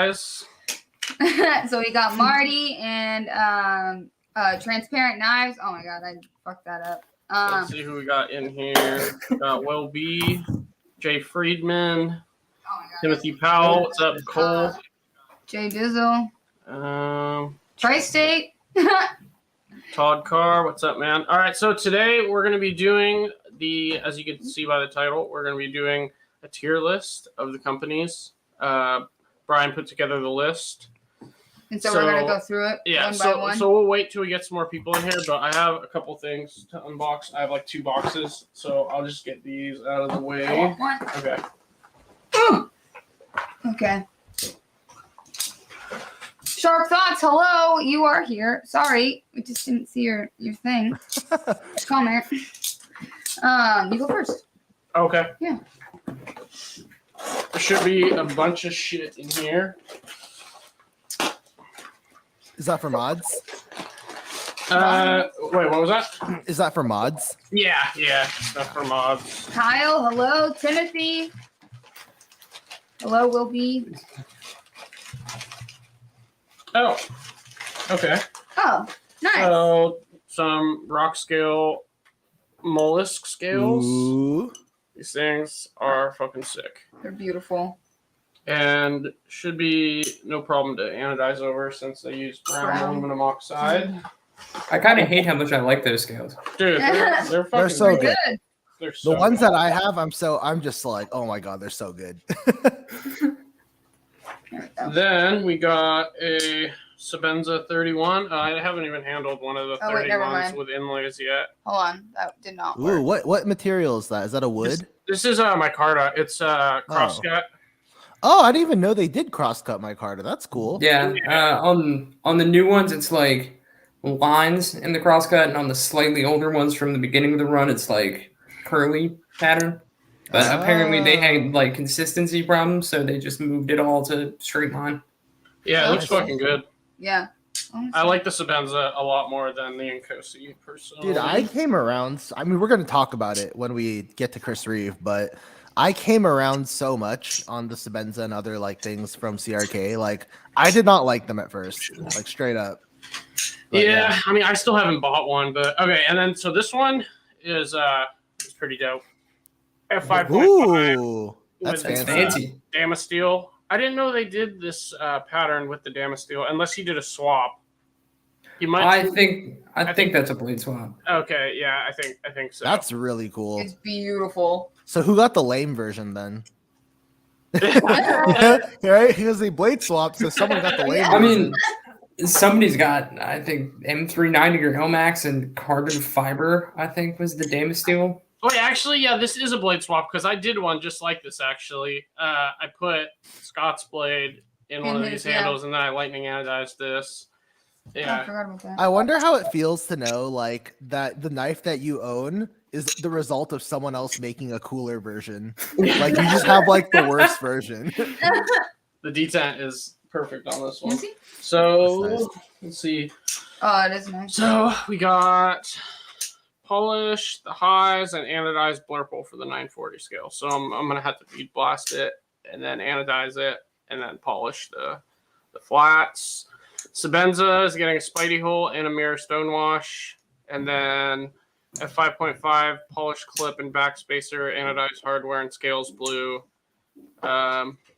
guys. So we got Marty and Transparent Knives. Oh my god, I fucked that up. Let's see who we got in here. We got Will B, Jay Friedman, Timothy Powell. What's up, Cole? Jay Dizzle. Tri-State. Todd Carr. What's up, man? All right, so today we're going to be doing as you can see by the title, we're going to be doing a tier list of the companies. Brian put together the list. And so we're going to go through it one by one. So we'll wait till we get some more people in here, but I have a couple things to unbox. I have like 2 boxes, so I'll just get these out of the way. I want one. Okay. Okay. Sharp Thoughts, hello. You are here. Sorry, we just didn't see your thing. Comment. You go first. Okay. Yeah. There should be a bunch of shit in here. Is that for mods? Wait, what was that? Is that for mods? Yeah, stuff for mods. Kyle, hello. Timothy. Hello, Will B. Oh, okay. Oh, nice. So some rock scale mollusk scales. Ooh. These things are fucking sick. They're beautiful. And should be no problem to anodize over since they use brown aluminum oxide. I kind of hate how much I like those scales. Dude, they're fucking so great. good. They're so The ones good. that I have, I'm just like, oh my god, they're so good. Then we got a Sabenza 31. I haven't even handled one of the 31s with inlays yet. Hold on, that did not work. Ooh, what material is that? Is that a wood? This is micarta. It's crosscut. Oh, I didn't even know they did crosscut micarta. That's cool. Yeah. On the new ones, it's like lines in the crosscut, and on the slightly older ones from the beginning of the run, it's like curly pattern. But apparently they had like consistency problems, so they just moved it all to straight line. Yeah, it looks fucking good. Yeah. I like the Sabenza a lot more than the Nkosi personally. Dude, I came around. I mean, we're going to talk about it when we get to Chris Reeve, but I came around so much on the Sabenza and other like things from CRK. Like, I did not like them at first, like straight up. But, yeah, I mean, I still haven't bought one, but okay. And then so this one is pretty dope. F5.5. Ooh, that's with fancy. Damasteel. I didn't know they did this pattern with the Damasteel, unless he did a swap. He might. I think that's a blade swap. Okay, yeah, I think so. That's really cool. It's beautiful. So who got the lame version then? Right? He was a blade swap, so someone got the lame version. I mean, somebody's got, I think, M390 or Elmax and carbon fiber, I think, was the Damasteel. Wait, actually, yeah, this is a blade swap because I did one just like this, actually. I put Scott's blade in one of these handles, and then I lightning anodized this. Yeah. Oh, I forgot about that. I wonder how it feels to know, like, that the knife that you own is the result of someone else making a cooler version. Like, you just have, like, the worst version. The detent is perfect on this one. Is he? So, Nice. let's see. Oh, it is nice. So, we got polish the highs and anodized blurple for the 940 scale. So I'm gonna have to bead blast it and then anodize it and then polish the flats. Sabenza is getting a Spidey hole and a mirror stonewash, and then at 5.5 polished clip and backspacer, anodized hardware and scales blue.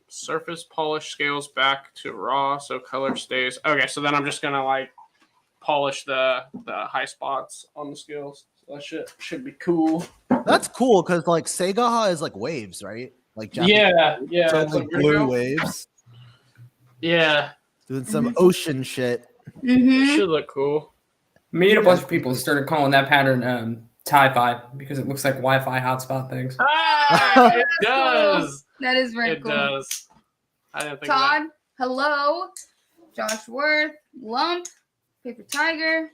Surface polish scales back to raw, so color stays. Okay, so then I'm just gonna like polish the high spots on the scales. So that should be cool. That's cool because like Segaha is like waves, right? Like Japanese. Yeah, So it's like blue waves. Yeah, Doing some ocean shit. it should look cool. Me and a bunch of people started calling that pattern Tie-Fi because it looks like Wi-Fi hotspot things. Ah, it does. That is very cool. It does. I didn't think Todd, of hello. Josh Worth, Lump, Paper Tiger.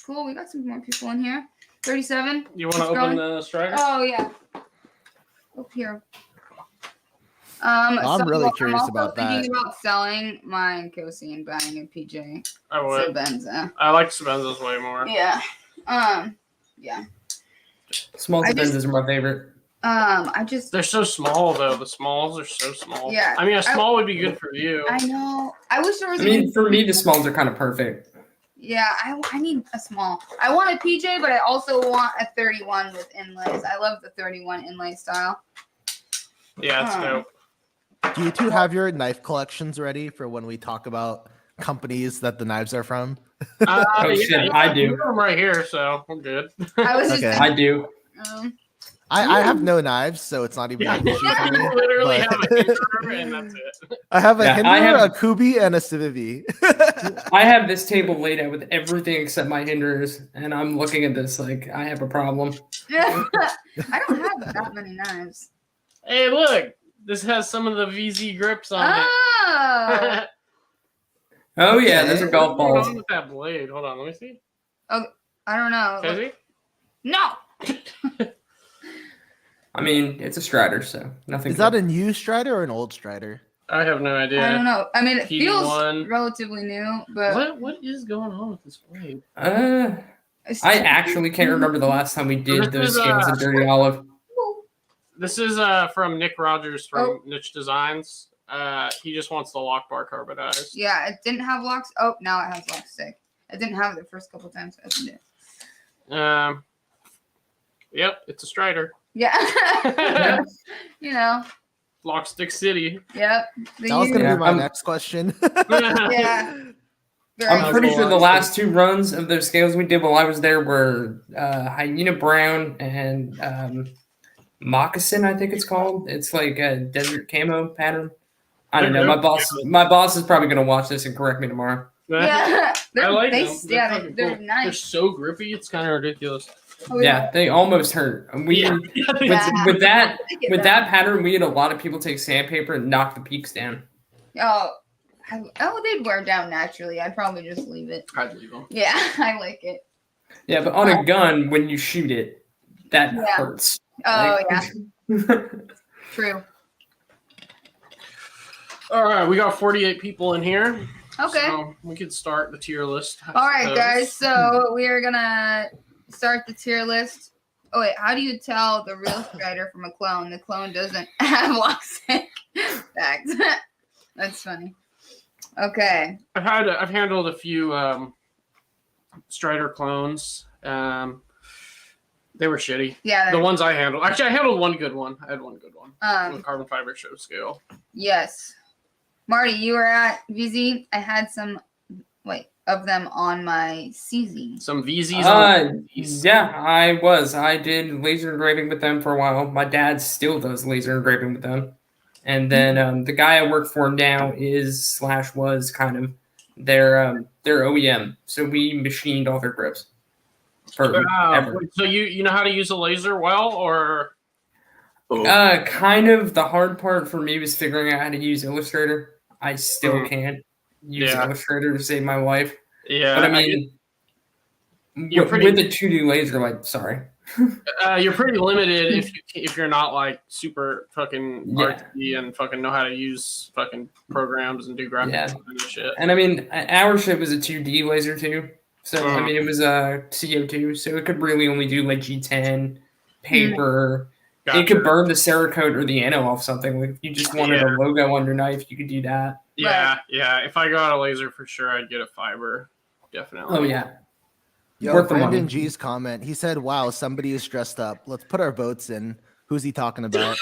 Cool, we got some more people in here. 37. that. You want to open the strider? Oh, yeah. Up here. I'm really curious also about that. thinking about selling my Nkosi and buying a PJ I would. Sabenza. I like Sabenza's way more. Yeah. Yeah. Small I Sabenza's are my favorite. They're so small though. The smalls are so small. Yeah. I mean, a small would be good for you. I know. I wish there was. I mean, for me, the smalls are kind of perfect. Yeah, I need a small. I want a PJ, but I also want a 31 with inlays. I love the 31 inlay style. Yeah, it's dope. Do you two have your knife collections ready for when we talk about companies that the knives are from? Shit, I do. I'm right here, so I'm good. I was just Okay. I do. I have no knives, so it's not even an issue for me. You literally but- have a Hinderer and that's it. I have a Yeah, Hinderer, a Kubi, and a Civivi. I have this table laid out with everything except my Hinderers, and I'm looking at this like I have a problem. I don't have that many knives. Hey, look. This has some of the VZ grips on Oh, it. Oh yeah, those are Okay. golf What's going balls. on with that blade? Hold on, let me see. I don't know. Can I see? No. I mean, it's a Strider, so nothing. Is that a new Strider or an old Strider? I have no idea. I don't know. I mean, it feels PD1. relatively new, but What is going on with this blade? I actually can't remember the last time we did This those is, scales in Dirty Olive. This is from Nick Rogers from Niche Designs. He just wants the lock bar carbonized. Yeah, it didn't have locks. Oh, now it has locks stick. It didn't have it the first couple times I opened it. Yep, it's a Strider. Yeah. You know. Lock Stick City. Yep. That was going to Yeah, be my I'm- next question. Yeah. Very I'm pretty cool. sure the last two runs of those scales we did while I was there were Hyena Brown and Moccasin, I think it's called. It's like a desert camo pattern. I don't know. My boss is probably going to watch this and correct me tomorrow. Yeah. I like them. Yeah, fucking they're cool. nice. They're so grippy. It's kind of ridiculous. Oh, Yeah, they almost hurt. We Yeah. with that I get with that pattern, we had a lot of people take sandpaper and knock the peaks down. Oh, they'd wear down naturally. I'd probably just leave it. I'd leave them. Yeah, I like it. Yeah, but on a gun, when you shoot it, that Yeah. hurts. Oh, Like- yeah. True. All right, we got 48 people in here. Okay. So we could start the tier list. I All right, suppose. guys. So we are gonna start the tier list. Oh wait, how do you tell the real Strider from a clone? The clone doesn't have lockstick. Fact. That's funny. Okay. I've handled a few Strider clones. They were shitty. Yeah. The ones I handled. Actually, I handled one good one. I had one good one. The carbon fiber show scale. Yes. Marty, you were at VZ. I had some of them on my CZ. Some VZs. on Yeah, I was. I did laser engraving with them for a while. My dad still does laser engraving with them. And then the guy I work for now was kind of their OEM. So we machined all their grips. Forever. So you know how to use a laser well, or Kind of the hard part for me was figuring out how to use Illustrator. I still can't use Illustrator to save my life. yeah? But I mean, with the 2D laser, like, sorry. You're pretty limited if you're not like super fucking artsy and fucking know how to use fucking programs and do graphics and shit. And I mean, our ship was a 2D laser too. So I mean, it was a CO2, so it could really only do like G10, paper. Gotcha. It could burn the Cerakote or the Ano off something. Like if you just wanted a logo on your knife, you could do that. Yeah, yeah. If I got a laser for sure, I'd get a fiber. Definitely. Oh yeah. Yo, Worth the money. Brandon G's comment. He said, "Wow, somebody is dressed up. Let's put our votes in. Who's he talking about?"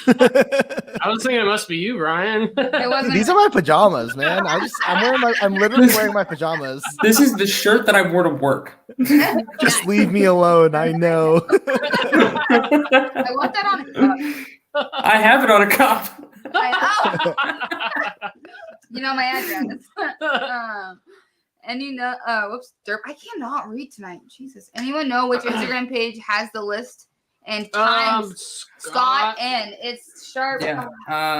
I was thinking it must be you, Ryan. It wasn't. These are my pajamas, man. I'm literally wearing my pajamas. This is the shirt that I wore to work. Just leave me alone. I know. I want that on a cup. I have it on a cup. I know. You know my address. And you know, whoops, derp. I cannot read tonight. Jesus. Anyone know which Instagram page has the list and times Scott and it's sharp. Yeah.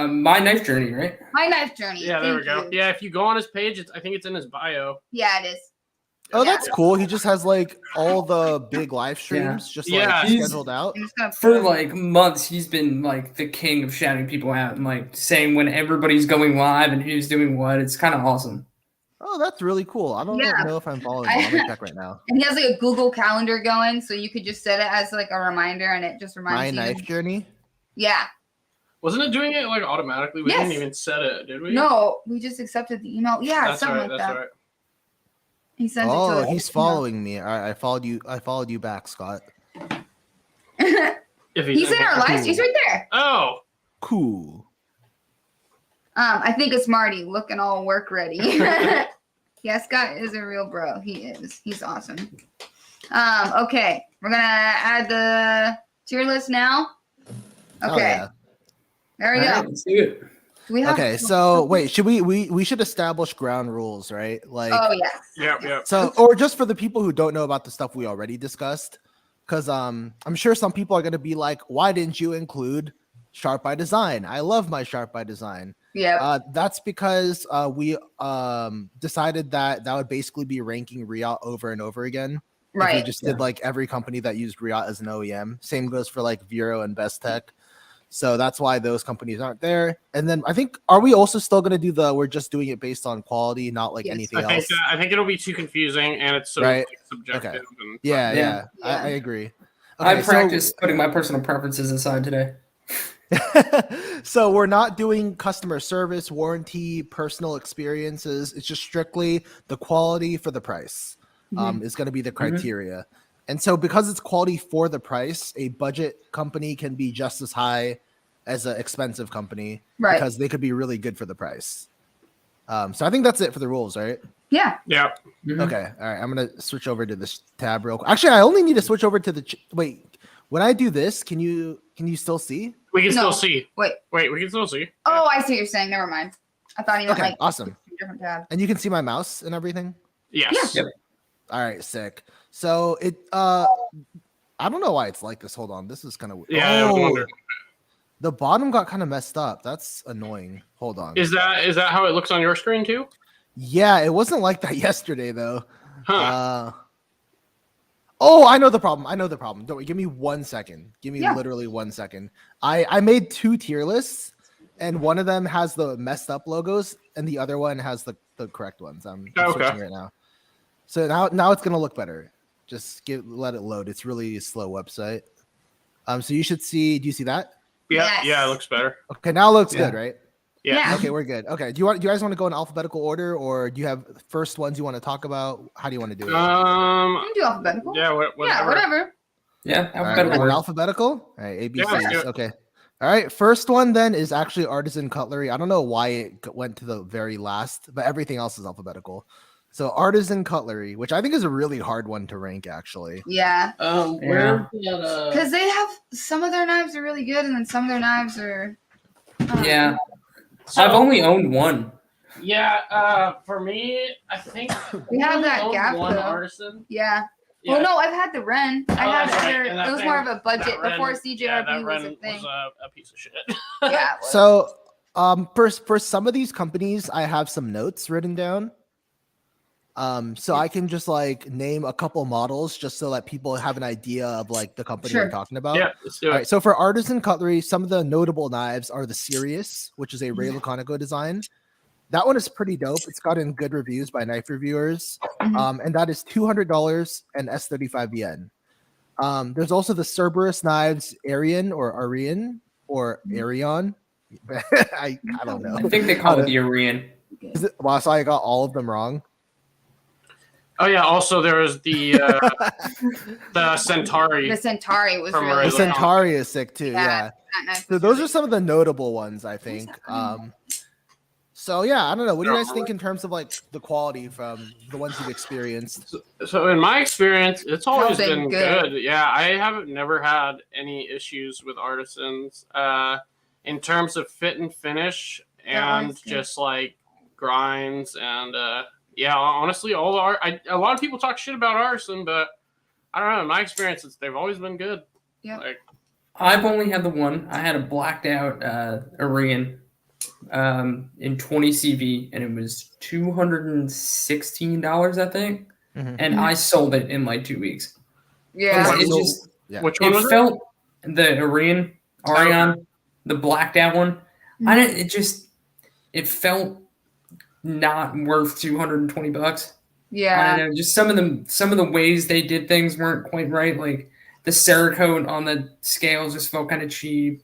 My knife journey, right? My knife journey. Yeah, there we Thank go. you. Yeah, if you go on his page, I think it's in his bio. Yeah, it is. Oh, that's cool. He just has like all the big live streams just like he's- scheduled out. I'm just gonna For like months, he's been like the king of shouting people out and like saying when everybody's going live and who's doing what. It's kind of awesome. Oh, that's really cool. I don't know if I'm following him. I'm gonna check right now. And he has like a Google Calendar going, so you could just set it as like a reminder, and it just reminds My you. knife journey. Yeah. Wasn't it doing it like automatically? We Yes. didn't even set it, did we? No, we just accepted the email. Yeah, That's something right. like That's that. right. He sent it to Oh, us. he's following me. All right, I followed you. I followed you back, Scott. If He's in our live. He's right there. Oh. Cool. I think it's Marty looking all work ready. Yeah, Scott is a real bro. He is. He's awesome. Okay, we're gonna add the tier list now. Okay, Oh, yeah. there we All go. right, let's do it. Do we have Okay, so wait, should we should establish ground rules, right? Like, Oh yes. Yep. so, or just for the people who don't know about the stuff we already discussed, because I'm sure some people are gonna be like, why didn't you include Sharp by Design? I love my Sharp by Design. Yeah. That's because we decided that would basically be ranking Reate over and over again. If we Right. just did like every company that used Reate as an OEM. Same goes for like Vero and Bestech. So that's why those companies aren't there. And then I think, are we also still going to do we're just doing it based on quality, not like Yes. anything I else? think it'll be too confusing, and it's so Right. like, subjective. Okay. And Yeah. Yeah. I agree. I Okay, practiced putting my personal preferences aside today. So we're not doing customer service, warranty, personal experiences. It's just strictly the quality for the price is going to be the criteria. And so because it's quality for the price, a budget company can be just as high as an expensive company Right. because they could be really good for the price. So I think that's it for the rules, right? Yeah. Yeah. Mhm. Okay. All right. I'm going to switch over to this tab real quick. Actually, I only need to switch over to wait, when I do this, can you still see? We can No. still see. Wait. We can still see. Oh, I see what you're saying. Never mind. I thought you meant Okay, like awesome. different tab. And you can see my mouse and everything? Yes. Yep. All right, sick. So it I don't know why it's like this. Hold on. This is kind of Yeah, I was wondering. the bottom got kind of messed up. That's annoying. Hold on. Is that how it looks on your screen too? Yeah, it wasn't like that yesterday though. Huh. Oh, I know the problem. Don't worry. Give me 1 second. Give me Yeah. literally 1 second. I made 2 tier lists, and one of them has the messed up logos, and the other one has the correct ones. I'm switching right now. So now it's gonna look better. Just let it load. It's really a slow website. So you should see. Do you see that? Yeah. Yes. Yeah. It looks better. Okay, now it looks Yeah. good, right? Yeah. Okay, we're good. Okay, do you guys want to go in alphabetical order, or do you have first ones you want to talk about? How do you want to do it? You can do alphabetical. Yeah. Yeah, whatever. Yeah, All right, alphabetical we're order. alphabetical. All right, Yeah, let's ABCs. do it. Okay. All right, first one then is actually Artisan Cutlery. I don't know why it went to the very last, but everything else is alphabetical. So Artisan Cutlery, which I think is a really hard one to rank, actually. Yeah. Where? Because they have some of their knives are really good, and then some of their knives are. Yeah, I've only owned one. Yeah. For me, I think We have I only that owned gap, one though. Artisan. Yeah. Yeah. Well, no, I've had the Ren. I had that's right. other. And that It was thing- more of a budget that Ren- before yeah, CJRB that was Ren a thing. was a piece of shit. Yeah. it was. So for some of these companies, I have some notes written down. So I can just like name a couple models just so that people have an idea of like the company Sure. we're talking about. Yeah. Let's do All it. right, so for Artisan Cutlery, some of the notable knives are the Sirius, which is a Ray Laconico design. That one is pretty dope. It's gotten good reviews by knife reviewers. Mhm. And that is $200 and S35 yen. There's also the Cerberus knives Arian or Arian or Arion. I don't know. I think they call it the Arian. Wow, so I got all of them wrong. Oh yeah. Also, there was the Centauri. The Centauri was From really The Ray good. Centauri is sick too. Yeah. Yeah. That knife So was those really are some of the notable ones, I think. So yeah, I don't know. What do you guys think in terms of like the quality from the ones you've experienced? So in my experience, it's always been been good. good. Yeah, I haven't never had any issues with Artisans. In terms of fit and finish Yeah, and honestly. just like grinds and yeah, honestly, all the a lot of people talk shit about Artisan, but I don't know. In my experience, they've always been good. Yeah. Like, I've only had the one. I had a blacked out Arian in 20 CV, and it was $216, I think. Mhm. And I sold it in like 2 weeks. Yeah. It So- just Yeah. which one it was it? felt the Arian, the blacked out one. I didn't. It felt not worth $220. I Yeah. don't know. Just some of the ways they did things weren't quite right. Like the Cerakote on the scales just felt kind of cheap.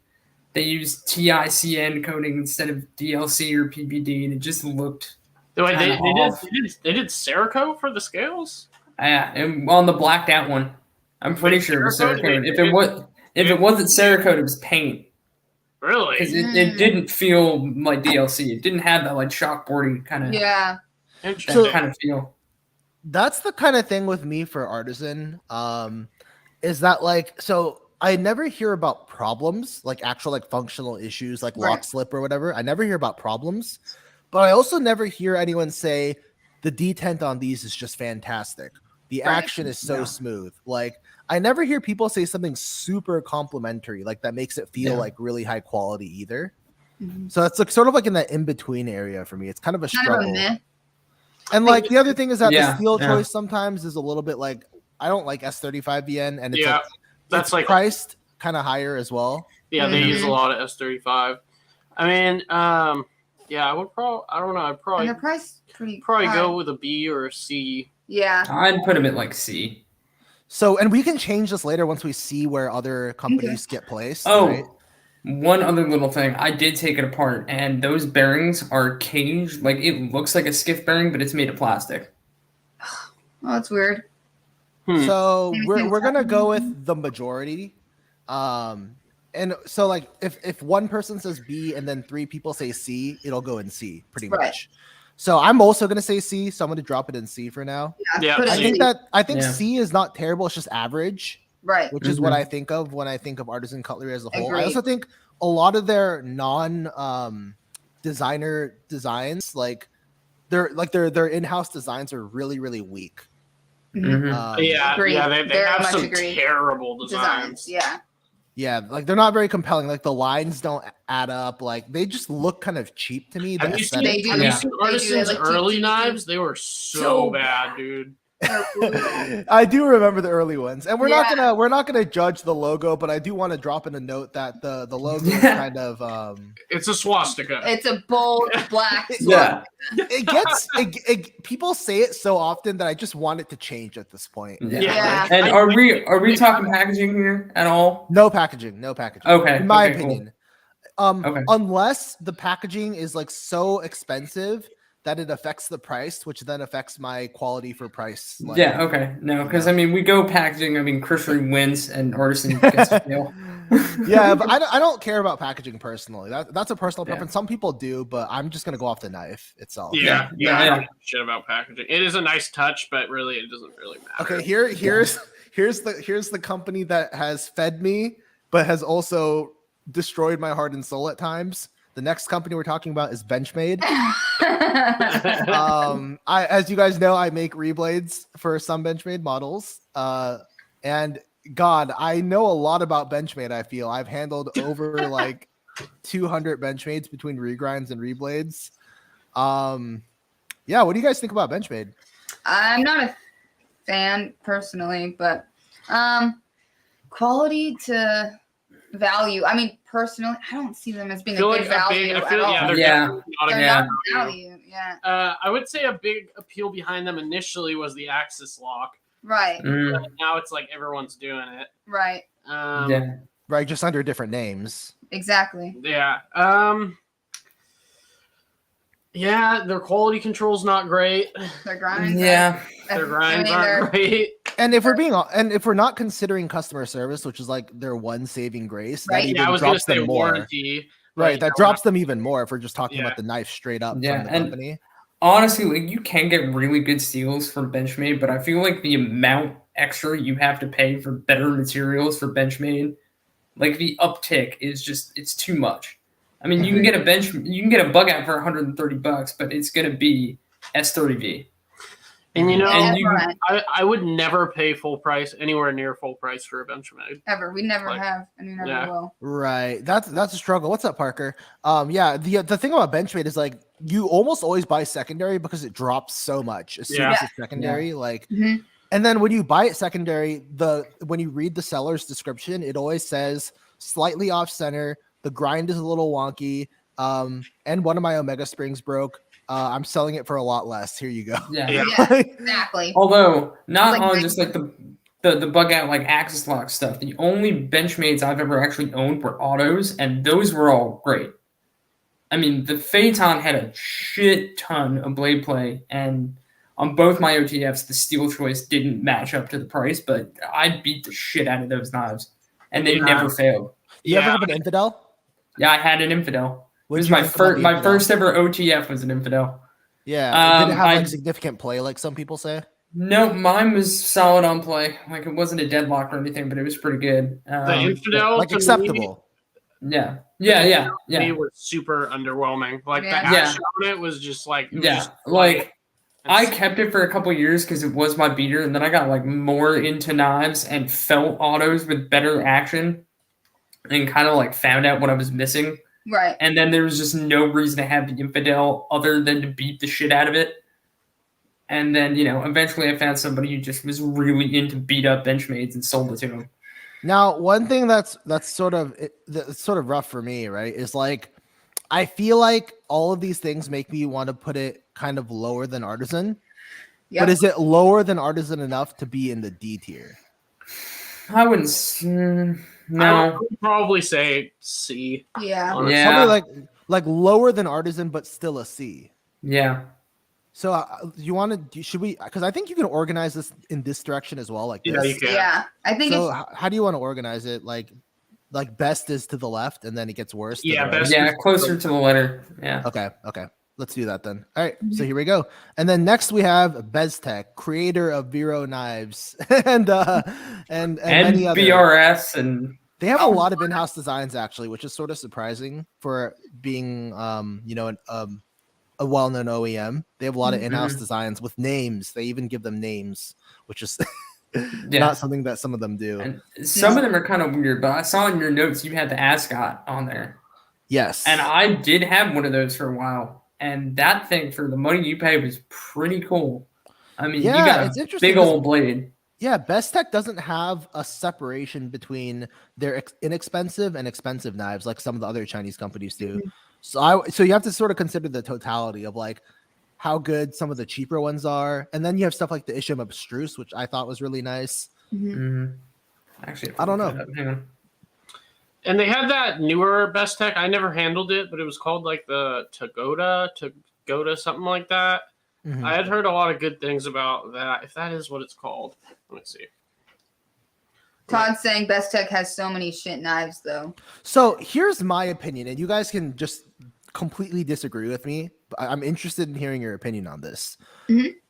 they used TICN coding instead of DLC or PPD, and it just looked They kinda off. did Cerakote for the scales. And on the blacked out one, I'm pretty sure it was Cerakote? Cerakote. If it wasn't Cerakote, it was paint. Really? Because it didn't feel like DLC. It didn't have that like chalkboardy kind of Interesting. kind of feel. That's the kind of thing with me for Artisan. Is that like, so I never hear about problems, like actual like functional issues like lock slip or whatever. I never hear about problems, but I also never hear anyone say the detent on these is just fantastic. The action is so smooth. Like I never hear people say something super complimentary, like that makes it feel like really high quality either. So it's like sort of like in that in-between area for me. It's kind of a struggle. And like the other thing is that the steel choice sometimes is a little bit like, I don't like S35VN, and it's that's like priced kind of higher as well. Yeah, they use a lot of S35. I mean, I would probably, I don't know, I'd probably and the price pretty probably high. go with a B or a C. Yeah, I'd put them at like C. So, and we can change this later once we see where other companies get placed. Oh, right? one other little thing. I did take it apart, and those bearings are caged. Like it looks like a skiff bearing, but it's made of plastic. oh, that's weird. So we're gonna go with the majority. And so like if one person says B and then 3 people say C, it'll go in C pretty much. So I'm also gonna say C, so I'm gonna drop it in C for now. Yeah, I think C is not terrible, it's just average. Right. Which is what I think of when I think of Artisan Cutlery as a whole. Agreed. I also think a lot of their designer designs, like their in-house designs are really, really weak. They have some terrible designs. Yeah, like they're not very compelling. Like the lines don't add up. Like they just look kind of cheap to me. Have you seen Artisan's early knives? They were so bad, dude. I do remember the early ones, and we're not gonna judge the logo, but I do want to drop in a note that the logo is kind of it's a swastika. It's a bold black. People say it so often that I just want it to change at this point. And are we talking packaging here at all? No packaging. Okay, in my opinion. Cool. Unless the packaging is like so expensive that it affects the price, which then affects my quality for price. Like, no, because I mean, we go packaging. I mean, Christian wins and Artisan gets a deal. Yeah, but I don't care about packaging personally. That's a personal preference. Some people do, but I'm just gonna go off the knife itself. I don't give a shit about packaging. It is a nice touch, but really, it doesn't really matter. Okay, here's the company that has fed me, but has also destroyed my heart and soul at times. The next company we're talking about is Benchmade. As you guys know, I make reblades for some Benchmade models. And God, I know a lot about Benchmade. I feel I've handled over like 200 Benchmades between regrinds and reblades. What do you guys think about Benchmade? I'm not a fan personally, but quality to value. I mean, personally, I don't see them as being a good value at all. They're not value. I would say a big appeal behind them initially was the axis lock. Right. But now it's like everyone's doing it. Right. Right, just under different names. Exactly. Yeah. Their quality control's not great. Their grinds. Their grinds aren't great. And if we're not considering customer service, which is like their one saving grace, that even drops them more. Warranty. Right, that drops them even more if we're just talking about the knife straight up from the company. Honestly, like you can get really good steels from Benchmade, but I feel like the amount extra you have to pay for better materials for Benchmade, like the uptick is just it's too much. I mean, you can get a bug out for $130, but it's gonna be S30V. And I would never pay full price, anywhere near full price for a Benchmade. Ever. We never have, and we never will. Right. That's a struggle. What's up, Parker? The thing about Benchmade is like you almost always buy secondary because it drops so much as soon as it's secondary. And then when you buy it secondary, when you read the seller's description, it always says slightly off center, the grind is a little wonky, and one of my Omega springs broke. I'm selling it for a lot less. Here you go. Exactly. Although not on just like the bug out like axis lock stuff. The only Benchmades I've ever actually owned were autos, and those were all great. I mean, the Phaeton had a shit ton of blade play, and on both my OTFs, the steel choice didn't match up to the price, but I beat the shit out of those knives, and they never failed. You ever have an Infidel? Yeah, I had an Infidel. What It was did you my think about first the my Infidel? first ever OTF was an Infidel. Yeah. Did it have like significant play, like some people say? No, mine was solid on play. Like it wasn't a deadlock or anything, but it was pretty good. The Infidel, like acceptable. Yeah. Me was super underwhelming. Like the action on it was just like I kept it for a couple years because it was my beater, and then I got like more into knives and felt autos with better action, and kind of like found out what I was missing. Right. And then there was just no reason to have the Infidel other than to beat the shit out of it. And then, eventually I found somebody who just was really into beat up Benchmades and sold it to him. Now, one thing that's sort of rough for me, right, is like I feel like all of these things make me want to put it kind of lower than Artisan. Yep. But is it lower than Artisan enough to be in the D tier? I wouldn't. No, I would probably say C. Yeah, probably like lower than Artisan, but still a C. Yeah. So you want to? Should we? Because I think you can organize this in this direction as well. Like this. Yeah, you can. Yeah, I think. So how do you want to organize it? Like best is to the left, and then it gets worse. Yeah, best. Yeah, closer to the letter. Yeah. Okay. Let's do that then. All right. So here we go. And then next we have Bestech, creator of Vero Knives, and many other. BRS and. They have a lot of in-house designs actually, which is sort of surprising for being a well-known OEM. They have a lot of in-house designs with names. They even give them names, which is not something that some of them do. And some of them are kind of weird, but I saw in your notes you had the Ascot on there. Yes. And I did have one of those for a while. And that thing, for the money you pay, was pretty cool. I mean, you got a big old blade. Yeah, Bestech doesn't have a separation between their inexpensive and expensive knives like some of the other Chinese companies do. So you have to sort of consider the totality of like how good some of the cheaper ones are, and then you have stuff like the Isham Abstruse, which I thought was really nice. Actually, I don't know. Hang on. And they had that newer Bestech. I never handled it, but it was called like the Tagoda, something like that. I had heard a lot of good things about that. If that is what it's called, let me see. Todd's saying Bestech has so many shit knives, though. So here's my opinion, and you guys can just completely disagree with me. But I'm interested in hearing your opinion on this.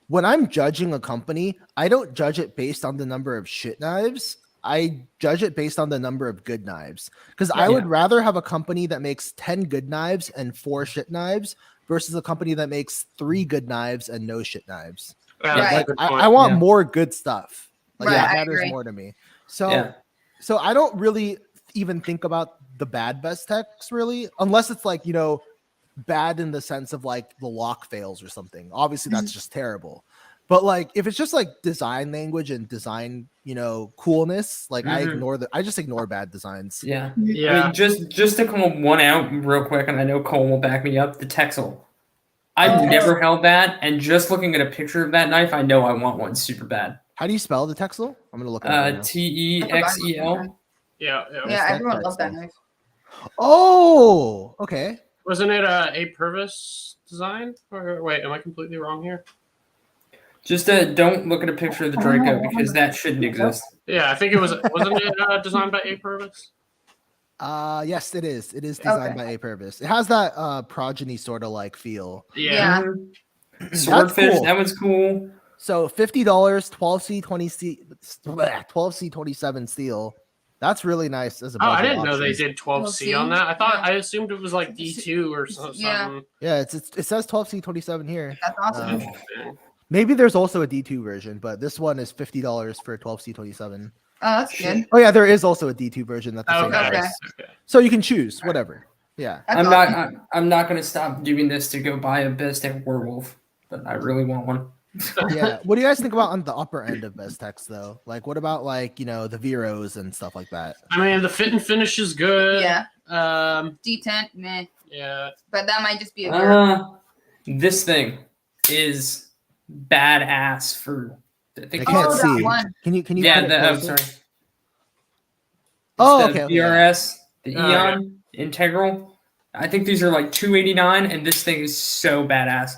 When I'm judging a company, I don't judge it based on the number of shit knives. I judge it based on the number of good knives. Because I would rather have a company that makes 10 good knives and 4 shit knives versus a company that makes 3 good knives and no shit knives. Right. Like, I want more good stuff. Like that matters more to me. So I don't really even think about the bad Bestechs really, unless it's like, bad in the sense of like the lock fails or something. Obviously that's just terrible. But like if it's just like design language and design, coolness, like I just ignore bad designs. Yeah. I mean, just to call one out real quick, and I know Cole will back me up, the Texel. I've never held that, and just looking at a picture of that knife, I know I want one super bad. How do you spell the Texel? I'm gonna look it up. Texel. Yeah, everyone loves that knife. Oh, okay. Wasn't it a Purvis design? Or wait, am I completely wrong here? Just don't look at a picture of the Draco because that shouldn't exist. Yeah, I think it was. Wasn't it designed by A Purvis? Yes, it is. It is designed by A Purvis. It has that progeny sort of like feel. Yeah. Swordfish, that was cool. So $50, 12C27 steel. That's really nice as a budget I didn't know option. they did 12C on that. I assumed it was like D2 or something. Yeah, it says 12C27 here. That's awesome. Maybe there's also a D2 version, but this one is $50 for 12C27. Oh, that's good. Oh yeah, there is also a D2 version that's the same price. Okay. So you can choose whatever. Yeah. I'm not gonna stop doing this to go buy a Bestech Werewolf, but I really want one. Yeah. What do you guys think about on the upper end of Bestechs though? Like what about like, the Veros and stuff like that? I mean, the fit and finish is good. Yeah. D10, meh. Yeah. But that might just be a this thing is badass for I I think can't that see. one. Can you? Yeah, put it I'm closer? sorry. Oh, It's okay. the BRS, the Oh, yeah. Eon Integral. I think these are like $289, and this thing is so badass.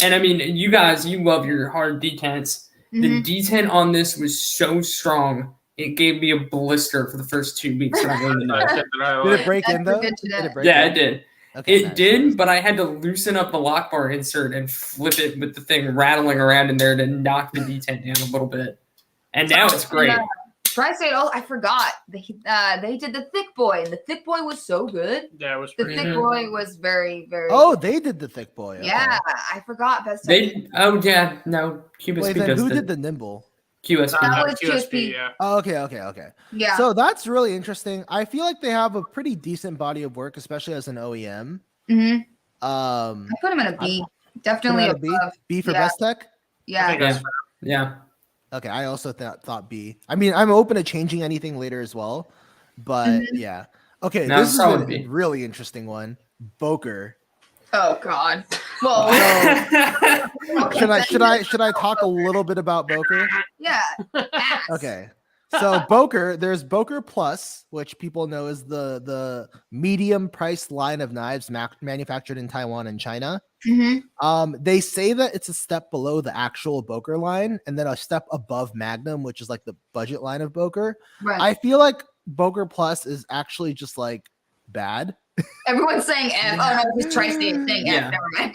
And I mean, you guys, you love your hard detents. The Mhm. detent on this was so strong, it gave me a blister for the first 2 weeks that I owned the That's knife. it that I Did like. it break That's in a though? good Did shit. it break Yeah, in? it did. Okay, It nice, did, nice. but I had to loosen up the lock bar insert and flip it with the thing rattling around in there to knock the detent down a little bit. And now it's great. Tri-State. Oh, I forgot. They did the thick boy, and the thick boy was so good. Yeah, it was The pretty thick Mhm. boy was very, very. Oh, good. they did the thick boy. Okay. Yeah, I forgot. Best. They yeah, no, QSP Wait, then does who the did the nimble? QSP. That was QSP. yeah. Oh, okay. Yeah. So that's really interesting. I feel like they have a pretty decent body of work, especially as an OEM. hmm I I put him in a B. put Definitely it at a B. above. B for Yeah. Bestech. I Yeah. think Yeah. that's Yeah. Okay, I also thought B. I mean, I'm open to changing anything later as well, but yeah. Okay, No, this is solid a B. really interesting one. Boker. Oh God. Well. So should I talk a little bit about Boker? Yeah. Ass. Okay. So Boker, there's Boker Plus, which people know is the medium priced line of knives manufactured in Taiwan and China. Mm-hmm. They say that it's a step below the actual Boker line, and then a step above Magnum, which is like the budget line of Boker. Right. I feel like Boker Plus is actually just like bad. Everyone's saying F. Oh no, it's Tri-State saying Yeah. F. Never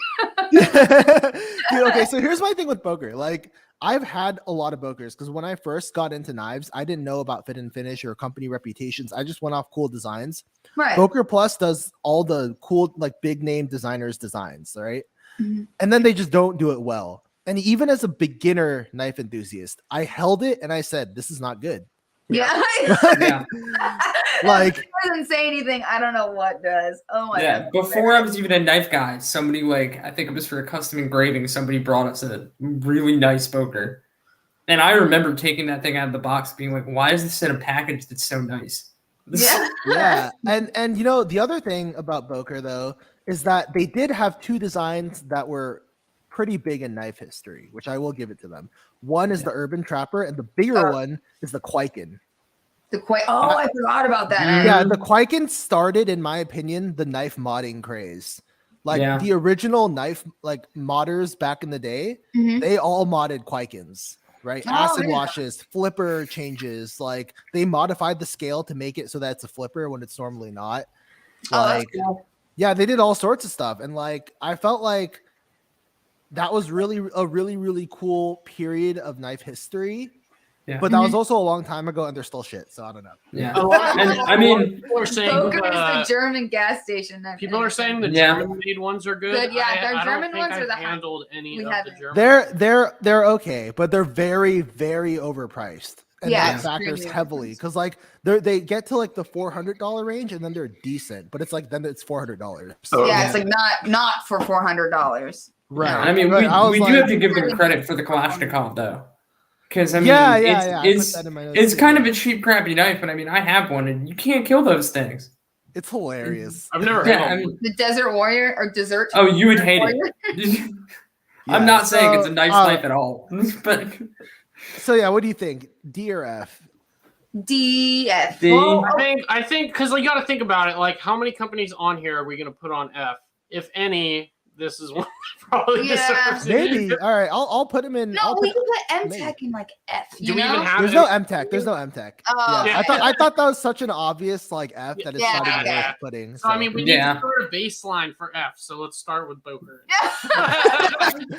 mind. Dude, okay, so here's my thing with Boker. Like, I've had a lot of Bokers because when I first got into knives, I didn't know about fit and finish or company reputations. I just went off cool designs. Right. Boker Plus does all the cool, like big name designers' designs, right? Mhm. And then they just don't do it well. And even as a beginner knife enthusiast, I held it and I said, "This is not good." Yeah. Yeah. Like, if it doesn't say anything, I don't know what does. Oh my Yeah, God. before I was even a knife guy, somebody I think it was for a custom engraving, somebody brought us a really nice Boker. And I remember taking that thing out of the box being like, why is this in a package that's so nice? Yeah. yeah. And you know, the other thing about Boker though is that they did have two designs that were pretty big in knife history, which I will give it to them. One is the Urban Trapper, and the bigger one is the Kwaiken. Oh, I forgot about that. Yeah, the Kwaiken started, in my opinion, the knife modding craze. Like Yeah. the original knife, like modders back in the day, Mhm. they all modded Kwaikens, right? Oh, Acid yeah. washes, flipper changes. Like they modified the scale to make it so that it's a flipper when it's normally not. Oh, that's Like, cool. yeah, they did all sorts of stuff, and like I felt like that was really a really cool period of knife history. Yeah. But that was also a long time ago, and they're still shit. So I don't know. Yeah. A lot of And people- I mean, people are saying Boker is the German gas station. people are saying the Yeah. German made ones are good. Good, yeah, their I don't German think ones are I've the high- handled any we of haven't. the German. They're okay, but they're very overpriced, and Yeah, that factors extremely heavily overpriced. because like they get to like the $400 range, and then they're decent, but it's like then it's $400. Yeah, it's like not for $400. Right. I mean, Right, I was we do like- have to give them credit for the Kalashnikov, though. Because, I mean, Yeah, I put it's that in my notes it's too. kind of a cheap, crappy knife, but I mean, I have one, and you can't kill those things. It's hilarious. I've never Yeah, had I one. mean, The Desert Warrior or Dessert. oh, you would hate Warrior? it. Yeah, I'm not saying it's a so, nice knife at all, but So yeah, what do you think? D or F? DF. D. Well, I think because you got to think about it. Like, how many companies on here are we going to put on F? If any, this is one that probably Yeah. deserves it. Maybe. All right, I'll put him in. No, I'll we put, can put maybe. MTech in like F. Do You we know? even have there's it? no MTech. There's no MTech. Oh, Yeah, okay. I thought that was such an obvious like F that it's not even Yeah. worth putting. So, I mean, we need Yeah. to start a baseline for F. So let's start with Boker. Move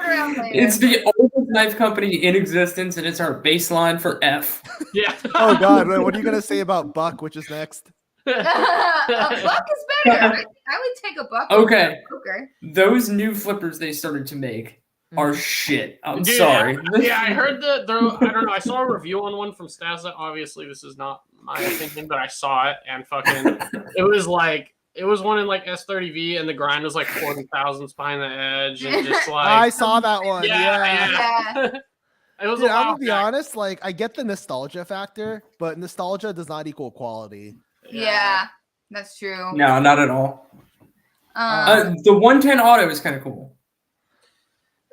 it around later. it's the oldest knife company in existence, and it's our baseline for F. Yeah. Oh God, what are you gonna say about Buck, which is next? A buck is better. I would take a buck. Okay. Okay. Those new flippers they started to make are Mhm. shit. I'm Dude, sorry. Yeah, I heard that. I don't know. I saw a review on one from Stazza. Obviously, this is not my opinion, but I saw it and fucking. It was one in like S30V, and the grind was like 40 thousandths behind the edge, and just like I saw that one. yeah. It was Dude, a I'm while gonna be back. honest. Like, I get the nostalgia factor, but nostalgia does not equal quality. Yeah, that's true. No, not at all. Um, The 110 auto is kind of cool.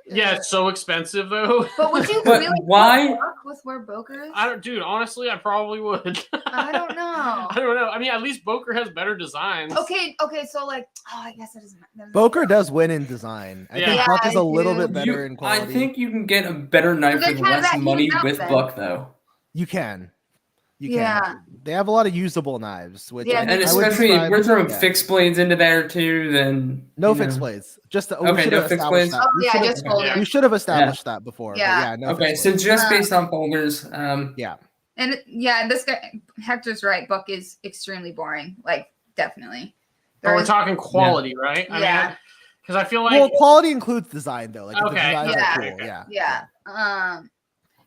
Yeah, it's so expensive though. But would you But really why- work with where Boker is? Dude, honestly, I probably would. I don't know. I don't know. I mean, at least Boker has better designs. Okay, so like, I guess that doesn't. Boker does win in design. I Yeah. think Buck is Yeah, a little I bit do. better in I quality. think you can get a better knife They with have less that money huge with outfit. Buck, though. You can. You Yeah. can. They have a lot of usable knives, which Yeah, I And would especially if describe- we're throwing yeah. fixed blades into there too, then No you fixed know. blades. Just we Okay, should no have fixed established blades? that. Oh We yeah, should have- just folders. Yeah. we should have established that before. But Yeah. yeah, no Okay, fixed so blades. just based on folders, Yeah. And this guy Hector's right. Buck is extremely boring. Like definitely. But we're There's- talking quality, right? I Yeah. mean, because I feel like Well, quality includes design though. Like if the Okay. designs Yeah. are cool. Yeah. Yeah.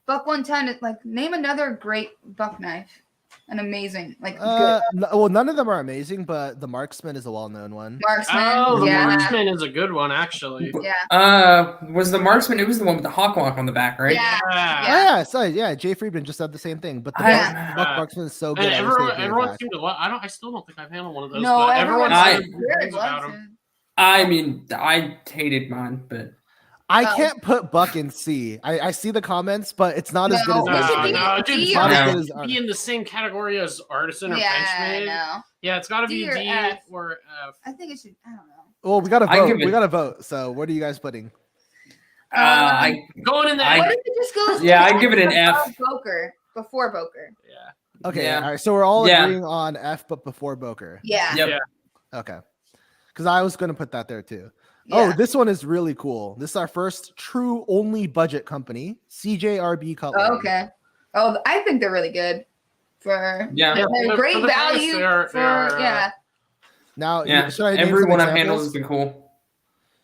Buck 110 is like name another great buck knife. An amazing good Well, none of them are amazing, but the Marksman is a well-known one. marksman. oh, the yeah. Marksman is a good one actually. Yeah. was the Marksman? It was the one with the hawk lock on the back, right? Yeah. Oh, Yeah. yeah, so yeah, Jay Friedman just said the same thing, but the I- Buck Marksman is so good. And I wish they bring it everyone back. seemed to love. I still don't think I've handled one of those. No, but everyone everyone seemed weird raved about loves them. I mean, I hated mine, but I Oh. can't put Buck in C. I see the comments, but it's not as good as No, No, it should Benchmade. be- no, D dude, or it's Not not as No. good as be in the same category as Artisan or Yeah, I Benchmade. know. Yeah, it's got to be D or D F. or F. I think it should. I don't know. Well, we gotta I vote. give We it- gotta vote. So, what are you guys putting? I Going in there. What if it just goes? Yeah, to I give it an above F. Boker before Boker. Yeah. Okay, Yeah. all right. So we're all Yeah. agreeing on F, but before Boker. Yeah. Yep. Yeah. Okay, because I was gonna put that there too. Yeah. Oh, this one is really cool. This is our first true only budget company, CJRB Cutlery. Oh, okay. Oh, I think they're really good. For Yeah. Yeah, they're for great the price, value. they are- for yeah. Now, Yeah, should I name everyone some I've handled has examples? been cool.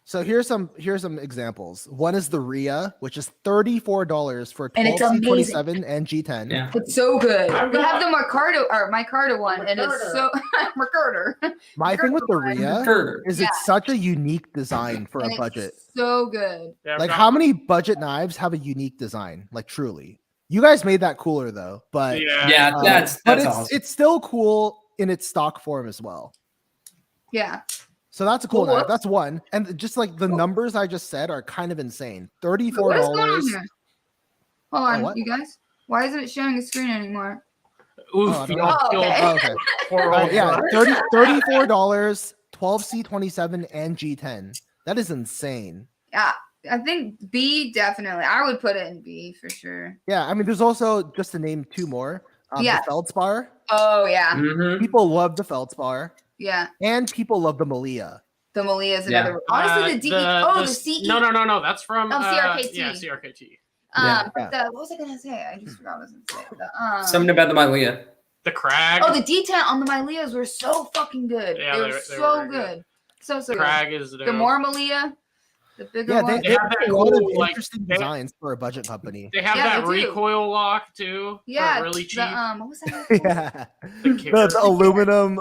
So here's some examples. One is the Reate, which is $34 for And it's 12C27 and G10. Yeah. It's so good. I'm We gonna- have the Mercado one, and it's so Mercator. My thing with the Reate Further. is Yeah. it's such a unique design for And a it's budget. so good. Yeah, Like I've how many budget knives have a unique design? Like truly. You guys made that cooler though, but Yeah, um, that's but it's awesome. it's still cool in its stock form as well. Yeah. So that's a cool Cool. knife. That's one. And just like the numbers I just said are kind of insane. What is going on $34. here? Hold on, what? you guys. Why isn't it showing a screen anymore? Oof, Oh, I you don't don't know. feel Okay. Oh, okay. poor old Yeah, Bert. $34, 12C27 and G10. That is insane. Yeah, I think B definitely. I would put it in B for sure. Yeah, I mean, there's also just to name two more. Yeah. The Feldspar. Oh yeah, Mhm. People love the Feldspar, yeah. and people love the Malia. The Malia is Yeah. another. Honestly, the D. The CE. No. That's from CRKT. Yeah, CRKT. Yeah. But what was I gonna say? I just forgot what I was gonna say. Something about the Malia. The Crag. Oh, the detail on the Malias were so fucking good. Yeah, they were they so were good. So good. Crag is The more Malia, the bigger Yeah, one. they have have that a lot of cool, like, interesting they- designs for a budget company. They have Yeah, that they do. recoil lock too. Yeah, for really cheap. The, what was that? Yeah, The the, kicker. the aluminum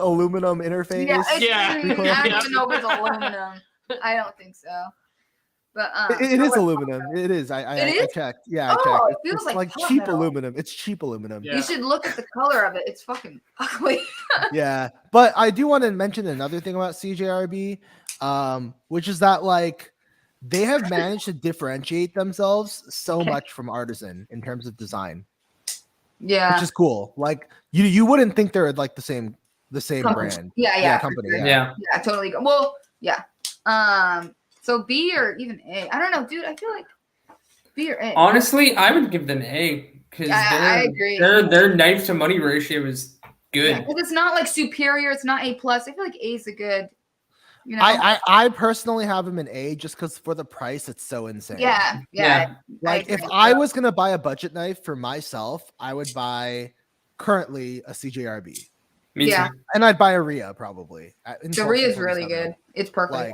interface. Yeah, it's, Yeah. I don't even know if it's aluminum. I don't think so. But It is aluminum. It is. I It is? checked. Yeah, I Oh, checked. it feels It's like cheap metal. aluminum. It's cheap aluminum. Yeah. you should look at the color of it. It's fucking ugly. Yeah, but I do want to mention another thing about CJRB, which is that like they have managed to differentiate themselves so much from Artisan in terms of design, Yeah. which is cool. Like you wouldn't think they're like the same Company. brand. Yeah, for company. sure. Yeah. Yeah. Yeah, totally. Well, yeah. So B or even A. I don't know, dude. I feel like B or A. Honestly, I would give them A because I agree. their knife to money ratio is good. Yeah, 'cause it's not like superior. It's not A plus. I feel like A is a good. You know. I personally have them in A just because for the price it's so insane. Yeah. Like if agree. I was gonna buy a budget knife for myself, I would buy currently a CJRB. Me Yeah. too. And I'd buy a Rhea probably. The Rhea is really good. It's perfect. Like,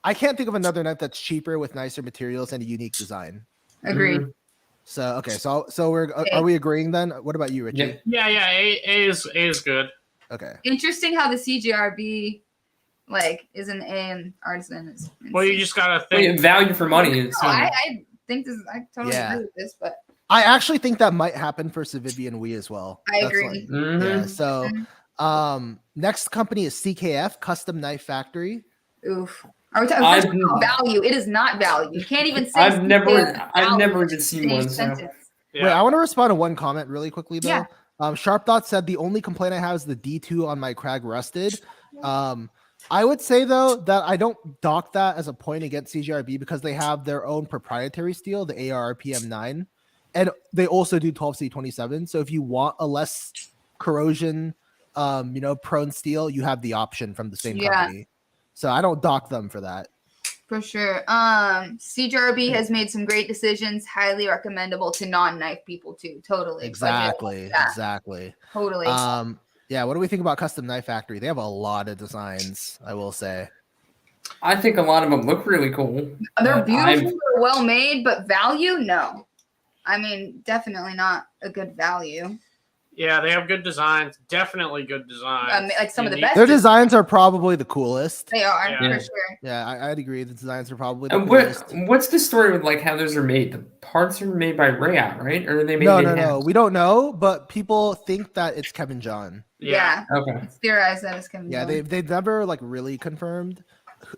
I can't think of another knife that's cheaper with nicer materials and a unique design. Agreed. Mhm. So okay, so are we agreeing then? What about you, Richie? Yeah. Yeah. A is good. Okay. Interesting how the CJRB like is an A in Artisan. Is Well, you just gotta Well, think. value for money is. No, I think this. I totally Yeah. agree with this, but I actually think that might happen for Civivi and Wii as well. I That's agree. Mhm. Yeah. So next company is CKF Custom Knife Factory. oof. Are we talking about value? It is not value. You can't even say I've never value even seen in one. each So. sentence. Yeah. Wait, I want to respond to one comment really quickly though. Yeah. Sharp Dot said the only complaint I have is the D2 on my Crag rusted. I would say though that I don't dock that as a point against CJRB because they have their own proprietary steel, the ARPM9, and they also do 12C27. So if you want a less corrosion, prone steel, you have the option from the same company. So I don't dock them for that. For sure. CJRB has made some great decisions, highly recommendable to non-knife people too. Totally. Exactly. Totally. Yeah, what do we think about Custom Knife Factory? They have a lot of designs, I will say. I think a lot of them look really cool. They're beautiful, they're well made, but value, no. I mean, definitely not a good value. Yeah, they have good designs. Definitely good designs. Like some of the best. Their designs are probably the coolest. They are, Yeah. for sure. Yeah, I'd agree. The designs are probably the And coolest. what's the story with like how those are made? The parts are made by Reate, right? Or are they made No. We don't know, but people think that it's Kevin John. Yeah. Okay. It's theorized that it's Kevin Yeah, John. they've never like really confirmed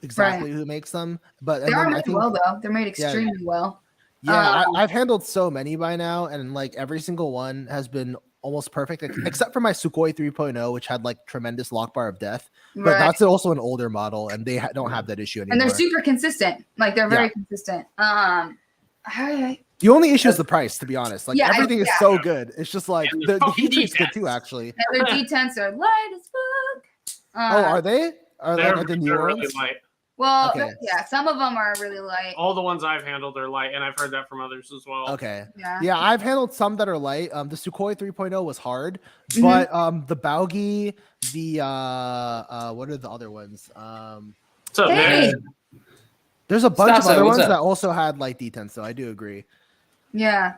exactly who makes them. But they are made well though. They're made extremely well. Yeah, I've handled so many by now, and like every single one has been almost perfect, except for my Sukhoi 3.0, which had like tremendous lock bar of death. But that's also an older model, and they don't have that issue anymore. And they're super consistent. Like they're very consistent. The only issue is the price, to be honest. Like everything is so good. It's just like the heat sink's good too, actually. Their D10s are light as fuck. Are they? Are the new ones? Really light. Well, yeah, some of them are really light. All the ones I've handled are light, and I've heard that from others as well. Okay. Yeah, I've handled some that are light. The Sukhoi 3.0 was hard, but the Baugi, the what are the other ones? What's up, man? There's a bunch of other ones that also had light D10, so I do agree. Yeah.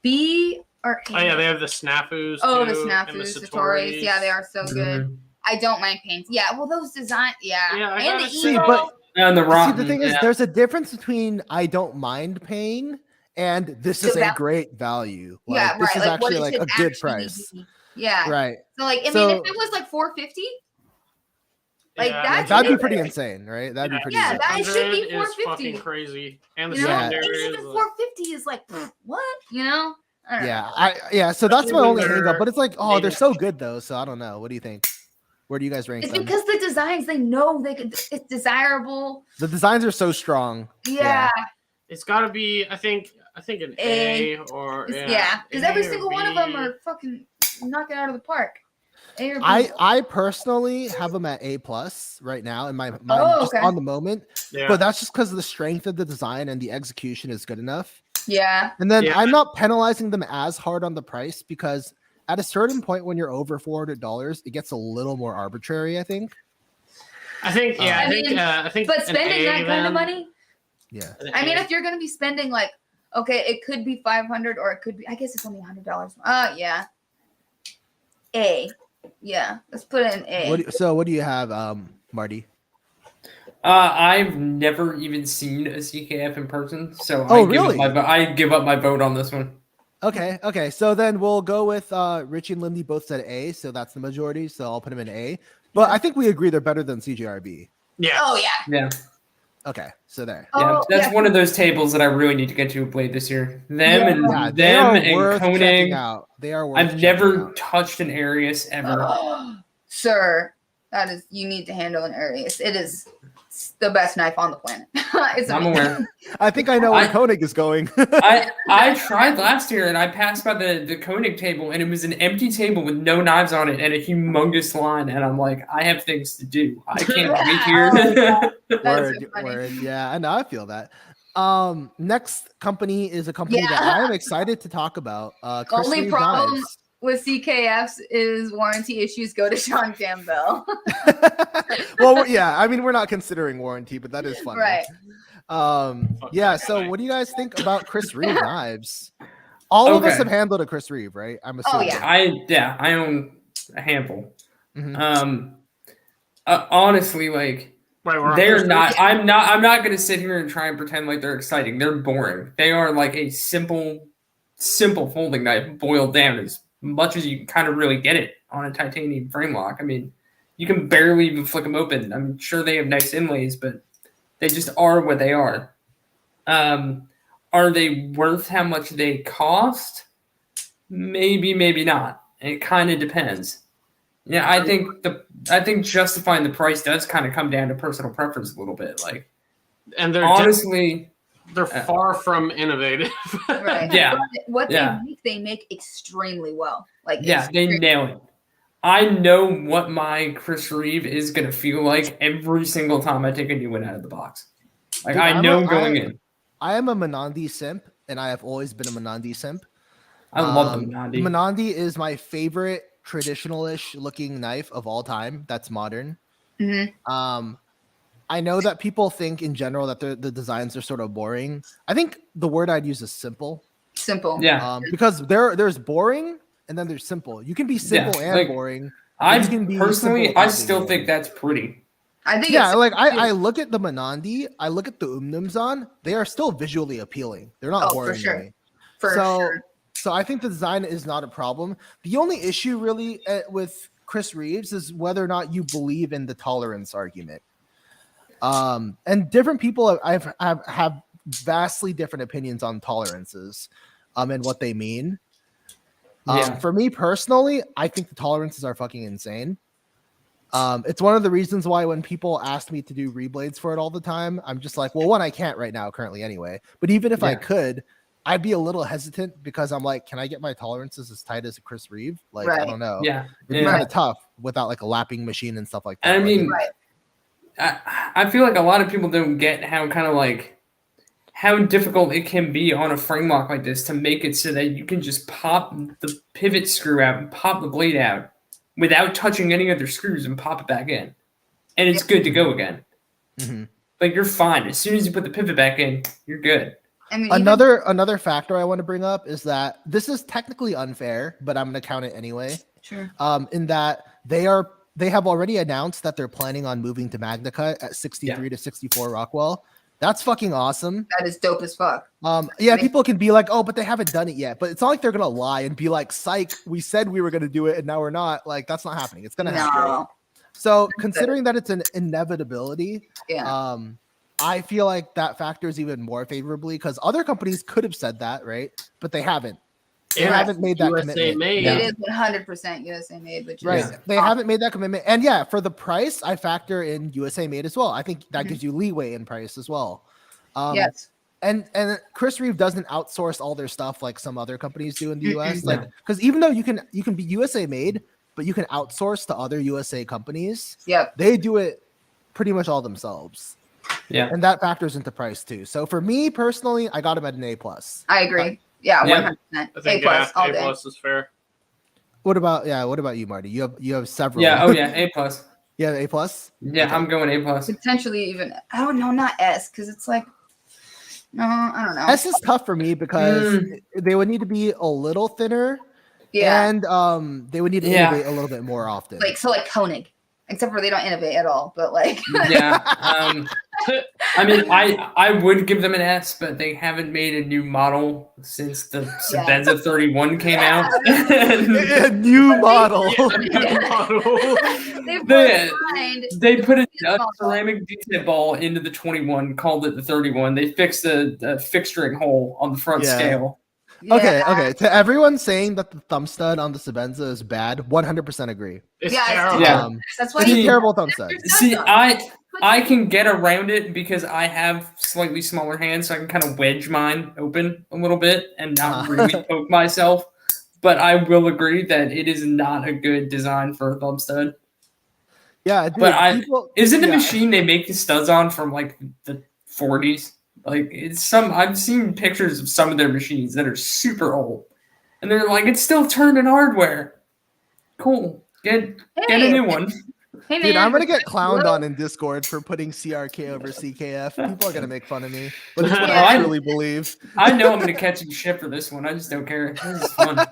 B or A? Oh yeah, they have the snafus. Oh, too, the snafus, the Satori's. Yeah, they are so good. I don't mind paints. Yeah, well, those designs. Yeah, and the and the rock. See, the thing is, there's a difference between I don't mind paying and this is a great value. Like, this is actually like a good price. Yeah. Right. So like, I mean, if it was like $450, like that'd be pretty insane, right? That'd be pretty. Yeah, that should be $450. Fucking crazy. And the even $450 is like what? You know? So that's my only hang up. But it's like, oh, they're so good though. So I don't know. What do you think? Where do you guys rank them? It's because the designs, they know it's desirable. The designs are so strong. Yeah. It's got to be, I think an A or because every single one of them are fucking knocking out of the park. A or B. I personally have them at A+ right now in my mind, just on the moment. Yeah. But that's just because the strength of the design and the execution is good enough. Yeah. And then I'm not penalizing them as hard on the price because at a certain point when you're over $400, it gets a little more arbitrary, I think. I think. But spending that kind of money. Yeah. I mean, if you're going to be spending like, okay, it could be $500 or it could be, I guess it's only $100. Yeah. A. Yeah. Let's put it in A. So what do you have, Marty? I've never even seen a CKF in person, so I give up my vote on this one. Okay. So then we'll go with Richie and Lindy both said A, so that's the majority. So I'll put them in A. But I think we agree they're better than CJRB. Yeah. Oh yeah. Yeah. Okay, so there. Yeah, that's one of those tables that I really need to get to a blade this year. Them and Koenig. They are worth I've never touched an Arius ever. Sir, you need to handle an Arius. It is the best knife on the planet. I'm aware. I think I know where Koenig is going. I tried last year and I passed by the Koenig table and it was an empty table with no knives on it and a humongous line and I'm like, I have things to do. I can't wait here. Word. Yeah, I know. I feel that. Next company is a company that I am excited to talk about. Only problem with CKFs is warranty issues go to Sean Campbell. Well, yeah, I mean, we're not considering warranty, but that is funny. Right. So what do you guys think about Chris Reeve knives? All of us have handled a Chris Reeve, right? I'm assuming. Oh, yeah. I own a handful. Mm-hmm. Honestly, like they're not. I'm not going to sit here and try and pretend like they're exciting. They're boring. They are like a simple folding knife boiled down as much as you can kind of really get it on a titanium frame lock. I mean, you can barely even flick them open. I'm sure they have nice inlays, but they just are what they are. Are they worth how much they cost? Maybe, maybe not. It kind of depends. Yeah, I think justifying the price does kind of come down to personal preference a little bit. Like, And they're honestly, they're far from innovative. Right. Yeah. What Yeah. they make extremely well. Like, yeah, they nail it. I know what my Chris Reeve is going to feel like every single time I take a new one out of the box. Like, Dude, I know going in. I am a Menandi simp, and I have always been a Menandi simp. I love the The Menandi. Menandi is my favorite traditional-ish looking knife of all time. That's modern. Mhm. I know that people think in general that the designs are sort of boring. I think the word I'd use is simple. Simple. Yeah. Because there's boring and then there's simple. You can be simple and like, boring. I you can be personally, simple I without still being think boring. that's pretty. I think Yeah, it's like I look at the Menandi, I look at the Umnumzan, they are still visually appealing. They're not for boring to sure. me. For sure. So I think the design is not a problem. The only issue really with Chris Reeves is whether or not you believe in the tolerance argument. And different people have vastly different opinions on tolerances, and what they mean. Yeah. For me personally, I think the tolerances are fucking insane. It's one of the reasons why when people ask me to do reblades for it all the time, I'm just like, well, one, I can't right now currently anyway. But even if I could, I'd be a little hesitant because I'm like, can I get my tolerances as tight as a Chris Reeve? Like, I don't know. Yeah. It'd be kind of tough without like a lapping machine and stuff like that. And I Like, mean, I feel like a lot of people don't get how kind of like how difficult it can be on a frame lock like this to make it so that you can just pop the pivot screw out and pop the blade out without touching any other screws and pop it back in. And it's good to go again. Mhm. Like, you're fine. As soon as you put the pivot back in, you're good. I mean, another factor I want to bring up is that this is technically unfair, but I'm going to count it anyway. Sure. In that they have already announced that they're planning on moving to MagnaCut at 63 to 64 Rockwell. That's fucking awesome. That is dope as fuck. Yeah, people can be like, oh, but they haven't done it yet. But it's not like they're gonna lie and be like, psych, we said we were gonna do it and now we're not. Like, that's not happening. It's gonna happen. So considering that it's an inevitability, I feel like that factors even more favorably because other companies could have said that, right? But they haven't. They haven't made that commitment. Made. It is 100% USA made, which Right. is They haven't made that commitment. And yeah, for the price, I factor in USA made as well. I think that gives you leeway in price as well. Yes. And Chris Reeve doesn't outsource all their stuff like some other companies do in the US. Like, because even though you can be USA made, but you can outsource to other USA companies. Yep. They do it pretty much all themselves. Yeah. And that factors into price too. So for me personally, I got him at an A+. I agree. Yeah, 100%. I think all day. A+ is fair. What about you, Marty? You have several. Yeah. Oh yeah. A+. Yeah, A+. Yeah, Okay. I'm going A+. Potentially even. I don't know, not S, because it's like. No, I don't know. S is tough for me because they would need to be a little thinner. Yeah. And they would need to innovate a little bit more often. Like Koenig, except for they don't innovate at all. But like. Yeah. I mean, I would give them an S, but they haven't made a new model since the Sabenza 31 came out. A new model. They put a ceramic detail ball into the 21, called it the 31. They fixed the fixturing hole on the front scale. Okay. To everyone saying that the thumb stud on the Sabenza is bad, 100% agree. It's terrible. Yeah. That's why it's a terrible thumb stud. See, I can get around it because I have slightly smaller hands, so I can kind of wedge mine open a little bit and not really poke myself. But I will agree that it is not a good design for a thumb stud. Yeah, dude, but isn't the machine they make the studs on from like the 40s? Like, I've seen pictures of some of their machines that are super old, and they're like, it's still turning hardware. Cool, get a new one. Hey, dude, I'm gonna get clowned on in Discord for putting CRK over CKF. People are gonna make fun of me, but it's what I truly believe. I know I'm gonna catch a shit for this one. I just don't care. This is fun.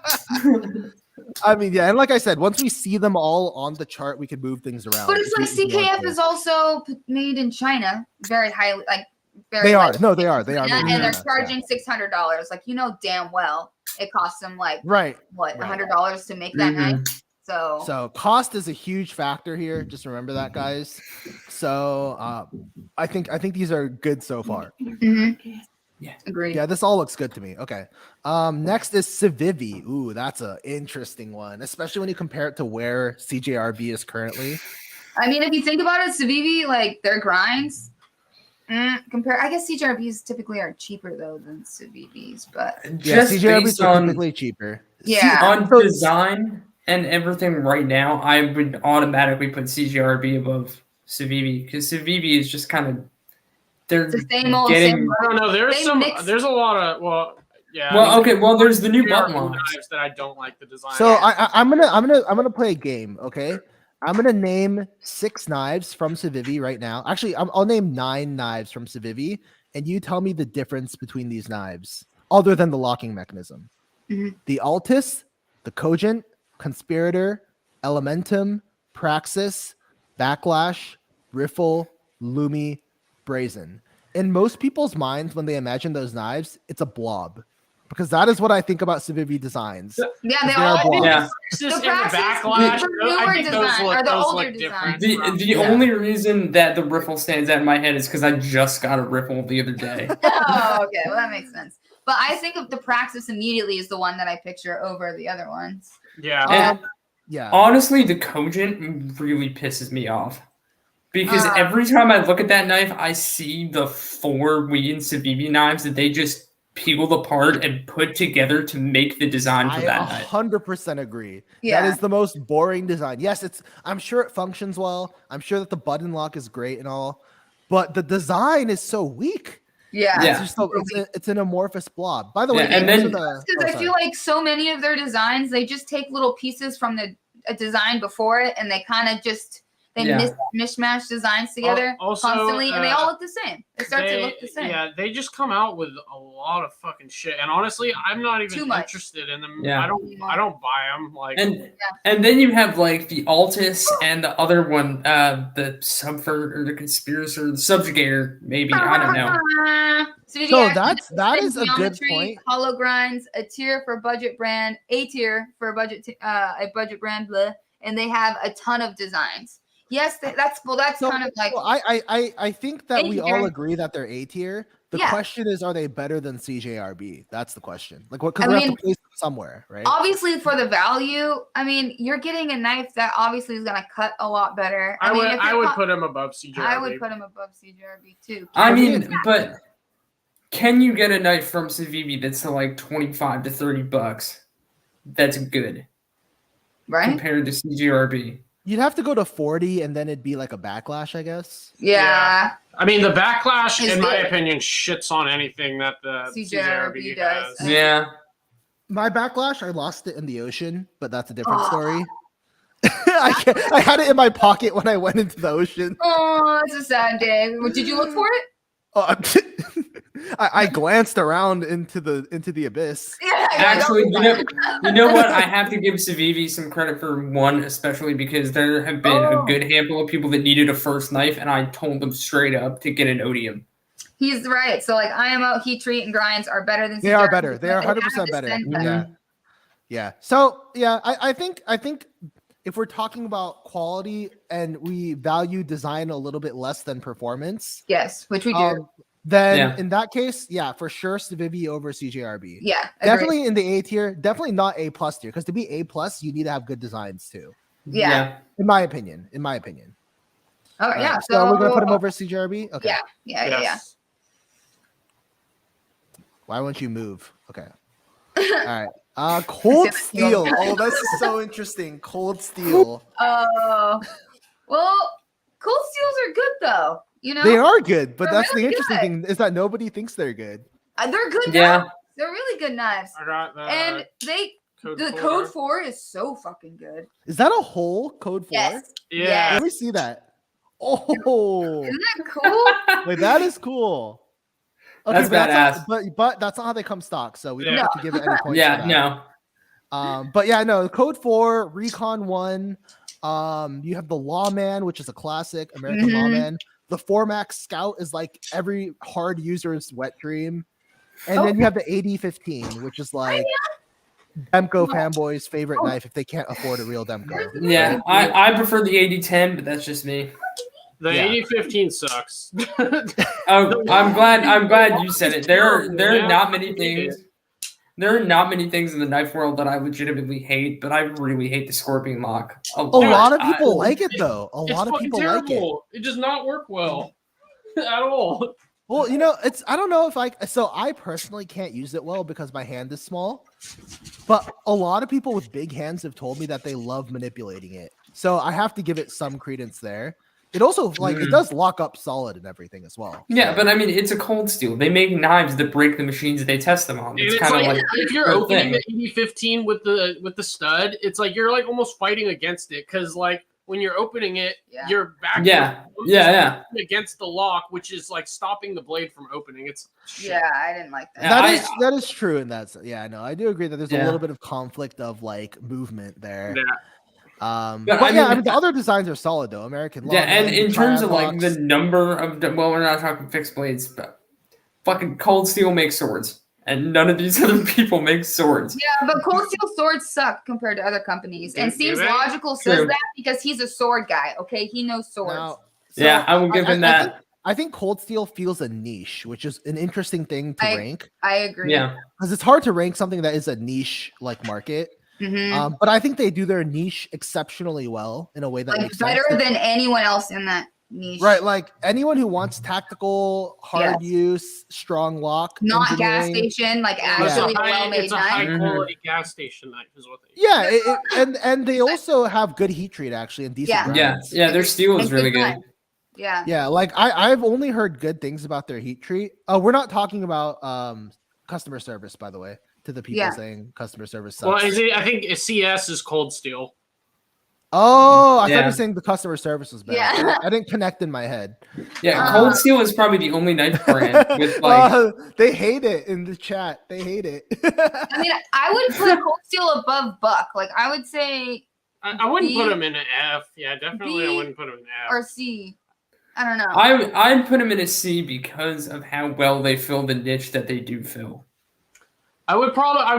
I mean, yeah, and like I said, once we see them all on the chart, we can move things around. But it's like CKF is also made in China, very highly, like very. They are. Like, no, they are. They are. And they're charging $600. Like, you know, damn well it costs them like right what $100 to make that knife. So cost is a huge factor here. Just remember that, guys. So I think these are good so far. Yeah. Agreed. Yeah, this all looks good to me. Okay. Next is Civivi. Ooh, that's an interesting one, especially when you compare it to where CJRB is currently. I mean, if you think about it, Civivi, like their grinds, I guess CJRBs typically are cheaper though than Civivis, but Yeah, Just CJRBs based are on typically cheaper. Yeah. on design and everything right now, I would automatically put CJRB above Civivi because Civivi is just kind of they're it's the same old getting. same. I don't know. They There's a lot of yeah. Well, I mean, okay. Well, there's the new button CJRB locks. knives that I don't like the design. So Yeah. I'm gonna play a game. Okay, I'm gonna name 6 knives from Civivi right now. Actually, I'll name 9 knives from Civivi, and you tell me the difference between these knives, other than the locking mechanism. Mhm. The Altis, the Cogent, Conspirator, Elementum, Praxis, Backlash, Riffle, Lumi, Brazen. In most people's minds, when they imagine those knives, it's a blob. Because that is what I think about Civivi designs. Yeah, they They are all blobs. Yeah. Praxis and the Praxis, backlash. the I newer think design, or the those older look design. different. The Yeah. only reason that the riffle stands out in my head is because I just got a riffle the other day. Oh, okay. Well, that makes sense. But I think of the Praxis immediately is the one that I picture over the other ones. Yeah. And Yeah. honestly, the Cogent really pisses me off. Because every time I look at that knife, I see the 4 Wii and Civivi knives that they just peeled apart and put together to make the design for I that knife. 100% agree. Yeah. That is the most boring design. Yes, I'm sure it functions well. I'm sure that the button lock is great and all, but the design is so weak. Yeah. It's Yeah. just it's an amorphous blob. By the way, Yeah, and then- Because I feel like so many of their designs, they just take little pieces from a design before it, and they kind of just mishmash designs together Also, constantly, and they all look the same. They start to look the same. Yeah, they just come out with a lot of fucking shit, and honestly, I'm not Too even much. interested in them. Yeah. I don't buy them. Like, And then you have like the Altis and the other one, the Subvert or the Conspirator, the Subjugator, maybe. I don't know. So that is a good point. Hollow grinds, a tier for budget brand, a tier for a budget brand, blah, and they have a ton of designs. Yes, that's kind of like. Well, I think that we all A-tier. agree that they're A tier. The Yeah. question is, are they better than CJRB? That's the question. Like, what? Because we have to place them somewhere, right? Obviously, for the value, I mean, you're getting a knife that obviously is gonna cut a lot better. I mean, would put them above CJRB. I would put him above CJRB too. I mean, but can you get a knife from Civivi that's like $25 to $30? That's good Right? compared to CJRB. You'd have to go to 40, and then it'd be like a backlash, I guess. Yeah. I mean, the backlash, Is in my good. opinion, shits on anything that the CJRB CJRB does. has. Yeah. My backlash, I lost it in the ocean, but that's a different story. I had it in my pocket when I went into the ocean. Oh, it's a sad day. Did you look for it? Oh, I glanced around into the abyss. Yeah. Actually, you know what? I have to give Civivi some credit for one, especially because there have been a good handful of people that needed a first knife, and I told them straight up to get an Odium. He's right. So like IMO, heat treat, and grinds are better than They are CJRB, better. They are but 100% better. have to Yeah. send Yeah. So yeah, I think if we're talking about quality and we value design a little bit less than performance, Yes, which we do. then in that case, yeah, for sure, Civivi over CJRB. Yeah, definitely in the A tier, definitely not A plus tier, because to be A plus, you need to have good designs too. Yeah. In my opinion. Oh yeah. So we're gonna put him over CJRB. Okay. Yeah. Yes. Why won't you move? Okay. All right. Cold steel. Oh, this is so interesting. Cold steel. Oh, well, cold steels are good though. You know, They are good, but They're that's really the interesting good. thing is that nobody thinks they're good. They're good. Yeah. Knives. They're really good knives, I got the and the code 4 is so fucking good. Is that a whole code 4? Yes. Yeah. Yes. Let me see that. Oh, Isn't that cool? wait, that is cool. Okay, That's but badass. but that's not how they come stock, so we don't Yeah. have to give it any points. Yeah, for that. no. But yeah, no, code 4, Recon 1. You have the Lawman, which is a classic American Mhm. Lawman. The Formax Scout is like every hard user's wet dream. And then you have the AD-15, which is like Demko fanboys' favorite knife if they can't afford a real Demko. Yeah, I prefer the 8010, but that's just me. The Yeah. 8015 sucks. Oh, I'm glad you said it. There are man. not many things. There are not many things in the knife world that I legitimately hate, but I really hate the Scorpion lock. A lot of people like it though. A lot of people like it. Terrible. It does not work well at all. Well, I don't know if I personally can't use it well because my hand is small, but a lot of people with big hands have told me that they love manipulating it. So I have to give it some credence there. It also it does lock up solid and everything as well. Yeah, but I mean, it's a cold steel. They make knives that break the machines they test them on. It's kind of like if you're opening the 8015 with the stud, it's like you're like almost fighting against it because like when you're opening it, you're back. Yeah. Against the lock, which is like stopping the blade from opening. It's I didn't like that. That is true in that. Yeah, I know. I do agree that there's a little bit of conflict of like movement there. Yeah. But I mean, the other designs are solid though. American Law. Yeah, and in terms of like the number of we're not talking fixed blades, but fucking Cold Steel makes swords, and none of these other people make swords. Yeah, but Cold Steel swords suck compared to other companies, and Seems Logical says that because he's a sword guy. Okay, he knows swords. I will give him that. I think Cold Steel feels a niche, which is an interesting thing to rank. I agree. Yeah, because it's hard to rank something that is a niche like market. Mm-hmm. But I think they do their niche exceptionally well in a way that makes better sense. than anyone else in that niche. Right, like anyone who wants tactical, hard use, strong lock, not gas station, like actually well-made it's a knife. high quality gas station knife is what they. Yeah, and they also have good heat treat actually and decent. Yeah, their steel is really good. Yeah, like I've only heard good things about their heat treat. We're not talking about customer service, by the way. To the people saying customer service sucks. Well, I think CS is Cold Steel. Oh, I thought you were saying the customer service was bad. Yeah. I didn't connect in my head. Yeah, Cold Steel is probably the only knife brand with like. They hate it in the chat. They hate it. I mean, I would put Cold Steel above Buck. Like I would say. I wouldn't put him in an F. Yeah, definitely, I wouldn't put him in an F or C. I don't know. I'd put him in a C because of how well they fill the niche that they do fill. I'd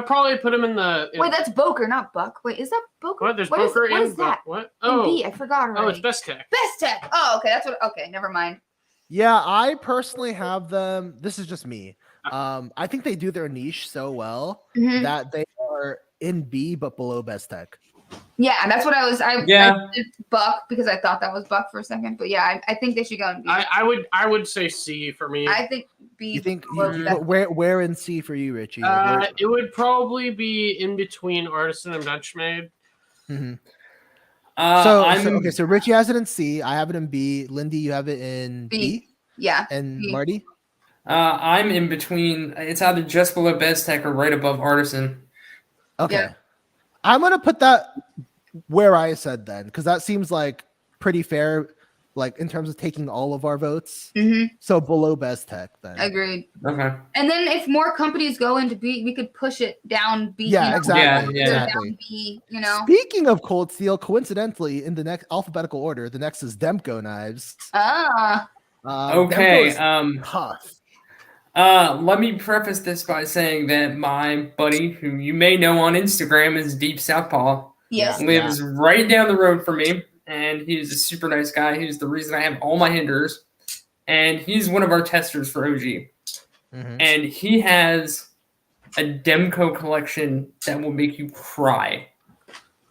probably put him in the. Wait, that's Boker, not Buck. Wait, is that Boker? What? There's Boker what is that? What? Oh, B, I forgot already. Oh, it's Bestech. Bestech. Oh, okay, that's what. Okay, never mind. Yeah, I personally have them. This is just me. I think they do their niche so well that they are in B but below Bestech. Yeah, that's what I was. I did Buck because I thought that was Buck for a second, but yeah, I think they should go in B. I would say C for me. I think B. You think where in C for you, Richie? It would probably be in between Artisan and Benchmade. Mm-hmm. So Richie has it in C. I have it in B. Lindy, you have it in B. Yeah. And B. Marty? I'm in between. It's either just below Bestech or right above Artisan. Okay. Yeah. I'm gonna put that where I said then, because that seems like pretty fair, like in terms of taking all of our votes. Mm-hmm. So below Bestech then. Agreed. Okay. And then if more companies go into B, we could push it down B. Yeah, exactly. Yeah, exactly. Down B, you know. Speaking of Cold Steel, coincidentally, in the next alphabetical order, the next is Demko Knives. Okay. Tough. Let me preface this by saying that my buddy, who you may know on Instagram as Deep Southpaw, lives right down the road from me, and he's a super nice guy. He's the reason I have all my Hinderers, and he's one of our testers for OG. Mm-hmm. And he has a Demko collection that will make you cry.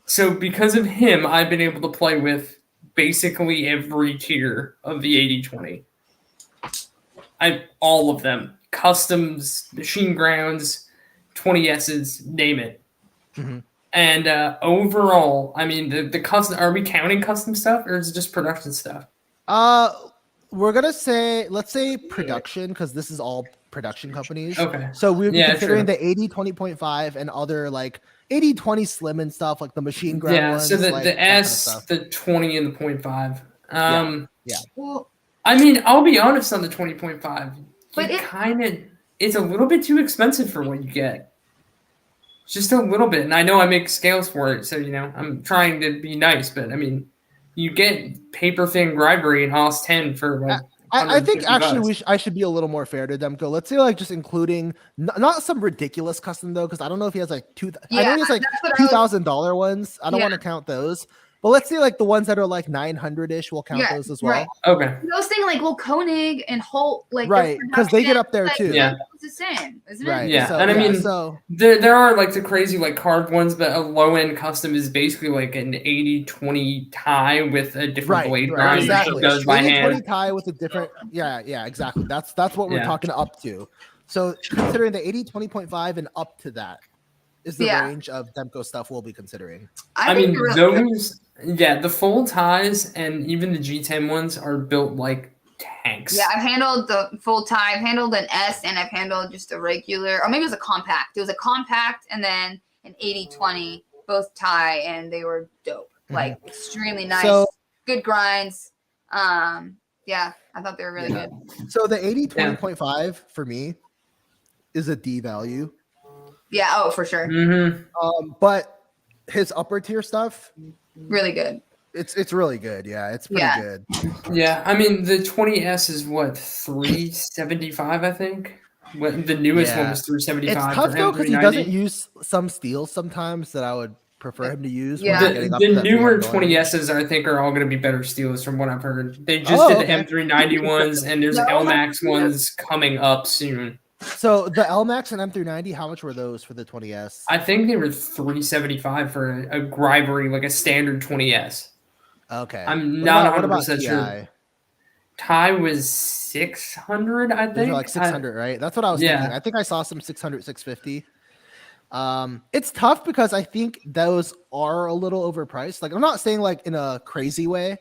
So because of him, I've been able to play with basically every tier of the 80-20. All of them. Customs, machine grounds, 20S's, name it. Mm-hmm. And overall, I mean, the custom, are we counting custom stuff or is it just production stuff? We're going to say, let's say production, because this is all production companies. Okay. So we'd be considering the 80-20.5 and other like 80-20 slim and stuff, like the machine ground ones. So the S, kind of the 20 and the 0.5. Yeah. Well, I mean, I'll be honest on the 20.5. But it's a little bit too expensive for what you get. Just a little bit. And I know I make scales for it, so, I'm trying to be nice. But, I mean, you get paper thin Gribery and Haas 10 for, like, I think actually $150. I should be a little more fair to Demko. Let's say like just including not some ridiculous custom though, because I don't know if he has like I know he has like that's what I was- $2,000 ones. I don't Yeah. want to count those. But let's say like the ones that are like 900-ish, we'll count Yeah, those as well. right. Okay. Those things like Koenig and Holt, like their Right, because they get production, up there like, too. Yeah. it's the same, isn't Right. it? Yeah, So, and I mean, so There are like the crazy like carved ones, but a low end custom is basically like an 80-20 tie with a different blade right, grind exactly. that goes by 80-20 hand. tie with a different, yeah, exactly. That's what we're Yeah. talking up to. So considering the 80-20.5 and up to that is the Yeah. range of Demko stuff we'll be considering. I think mean, they're really good. the full ties and even the G10 ones are built like tanks. Yeah, I've handled the full tie. I've handled an S, and I've handled just a regular, or maybe it was a compact. It was a compact and then an 80-20, both tie, and they were dope. Like extremely nice, So- good grinds. Yeah, I thought they were really good. So the 80-20.5 for me is a D value. Yeah, oh for sure, But his upper tier stuff, really good. it's really good. Yeah, it's pretty Yeah. good. Yeah, I mean the 20S is what 375, I think. What the newest one Yeah. was It's 375. tough for though because he M390. doesn't use some steels sometimes that I would prefer him to use. Yeah. When you're getting up The to that newer 300 range. 20Ss, I think, are all going to be better steels from what I've heard. They just Oh, did the okay. M390 ones, and there's No, LMAX ones coming up soon. So the LMAX and M390, how much were those for the 20S? I think they were 375 for a Grivery, like a standard 20S. Okay. I'm What not about- what about 100% sure. TI? Tie was 600, I Those think. are like 600, right? That's what I was Yeah. thinking. I think I saw some 600, 650. It's tough because I think those are a little overpriced. Like I'm not saying like in a crazy way,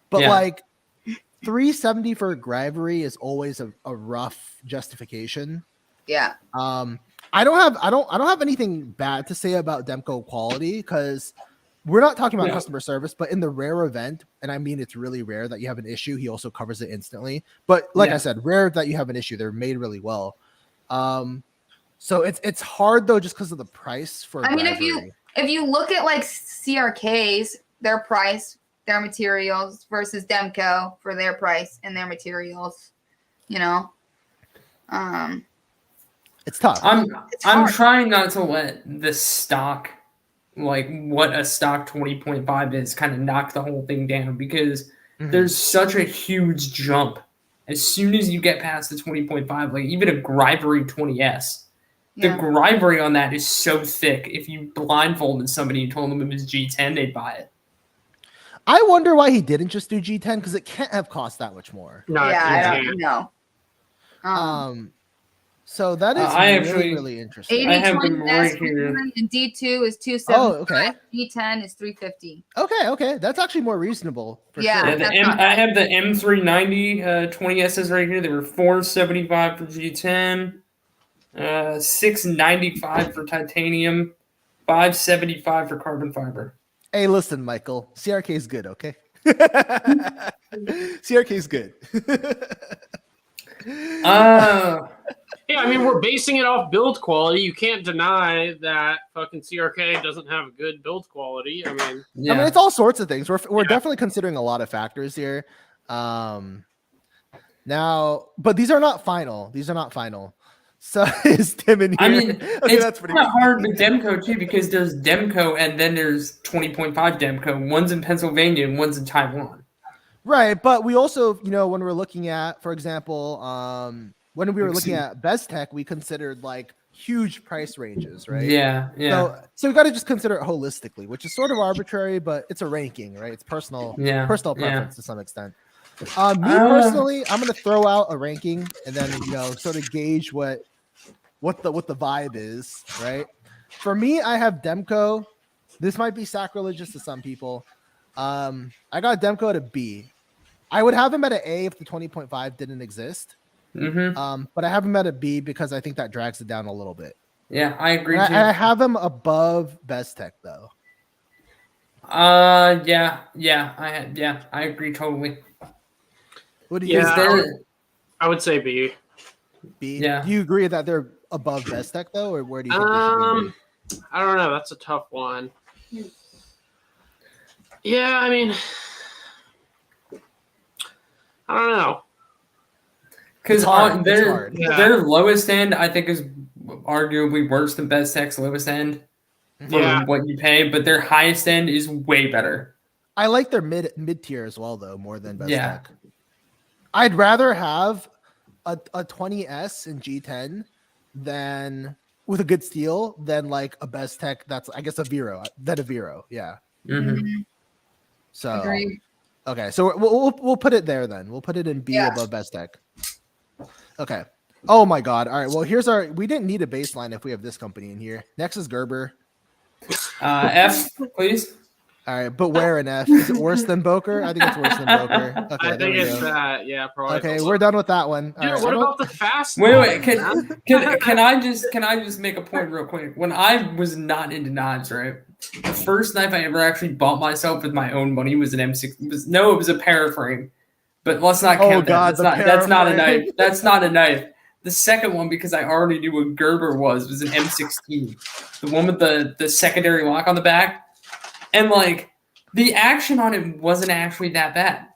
but Yeah. like 370 for Grivery is always a rough justification. Yeah, I don't have anything bad to say about Demko quality because we're not talking about Yeah. customer service, but in the rare event, and I mean it's really rare that you have an issue, he also covers it instantly. But like Yeah. I said, rare that you have an issue, they're made really well. So it's hard though just because of the price for I mean, Grivery. if you look at like CRKs, their price, their materials versus Demko for their price and their materials, you know, It's tough. I'm hard. trying not to let the stock, like what a stock 20.5 is, kind of knock the whole thing down because there's such a huge jump as soon as you get past the 20.5. Like even a Grivery 20S, the yeah. Grivery on that is so thick. If you blindfolded somebody and told them it was G10, they'd buy it. I wonder why he didn't just do G10 because it can't have cost that much more. No, Yeah, I I don't know. So that is I really, actually- really interesting. 80 I have 20 them right S here. and D2 is 275. Oh, okay. D10 is 350. Okay, that's actually more reasonable. For Yeah. sure. Yeah, That's not I bad. have the M390 20Ss right here. They were $475 for G10, $695 for titanium, $575 for carbon fiber. Hey, listen, Michael. CRK is good, okay? CRK is good. Yeah, I mean, we're basing it off build quality. You can't deny that fucking CRK doesn't have a good build quality. I mean, Yeah. I mean, it's all sorts of things. We're Yeah. definitely considering a lot of factors here. Now, but these are not final. These are not final. So is Tim in here? I mean, Okay, it's that's pretty kind of hard with Demko too because there's Demko and then there's 20.5 Demko. One's in Pennsylvania and one's in Taiwan. Right, but we also, when we're looking at, for example, when we were looking at Bestech, we considered like huge price ranges, right? Yeah. So we got to just consider it holistically, which is sort of arbitrary, but it's a ranking, right? It's personal preference to some extent. Me personally, I'm gonna throw out a ranking and then sort of gauge what the vibe is, right? For me, I have Demko. This might be sacrilegious to some people. I got Demko at a B. I would have him at an A if the 20.5 didn't exist. But I have him at a B because I think that drags it down a little bit. Yeah, I agree And too. I have him above Bestech though. I agree totally. What do you Yeah, think? I would say B. B? Yeah. Do you agree that they're above Bestech though, or where do you think they should be? I don't know. That's a tough one. Yeah, I mean, I don't know. Because hard. It's their hard. Yeah. their lowest end, I think, is arguably worse than Bestech's lowest end for Yeah. what you pay, but their highest end is way better. I like their mid tier as well, though, more than Bestech. Yeah. I'd rather have a 20S in G10 than with a good steel than like a Bestech that's, I guess, a Vero. Yeah. Mm-hmm. So Agreed. okay, so we'll put it there then. We'll put it in B Yeah. above Bestech. Okay. Oh my God. All right. Well, here's our. We didn't need a baseline if we have this company in here. Next is Gerber. F, please. All right, but where an F? Is it worse than Boker? I think it's worse than Boker. Okay, I there think we it's go. that. Yeah, probably. Okay, we're done with that one. All Dude, right, what I don't- about the fast? Wait, knives, can I just make a point real quick? When I was not into knives, right? The first knife I ever actually bought myself with my own money was an M6. It was a paraframe. But let's not Oh, count God, that. the That's not a paraframe. knife. That's not a knife. The second one, because I already knew what Gerber was an M16. The one with the secondary lock on the back. And like the action on it wasn't actually that bad.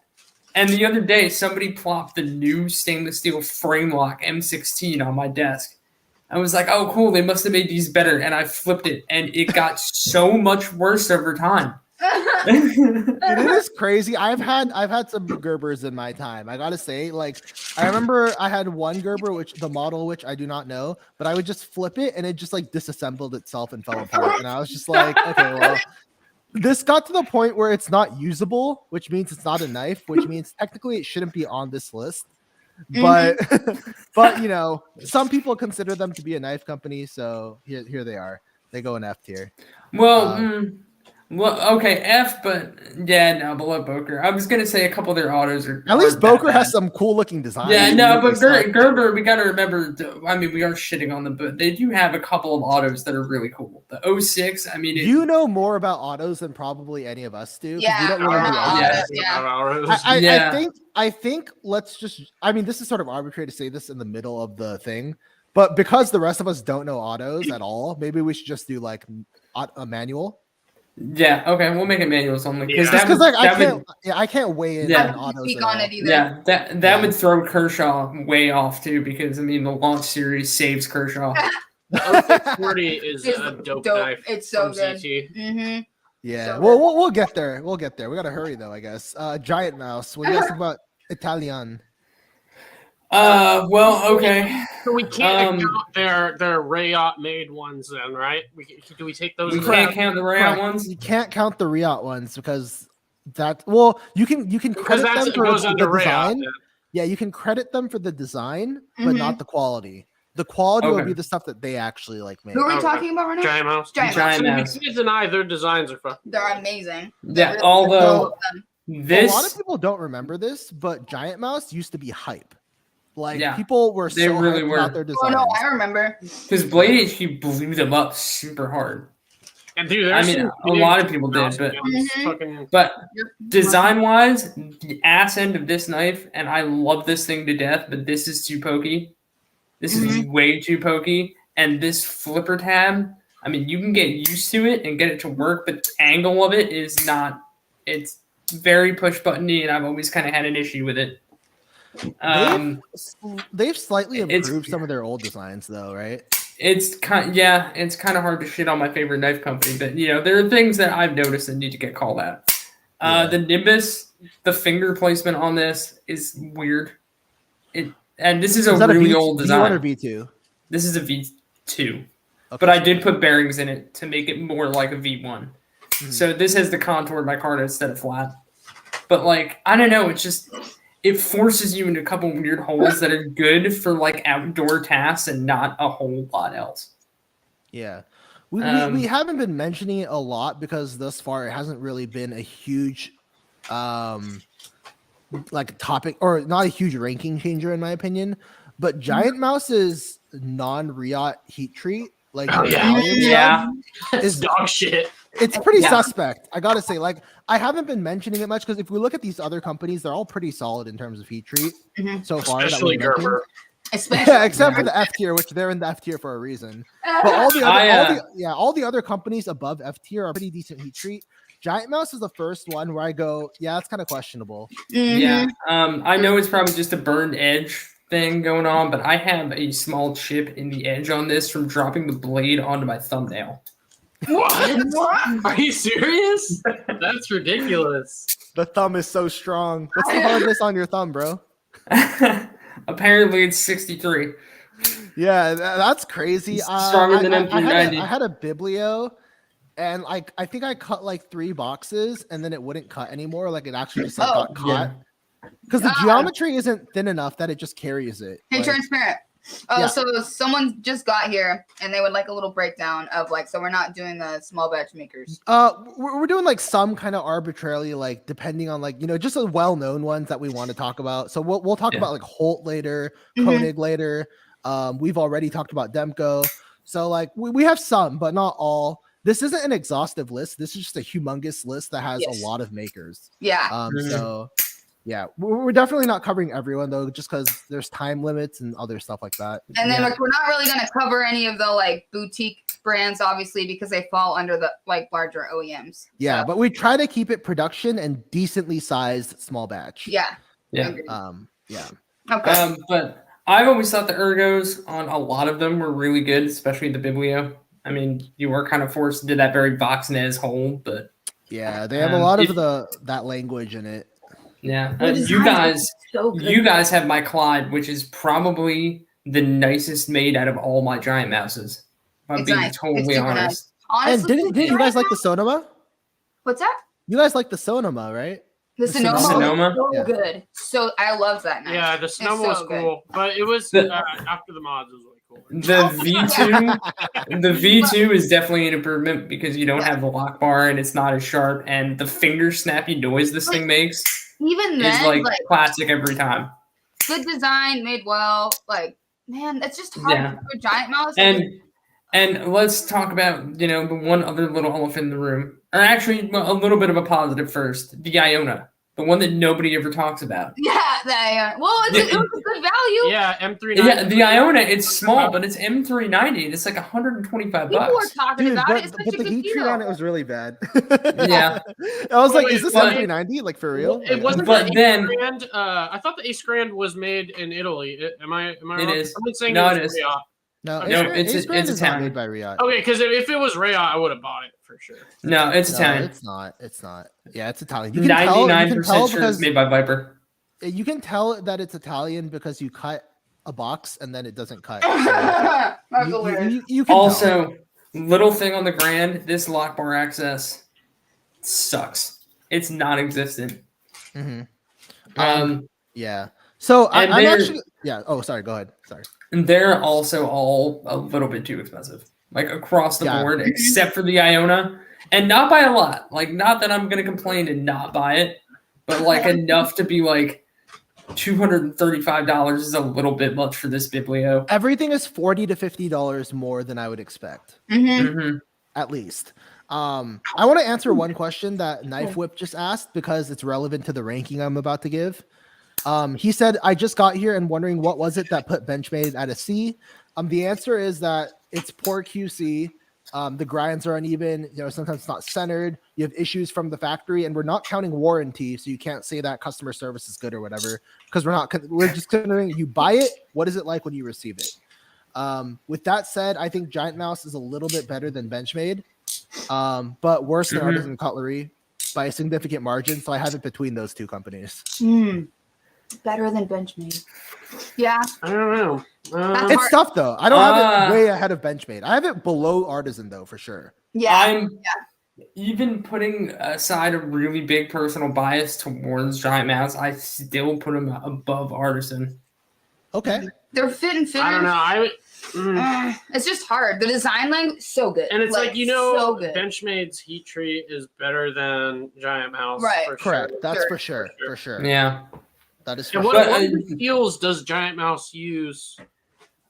And the other day, somebody plopped the new stainless steel frame lock M16 on my desk. I was like, oh, cool, they must have made these better. And I flipped it, and it got so much worse over time. It is crazy. I've had some Gerbers in my time. I gotta say, like, I remember I had one Gerber, which the model which I do not know, but I would just flip it and it just like disassembled itself and fell apart. And I was just like, okay, well, this got to the point where it's not usable, which means it's not a knife, which means technically it shouldn't be on this list. But but you know, some people consider them to be a knife company, so here they are. They go in F tier. Well, okay, F, but yeah, no, below Boker. I was gonna say a couple of their autos are. At least aren't that Boker bad. has some cool looking designs. Yeah, no, but Stuff. Gerber, we gotta remember. I mean, we are shitting on them, but they do have a couple of autos that are really cool. The 06, I mean, You know more about autos than probably any of us do. 'Cause Yeah, we don't really do yeah. autos. Yeah. I think let's just. I mean, this is sort of arbitrary to say this in the middle of the thing, but because the rest of us don't know autos at all, maybe we should just do like a manual. Yeah, okay, we'll make it manuals only Yeah. Just because like I can't weigh in Yeah. on autos. Speak at on all. it either. Yeah, that would throw Kershaw way off too, because I mean the launch series saves Kershaw. The 40 is It's a dope dope. knife. It's so from good. ZT. Mm-hmm. Yeah, So well, we'll get there. We'll get there. We gotta hurry though, I guess. GiantMouse. What do you guys think about Italian? Well, okay. So we can't count their Reate made ones then, right? Do we take those? We into can't that? count the Reate Correct. ones. You can't count the Reate ones because that. Well, you can Because credit them for goes the under Reate. design. then. Yeah, you can credit them for the design, but Mhm. not the quality. The quality will Okay. be the stuff that they actually like make. Who are we Okay. talking about right now? GiantMouse. GiantMouse. So we GiantMouse. can't deny their designs are fun. They're amazing. Yeah, They're although all of them. A lot of this, people don't remember this, but GiantMouse used to be hype. Like Yeah, people were they so really hyped were. about their Oh designs. no, I remember. because Blade HQ blew them up super hard. And dude, I there's mean, some a lot of big people did, mouse but guns. Mhm. Fucking- but You're- design wise, the ass end of this knife, and I love this thing to death, but this is too pokey. This is way too pokey. And this flipper tab, I mean, you can get used to it and get it to work, but the angle of it is not. It's very push buttony, and I've always kind of had an issue with it. They've slightly It's- improved some of their old designs, though, right? It's kind of hard to shit on my favorite knife company, but you know there are things that I've noticed that need to get called out. The Nimbus, the finger placement on this is weird. And this is a that really V- old V1 design. or V2? This is a V2, Okay. but I did put bearings in it to make it more like a V1. Mhm. So this has the contour micarta instead of flat. But like I don't know, it forces you into a couple weird holes that are good for like outdoor tasks and not a whole lot else. Yeah. We haven't been mentioning it a lot because thus far it hasn't really been a huge like topic or not a huge ranking changer in my opinion. But GiantMouse's non-Reate heat treat, like Oh, yeah. Italian Yeah. stuff, It's dog shit. it's pretty Yeah. suspect. I gotta say, like I haven't been mentioning it much because if we look at these other companies, they're all pretty solid in terms of heat treat Mhm. so far. that Especially we've mentioned. Gerber. Especially. Yeah, except for the F tier, which they're in the F tier for a reason. But all the other, all the other companies above F tier are pretty decent heat treat. GiantMouse is the first one where I go, yeah, that's kind of questionable. Mhm. Yeah. I know it's probably just a burned edge thing going on, but I have a small chip in the edge on this from dropping the blade onto my thumbnail. What? Are you serious? That's ridiculous. The thumb is so strong. What's the hardness on your thumb, bro? Apparently, it's 63. Yeah, that's crazy. It's stronger than M390. I had a Biblio, and like I think I cut like 3 boxes, and then it wouldn't cut anymore. Like it actually just like, got caught because the geometry isn't thin enough that it just carries it. Hey, like, transparent. So someone just got here and they would like a little breakdown of like, so we're not doing the small batch makers. We're doing like some kind of arbitrarily, like depending on like, just the well-known ones that we want to talk about. So we'll talk about like Holt later, Koenig later. We've already talked about Demko. So like we have some, but not all. This isn't an exhaustive list. This is just a humongous list that has a lot of makers. Yeah. So yeah, we're definitely not covering everyone though, just because there's time limits and other stuff like that. And then like we're not really gonna cover any of the like boutique brands, obviously, because they fall under the like larger OEMs. Yeah, but we try to keep it production and decently sized small batch. Yeah. Yeah. Okay. But I've always thought the ergos on a lot of them were really good, especially the Biblio. I mean, you were kind of forced to do that very Voxnez hold, but yeah, they have a lot of that language in it. Yeah, you guys have my Clyde, which is probably the nicest made out of all my GiantMouses. I'm being totally honest. Honestly, and didn't you guys like the Sonoma? What's that? You guys like the Sonoma, right? The Sonoma was so yeah. good. So I love that knife. Yeah, the Sonoma was cool, but it was after the mods, it was really cool. The V2 is definitely an improvement because you don't have the lock bar and it's not as sharp, and the finger snappy noise this thing makes. Even then, it's like classic every time. Good design, made well. Like, man, it's just hard for a GiantMouse. And let's talk about the one other little elephant in the room, or actually a little bit of a positive first. The Iona, the one that nobody ever talks about. Yeah, the Iona. Well, it was a good value. Yeah, M390. Yeah, the Iona, it's small, but it's M390, and it's like $125. People were talking about it. But the heat treat on it was really bad. Yeah, I was like, is this M390? Like for real? It wasn't. But then Grand, I thought the Ace Grand was made in Italy. Am I wrong? It is. I'm saying no, it is. Reate. No, it's Italian. made by Reate. Okay, because if it was Reate, I would have bought it for sure. No, it's Italian. It's not. Yeah, it's Italian. 99% sure it's made by Viper. You can tell that it's Italian because you cut a box and then it doesn't cut. You can also, tell. little thing on the Grand, this lock bar access sucks. It's non-existent. Mm-hmm. Yeah. So I'm actually. Yeah. Oh, sorry. Go ahead. Sorry. And they're also all a little bit too expensive, like across the board, except for the Iona, and not by a lot. Like, not that I'm gonna complain and not buy it, but like enough to be like $235 is a little bit much for this Biblio. Everything is $40 to $50 more than I would expect, at least. I want to answer one question that Knife Whip just asked because it's relevant to the ranking I'm about to give. He said, I just got here and wondering what was it that put Benchmade at a C. The answer is that it's poor QC. The grinds are uneven. Sometimes it's not centered. You have issues from the factory, and we're not counting warranty, so you can't say that customer service is good or whatever because we're just considering you buy it. What is it like when you receive it? With that said, I think GiantMouse is a little bit better than Benchmade, but worse than Artisan Cutlery by a significant margin. So I have it between those two companies. Better than Benchmade. Yeah. I don't know. It's tough though. I don't have it way ahead of Benchmade. I have it below Artisan though, for sure. Yeah. Even putting aside a really big personal bias towards GiantMouse, I still put them above Artisan. Okay. They're fit and fit. I don't know. It's just hard. The design language so good. And it's so good. Benchmade's heat treat is better than GiantMouse. Right. For correct. Sure. That's for sure. For sure. Yeah. That is for and sure. What steels does GiantMouse use?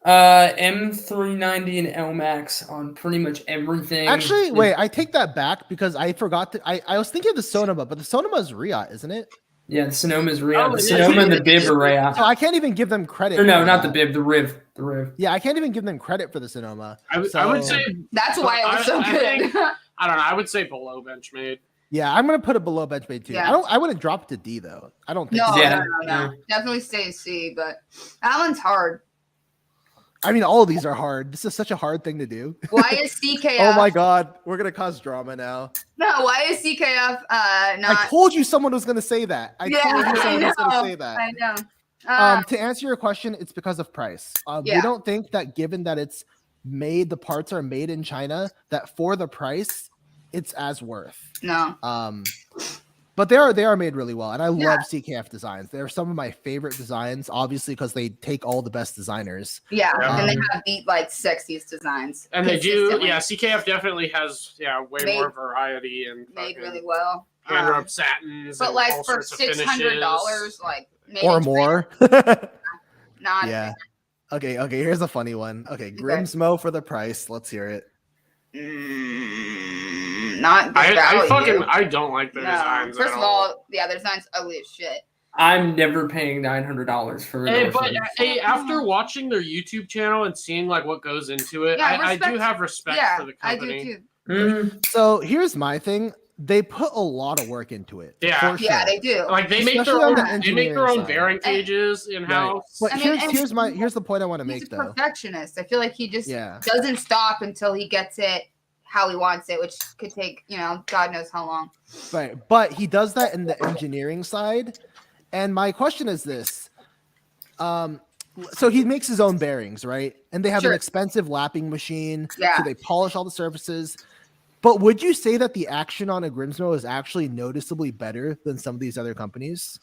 M390 and LMAX on pretty much everything. Actually, wait, I take that back because I forgot to. I was thinking of the Sonoma, but the Sonoma is Reate, isn't it? Yeah, the Sonoma is Reate. The Sonoma and the bib are Reate. So I can't even give them credit. Or no, not the bib, the Riv. The Riv. Yeah, I can't even give them credit for the Sonoma. I would say that's why it was so good. I don't know. I would say below Benchmade. Yeah, I'm gonna put it below Benchmade too. Yeah. I wouldn't drop it to D though. I don't think. No, so. Yeah. no. Definitely stay C, but that one's hard. I mean, all of these are hard. This is such a hard thing to do. Why is CKF? Oh my god, we're gonna cause drama now. No, why is CKF I not? told you someone was gonna say that. I Yeah, told you I someone was gonna know. say that. I know. To answer your question, it's because of price. We Yeah. don't think that given that it's made, the parts are made in China, that for the price, it's as worth. No. But they are made really well, and I Yeah. love CKF designs. They're some of my favorite designs, obviously, because they take all the best designers. Yeah, and they Um, have the like sexiest designs. And they do, consistently. yeah. CKF definitely has, way Made- more variety and Made fucking really well. hand rubbed satins. But and like all for sorts of finishes. $600, like made Or in more. China, not Yeah. Okay, here's a funny one. Okay, Grimsmo for the price. Let's hear it. Not the value. I don't like their No. designs. First at of all, yeah, their designs ugly as shit. I'm never paying $900 for a Hey, but Norseman. hey, after watching their YouTube channel and seeing like what goes into it, Yeah, I do respect- have respect Yeah, for the I company. do too. Mhm. So here's my thing. They put a lot of work into it. Yeah. for sure. Yeah, they do. Like they make Especially their on own, the they make their engineering own side. bearing cages in house. But I mean, and here's the point I want to He's make a though. perfectionist. I feel like he just Yeah. doesn't stop until he gets it how he wants it, which could take, God knows how long. Right. But he does that in the engineering side. And my question is this. So he makes his own bearings, right? And they have Sure. an expensive lapping machine. Yeah. So they polish all the surfaces. But would you say that the action on a Grimsmo is actually noticeably better than some of these other companies?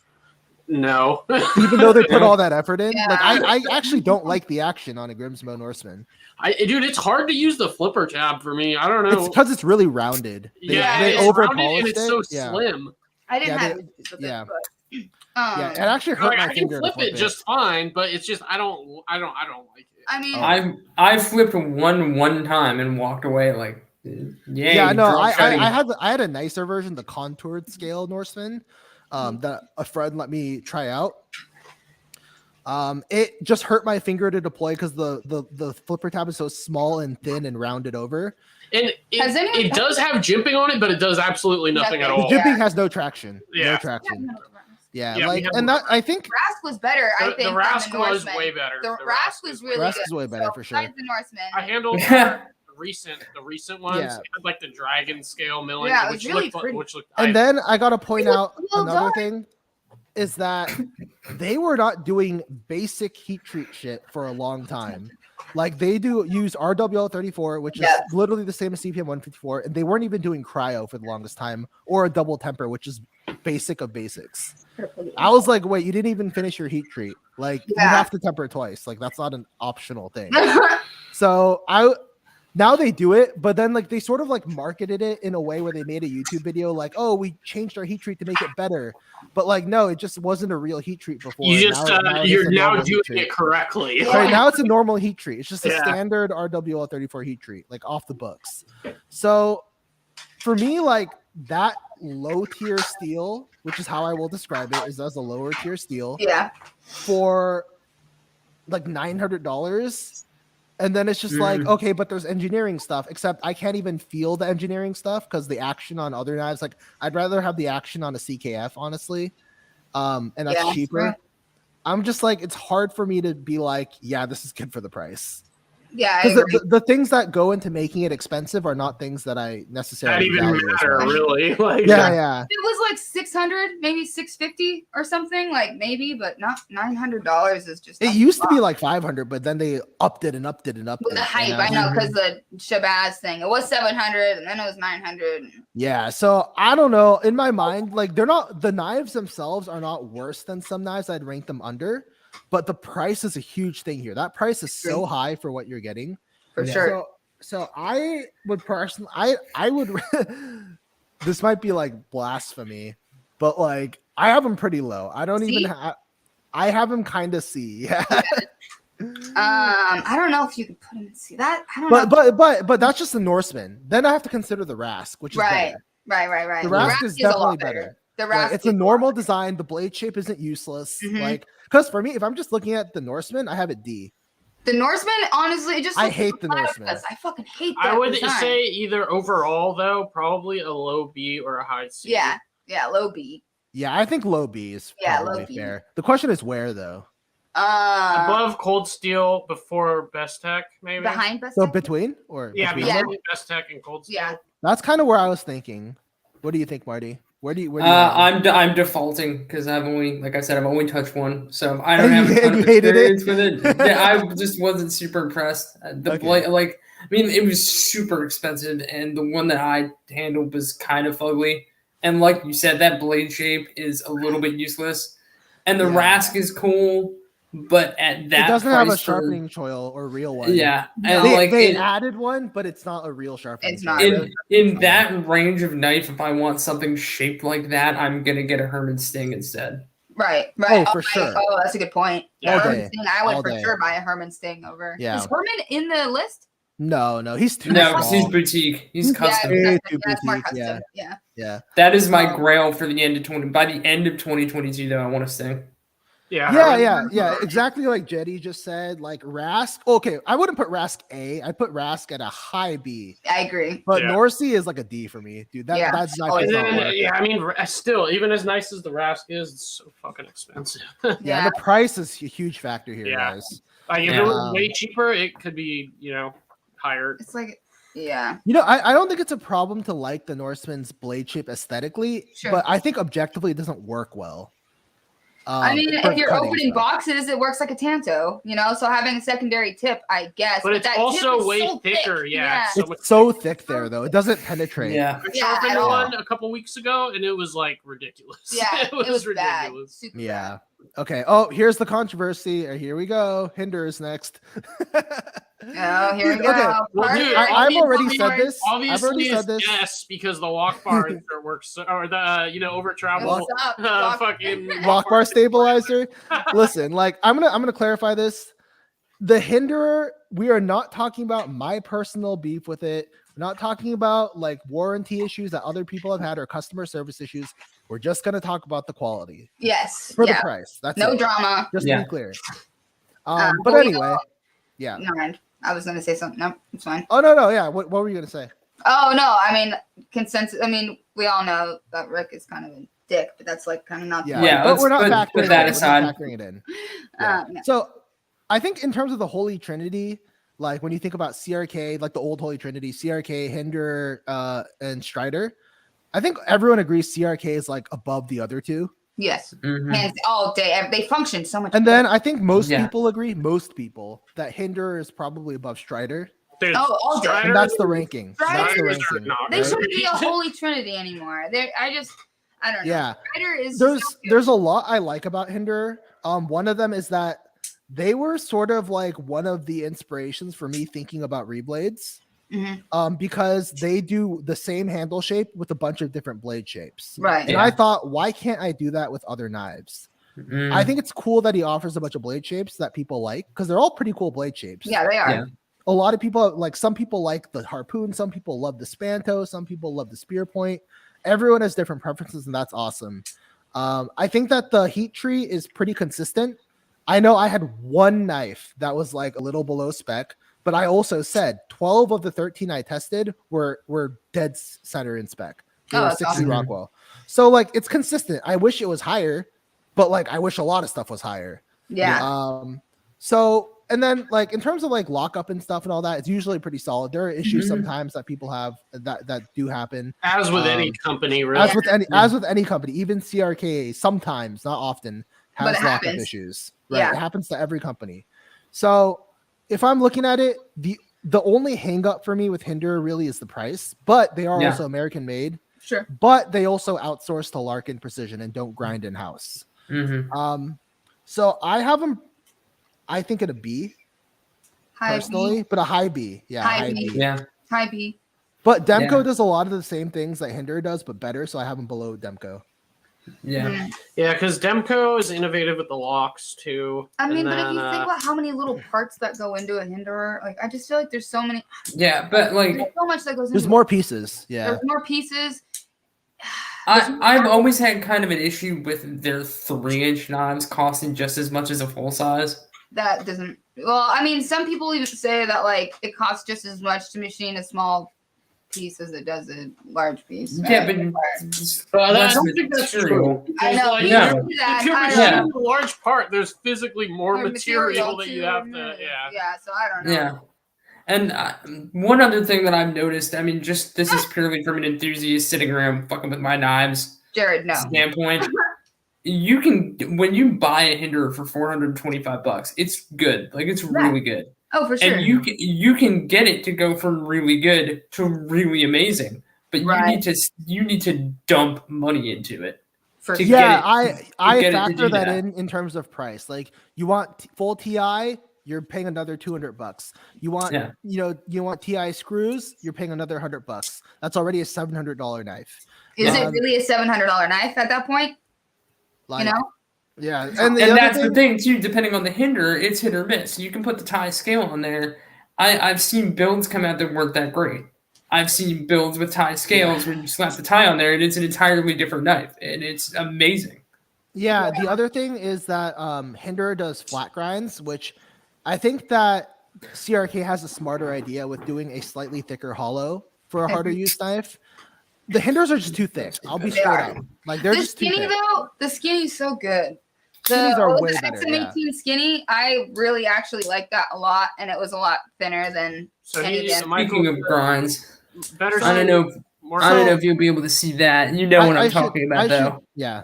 No. Even though they put all that effort in? Yeah. Like I actually don't like the action on a Grimsmo Norseman. Dude, it's hard to use the flipper tab for me. I don't It's know. because it's really rounded. It's over rounded and it's so Yeah. slim. I didn't Yeah, have they- issues with yeah. it, but Yeah, it actually hurt Like, my I can finger. to flip it it. just fine, but it's just I don't like it. I mean, Oh. I flipped one time and walked away like, Yeah, no, drop cutting. I had a nicer version, the contoured scale Norseman, that a friend let me try out. It just hurt my finger to deploy because the flipper tab is so small and thin and rounded over. And Has anyone- it does have jimping on it, but it does absolutely nothing at Nothing. all. The Yeah. jimping has no traction. Yeah. No traction. Yeah, Yeah, we like, have and no- that I think Rask was better, I think. The than Rask the was Norseman. way better. The Rask was really Rask good. is way better So, for sure. besides the Norseman. I handled Yeah. the recent ones. Yeah. It had like the dragon scale milling, Yeah, it was which really looked pretty. which looked. And then I gotta point Well out another done. thing is that they were not doing basic heat treat shit for a long time. Like they use RWL34, which is Yeah. literally the same as CPM 154, and they weren't even doing cryo for the longest time, or a double temper, which is basic of basics. I was like, wait, you didn't even finish your heat treat. Like you Yeah. have to temper it twice. Like that's not an optional thing. So now they do it, but then like they sort of like marketed it in a way where they made a YouTube video like, oh, we changed our heat treat to make it better. But like, no, it just wasn't a real heat treat before. you and just it's you're a now normal heat doing treat. it correctly. Yeah. Right now it's a normal heat treat. It's just a Yeah. standard RWL34 heat treat, like off the books. So for me, like that low tier steel, which is how I will describe it, is as a lower tier steel Yeah. for like $900. And then it's just like, okay, but there's engineering stuff, except I can't even feel the engineering stuff because the action on other knives, like I'd rather have the action on a CKF, honestly. And that's Yeah, cheaper. right. I'm just like, it's hard for me to be like, yeah, this is good for the price. Yeah, I Because agree. the things that go into making it expensive are not things that I That necessarily even value as matter much. really. Like Yeah. It was like 600, maybe 650 or something, like maybe, but not $900 is just It a used to be lot. like 500, but then they upped it and upped it and upped With it. the hype, and I know, because the Shabazz thing. It was 700 and then it was 900. Yeah, so I don't know. In my mind, like the knives themselves are not worse than some knives. I'd rank them under, but the price is a huge thing here. That price is so high for what you're getting. For Yeah. sure. So I would personally, I would. This might be like blasphemy, but like I have them pretty low. I don't even C? have. I have them kind of C. Yeah. I don't know if you could put him in C. That I don't know. But that's just the Norseman. Then I have to consider the Rask, which is Right. better. Right. The Rask is a lot definitely better. The Like, Rask it's a is normal lot better. design. The blade shape isn't useless. Mhm. Like, because for me, if I'm just looking at the Norseman, I have it D. The Norseman, honestly, it just I looks hate like the a Norseman. platypus. I fucking hate that. I would design. say either overall though, probably a low B or a high C. Yeah, low B. Yeah, I think low B is Yeah, probably low B. fair. The question is where though. Above Cold Steel, before Bestech, maybe. Behind Bestech. So between or Yeah, between Yeah. them? between Bestech and Cold Steel. Yeah. That's kind of where I was thinking. What do you think, Marty? Where do you have it? I'm defaulting because I've only, like I said, I've only touched one, so I don't And have a ton you of hated it? experience with it. Yeah, I just wasn't super impressed. The Okay. blade, like, I mean, it was super expensive, and the one that I handled was kind of ugly. And like you said, that blade shape is a little bit useless. And the Yeah. Rask is cool, but at that It doesn't price have a for- sharpening choil or real one. yeah, No. and like They it- added one, but it's not a real sharpening. It's not. choil. in that range of knife, if I want something shaped like that, I'm gonna get a Herman Sting instead. Right. Oh, for sure. Oh, that's a good point. Yeah. All Herman day. Sting, I would All for day. sure buy a Herman Sting over. Yeah. Is Herman in the list? No, he's too No, small. because he's boutique. He's custom. Way Yeah, too that's more boutique, custom. Yeah. Yeah. That is my grail for the end of 20. By the end of 2022, though, I want to Sting. Yeah. Exactly like Jetty just said. Like Rask. Okay, I wouldn't put Rask A. I put Rask at a high B. I agree. But Yeah. Norsey is like a D for me, dude. Yeah. That's not. Oh, And does not then, work. yeah, I mean, still, even as nice as the Rask is, it's so fucking expensive. Yeah, Yeah. the price is a huge factor here, Yeah. guys. Like, if Yeah. it was way cheaper, it could be, higher. It's like, yeah. You know, I don't think it's a problem to like the Norseman's blade shape aesthetically, Sure. but I think objectively it doesn't work well. I mean, for if you're cutting opening stuff. boxes, it works like a Tanto, so having a secondary tip, I guess. But it's that tip also is way so thicker, thick. yeah. It's so thick there, though. It doesn't penetrate. Yeah. I Yeah, sharpened at all. one a couple weeks ago, and it was like ridiculous. Yeah, it was bad. ridiculous. Super Yeah. Okay. Oh, here's the controversy. Here we go. Hinder is next. bad. Oh, here we go. Okay. Well, Party, dude, party, I've already party, said party. this. I've Obviously, already said it's this. yes because the lock bar insert works, or the over travel What's up? Doc? fucking Lock bar stabilizer. Listen, like I'm gonna clarify this. The Hinderer, we are not talking about my personal beef with it. We're not talking about like warranty issues that other people have had or customer service issues. We're just gonna talk about the quality Yes. for Yeah. the price. That's No it. drama. Just to Yeah. be clear. But But we anyway, yeah. Never mind. I was gonna say something. No, it's fine. Oh no, yeah. What were you gonna say? Oh no, I mean consensus. I mean, we all know that Rick is kind of a dick, but that's like kind of not. Yeah, Yeah, but let's we're not put factoring that it in. aside. We're not factoring it in. Yeah. Yeah. So I think in terms of the Holy Trinity, like when you think about CRK, like the old Holy Trinity, CRK, Hinder, and Strider, I think everyone agrees CRK is like above the other two. Yes. Mhm. Hands all day. They function so much. And then I think most Yeah. people agree, that Hinder is probably above Strider. Dude, Oh, all day. Strider- And that's the ranking. Strider That's the Striders are ranking. not they right? shouldn't be a holy trinity anymore. I don't know. Yeah. Strider is There's a lot I like about Hinder. One of them is that they were sort of like one of the inspirations for me thinking about reblades. Mhm. Because they do the same handle shape with a bunch of different blade shapes. right. And Yeah. I thought, why can't I do that with other knives? Mm. I think it's cool that he offers a bunch of blade shapes that people like because they're all pretty cool blade shapes. Yeah, they are. Yeah. A lot of people like some people like the harpoon, some people love the spanto, some people love the spear point. Everyone has different preferences, and that's awesome. I think that the heat tree is pretty consistent. I know I had one knife that was like a little below spec, but I also said 12 of the 13 I tested were dead center in spec. They Oh, were that's 60 awesome. Rockwell. So like it's consistent. I wish it was higher, but like I wish a lot of stuff was higher. Yeah. So and then like in terms of like lockup and stuff and all that, it's usually pretty solid. There are issues Mhm. sometimes that people have that do happen. As with any company, really. As with any company, even CRK, sometimes, not often, But has it lockup happens. issues. Right. Yeah. It happens to every company. So if I'm looking at it, the only hang up for me with Hinder really is the price, but they are Yeah. also American made, Sure. but they also outsource to Larkin Precision and don't grind in house. Mhm. So I have them, I think at a B High personally, B. but a high B. Yeah, High high B. B. Yeah. High B. But Demko Yeah. does a lot of the same things that Hinder does, but better. So I have them below Demko. Yeah. Mhm. Yeah, because Demko is innovative with the locks too. I mean, And but if then, you think about how many little parts that go into a Hinderer, like I just feel like there's so many. Yeah. But like, There's so much that goes into. There's more pieces. Yeah. There's more pieces. I've always had kind of an issue with their 3-inch knives costing just as much as a full size. That doesn't. Well, I mean, some people even say that like it costs just as much to machine a small piece as it does a large piece. Yeah, but I don't think that's true. I know. Like, Yeah. if you're I machining don't know. a large part, there's physically more Or material that you too, have and to. Yeah. Yeah, so I don't know. Yeah. And one other thing that I've noticed, I mean, just this is purely from an enthusiast sitting around fucking with my knives Jared, no. standpoint. You can, when you buy a Hinderer for $425, it's good. Like, it's really good. Oh, for sure. And you can get it to go from really good to really amazing, but you need to dump money into it. For to sure. Yeah, get it- I get it to factor do that that. in terms of price. Like you want full TI, you're paying another $200. You want Yeah. you want TI screws, you're paying another $100. That's already a $700 knife. Is it really a $700 knife at that point? Like, You know? yeah, And the other that's thing, the thing too. Depending on the Hinderer, it's hit or miss. You can put the tie scale on there. I've seen builds come out that weren't that great. I've seen builds with tie scales where you slap the tie on there and it's an entirely different knife, and it's amazing. Yeah, the other thing is that Hinderer does flat grinds, which I think that CRK has a smarter idea with doing a slightly thicker hollow for a harder use knife. The Hinderers are just too thick. I'll be straight up. Like they're The just too skinny thick. though, the skinny's so good. Skinnies are way better. XM18 skinny, I really actually like that a lot, and it was a lot thinner than So any he's again. Speaking of grinds, better. I don't know. More I don't know if you'll be able to see that. You know what I'm talking about, though. Yeah.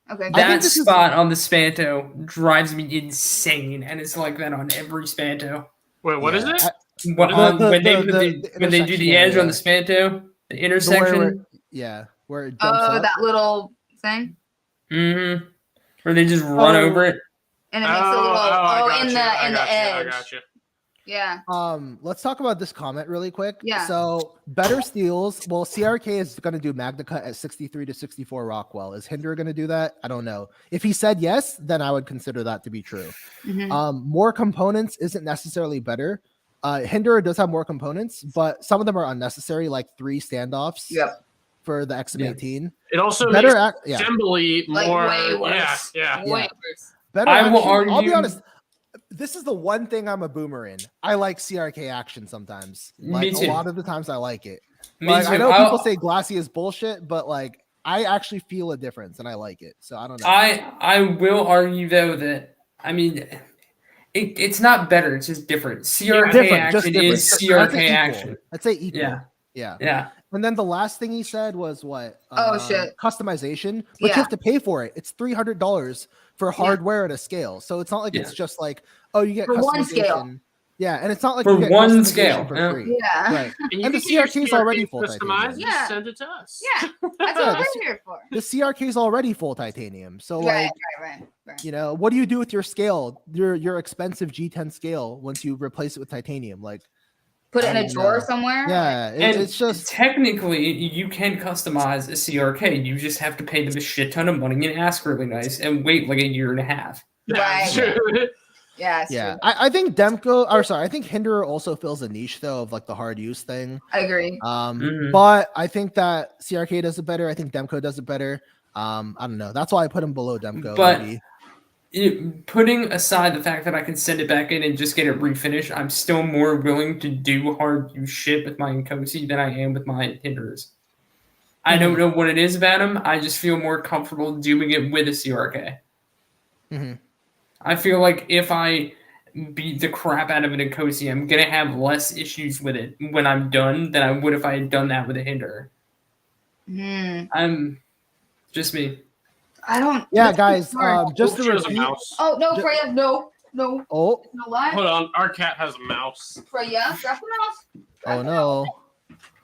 Okay. I That think this is- spot on the Spanto drives me insane, and it's like that on every Spanto. Wait, what is it? When they do the edge on the Spanto, the intersection. Where it jumps Oh, up. that little thing, Mm-hmm. Where they just run over it. and it makes a little in the I edge. got you. Yeah. Let's talk about this comment really quick. Yeah. So better steels. Well, CRK is going to do Magna Cut at 63 to 64 Rockwell. Is Hinderer going to do that? I don't know. If he said yes, then I would consider that to be true. Mhm. More components isn't necessarily better. Hinderer does have more components, but some of them are unnecessary, like 3 standoffs. Yep. For the XM18. It also better makes assembly Like more. way worse. Yeah. Way worse. Better I will action. I'll be argue- honest. This is the one thing I'm a boomer in. I like CRK action sometimes. Like Me too. a lot of the times I like it. Me Like, too. I know people say glassy is bullshit, but like I actually feel a difference and I like it. So I don't know. I will argue though that I mean it's not better, it's just different. CRK Different, just action different. is I'd say CRK equal. action. I'd say equal. Yeah. Yeah. Yeah. And then the last thing he said was what? Shit. Customization, but you Yeah. have to pay for it. It's $300 for hardware at a scale. So it's not like it's just like, oh, you get For one customization. scale. Yeah, and it's not like For you get one customization scale, for yeah. free. Yeah. Right. And, And the CRK is already full titanium. customized. Yeah. Send it to us. Yeah. That's what I'm here for. The CRK is already full titanium. So Right. like, you know, what do you do with your scale, your expensive G10 scale once you replace it with titanium? Like, Put it in I a don't drawer know. somewhere. Yeah, And it's just technically you can customize a CRK. You just have to pay them a shit ton of money and ask really nice and wait like a year and a half. Right. True. Yeah. It's yeah. true. I think I think Hinderer also fills a niche though of like the hard use thing. I agree. Mhm. But I think that CRK does it better. I think Demko does it better. I don't know. That's why I put him below Demko. But- maybe. Putting aside the fact that I can send it back in and just get it refinished, I'm still more willing to do hard use shit with my Nkosi than I am with my Hinderers. I don't know what it is about them. I just feel more comfortable doing it with a CRK. Mhm. I feel like if I beat the crap out of an Nkosi, I'm gonna have less issues with it when I'm done than I would if I had done that with a Hinderer. I'm just me. I don't. Yeah, that's guys. hard. Just to She has a repeat. mouse. Oh no, Ju- Freya! No. Oh, No lie. Hold on, our cat has a mouse. Freya, drop the mouse. oh no.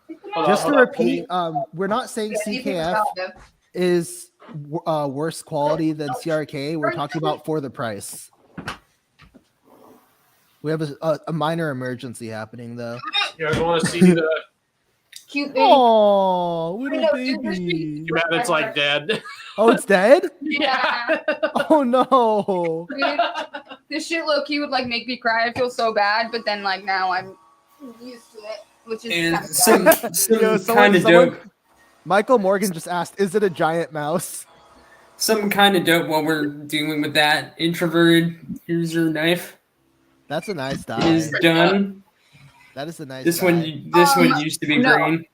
Pick the Hold mouse. Just to on. repeat, we're not saying Yeah, you can CKF stop them. is worse quality than CRK. We're talking about for the price. We have a minor emergency happening though. You guys want to see the? Cute baby. Oh, little know, dude, there's baby. Too bad it's like dead. Oh, it's dead? Yeah. Oh no. Dude, this shit low key would like make me cry. I feel so bad, but then like now I'm used to it, which is And kinda sad. some Yo, kind of someone- dope. Michael Morgan just asked, is it a giant mouse? Some kind of dope while we're dealing with that introverted user knife. That's a nice die. is done. That is a nice. This die. one used to be no. green.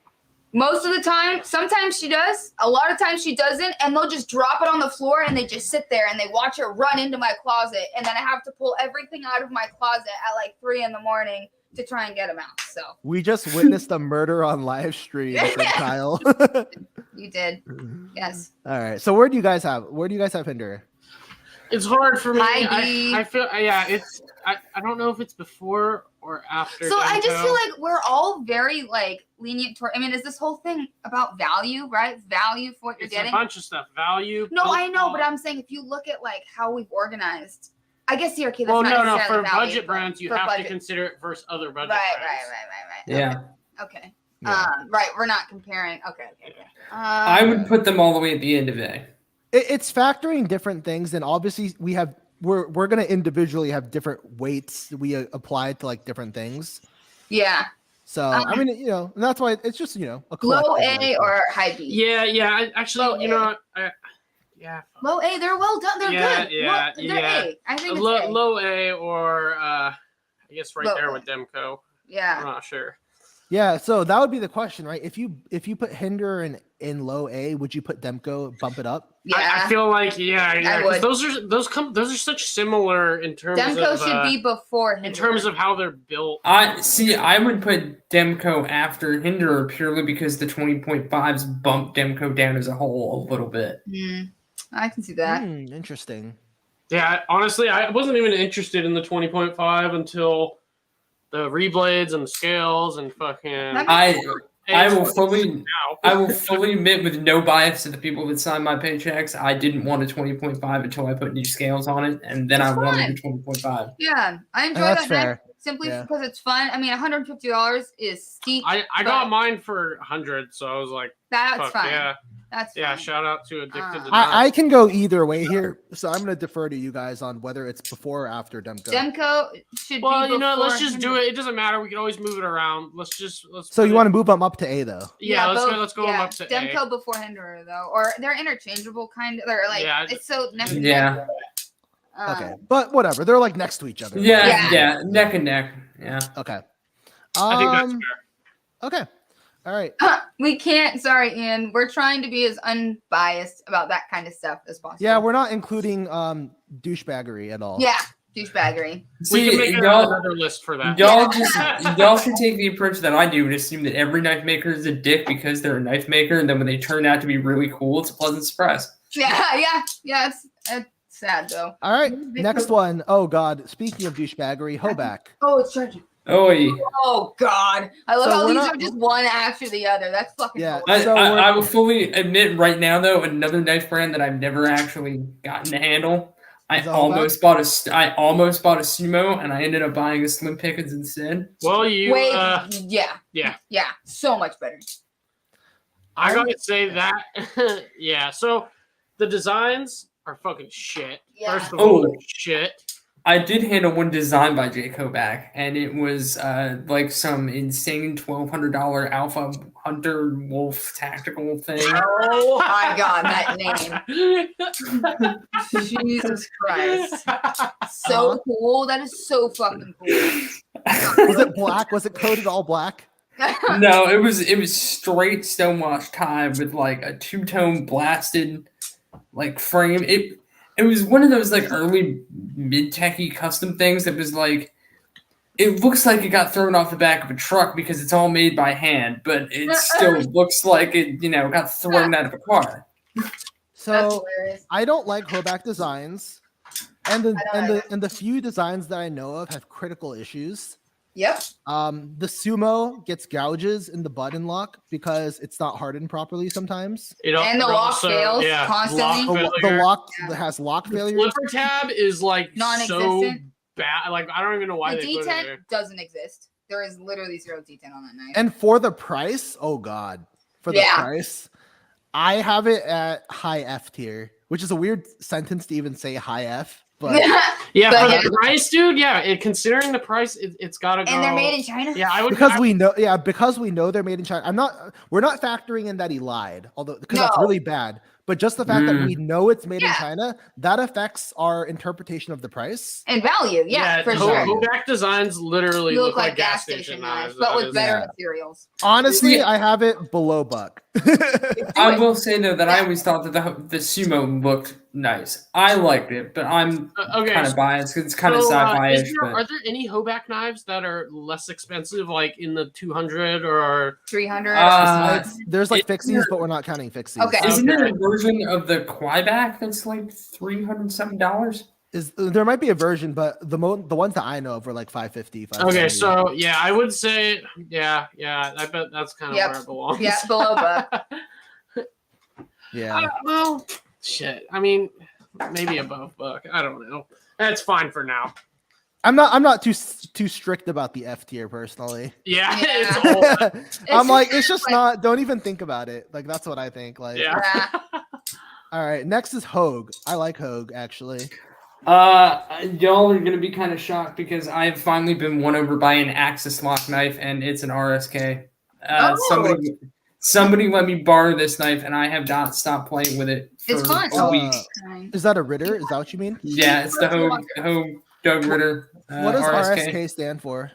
Most of the time, sometimes she does. A lot of times she doesn't, and they'll just drop it on the floor and they just sit there and they watch it run into my closet, and then I have to pull everything out of my closet at like 3 a.m. to try and get them out. So We just witnessed a murder on live stream, said Kyle. you did, yes. All right. So where do you guys have Hinderer? It's hard for me. Hi, D. I feel I don't know if it's before or after. So I just Demko. feel like we're all very like lenient toward. I mean, is this whole thing about value, right? Value for what you're it's getting. a bunch of stuff. Value. No, I know, but quality. I'm saying if you look at like how we've organized, I guess CRK. That's Well, not no. necessarily For value, budget but brands, you for have to budget. consider it versus other budget Right. brands. Yeah. Okay. Yeah. Right. We're not comparing. Okay. I would put them all the way at the end of it. It's factoring different things, and obviously we're gonna individually have different weights we apply to like different things. Yeah. So I mean, and that's why it's just a Low collective, A like, or high B. Yeah. Low Actually, you A. know, yeah. Low A. They're well done. They're Yeah, good. yeah, They're yeah. A. I think it's Low, A. low A or I guess right Low there A. with Demko. I'm Yeah. not sure. Yeah, so that would be the question, right? If you put Hinderer in low A, would you put Demko, bump it up? Yeah. I feel like I 'cause would. those are such similar in terms Demko of should be before in terms of how they're built. I would put Demko after Hinderer purely because the 20.5s bumped Demko down as a whole a little bit. I can see that. Interesting. Yeah, honestly, I wasn't even interested in the 20.5 until the reblades and the scales and fucking. I will fully now. I will fully admit with no bias to the people that sign my paychecks, I didn't want a 20.5 until I put new scales on it, and then It's I wanted fun. the 20.5. Yeah, I enjoy That's that fair. neck simply Yeah. because it's fun. I mean, $150 is steep. I but got mine for 100, so I was like, That's fuck fine. yeah. That's Yeah, fine. shout out to Addicted to I Knives. can go either way here, so I'm gonna defer to you guys on whether it's before or after Demko. Demko should Well, be let's before just do Hinderer. it. It doesn't matter. We can always move it around. Let's So you want to move them up to A though? Yeah, both- let's go them up to Demko A. before Hinderer though, or they're interchangeable kind of. They're like Yeah. it's so neck and Yeah. neck. Okay, but whatever. They're like next to each other. Yeah, neck and neck. Yeah. Okay. I think that's fair. Okay. All right. We can't. Sorry, Ian. We're trying to be as unbiased about that kind of stuff as possible. Yeah, we're not including douchebaggery at all. Yeah, douchebaggery. We See, can make y'all, another list for that. y'all should take the approach that I do and assume that every knife maker is a dick because they're a knife maker, and then when they turn out to be really cool, it's a pleasant surprise. Yeah. It's sad though. All right. Next one. Oh God. Speaking of douchebaggery, Hoback. Oh, it's charging. Oh, God. I love So how we're these not- are just one after the other. That's fucking Yeah. hilarious. So we're- I will fully admit right now, though, another knife brand that I've never actually gotten to handle. I Is it almost bought a Sumo, and I ended up buying a Slim Pickens instead. Well, you. Wait, Yeah. yeah, so much better. I gotta say that. Yeah. So the designs are fucking shit. Yeah. First of all, Oh. they're shit. I did handle one designed by Jay Kovac, and it was like some insane $1,200 Alpha Hunter Wolf tactical thing. Oh my God, that name. Jesus Christ. So cool. That is so fucking cool. Was it black? Was it coated all black? No, it was straight stonewash tie with like a two-tone blasted like frame. It was one of those like early mid-techy custom things that was like, it looks like it got thrown off the back of a truck because it's all made by hand, but it still looks like it, got thrown out of a car. That's So hilarious. I don't like Hoback designs, and the I don't and the few designs that I know of have critical issues. Yep. The Sumo gets gouges in the button lock because it's not hardened properly sometimes. And the lock fails constantly. The lock Yeah. has lock The failures. flipper tab is like so Non-existent. bad. Like I don't even know why The they put it detent there. doesn't exist. There is literally zero detent on that knife. And for the price, oh God, for the Yeah. price, I have it at high F tier, which is a weird sentence to even say high F, but Yeah, But for yeah. the price, dude. Yeah, considering the price, it's gotta go. And they're made in China. Yeah, I would because we know they're made in China. We're not factoring in that he lied, although because that's No. really bad. But just the fact that we know it's made in Yeah. China, that affects our interpretation of the price. And value, yeah, for sure. Hogue Hogue designs literally You look like gas station knives, but with better Yeah. materials. Honestly, Yeah. I have it below buck. I will say though that I always thought that the sumo looked nice. I liked it, but I'm Okay, kind of biased because it's kind of sci-fi-ish. Are But there any Hogue knives that are less expensive, like in the 200 or 300. There's like fixies, but we're not counting fixies. Okay. isn't there a version of the Quieback that's like $307? There might be a version, but the ones that I know of were like 550. Okay, so yeah, I would say yeah. I bet that's kind of where it belongs. Yeah, below buck. Yeah. Well, shit. I mean, maybe above buck. I don't know. That's fine for now. I'm not too strict about the F tier personally. Yeah, Yeah. it's old. I'm like, it's just not. Don't even think about it. Like that's what I think. Like, Yeah. All right, next is Hogue. I like Hogue actually. Y'all are gonna be kind of shocked because I've finally been won over by an Axis lock knife, and it's an RSK. Somebody let me borrow this knife, and I have not stopped playing with it for It's fun. a week. Is that a Ritter? Is that what you mean? Yeah, it's the Hogue Doug Ritter. What does RSK stand for?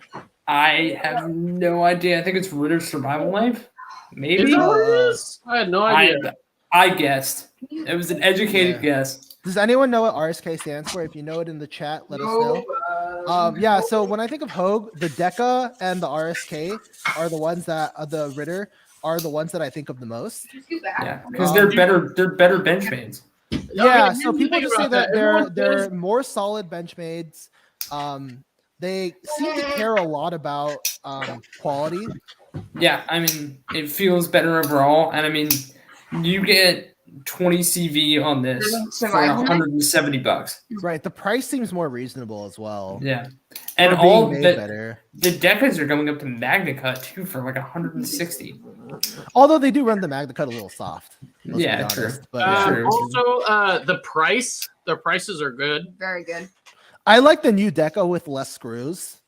I have no idea. I think it's Ritter's survival knife. Maybe. Is that what it is? I had no idea. I guessed. It was an educated guess. Does anyone know what RSK stands for? If you know it in the chat, let us know. Yeah, so when I think of Hogue, the Deca and the RSK are the ones that the Ritter are the ones that I think of the most. Yeah, because they're better Benchmades. Yeah, so people just say that they're more solid Benchmades. They seem to care a lot about quality. Yeah, I mean, it feels better overall, and I mean, you get 20 CV on this for $170. Right, the price seems more reasonable as well. Yeah, and all the Decas are going up to Magna Cut too for like 160. Although they do run the Magna Cut a little soft. Yeah, true. But also, the prices are good. Very good. I like the new Deca with less screws.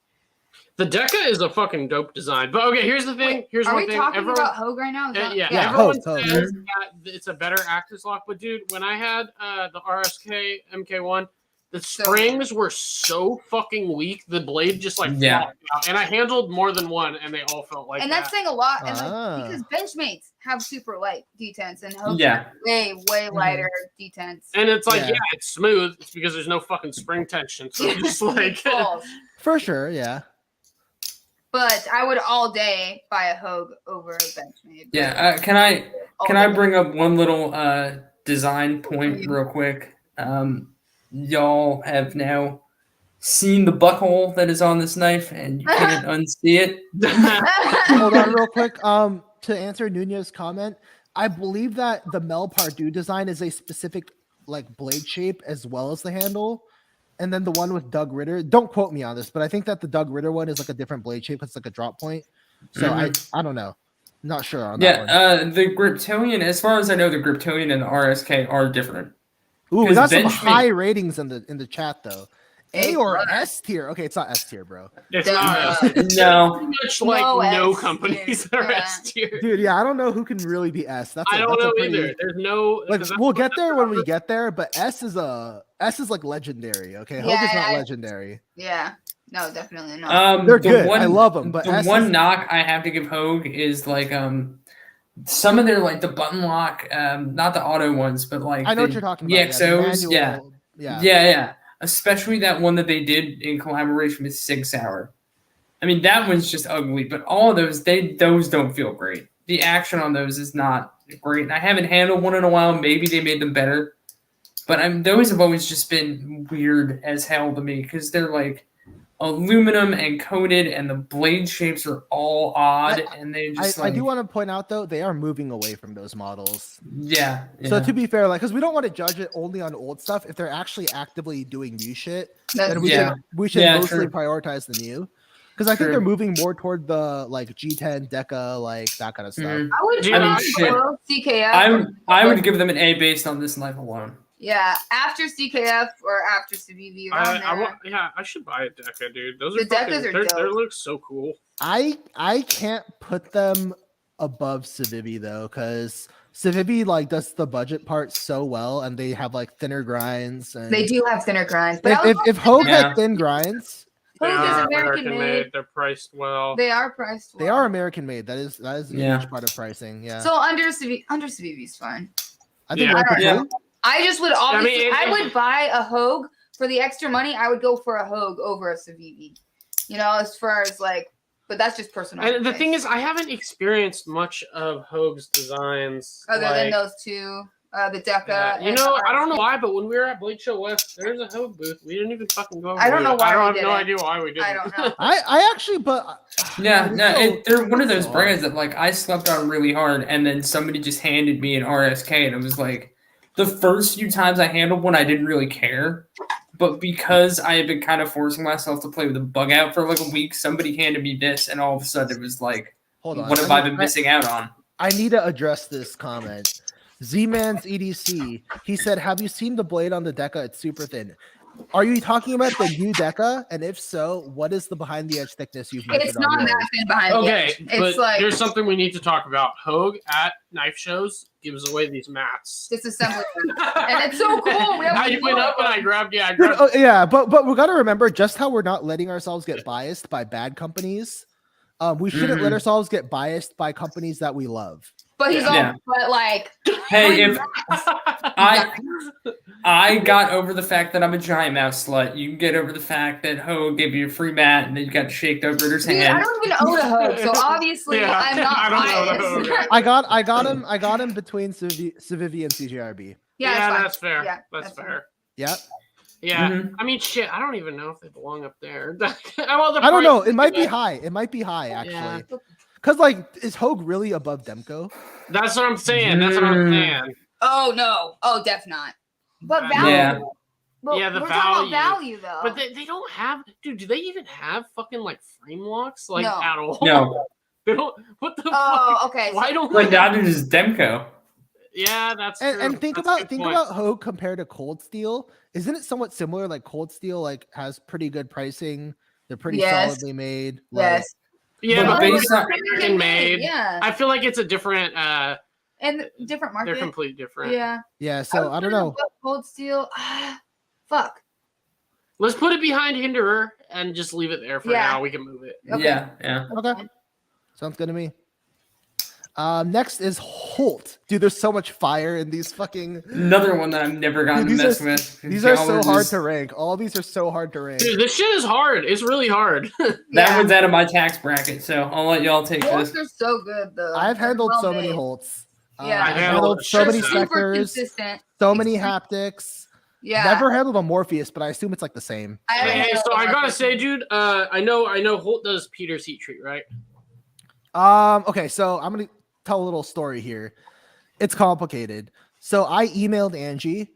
The Deca is a fucking dope design. But okay, here's the thing. Here's one thing. Are we talking about Hogue right now? Everyone says that it's a better Axis lock. But dude, when I had the RSK MK1, the springs were so fucking weak. The blade just like flopped out. And I handled more than one, and they all felt like that. And that's saying a lot. And because Benchmates have super light detents, and Hogue way lighter detents. And it's like, it's smooth. It's because there's no fucking spring tension. So it's just like for sure, yeah. But I would all day buy a Hogue over a Benchmade. Yeah, can I bring up one little design point real quick? Y'all have now seen the butthole that is on this knife, and you can't unsee it. Hold on real quick. To answer Nunez's comment, I believe that the Mel Pardue design is a specific like blade shape as well as the handle. And then the one with Doug Ritter, don't quote me on this, but I think that the Doug Ritter one is like a different blade shape. It's like a drop point. So I don't know. Not sure on that one. The Griptonian, as far as I know, the Griptonian and the RSK are different. Ooh, we got some high ratings in the chat though. A or S tier? Okay, it's not S tier, bro. It's not. No. Pretty much like no companies are S tier. Dude, yeah, I don't know who can really be S. I don't know either. There's no. Like, we'll get there when we get there, but S is like legendary. Okay, Hogue is not legendary. Yeah, no, definitely not. They're good. I love them, but the one knock I have to give Hogue is like some of their like the button lock, not the auto ones, but like I know what you're talking about. EXOs, yeah. Especially that one that they did in collaboration with Sig Sauer. I mean, that one's just ugly, but all of those, those don't feel great. The action on those is not great. And I haven't handled one in a while. Maybe they made them better. But those have always just been weird as hell to me because they're like aluminum and coated, and the blade shapes are all odd. And they just I do want to point out, though, they are moving away from those models. Yeah. So to be fair, like, because we don't want to judge it only on old stuff. If they're actually actively doing new shit, then we should mostly prioritize the new. Because I think they're moving more toward the like G10 Deca, like that kind of stuff. I would give them an A based on this knife alone. Yeah, after CKF or after Civivi. I should buy a Deca, dude. Those are Decas are dope. They look so cool. I can't put them above Civivi though, because Civivi like does the budget part so well, and they have like thinner grinds. And They do have thinner grinds, but if Hogue Yeah. had thin grinds, They Hogue is are American made. They're priced well. They are priced well. they are American made. That is a Yeah. huge part of pricing. Yeah, So under Civivi is fine. I think Yeah. local Yeah. too. I just would obviously mean, I would buy a Hogue for the extra money. I would go for a Hogue over a Civivi. You know, as far as like, but that's just personal. And the taste. thing is, I haven't experienced much of Hogue's designs. other than like- those two, the Deca. Yeah, you and know, the I don't know why, but when we were at Blade Show West, there's a Hogue booth. We didn't even fucking go over I don't know it. why I we have no didn't. idea why we didn't. I don't know. I actually, but Yeah, no, they're one of those So- brands that like I slept on really hard, and then somebody just handed me an RSK, and it was like the first few times I handled one, I didn't really care, but because I had been kind of forcing myself to play with a bug out for like a week, somebody handed me this, and all of a sudden it was like, hold on. what have I been missing out on? I need to address this comment. Z-Man's EDC. He said, "Have you seen the blade on the Deca? It's super thin." Are you talking about the new Deca? And if so, what is the behind the edge thickness you've measured It's on not yours? that thin behind the Okay, edge. but It's like there's something we need to talk about. Hogue at knife shows gives away these mats. disassembly, and it's so cool. We have I went up and I grabbed, I Dude, grabbed. oh, yeah, but we got to remember just how we're not letting ourselves get biased by bad companies. We shouldn't let ourselves get biased by companies that we love. But he's Yeah. all, but like, Hey, if I got over the fact that I'm a GiantMouse slut, you can get over the fact that Hogue gave you a free mat and then you got shaked over his dude, I hand. don't even own a Hogue, so obviously Yeah, I'm not I don't own a biased. Hogue. I got him between Civivi and CJRB. Yeah, Yeah, it's fine. that's fair. Yeah, that's fine. fair. Yeah, Yeah, Mhm. I mean, shit. I don't even know if they belong up there. Well, I don't know. It might be high. It might be high Yeah. actually. Because like, is Hogue really above Demko? That's what I'm saying. That's what I'm saying. Oh no, oh def not. But Yeah. value. Yeah. But Yeah, the we're talking value. about value though. But they don't have, dude. Do they even have fucking like frame locks like No. at all? No, They don't. What the fuck? oh, okay. Why don't like they? neither does Demko. Yeah, that's true. And think That's a about good point. Hogue compared to Cold Steel. Isn't it somewhat similar? Like Cold Steel like has pretty good pricing. They're pretty Yes. solidly made. Like, Yes. Yeah, But but based they're on- American made. Yeah. I feel like it's a different. And different market. They're completely different. Yeah. Yeah. So I don't know. Cold steel. Fuck. Let's put it behind Hinderer and just leave it there for Yeah. now. We can move it. Okay. Yeah. Okay. Sounds good to me. Next is Holt. Dude, there's so much fire in these fucking. Another one that I've never gotten Dude, to these mess with. These are Y'all so are hard just- to rank. All these are so hard to rank. Dude, this shit is hard. It's really hard. That Yeah. one's out of my tax bracket, so I'll let y'all take Holts this. are so good though. I've They're handled well so many made. Holts. Yeah. I've handled so They're many Super sectors, consistent. so many haptics. Yeah. Never handled a Morpheus, but I assume it's like the same. Hey, so I gotta say, dude, I know Holt does Peter's heat treat, right? Okay, so I'm gonna tell a little story here. It's complicated. So I emailed Angie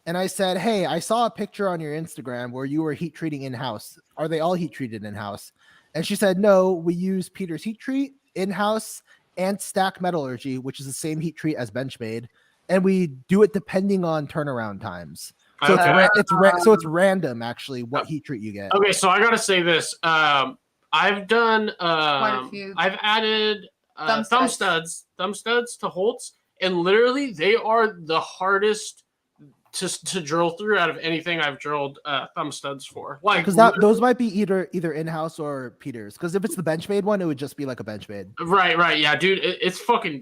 and I said, "Hey, I saw a picture on your Instagram where you were heat treating in-house. Are they all heat treated in-house?" And she said, "No, we use Peter's heat treat in-house and stack metallurgy, which is the same heat treat as Benchmade, and we do it depending on turnaround times. So Okay. it's random actually what heat treat you get." Okay, so I gotta say this. I've done. a few. I've added Thumb thumb studs. studs to Holt's, and literally they are the hardest to drill through out of anything I've drilled thumb studs for. Like, Because those might be either in-house or Peter's. Because if it's the Benchmade one, it would just be like a Benchmade. right, yeah, dude,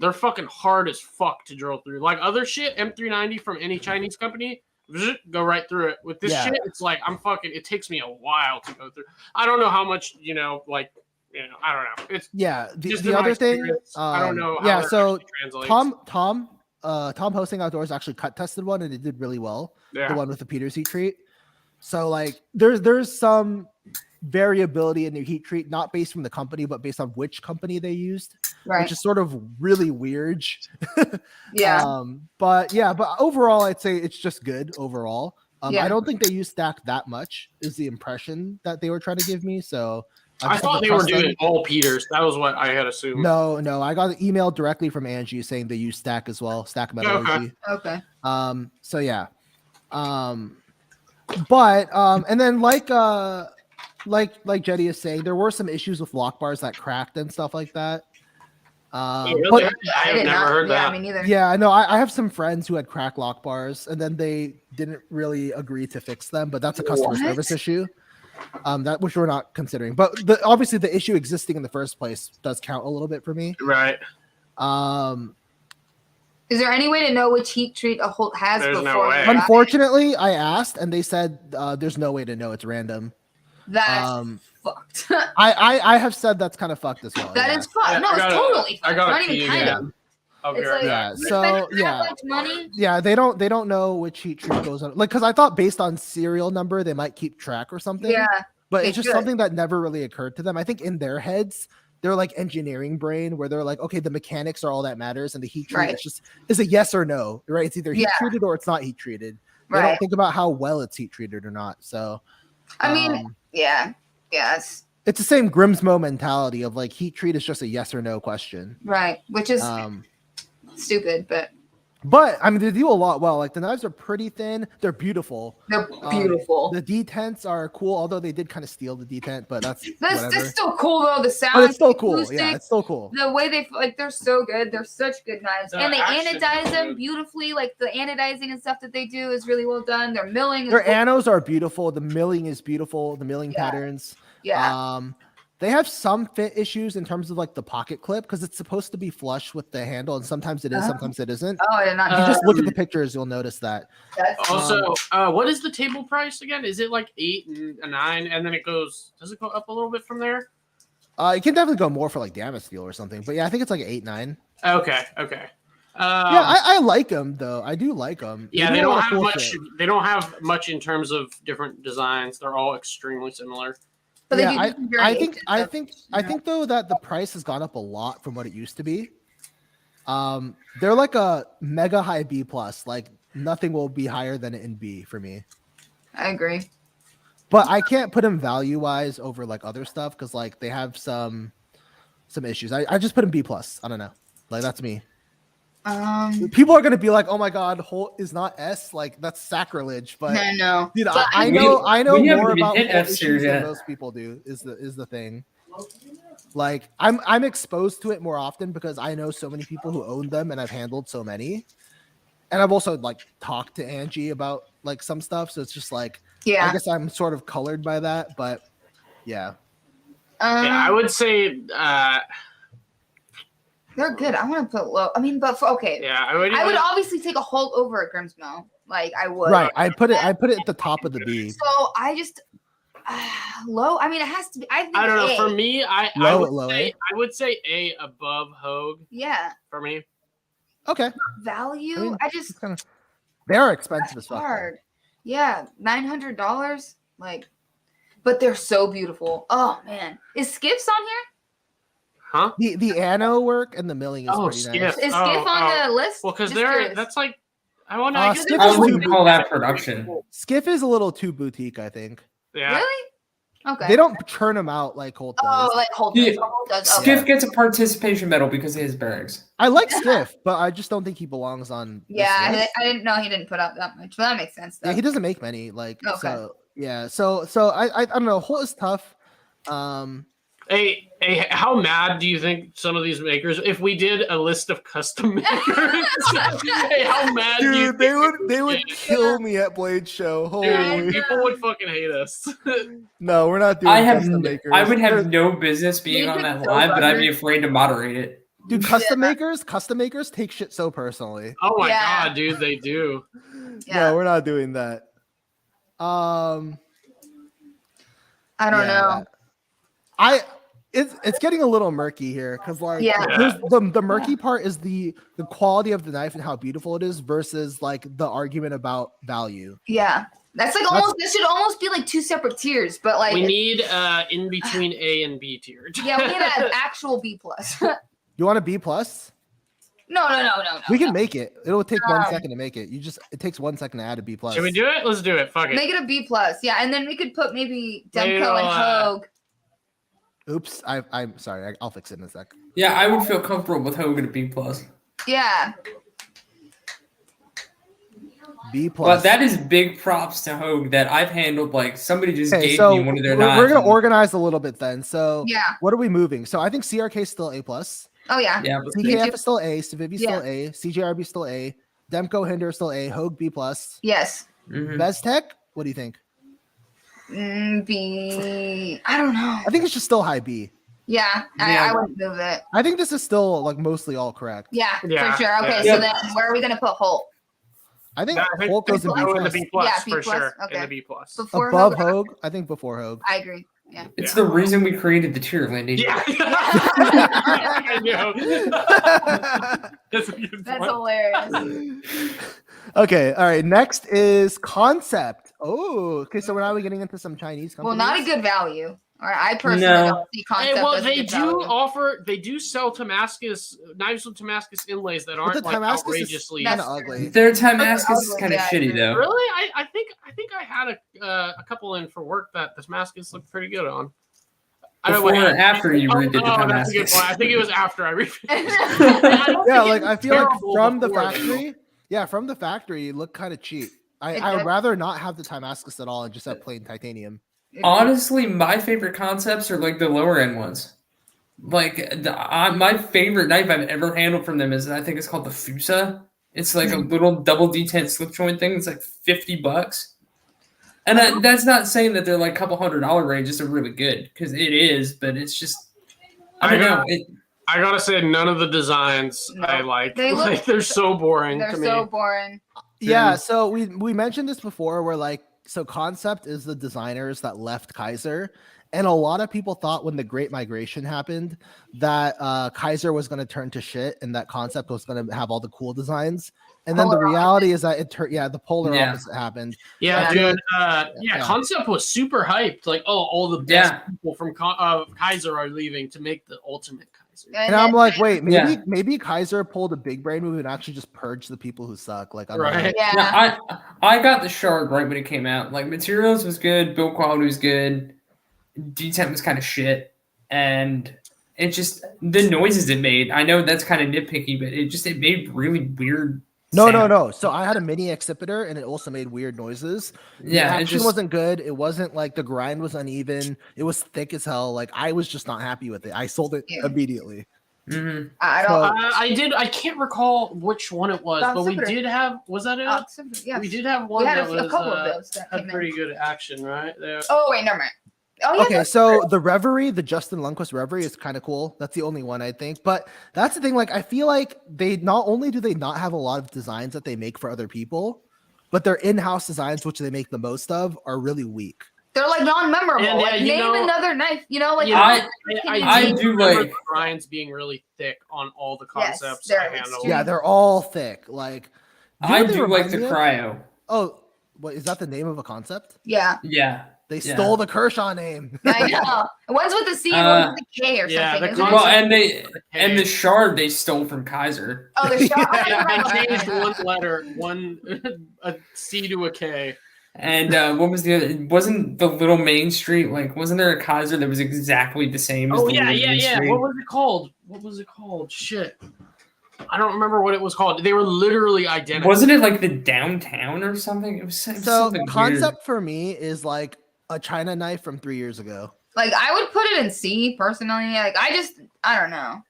they're fucking hard as fuck to drill through. Like other shit, M390 from any Chinese company, go right through it. With this Yeah. shit, it's like it takes me a while to go through. I don't know how much, I don't know. It's Yeah. just The in my other thing, experience, I don't know. How yeah. that So actually translates. Tom Hosting Outdoors actually cut tested one and it did really well. yeah. The one with the Peter's heat treat. So like there's some variability in their heat treat, not based from the company, but based on which company they used, Right. which is sort of really weird. Yeah. But overall, I'd say it's just good overall. Yeah. I don't think they use stack that much, is the impression that they were trying to give me. So I just thought have to they were trust them. doing all Peters. That was what I had assumed. No, I got an email directly from Angie saying they use stack as well, stack metallurgy. Okay. So yeah. And then like Jetty is saying, there were some issues with lock bars that cracked and stuff like that. Really? But I have never heard Yeah, that. me neither. yeah, I know. I have some friends who had crack lock bars, and then they didn't really agree to fix them. But that's a customer What? service issue. That which we're not considering. But obviously the issue existing in the first place does count a little bit for me. Right. Is there any way to know which heat treat a Holt has There's no before? way. you buy it? Unfortunately, I asked, and they said there's no way to know. It's random. That's fucked. I have said that's kind of fucked as well. That yeah. is fucked. Yeah, No, I it's gotta- totally fucked. I gotta Not even pee kind again. of. I'll be It's right like, Yeah, back. you so, spend that yeah. much money. Yeah, they don't know which heat treat goes on. Like, because I thought based on serial number they might keep track or something. Yeah. But they it's just should. something that never really occurred to them. I think in their heads, they're like engineering brain, where they're like, okay, the mechanics are all that matters, and the heat treat Right. is a yes or no, right? It's either heat Yeah. treated or it's not heat treated. They Right. don't think about how well it's heat treated or not. So, I mean, yeah. Yes. it's the same Grimsmo mentality of like heat treat is just a yes or no question. Right. Which is stupid, But I mean, they do a lot well. Like the knives are pretty thin. They're beautiful. they're beautiful. The detents are cool, although they did kind of steal the detent, but that's whatever. That's still cool though. The sound. But it's still cool. acoustic, Yeah, it's still cool. the way they like, they're so good. They're such good knives, and they action anodize them dude. beautifully. Like the anodizing and stuff that they do is really well done. Their milling is Their cool. anos are beautiful. The milling is beautiful. The milling Yeah. patterns. Yeah. They have some fit issues in terms of like the pocket clip because it's supposed to be flush with the handle, and sometimes it is, sometimes it isn't. Oh, I did not. If know you just that. look at the pictures, you'll notice that. That's Also, what is the table price again? Is it like 8 and a 9, and then it goes? Does it go up a little bit from there? It can definitely go more for like DiamondSteel or something, but yeah, I think it's like 8, 9. Okay. Yeah, I like them though. I do like them. Yeah, they don't have much. They don't have much in terms of different designs. They're all extremely similar. But they Yeah, do different I variations of- think though that the price has gone up a lot from what it used to be. They're like a mega high B plus. Like nothing will be higher than an B for me. I agree. But I can't put them value wise over like other stuff because like they have some issues. I just put them B plus. I don't know. Like that's me. People are gonna be like, "Oh my God, Holt is not S." Like that's sacrilege. But I know. dude, So, I know we haven't more even about hit Holt F series issues than yet. most people do. Is the thing. Like I'm exposed to it more often because I know so many people who own them and I've handled so many. And I've also like talked to Angie about like some stuff. So it's just like Yeah. I guess I'm sort of colored by that, but yeah. Yeah, I would say. They're good. I want to put low. I mean, but for, okay. Yeah, I would obviously take a Holt over a Grimsmo. Like I would. Right. I put it at the top of the B. So I just low. I mean, it has to be. I think I don't know. A. For me, I would say A above Hogue. Yeah. For me. Okay. Value. I mean, I just. it's kind of they are expensive as fuck. Hard. Yeah, $900. Like, but they're so beautiful. Oh man, is Skiff's on here? Huh? The ano work and the milling is pretty Skiff. nice. Is Skiff on the list? Well, because Just curious. that's like I want to. Skiff I is wouldn't too call that production. Skiff is a little too boutique, I think. Yeah. Really? Okay. They don't churn them out like Holt does. Oh, like Holt Yeah. does. Holt does. Skiff Okay. gets a participation medal because of his bearings. I like Skiff, but I just don't think he belongs on. this Yeah, list. I didn't know he didn't put up that much, but that makes sense. Though. Yeah, he doesn't make many. Like Okay. so, yeah. So I don't know. Holt is tough. Hey, how mad do you think some of these makers? If we did a list of custom makers, hey, how mad do you? Dude, they would kill me at Blade Show. Dude, Holy people would fucking hate us. no, we're not doing custom makers. I would have no business being on that live, but I'd be afraid to moderate it. Dude, custom makers take shit so personally. Oh my Yeah. god, dude, they do. Yeah. No, we're not doing that. I don't know. It's getting a little murky here because like Yeah. there's the murky part is the quality of the knife and how beautiful it is versus like the argument about value. Yeah, that's like almost. This should almost be like two separate tiers, but like We need in between A and B tier. yeah, we need an actual B plus. You want a B plus? No. We can make it. It'll take 1 second to make it. It takes 1 second to add a B plus. Should we do it? Let's do it. Fuck it. Make it a B plus. Yeah, and then we could put maybe Maybe Demko and we'll, Hogue. Oops, I'm sorry. I'll fix it in a sec. Yeah, I would feel comfortable with Hogue at a B plus. Yeah. B plus. But that is big props to Hogue that I've handled. Like somebody just Okay, gave so me one of their we're knives. gonna organize a little bit then. So Yeah. what are we moving? So I think CRK is still A plus. Oh yeah. Yeah, but CKF is still A, Civivi Yeah. still A, CJRB still A, Demko Hinderer still A, Hogue B+. Yes. Bestech, what do you think? B. I don't know. I think it's just still high B. Yeah, Yeah. I wouldn't move it. I think this is still like mostly all correct. Yeah, Yeah, for sure. Okay, yeah. so then where are we gonna put Holt? I think I think Holt goes in B+. go in the B plus Yeah, for B+, sure. okay. In the B plus. Before Above Hogue? Hogue, I think before Hogue. I agree. Yeah. it's Yeah. the reason we created the tier, Lindy. Yeah. I know. That's a good That's point. hilarious. Okay, all right. Next is concept. Oh, okay. So now we're getting into some Chinese companies. Well, not a good value. Or I personally No. don't see concept Hey, well, as a they good do value. offer. They do sell Damascus knives with Damascus inlays that But aren't the like Damascus is outrageously. kind of That's ugly. Their Damascus is ugly, kind of yeah, shitty though. Really, I think I had a couple in for work that the Damascus looked pretty good on. I don't know Before what- or after you redid the Oh, that's a good Damascus. point. I think it was after I refinished. Yeah, like I feel like terrible from the before, though. factory. Yeah, from the factory, it looked kind of cheap. I It would does. rather not have the Damascus at all and just have plain titanium. Honestly, my favorite concepts are like the lower end ones. Like my favorite knife I've ever handled from them is I think it's called the Fusa. It's like a little double detent slip joint thing. It's like $50. And that's not saying that they're like a couple $100 ranges are really good because it is, but it's just I don't know. I gotta say, none of the designs No. I like. They look- Like, they're so boring They're to so me. boring. Yeah, so we mentioned this before where like so concept is the designers that left Kizer, and a lot of people thought when the Great Migration happened that Kizer was going to turn to shit and that concept was going to have all the cool designs. And then the Polar reality is that the polar Yeah. opposite happened. Yeah, Yeah. dude. Yeah. Concept was super hyped. Like, oh, all the best Yeah. people from Kizer are leaving to make the ultimate Kizer. And I'm like, wait, maybe Yeah. maybe Kizer pulled a big brain move and actually just purged the people who suck. Like, I don't know. Right. Yeah. Yeah, I got the Shard right when it came out. Like materials was good, build quality was good, detent was kind of shit, and it just the noises it made. I know that's kind of nitpicky, but it made really weird. No. sounds. So I had a mini excipitor and it also made weird noises. The Yeah, it action just wasn't good. It wasn't like the grind was uneven. It was thick as hell. Like I was just not happy with it. I sold it Yeah. immediately. mhm. I don't. So- I did. I can't recall which one it was, but we Occipitor. did have. Was that it? Yeah. We did have one We had that a was couple of those that had came pretty in. good action, right? There. Oh wait, never mind. Oh yeah. Okay, so the Reverie, the Justin Lundquist Reverie is kind of cool. That's the only one I think. But that's the thing. Like, I feel like they not only do they not have a lot of designs that they make for other people, but their in-house designs, which they make the most of, are really weak. They're like non-memorable. And, yeah, like, you name know- another knife. You know, like Yeah, I I do remember like- the grinds being really thick on all the Yes, concepts they're I handled. extreme. Yeah, they're all thick. Like, you know I what they do like remind the me of? cryo. Oh, what is that? The name of a concept? Yeah, Yeah. They Yeah. stole the Kershaw name. I know. One's with a C, one's with a K or yeah, something. the isn't it? Well, concept- and the Shard they stole from Kizer. Oh, the shot. Yeah, they changed one letter, a C to a K. And what was the other? Wasn't the Little Main Street like? Wasn't there a Kizer that was exactly the same as Oh the yeah, Little yeah, Main yeah. Street? What was it called? What was it called? Shit. I don't remember what it was called. They were literally identical. Wasn't it like the downtown or something? It was So something concept for me is like a China knife from 3 years ago. Like I would put it in C personally. Like I don't know.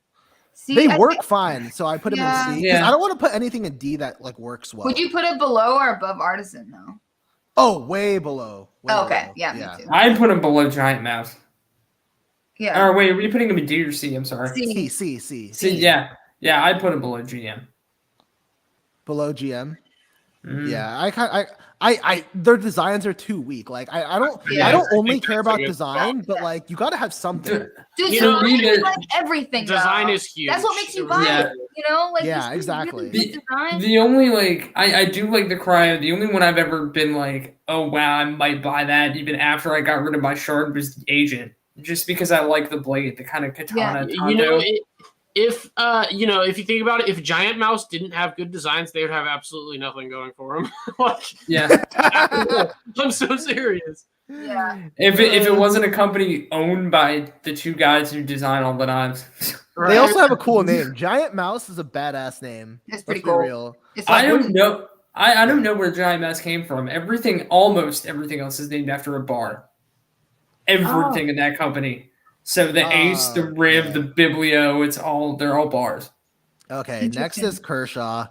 C, They I work think- fine, so I put them Yeah. in C. 'Cause Yeah. I don't want to put anything in D that like works well. Would you put it below or above Artisan though? Oh, way below. Way Oh, okay, below. yeah, me too. weird. I'd put him below GiantMouse. Yeah. Or wait, were you putting him in D or C? I'm sorry. C. C. C, yeah, I'd put him below GM. Below GM. Mhm. Yeah, I their designs are too weak. Like I don't Yeah, I don't I only think care that's a about good design, but like you got to have something. Dude, You so know, you the- like everything. Design though. is huge. That's what makes you It buy really Yeah. it. You know, like Yeah, just really exactly. good design. The only like I do like the cryo. The only one I've ever been like, oh wow, I might buy that even after I got rid of my Shard was the Agent, just because I like the blade, the kind of katana. You know, Tondo. if you think about it, if GiantMouse didn't have good designs, they would have absolutely nothing going for them. Like, Yeah. I'm so serious. Yeah. If it wasn't a company owned by the two guys who design all the knives. They also have a cool name. GiantMouse is a badass name. It's pretty Let's be cool. real. It's I like don't know. I don't know where GiantMouse came from. Almost everything else is named after a bar. Everything in that company. So the Ace, the Riv, yeah. the Biblio, they're all bars. Okay, next is Kershaw.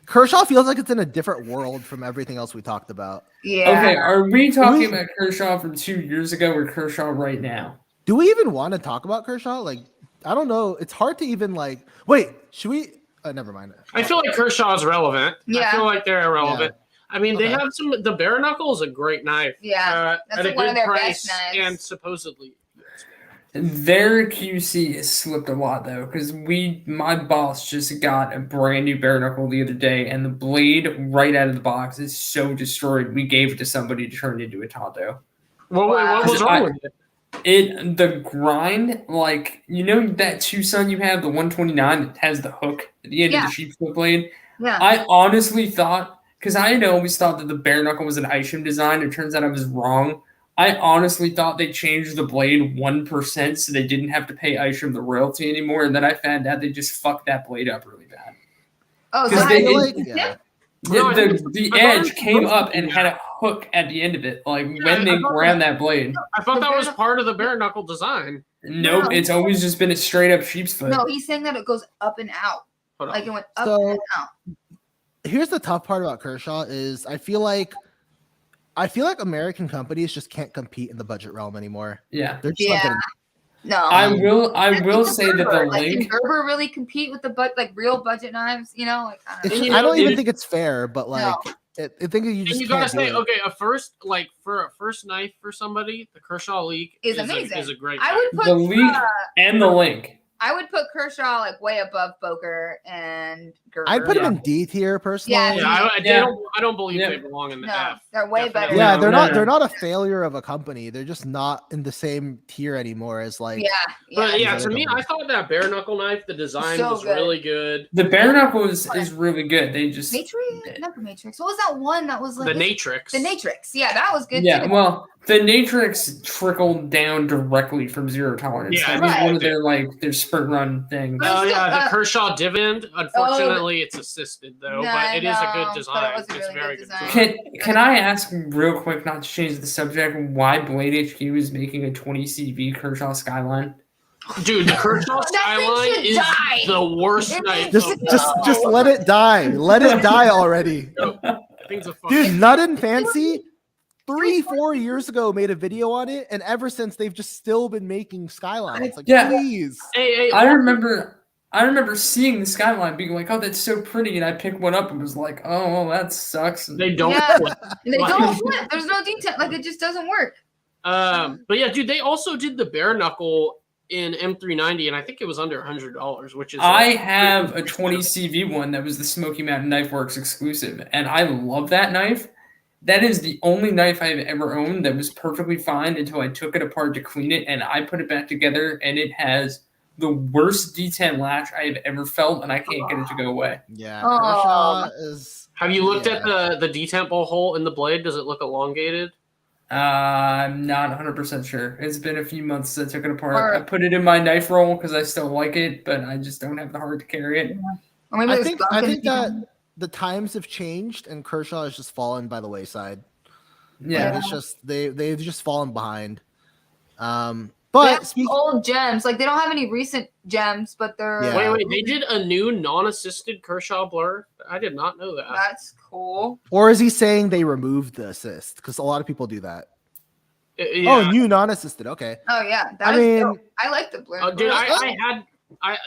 Kershaw feels like it's in a different world from everything else we talked about. Yeah. Okay, are we talking about Kershaw from 2 years ago or Kershaw right now? Do we even want to talk about Kershaw? Like, I don't know. It's hard to even like. Wait, should we? Never mind. I feel like Kershaw is relevant. Yeah. I feel like they're irrelevant. I mean, they Okay. have some. The bare knuckle is a great knife. Yeah, that's at a one good of their price best knives. and supposedly. Their QC has slipped a lot though, because my boss just got a brand new bare knuckle the other day, and the blade right out of the box is so destroyed. We gave it to somebody to turn it into a Tonto. Well, wait, what was wrong with it? The grind, like that Tucson you have, the 129 that has the hook at the end of the sheepskin blade. Yeah. I honestly thought, because I had always thought that the bare knuckle was an Isham design. It turns out I was wrong. I honestly thought they changed the blade 1% so they didn't have to pay Isham the royalty anymore, and then I found out they just fucked that blade up really bad. Oh, Because so they- the edge came up and had a hook at the end of it, like when they ground that blade. I thought that was part of the bare knuckle design. Nope, No. it's always just been a straight up sheep's foot. No, he's saying that it goes up and out. Hold on. Like it went up So- and out. Here's the tough part about Kershaw is I feel like American companies just can't compete in the budget realm anymore. Yeah. They're just not Yeah. getting. No. I will Think of say that the Gerber. Like, can link. Gerber really compete with the real budget knives? You know, like I don't know. I don't even it- think it's fair, but like I think you just And you can't gotta do say, it. okay, for a first knife for somebody, the Kershaw Leak Is amazing. Is a great. I would knife. put The leak and the link. I would put Kershaw like way above Boker and Gerber. I'd put Yeah. them in D tier personally. Yeah. Yeah, Yeah. I don't believe Yeah. they belong in the No, F. they're way better. Definitely. Yeah, No, they're no, not. no. They're not a failure of a company. They're just not in the same tier anymore as like. Yeah. But yeah, These to other me, I companies. thought that bare knuckle knife, the design So was good. really good. The bare knuckle is really good. They just Matrix, not the Matrix. What was that one that was like The Natrix. The Natrix. Yeah, that was good yeah. too. Well, the Natrix trickled down directly from zero tolerance. Yeah, that was right. one of their sprint run things. But Oh it's yeah, still, the Kershaw dividend. Unfortunately, it's assisted though, No, but it is a no, good but it design. was a It's really very good good design. design. Can I ask real quick, not to change the subject, why Blade HQ is making a 20 CV Kershaw Skyline? Dude, the Kershaw That thing Skyline should is die. the worst It knife. needs of to Just go. let it die. Let it die already. things a fucking. Dude, Nut and Fancy 3-4 years ago made a video on it, and ever since they've just still been making skylines. Like, Yeah. please. Hey, I remember seeing the Skyline being like, oh, that's so pretty, and I picked one up and was like, oh, well, that sucks. they don't. Yeah. flip. And they Like- don't flip. There's no detail. Like it just doesn't work. But yeah, dude, they also did the bare knuckle in M390, and I think it was under $100, which is. I have a 20 CV one that was the Smoky Mountain Knife Works exclusive, and I love that knife. That is the only knife I've ever owned that was perfectly fine until I took it apart to clean it, and I put it back together, and it has the worst D10 latch I have ever felt, and I can't get it to go away. Yeah. Oh. Kershaw is. Have you looked Yeah. at the detent bolt hole in the blade? Does it look elongated? I'm not 100% sure. It's been a few months since I took it apart. Or- I put it in my knife roll because I still like it, but I just don't have the heart to carry it. Or maybe I there's think gunk in that it. the times have changed, and Kershaw has just fallen by the wayside. Yeah. Like, it's just they've just fallen behind. They But have speaking, old gems. Like they don't have any recent gems, but they're Yeah. Wait, they did a new non-assisted Kershaw blur? I did not know that. That's cool. or is he saying they removed the assist? Because a lot of people do that. Yeah. Oh, new non-assisted. Okay. Oh yeah, I that's mean, dope. I like the blue. Dude, I had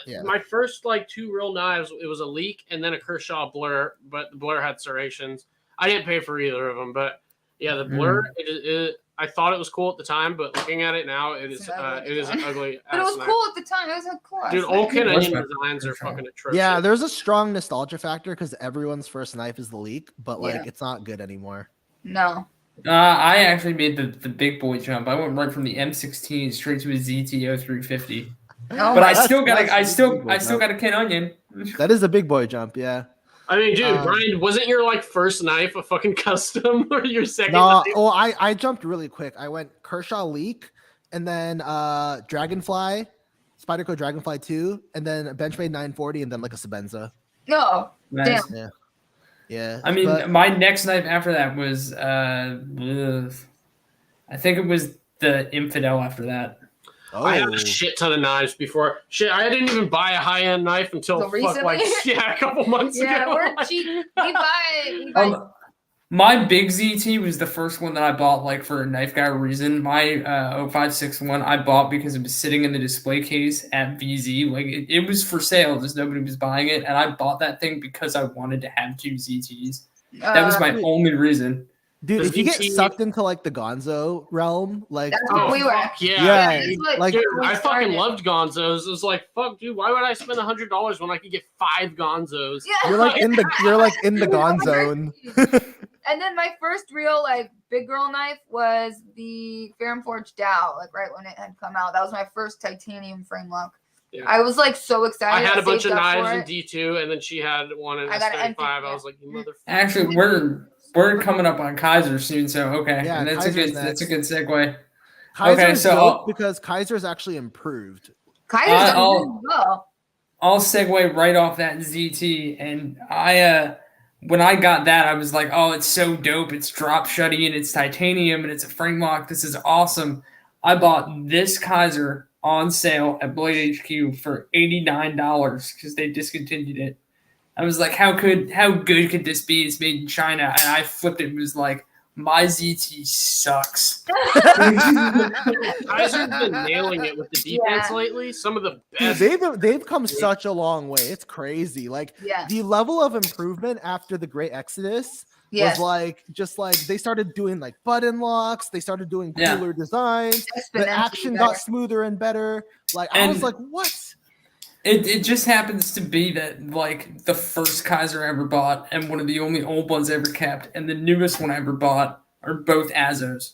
Yeah. my first like 2 real knives. It was a Leak and then a Kershaw blur, but the blur had serrations. I didn't pay for either of them, but yeah, the blur. I thought it was cool at the time, but looking at it now, it is an ugly. But it was ass knife. cool at the time. It was a cool. ass Dude, knife. all Canadian What's my designs are Kershaw? fucking atrocious. Yeah, there's a strong nostalgia factor because everyone's first knife is the Leak, but like Yeah. it's not good anymore. No. I actually made the big boy jump. I went right from the M16 straight to a ZTO 350. Oh But my I that's- still got that's I still big boy jump. got a Ken Onion. That is a big boy jump. Yeah. I mean, dude, Um, Brian, wasn't your like first knife a fucking custom or your second? No, knife? well, I jumped really quick. I went Kershaw Leak, and then Dragonfly, Spyderco Dragonfly 2, and then a Benchmade 940, and then like a Sabenza. No. Nice. Damn. Yeah. I mean, but- my next knife after that was I think it was the Infidel after that. I had a shit ton of knives before. Shit, I didn't even buy a high-end knife until recently? a couple months ago. Yeah, we're cheap. We buy. My big ZT was the first one that I bought like for a knife guy reason. My 0561 I bought because it was sitting in the display case at VZ. Like it was for sale, just nobody was buying it, and I bought that thing because I wanted to have 2 ZTs. That was my only reason. Dude, if you get sucked into like the Gonzo realm, like that's what we were. Yeah, like dude, I fucking loved Gonzos. It was like, fuck, dude, why would I spend $100 when I could get 5 Gonzos? Yeah. You're like in the Gonzone. And then my first real like big girl knife was the Ferrum Forge Dow, like right when it had come out. That was my first titanium frame lock. Yeah. I was like so excited. I had a bunch of knives in D2, and then she had one in S35. I was like, you motherfucker. Actually, we're coming up on Kizer soon, so okay. Yeah, and that's a good segue. Kizer's dope because Kizer's actually improved. Kizer's well. I'll segue right off that ZT, and when I got that, I was like, oh, it's so dope. It's drop shutty and it's titanium and it's a frame lock. This is awesome. I bought this Kizer on sale at Blade HQ for $89 because they discontinued it. I was like, how good could this be? It's made in China. And I flipped it and was like, my ZT sucks. Kizer's been nailing it with the defense lately. Some of the best. They've come such a long way. It's crazy. Like the level of improvement after the Great Exodus was like they started doing like button locks. They started doing cooler designs. The action got smoother and better. I was like, what? It just happens to be that like the first Kizer I ever bought and one of the only old ones I ever kept and the newest one I ever bought are both Azos.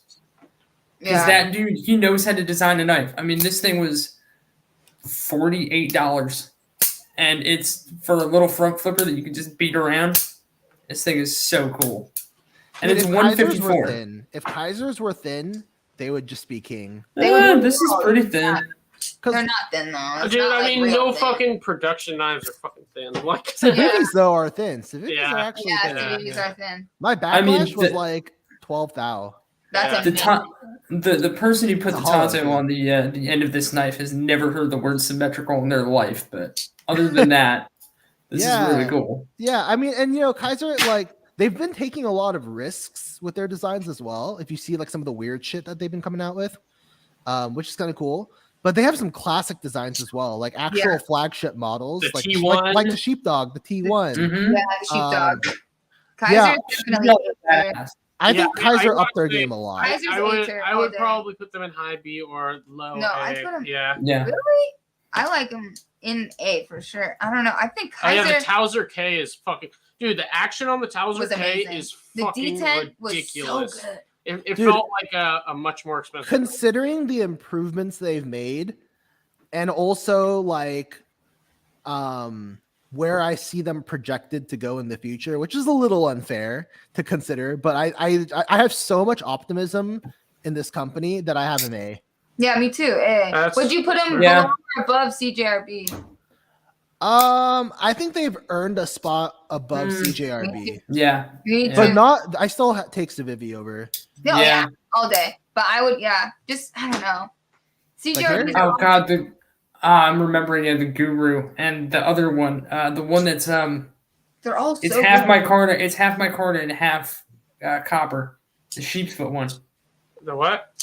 Because that dude, he knows how to design a knife. I mean, this thing was $48 and it's for a little front flipper that you can just beat around. This thing is so cool. And it's $154. If Kizers were thin, they would just be king. This is pretty thin. They're not thin though. Dude, I mean, no fucking production knives are fucking thin. Like Civivis though are thin. Civivis are actually thin. Civivis are thin. My backlash was like 12 thou. That's the person who put the tato on the end of this knife has never heard the word symmetrical in their life. But other than that, this is really cool. Yeah, I mean, and Kizer, like they've been taking a lot of risks with their designs as well. If you see like some of the weird shit that they've been coming out with, which is kind of cool. But they have some classic designs as well, like actual flagship models, the like T1. like the Sheepdog, the T1. Mm-hmm. Yeah, the Sheepdog. Kizer definitely. I think Kizer upped their game a lot. I would probably put them in high B or low A. I put them. Yeah. Really? I like them in A for sure. I don't know. I think Kizer. The Towser K is fucking. Dude, the action on the Towser K is fucking ridiculous. Was so good. It felt like a much more expensive. Considering the improvements they've made, and also like where I see them projected to go in the future, which is a little unfair to consider, but I have so much optimism in this company that I have an A. Yeah, me too. A. Would you put them below or above CJRB? I think they've earned a spot above CJRB. Yeah. But not. I still take Civivi over. Yeah, all day. But I would, just I don't know. CJRB. Oh God, I'm remembering the Guru and the other one, the one that's they're all so it's half micarta. It's half micarta and half copper. The sheep's foot one. The what?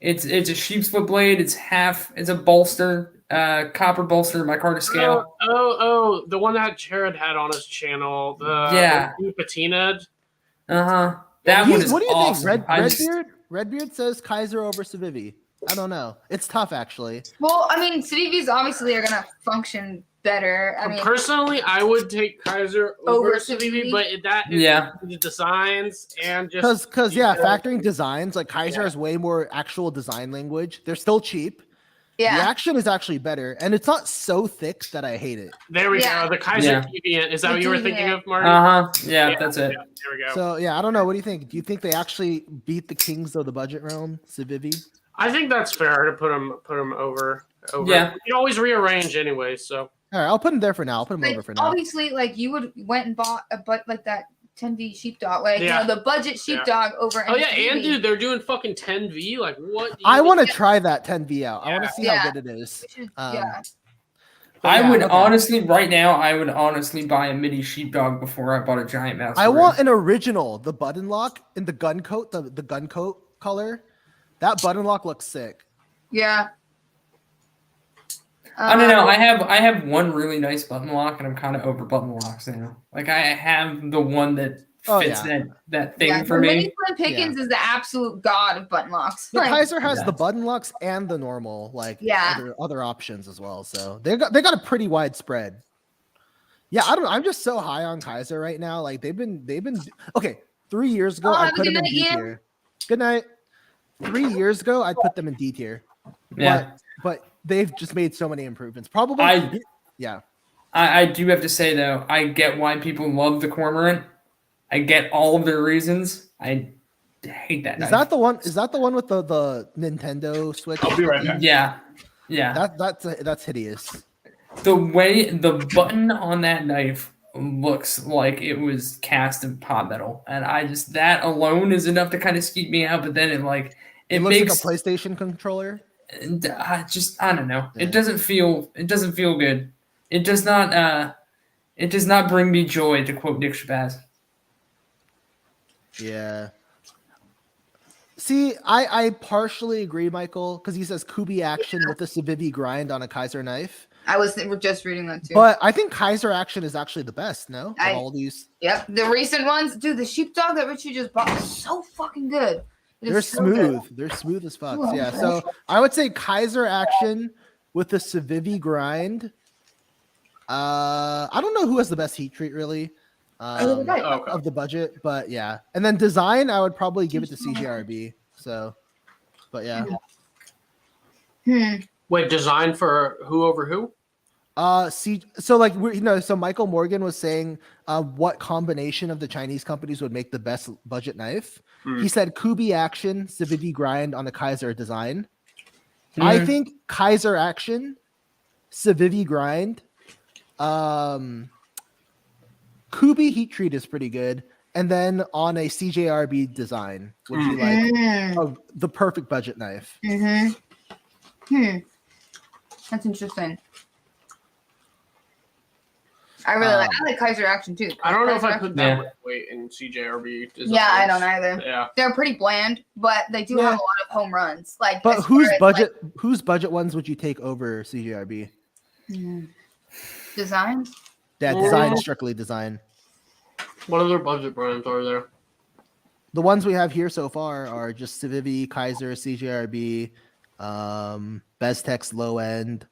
It's a sheep's foot blade. It's a bolster. Copper bolster, micarta scale. Oh, the one that Jared had on his channel. The patinaed. That one is what do you awesome. think? Redbeard says Kizer over Civivi. I don't know. It's tough, actually. Well, I mean, Civivis obviously are gonna function better. I mean, personally, I would take Kizer over Civivi, but that is the designs and just because factoring designs, like Kizer has way more actual design language. They're still cheap. Yeah. The action is actually better, and it's not so thick that I hate it. There we go. The Kizer Deviant. Is that what you were thinking of, Marty? Yeah, that's it. Yeah, there we go. So, I don't know. What do you think? Do you think they actually beat the kings of the budget realm, Civivi? I think that's fair to put them over. Yeah. You always rearrange anyway, so. All right, I'll put them there for now. I'll put them over for now. Obviously, like you went and bought a that 10V sheepdog, like Yeah. the budget sheepdog over. Oh yeah, Civivi. and dude, they're doing fucking 10V. Like what? I want to try that 10V out. I want to see Yeah. how good it is. We should, But I yeah, would okay. honestly, right now, I would honestly buy a mini sheepdog before I bought a GiantMouse. I want an original, the button lock in the gun coat, the gun coat color. That button lock looks sick. Yeah. I don't know. I have one really nice button lock, and I'm kind of over button locks now. Like I have the one that fits that thing for me. Mini Slim Pickens is the absolute god of button locks. The Kizer has the button locks and the normal, other options as well. So they got a pretty wide spread. Yeah, I don't know. I'm just so high on Kizer right now. Like they've been okay. 3 years ago, I put them in D tier. Good night. 3 years ago, I put them in D tier. Yeah, but they've just made so many improvements. Probably, I do have to say though, I get why people love the Cormorant. I get all of their reasons. I hate that. Is that the one? Is that the one with the Nintendo Switch? I'll be right back. Yeah. That's hideous. The way the button on that knife looks like it was cast in pot metal, and that alone is enough to kind of skeep me out. But then it looks makes like a PlayStation controller. And I don't know. Yeah. It doesn't feel good. It does not bring me joy, to quote Nick Shabazz. Yeah. See, I partially agree, Michael, because he says Kubi action with the Civivi grind on a Kizer knife. We're just reading that too. But I think Kizer action is actually the best, no? Of all these. Yep. The recent ones, dude, the sheepdog that Richie just bought was so fucking good. They're smooth. They're smooth as fuck. Yeah. So I would say Kizer action with the Civivi grind. I don't know who has the best heat treat really. Of the budget, but yeah. And then design, I would probably give it to CJRB. So, but yeah. Wait, design for who over who? So Michael Morgan was saying what combination of the Chinese companies would make the best budget knife. He said Kubi action, Civivi grind on a Kizer design. I think Kizer action, Civivi grind, Kubi heat treat is pretty good, and then on a CJRB design would be like the perfect budget knife. That's interesting. I like Kizer action too. I don't know if I put that much weight in CJRB designs. Yeah, I don't either. Yeah, they're pretty bland, but they do have a lot of home runs. Like, but whose budget ones would you take over CJRB? Design? Yeah, design, strictly design. What other budget brands are there? The ones we have here so far are just Civivi, Kizer, CJRB, Bestech's low end.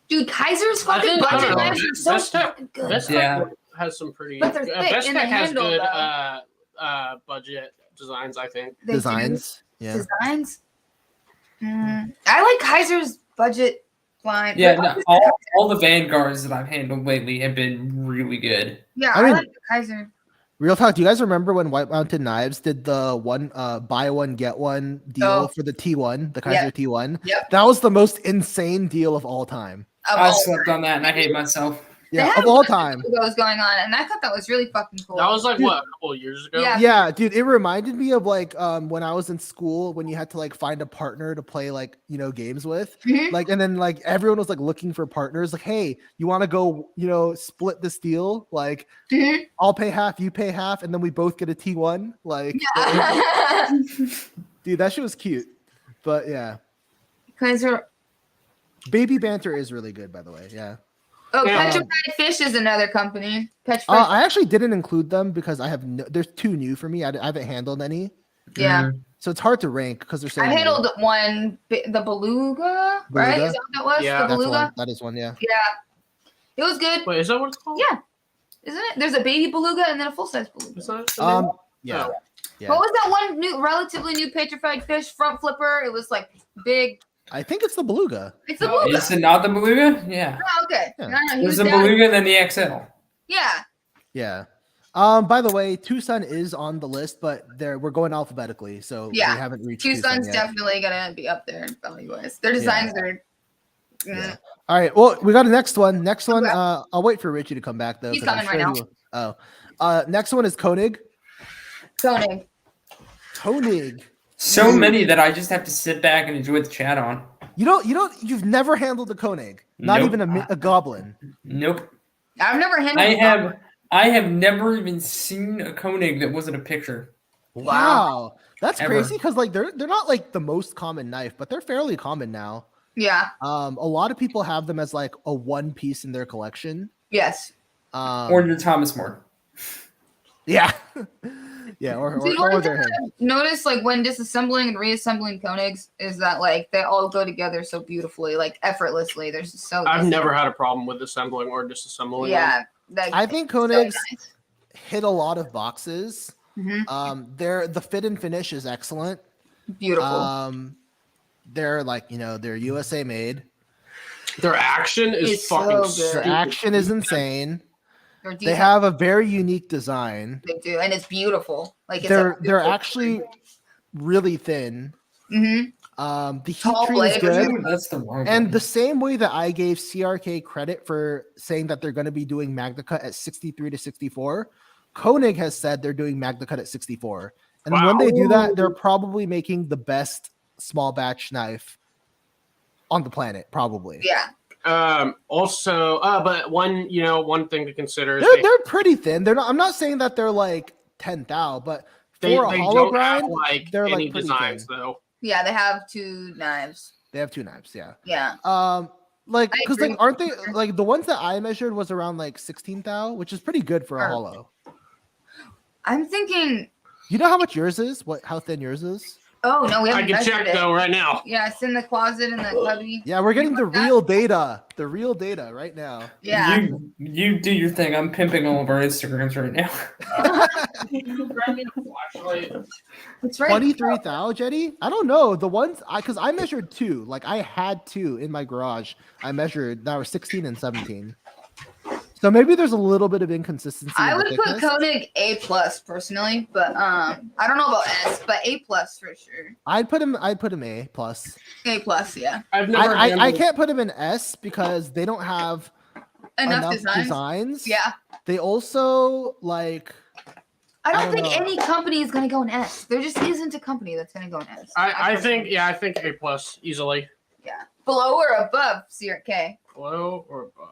Dude, Kizer's fucking budget knives are so fucking good. Bestech has some pretty. But they're thick Bestech has handle, good budget designs, I think. Designs. Yeah. Designs? I like Kizer's budget line. Yeah, all the Vanguards that I've handled lately have been really good. Yeah, I like the Kizer. Real talk, do you guys remember when White Mountain Knives did the one buy one get one deal for the T1, the Kizer T1? Yep. That was the most insane deal of all time. I slept on that and I hate myself. Yeah, of all time. What was going on, and I thought that was really fucking cool. That was like what, a couple of years ago? Yeah, dude, it reminded me of like when I was in school when you had to like find a partner to play like games with, like, and then like everyone was like looking for partners. Like, hey, you want to go split this deal? Like, I'll pay half, you pay half, and then we both get a T1. Like, dude, that shit was cute. But yeah, Baby Banter is really good, by the way. Yeah. Oh, Petrified Fish is another company. I actually didn't include them because I have there's too new for me. I haven't handled any. Yeah. So it's hard to rank because there's so I handled one, the Beluga, right? Is that what that was? Yeah, the Beluga. That is one. Yeah. Yeah. It was good. Wait, is that what it's called? Yeah. Isn't it? There's a baby Beluga and then a full size Beluga. Is that yeah. Yeah. What was that one relatively new Petrified Fish front flipper? It was like big. I think it's the Beluga. It's the Beluga. Is it not the Beluga? Yeah. Oh, okay. Yeah. No, There's the Beluga, then the XL. Yeah. Yeah. By the way, Tucson is on the list, but we're going alphabetically, so we haven't reached Tucson's yet. definitely gonna be up there value wise. Their designs are. Yeah. All right. Well, we got a next one. Next one. I'll wait for Richie to come back though. He's coming right now. Next one is Koenig. Koenig. Koenig. So many that I just have to sit back and enjoy the chat on. You've never handled a Koenig, not Nope. even a goblin. Nope. I've never handled. I have never even seen a Koenig that wasn't a picture. Wow, that's Ever. crazy because like they're not like the most common knife, but they're fairly common now. Yeah. A lot of people have them as like a one piece in their collection. Yes. Or your Thomas More. Yeah, yeah, or they're him. Notice like when disassembling and reassembling Koenigs is that like they all go together so beautifully, like effortlessly. They're just so. I've never had a problem with assembling or disassembling. Yeah, I think Koenigs so nice. hit a lot of boxes. Mhm. The fit and finish is excellent. Beautiful. They're like they're USA made. Their action is It's fucking so good. Their action is insane. Their They detail- have a very unique design. They do, and it's beautiful. Like it's They're actually really thin. Mm-hmm. The heat Tall treat is blade. good. That's the wrong And one. the same way that I gave CRK credit for saying that they're going to be doing Magna Cut at 63 to 64, Koenig has said they're doing Magna Cut at 64. And when they do that, they're probably making the best small batch knife on the planet, probably. Yeah. Also, but one thing to consider is They're pretty thin. They're not. I'm not saying that they're like 10 thou, but they for a hollow don't have grind, like they're any like pretty designs thin. though. Yeah, they have 2 knives. They have 2 knives. Yeah. Yeah. Like I because like agree. aren't they like the ones that I measured was around like 16 thou, which is pretty good for a Sure. hollow. I'm thinking. You know how much yours is? How thin yours is? Oh no, we I haven't can measured check it. though right now. Yeah, it's in the closet in the cubby. Yeah, we're getting the want that? real data. The real data right now. Yeah. You do your thing. I'm pimping all of our Instagrams right now. It's right. 23 thou, Jetty? I don't know. The ones because I measured 2. Like I had 2 in my garage. I measured that were 16 and 17. So maybe there's a little bit of inconsistency. I in the would put thickness. Koenig A+ personally, but I don't know about S, but A+ for sure. I'd put him A+. A+, yeah. I've never. I can't put him in S because they don't have Enough designs. Yeah. They also like I I don't don't think know. any company is gonna go in S. There just isn't a company that's gonna go in S. I think A+ easily. Yeah. Below or above CRK. Below or above.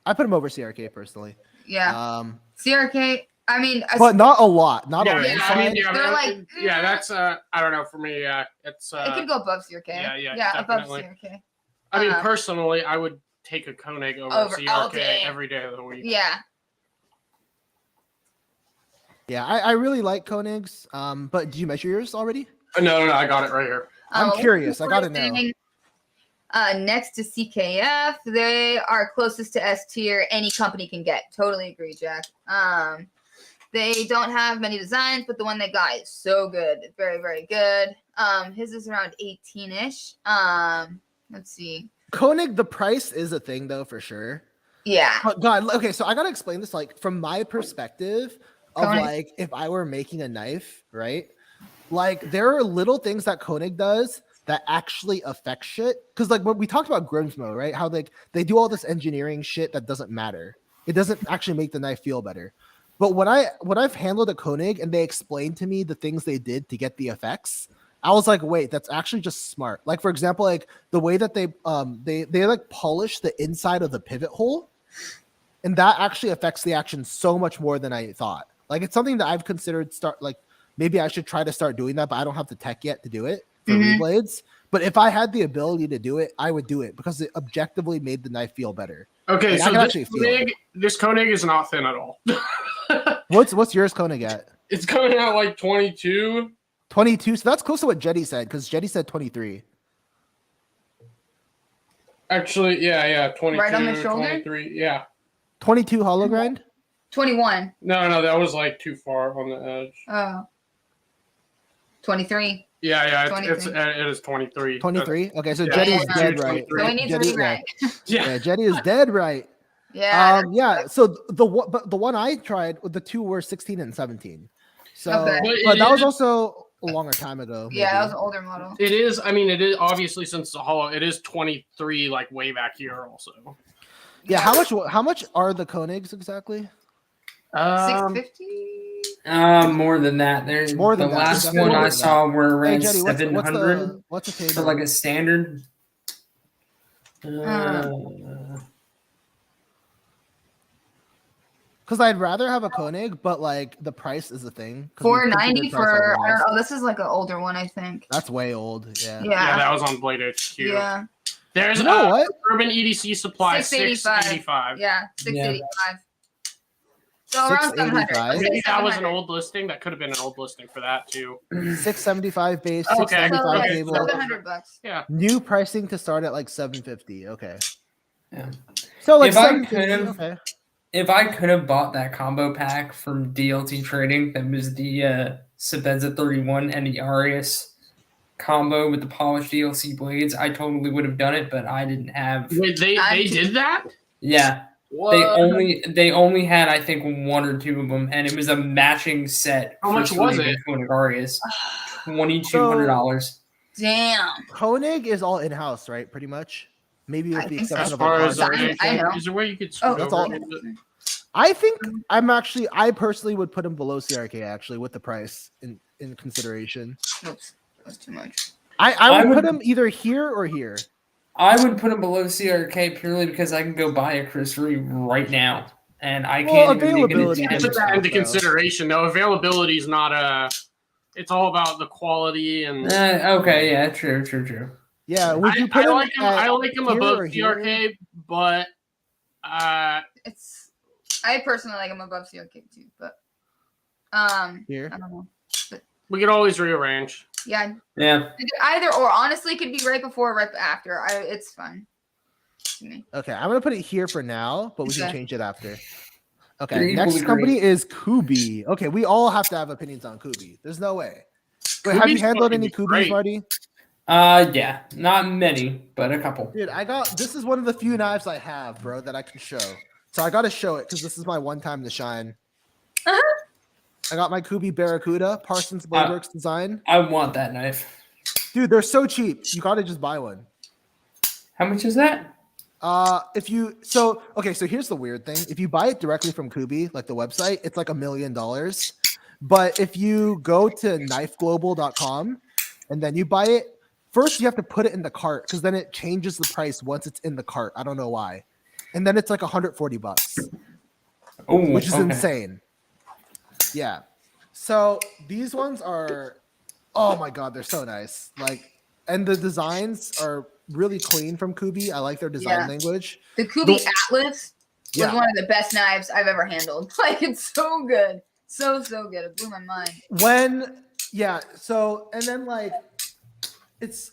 I put him over CRK personally. Yeah. CRK. I mean, But not a lot. Not a Yeah, landslide. I mean, yeah, They're but- like, yeah, that's I don't know for me. It's it could go above CRK. yeah, above definitely. CRK. I mean, personally, I would take a Koenig over Over all CRK day. every day of the week. Yeah. Yeah, I really like Koenigs. But do you measure yours already? No, I got it right here. I'm curious. I gotta know. Next to CKF, they are closest to S tier any company can get. Totally agree, Jack. They don't have many designs, but the one they got is so good. It's very, very good. His is around 18-ish. Let's see. Koenig, the price is a thing though, for sure. Yeah. But God, okay, so I gotta explain this like from my perspective of Koenig. like if I were making a knife, right? Like there are little things that Koenig does that actually affect shit. Because like when we talked about Grimsmo, right? How like they do all this engineering shit that doesn't matter. It doesn't actually make the knife feel better. But when I've handled a Koenig and they explained to me the things they did to get the effects, I was like, wait, that's actually just smart. Like for example, like the way that they like polish the inside of the pivot hole, and that actually affects the action so much more than I thought. Like it's something that I've considered maybe I should try to start doing that, but I don't have the tech yet to do it for Mhm. reblades. But if I had the ability to do it, I would do it because it objectively made the knife feel better. Okay, Like, I so can actually feel this Koenig is not thin at all. What's yours Koenig at? It's coming out like 22. 22. So that's close to what Jetty said because Jetty said 23. Actually, yeah, 22. Right on the shoulder? 23, yeah. 22 hollow grind. 21. No, that was like too far on the edge. Oh. 23. Yeah, it 23. is 23. 23. Okay, so Yeah, Jetty's yeah, dead 23. right. So we need to Jetty, rewrite. yeah, Jetty is dead right. Yeah. Yeah. So the one I tried, the two were 16 and 17. So, Okay. but that was also a longer time ago. Yeah, that was maybe. an older model. It is. I mean, it is obviously since the hollow. It is 23, like way back here also. Yeah. How much are the Koenigs exactly? 650? More than that. There's More the than that. last Definitely one more I than saw were Hey, around Jetty, 700 what's the table? for like a standard. Because I'd rather have a Koenig, but like the price is a thing. 490 for I don't know. This is like an older one, I think. That's way old. Yeah. Yeah, that was on Blade HQ. Yeah. There's You know what? Urban EDC Supply 685. 685. Yeah, 685. So around 700. 685? Maybe that was an old listing. That could have been an old listing for that too. 675 base, Okay. 675 So, table. $700. Yeah. New pricing to start at like 750. Okay. Yeah. So like If I 750. could've- Okay. If I could have bought that combo pack from DLT Trading, that was the Sabenza 31 and the Arius combo with the polished DLC blades, I totally would have done it, but I didn't have. Wait, they did that? Yeah, What? they only had I think one or two of them, and it was a matching set. How much was it? Arius, $2,200. Damn. Koenig is all in house, right? Pretty much. Maybe with I the think so. exception As of far like as hard- I know. is there a way you could scoot that's over all- a little bit? I think I personally would put him below CRK actually with the price in consideration. Oops. That's too much. I would put him either here or here. I would put him below CRK purely because I can go buy a Chris Reeve right now, and I Well, can't even make an availability You attempt. put that into Though. consideration. No, availability is not a. It's all about the quality and. Okay, yeah, true. Yeah, would you I put him? like him. I like him here above or here? CRK, but It's I personally like him above CRK too, but Here. I don't know. we could always rearrange. Yeah, Yeah. either or. Honestly, it could be right before, or right after. It's fine to me. Okay, I'm gonna put it here for now, but we can Okay. change it after. You're Okay, equally next company great. is Kubi. Okay, we all have to have opinions on Kubi. There's no way. Wait, have you Kubi's handled fucking any Kubis, great. Marty? Yeah, not many, but a couple. Dude, this is one of the few knives I have, bro, that I can show. So I gotta show it because this is my one time to shine. I got my Kubi Barracuda, Parsons Bladeworks design. I want that knife. Dude, they're so cheap. You gotta just buy one. How much is that? So here's the weird thing. If you buy it directly from Kubi, like the website, it's like $1 million. But if you go to knifeglobal.com and then you buy it, first you have to put it in the cart because then it changes the price once it's in the cart. I don't know why. And then it's like $140, Oh, which is insane. Yeah. So these ones are, oh my God, they're so nice. Like, and the designs are really clean from Kubi. I like their design language. The Kubi Atlas was Yeah. one of the best knives I've ever handled. Like, it's so good. So good. It blew my mind. And then like it's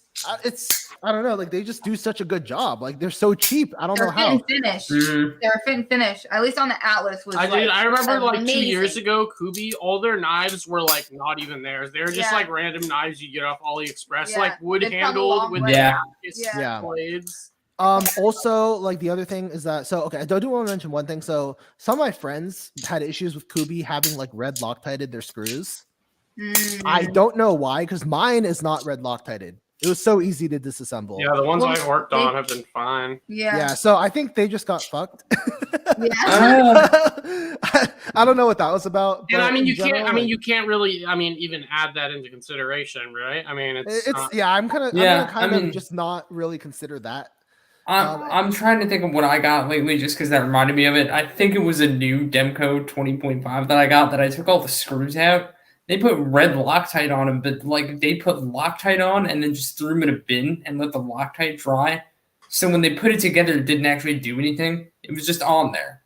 I don't know, like they just do such a good job. Like they're so cheap. I don't know They're fit how. and finish. Mhm. They're fit and finish. At least on the Atlas was I remember like 2 amazing. years ago, Kubi, all their knives were like not even theirs. They were just Yeah. like random knives you get off AliExpress, Yeah. like wood They've come a handled long with way. Yeah. Yeah. blades. Also, like the other thing is that I do want to mention one thing. So some of my friends had issues with Kubi having like red Loctited their screws. I don't know why, because mine is not red Loctited. It was so easy to disassemble. Yeah, the ones Well, I've worked on have been fine. Yeah, so I think they just got fucked. Yeah. I don't know what that was about. And I but mean, in you can't. general, I mean, like, you can't really. I mean, even add that into consideration, right? I mean, it's I'm gonna kind of just not really consider that. I'm trying to think of what I got lately just because that reminded me of it. I think it was a new Demko 20.5 that I got that I took all the screws out. They put red Loctite on them, but like they put Loctite on and then just threw them in a bin and let the Loctite dry. So when they put it together, it didn't actually do anything. It was just on there.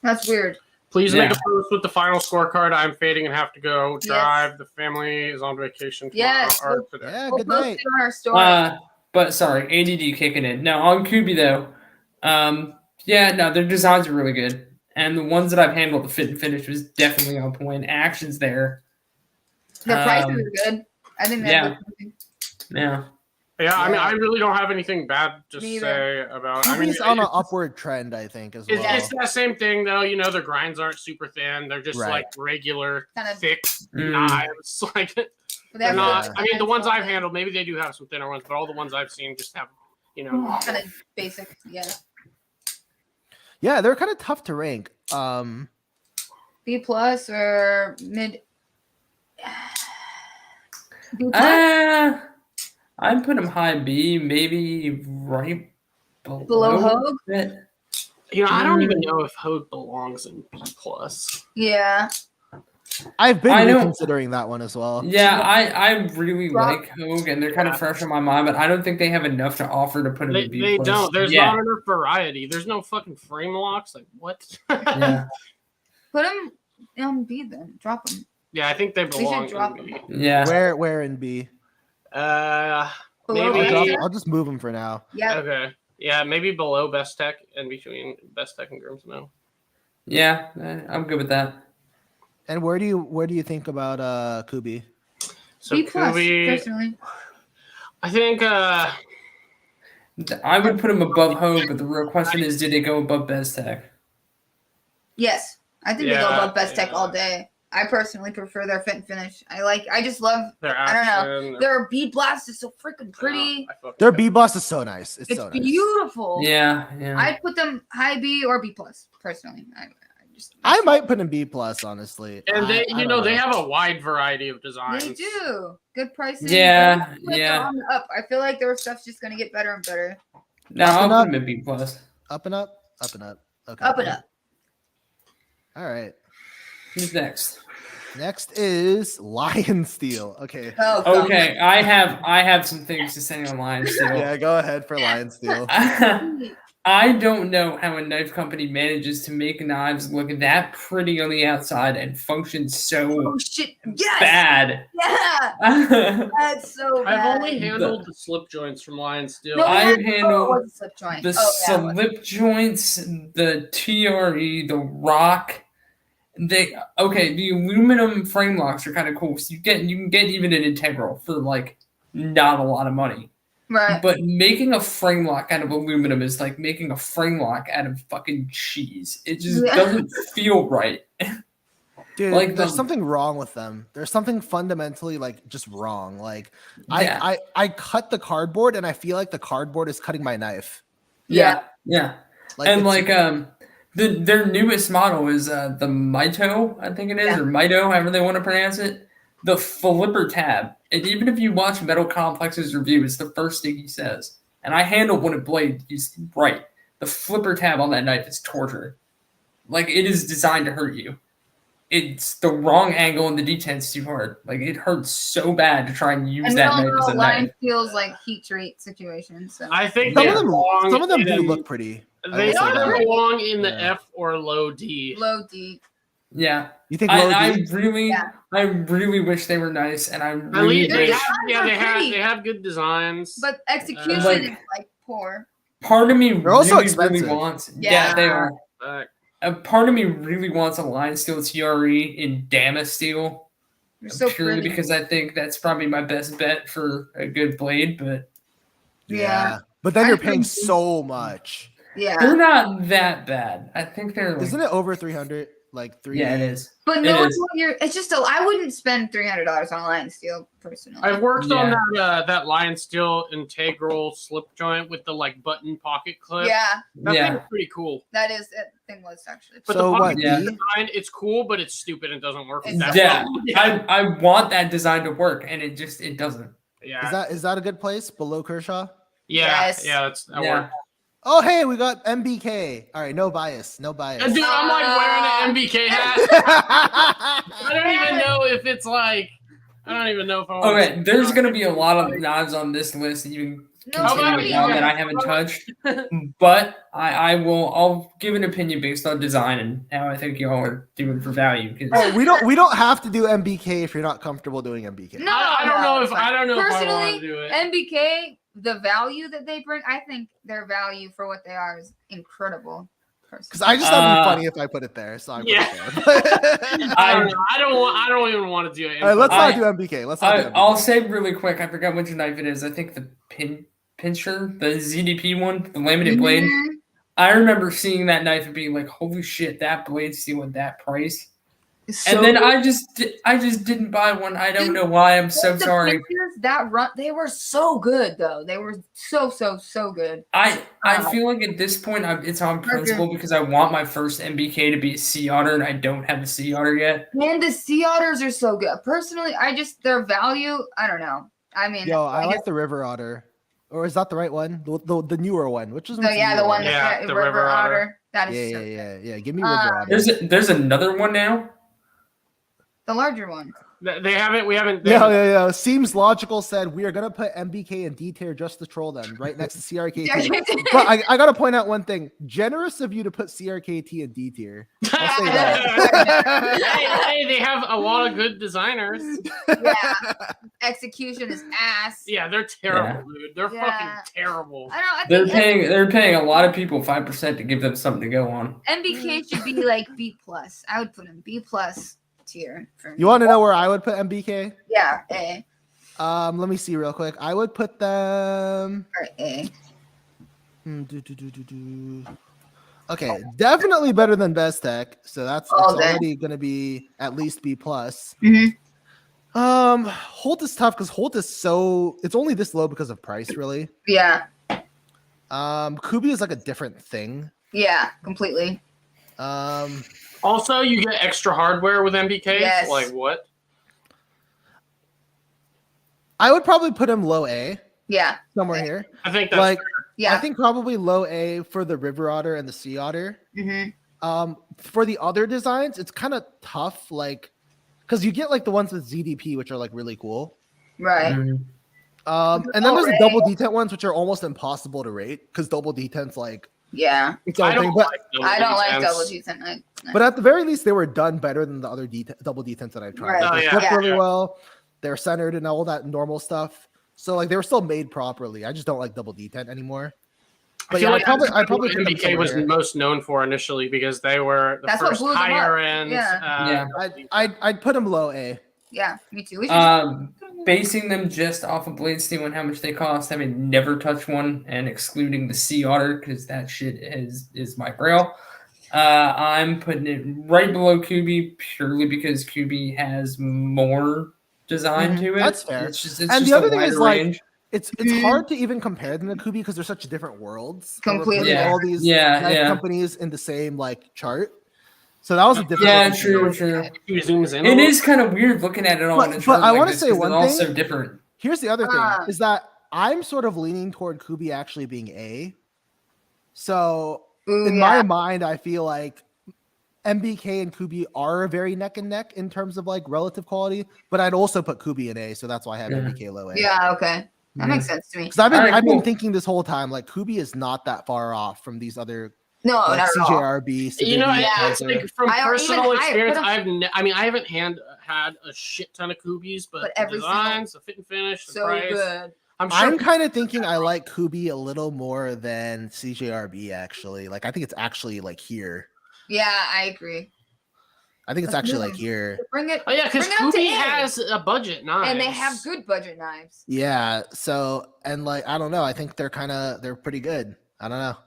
That's weird. Please Yeah. make a post with the final scorecard. I'm fading and have to go Yes. drive. The family is on vacation tomorrow Yes. or today. Yeah, We'll good post night. it on our story. But sorry, ADD kicking in. No, on Kubi though, their designs are really good, and the ones that I've handled, the fit and finish was definitely on point. Action's there. The prices are good. I think yeah. that's Yeah, I mean, Yeah. I really don't have anything bad to Me say about. I mean, Kubi's on an upward trend, I think, as well. it's that same thing though. You know, their grinds aren't super thin. They're just Right. like regular kind of. thick knives. Like they're not. I mean, the ones I've handled, maybe they do have some thinner ones, but all the ones I've seen just have, you know. Kind of basic. Yeah. Yeah, they're kind of tough to rank. B plus or mid? B plus? I'd put them high B, maybe right Below Hogue? it. I don't even know if Hogue belongs in B plus. Yeah. I've been I don't- reconsidering that one as well. Yeah, I really Drop- like Hogue, and they're kind of fresh on my mind, but I don't think they have enough to offer to put them in B They plus. don't. There's Yeah. not enough variety. There's no fucking frame locks. Like what? Yeah. Put them on B then. Drop them. Yeah, I think they belong drop in B. Yeah. Where in B? Below Maybe. Bestech? I'll just move them for now. Yeah. Okay. Yeah, maybe below Bestech and between Bestech and Grimsmo. Yeah, I'm good with that. And where do you think about Kubi? So B plus, Kubi, personally. I think I would put them above Hogue, but the real question is, did they go above Bestech? Yes. I think they go above Bestech all day. I personally prefer their fit and finish. I just love their I don't know. action. Their bead blast is so freaking pretty. Their B boss is so nice. It's It's so nice. beautiful. Yeah. I'd put them high B or B plus personally. I might put in B plus, honestly. And they, I don't they know. have a wide variety of designs. They do good pricing. Yeah, I feel like yeah. they're on the up. I feel like their stuff's just gonna get better and better. No, Up I'll and put up. them in B plus. Up and up, up and up. Okay. Up and up. All right. Who's next? Next is LionSteel. Okay. Oh, God. Okay, I have some things to say on LionSteel. Yeah, go ahead for LionSteel. I don't know how a knife company manages to make knives look that pretty on the outside and function so Oh shit! Yes. bad. Yeah. That's so bad. I've only handled the slip joints from LionSteel. No, I've yeah, handled it was a slip joint. the Oh, yeah, it was. slip joints, the TRE, the rock. The aluminum frame locks are kind of cool. So you can get even an integral for like not a lot of money. Right. But making a frame lock out of aluminum is like making a frame lock out of fucking cheese. It just doesn't feel right. Dude, Like there's something wrong with them. There's something fundamentally like just wrong. Like Yeah. I cut the cardboard and I feel like the cardboard is cutting my knife. Yeah. Like, And it's- their newest model is the Mito, I think it is, or Mito, however they want to pronounce it. The flipper tab. And even if you watch Metal Complex's review, it's the first thing he says. And I handled one at Blade. He's right. The flipper tab on that knife is torture. Like, it is designed to hurt you. It's the wrong angle and the detent's too hard. Like, it hurts so bad to try and use that knife as a knife. feels like heat treat situation. So I think some they of them belong some of them in do a- look pretty. They I will say either that. belong in the Yeah. F or low D. low D. Yeah. You think low I D? really wish they were nice, and I At really least they wish. have good designs. But execution Like- is like poor. Part of me They're also really expensive. wants. Yeah. Yeah, they are. Back. A part of me really wants a LionSteel TRE in Damascene steel, They're so purely pretty. because I think that's probably my best bet for a good blade. But Yeah. But then I you're paying think- so much. Yeah. they're not that bad. I think they're. Like, Isn't it over 300? Like 3? Yeah, it is. But It no, is. it's just I wouldn't spend $300 on a LionSteel personally. I've worked on Yeah. that LionSteel integral slip joint with the like button pocket clip. Yeah, That Yeah. thing's pretty cool. that thing was actually. But So the what? pocket Yeah. D? design, it's cool, but it's stupid and doesn't work. It's- that Yeah, well. I want that design to work, and it doesn't. Yeah. Is that a good place below Kershaw? Yeah. Yes. Yeah. That Yeah. works. Oh, hey, we got MBK. All right, no bias. No bias. And dude, I'm like wearing an MBK hat. I don't even know if it's like. I don't even know if I want Okay, there's gonna be a lot of knives on this list that you can No, continue but- on that I haven't touched, but I'll give an opinion based on design and how I think y'all are doing for value. 'cause- Oh, we don't have to do MBK if you're not comfortable doing MBK. No, I don't know if it's fine. I don't know if I want Personally, to do it. MBK, the value that they bring, I think their value for what they are is incredible. Because I just thought it'd be Uh, funny if I put it there, so I put Yeah. it there. I don't know. I don't even want to do it. All right, let's I- not do MBK. Let's not do MBK. I'll say really quick. I forgot which knife it is. I think the pincher, the ZDP one, the laminate blade. Mhm. I remember seeing that knife and being like, "Holy shit, that blade steel at that price." And then I just didn't buy one. I don't know why. I'm so the sorry. pictures that run, they were so good though. They were so good. I feel like at this point it's on principle because I want my first MBK to be a Sea Otter, and I don't have a Sea Otter yet. And the Sea Otters are so good. Personally, their value, I don't know. I mean, I like the River Otter. Or is that the right one? The newer one. Which is the one. Yeah, the River Otter. That is yeah. Give me River Otter. There's another one now. The larger one. They haven't. We haven't. Yeah. Seems logical. Said we are gonna put MBK and D tier just to troll them right next to CRKT. But I gotta point out one thing. Generous of you to put CRKT and D tier. I'll say that. hey, they have a lot of good designers. Yeah. Execution is ass. Yeah, they're terrible, dude. They're fucking terrible. I think they're paying a lot of people 5% to give them something to go on. MBK should be like B+. I would put him B+ tier for me. You want to know where I would put MBK? Yeah, A. Let me see real quick. I would put them Or A. Okay, definitely better than Bestech. So that's already going to be at least B+. Holt is tough because Holt is it's only this low because of price, really. Yeah. Kubi is like a different thing. Yeah, completely. Also, you get extra hardware with MBK. Yes. Like what? I would probably put him low A. Yeah. Somewhere here. I think that's like. fair. Yeah. I think probably low A for the River Otter and the Sea Otter. For the other designs, it's kind of tough, like, because you get like the ones with ZDP, which are like really cool. Right. And then there's the double detent ones, which are almost impossible to rate because double detent's like its own thing. But I don't like double detent. But at the very least, they were done better than the other double detents that I've tried. Right. They flip really well. They're centered and all that normal stuff. So like they were still made properly. I just don't like double detent anymore. But I probably put them MBK was somewhere. most known for initially because they were the first higher end. I'd put them low A. Yeah, me too. Basing them just off of BladeSteel and how much they cost, having never touched one, and excluding the Sea Otter because that shit is my grail. I'm putting it right below Kubi purely because Kubi has more design to it. That's fair. It's and just the other thing is range. like it's hard to even compare them to Kubi because they're such different worlds. Completely. All these companies in the same like chart. So that was a different. Yeah, true. He zooms in. It is kind of weird looking at it all in a chart. But I want to this, say one they're all thing. so different. Here's the other thing: is that I'm sort of leaning toward Kubi actually being A. So in my mind, I feel like MBK and Kubi are very neck and neck in terms of like relative quality. But I'd also put Kubi in A, so that's why I have MBK low A. Yeah. Okay. That makes sense to me. Because I've been thinking this whole time like Kubi is not that far off from these other. No, like not CJRB. Civivi, I think from personal experience, I haven't had a shit ton of Kubis, but the designs, the fit and finish, the price. Good. I'm kind of thinking I like Kubi a little more than CJRB actually. Like I think it's actually like here. Yeah, I agree. I think it's actually like here. Bring it. Oh yeah, because Kubi has a budget knife, and they have good budget knives. Yeah. So and like I don't know. I think they're pretty good. I don't know.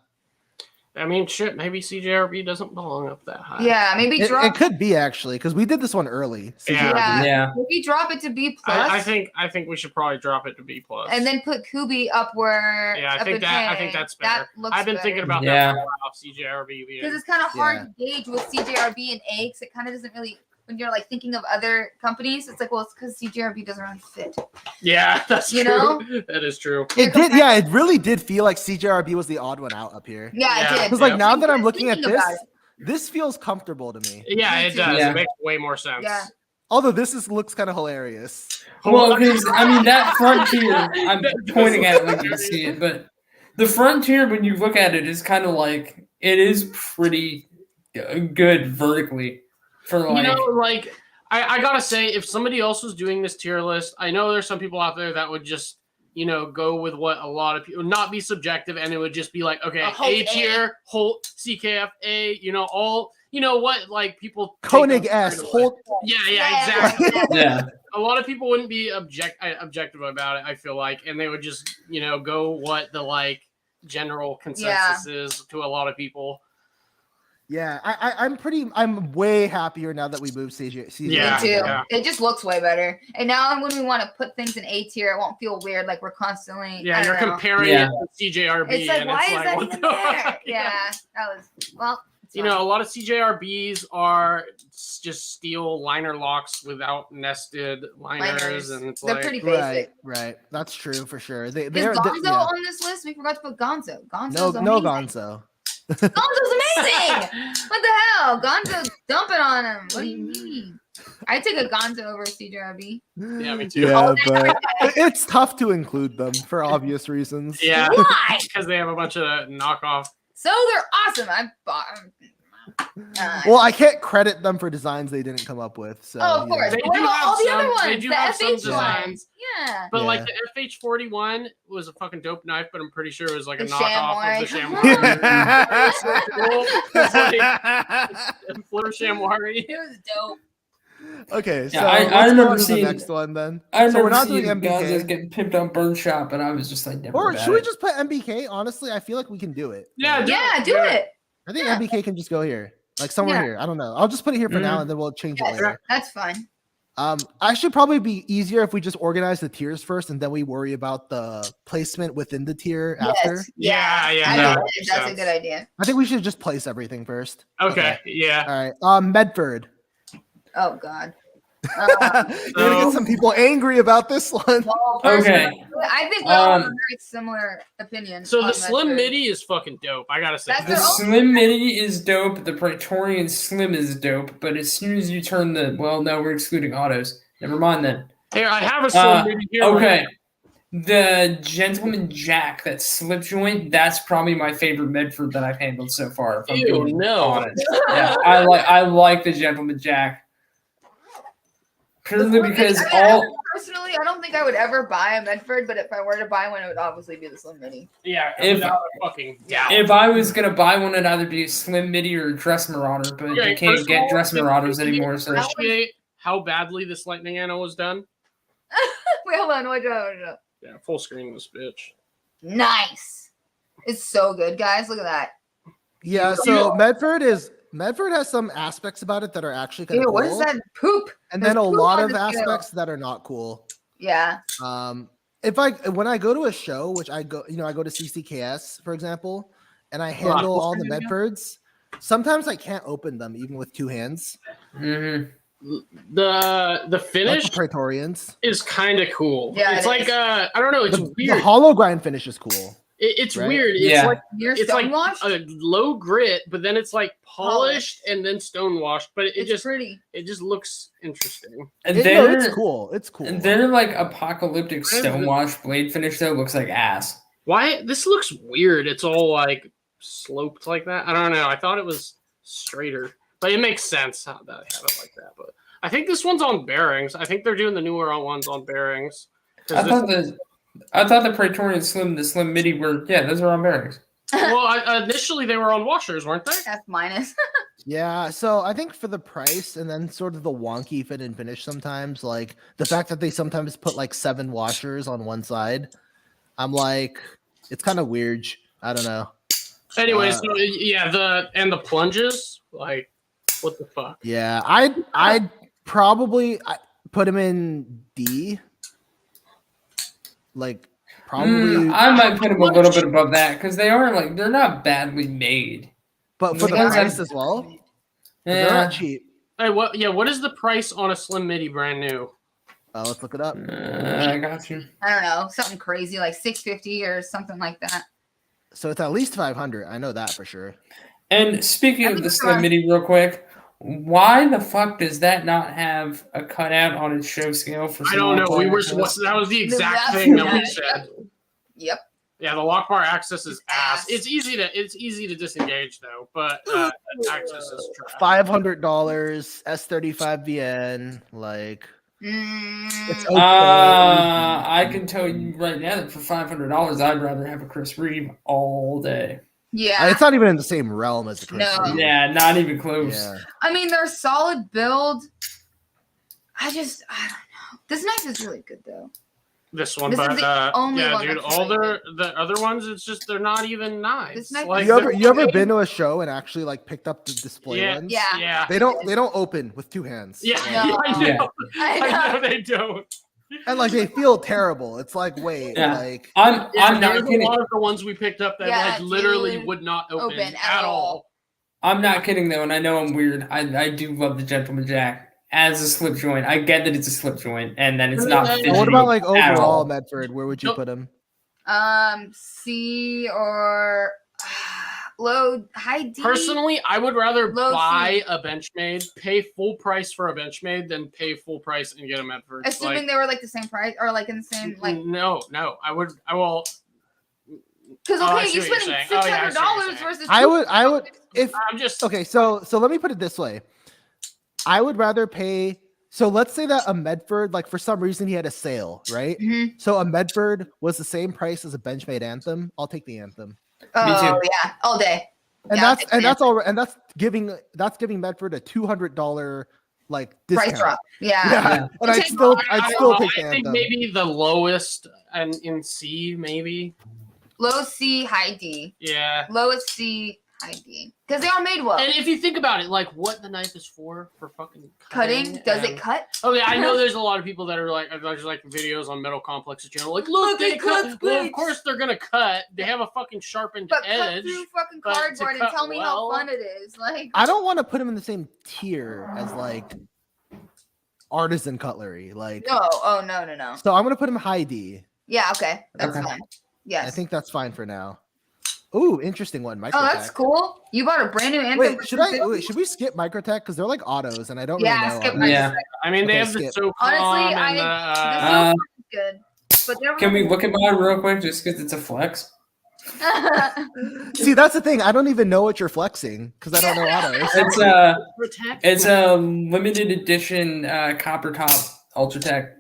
I mean, shit. Maybe CJRB doesn't belong up that high. Yeah, maybe drop. It could be actually because we did this one early. Yeah. Maybe drop it to B+. I think we should probably drop it to B+. And then put Kubi up where. Yeah, I think that's better. I've been thinking about that for a while. CJRB because it's kind of hard to gauge with CJRB and A because it kind of doesn't really. When you're like thinking of other companies, it's like, well, it's because CJRB doesn't really fit. Yeah, that's true. Know? That is true. It did, yeah. It really did feel like CJRB was the odd one out up here. Yeah, it did. Because like now that I'm looking at this feels comfortable to me. Yeah, it does. Yeah. It makes way more sense. Yeah. Although looks kind of hilarious. Well, because I mean that frontier, I'm pointing at it like you can see it, but the frontier when you look at it is kind of like it is pretty good vertically. I gotta say, if somebody else was doing this tier list, I know there's some people out there that would just, go with what a lot of people, not be subjective, and it would just be like, okay, A tier, Holt, CKF, A, all, like people. Koenig S, Holt. Yeah, exactly. Yeah. A lot of people wouldn't be objective about it, I feel like, and they would just, go what the like general consensus is to a lot of people. Yeah, I'm way happier now that we moved CJ. Yeah, Me too. yeah. It just looks way better. And now when we want to put things in A tier, it won't feel weird. Like we're constantly. Yeah, I you're don't know. comparing Yeah. it to CJRB. It's like, and why it's is like, that what even the there? fuck? Yeah, that was well. It's You fine. know, a lot of CJRBs are just steel liner locks without nested liners, and it's They're like, pretty basic. Right. That's true for sure. Is Gonzo on this list? We forgot to put Gonzo. Gonzo's no amazing. Gonzo. Gonzo's amazing. What the hell? Gonzo's dumping on him. What do you mean? I take a Gonzo over CJRB. Yeah, me too. Yeah, but it's tough to include them for obvious reasons. Yeah, Why? because they have a bunch of knockoff. So they're awesome. I bought them. Well, I can't credit them for designs they didn't come up with. So Oh, of course. They What do about have all the some- other ones? they do the have some FH designs. ones. Yeah. But Yeah. like the FH41 was a fucking dope knife, but I'm pretty sure it was like a The knockoff of the Chamois. Chamois. It's so cool. It's like Fleur Chamois. It was dope. Okay, so Yeah, I let's remember go on to the seeing- next one then. I So we're remember not seeing doing guys MBK. getting pimped on Burn Shop, and I was just like, never Or about should we it. just put MBK? Honestly, I feel like we can do it. Yeah, Yeah, do it. I think Yeah. MBK can just go here, like somewhere Yeah. here. I don't know. I'll just put it here for now, and then we'll change it Yes, later. that's fine. Actually, probably be easier if we just organize the tiers first, and then we worry about the placement within the tier after. Yes. Yeah, I that think makes that's a sense. good idea. I think we should just place everything first. Okay, yeah. All right. Medford. Oh God. You're gonna get some people angry about this one. Well, Okay. I think we all have a Um, very similar opinion. So on the Slim Medford. Midi is fucking dope. I gotta say. That's The their own- Slim Midi is dope. The Praetorian Slim is dope. But as soon as you turn the no, we're excluding autos. Never mind then. Here, I have a Slim Midi here. Okay. The Gentleman Jack, that slip joint, that's probably my favorite Medford that I've handled so far. If I'm Ew, being no. honest. Yeah, I like the Gentleman Jack. Purely because Personally, I don't think I would ever buy a Medford, but if I were to buy one, it would obviously be the Slim Mini. Yeah, If- without a fucking doubt. if I was gonna buy one, it'd either be a Slim Midi or a Dress Marauder, but Yeah, you can't first of get all, Dress Marauders can you anymore. So appreciate how badly this lightning ammo was done. Wait, hold on. Wait. Yeah, full screen this bitch. Nice. It's so good, guys. Look at that. Yeah. So Medford has some aspects about it that are actually kind of Dude, cool, what is that poop? and There's then a poop lot on of the scale. aspects that are not cool. Yeah. When I go to a show, which I go to CCKS, for example, and I handle all the Medfords, sometimes I can't open them even with two hands. Mhm. The Like finish the Praetorians. is kind of cool. Yeah, it's it like is. I don't know. It's The weird. hollow grind finish is cool. It's right? weird. It's Yeah. like You're it's like stonewashed? a low grit, but then it's like polished and then stonewashed. But it It's just pretty. it just looks interesting. And No, then it's cool. It's cool. And their like apocalyptic Why is it- stonewash blade finish though looks like ass. Why this looks weird? It's all like sloped like that. I don't know. I thought it was straighter, but it makes sense how that have it like that. But I think this one's on bearings. I think they're doing the newer ones on bearings. 'Cause I thought the Praetorian Slim, the Slim Midi were those are on bearings. initially they were on washers, weren't they? F minus. Yeah, so I think for the price and then sort of the wonky fit and finish sometimes, like the fact that they sometimes put like 7 washers on one side, I'm like, it's kind of weird. I don't know. Anyway, so yeah, the plunges, like, what the fuck? Yeah, I'd probably put him in D. Like probably, I might put them a little bit above that because they're not badly made. but for the Depends on- price as well, 'cause they're Yeah. not cheap. Hey, what? Yeah, what is the price on a Slim Midi brand new? Let's look it up. I got you. I don't know. Something crazy like 650 or something like that. So it's at least 500. I know that for sure. And speaking of the Slim Midi, real quick, why the fuck does that not have a cutout on its show scale for? I don't know. some We were access? that was the exact That's- thing that we said. Yep. Yeah, the lock bar access is ass. Ass. It's easy to disengage though, but access is trash. $500 S35 VN. Like it's okay. I can tell you right now that for $500, I'd rather have a Chris Reeve all day. Yeah. It's not even in the same realm as the Chris No. Reeve. Yeah, not even close. Yeah. I mean, they're solid build. I don't know. This knife is really good though. This one, This is but the only yeah, one dude. that's All related. the other ones, it's just they're not even knives. This knife Like, is You ever they're- been to a show and actually like picked up the display Yeah, ones? Yeah. They don't open with two hands. Yeah, Like, No. I know. Yeah. I know they don't. and like they feel terrible. It's like wait, Yeah. like I'm There's not a kidding. lot of the ones we picked up that Yeah, like literally dude. would not open, Open at all. I'm not kidding though, and I know I'm weird. I do love the Gentleman Jack as a slip joint. I get that it's a slip joint, and then it's not. Well, fidgety what about like at overall all. Medford? Where would you Nope. put him? C or low, high D. Personally, I would rather Low buy C. a Benchmade, pay full price for a Benchmade, than pay full price and get a Medford. Assuming they were like the same price or like in the same like. no, I will. Because Oh, I okay, see you're what you're spending saying. Oh, yeah, I $600 see what you're saying. versus. I would if I'm just okay. So let me put it this way. I would rather pay. So let's say that a Medford, like for some reason he had a sale, right? Mhm. So a Medford was the same price as a Benchmade Anthem. I'll take the Anthem. Oh yeah, all day. And Yeah, I'll that's take and the that's all. And that's giving Medford a $200 like discount. Price drop. Yeah. Yeah, and Take- I'd still I don't know, take the I think Anthem. maybe the lowest and in C, maybe. Low C, high D. Yeah. Lowest C, high D. Because they are made well. And if you think about it, like what the knife is for fucking Cutting? Does it and- cut? Oh yeah, I know there's a lot of people that are like, there's like videos on Metal Complex's channel, like, look, they it cut. cuts Well, of blades. course they're gonna cut. They have a fucking sharpened But cut edge. through fucking but to cardboard and cut tell me well- how fun it is. Like, I don't want to put him in the same tier as like Artisan Cutlery. Like, no. Oh, no. so I'm gonna put him high D. Yeah, okay. That's Okay. fine. Yes. I think that's fine for now. Ooh, interesting one. Microtech. Oh, that's cool. You bought a brand new Anthem. Wait, for should we skip Microtech because they're like autos and I don't Yeah, really know. skip autos. Yeah. I mean, they Okay, have the skip. SOCOM Honestly, and the, Uh, good. But they're Can we look at mine real quick just because it's a flex? See, that's the thing. I don't even know what you're flexing because I don't know autos. It's Protech. a limited edition copper top Ultratech.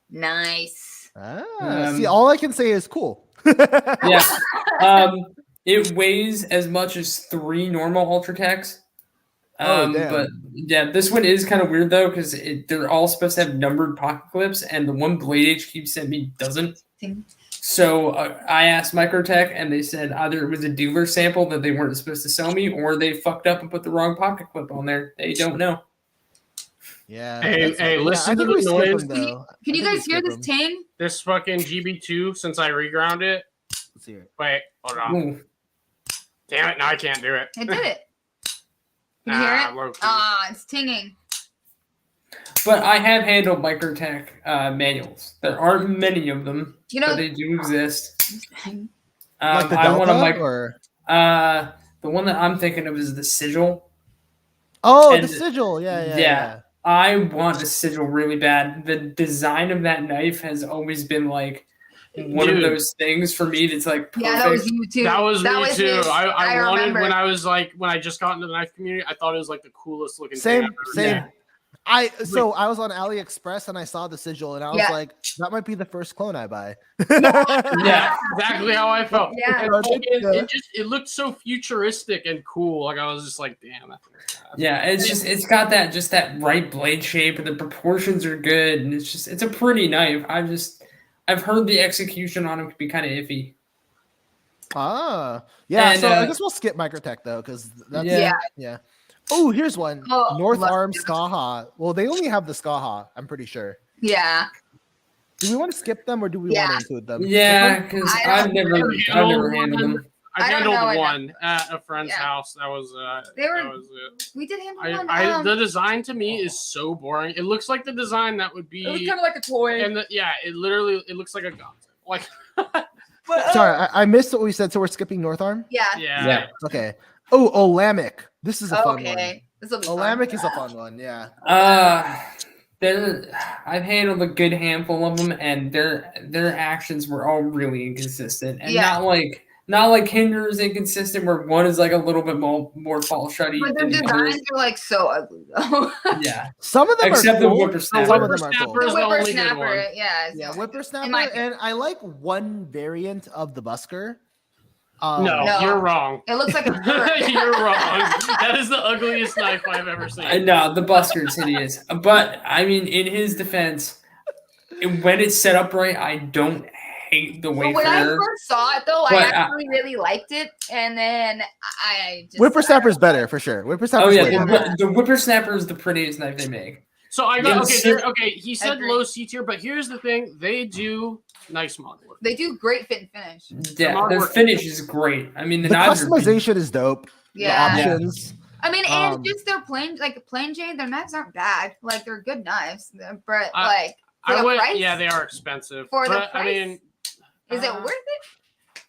Nice. See, all I can say is cool. Yeah. It weighs as much as 3 normal Ultratechs. Oh, damn. But yeah, this one is kind of weird though because they're all supposed to have numbered pocket clips, and the one Blade HQ sent me doesn't. So I asked Microtech, and they said either it was a dealer sample that they weren't supposed to sell me, or they fucked up and put the wrong pocket clip on there. They don't know. Yeah. Hey, that's- hey, listen I to think the we skip noise. them, though. Can you I think guys we hear skip this them. ting? This fucking GB2, since I reground it. Let's hear it. Wait, hold on. Ooh. Damn it, now I can't do it. It did it. Can you hear it? low-key. Ah, it's tinging. But I have handled Microtech manuals. There aren't many of them, You but know, they do exist. Like the I want Delta, a or the one that I'm thinking of is the Sigil. oh, and- the sigil. Yeah. Yeah. I want a Sigil really bad. The design of that knife has always been like one Dude. of those things for me that's like perfect. yeah, that was you too. That was me too. his- I wanted remember. when I was like when I just got into the knife community, I thought it was like the coolest looking Same, thing I've same. ever seen. I was on AliExpress and I saw the sigil and I was Yeah. like, that might be the first clone I buy. Yeah, exactly how I felt. Yeah. And it looked so futuristic and cool. Like I was just like, damn, that thing's bad. Yeah, it's got that right blade shape and the proportions are good and it's a pretty knife. I've heard the execution on it could be kind of iffy. Yeah. And, So I guess we'll skip Microtech though, because that's Yeah. yeah. Oh, here's one. Oh, North love Arm it. Skaha. Well, they only have the Skaha, I'm pretty sure. Yeah. Do we want to skip them or do we Yeah. want to include them? Yeah, because I I've don't never know. handled them. I I don't handled know enough. one at a friend's Yeah. house. That was They were- that was it. We did handle one. The design to me is so boring. It looks like the design that would be, it was kind of like a toy. and it looks like a gun. Like Sorry, I missed what we said, so we're skipping North Arm? yeah. yeah. Okay. Oh, Olamic. This is a fun Okay. This will be one. fun. Olamic is a fun one, yeah. I've handled a good handful of them, and their actions were all really inconsistent, and Yeah. not like Hinderer's inconsistent, where one is like a little bit more fall shutty But their than the others. designs are like so ugly though. Yeah, Some of them except are the cool. whippersnapper. Some of them are cool. Whippersnapper the is the only good whippersnapper, one. yeah. Yeah, In whippersnapper, my and I like one variant of the busker. No, you're wrong. It looks like a bird. You're wrong. That is the ugliest knife I've ever seen. No, the Busker's hideous. But I mean, in his defense, when it's set up right, I don't hate the way. But when I first saw it, though, I actually really liked it, and then I just Whippersnapper's better for sure. Whippersnapper's the Whippersnapper is the prettiest knife they make. So I got okay. He said low C tier, but here's the thing: they do nice model work. They do great fit and finish. Yeah, their finish is great. I mean, the customization is dope. Yeah, the options. I mean, and just their plain Jane, their knives aren't bad. Like they're good knives, but like for the price, yeah, they are expensive. For the price, I mean, is it worth it?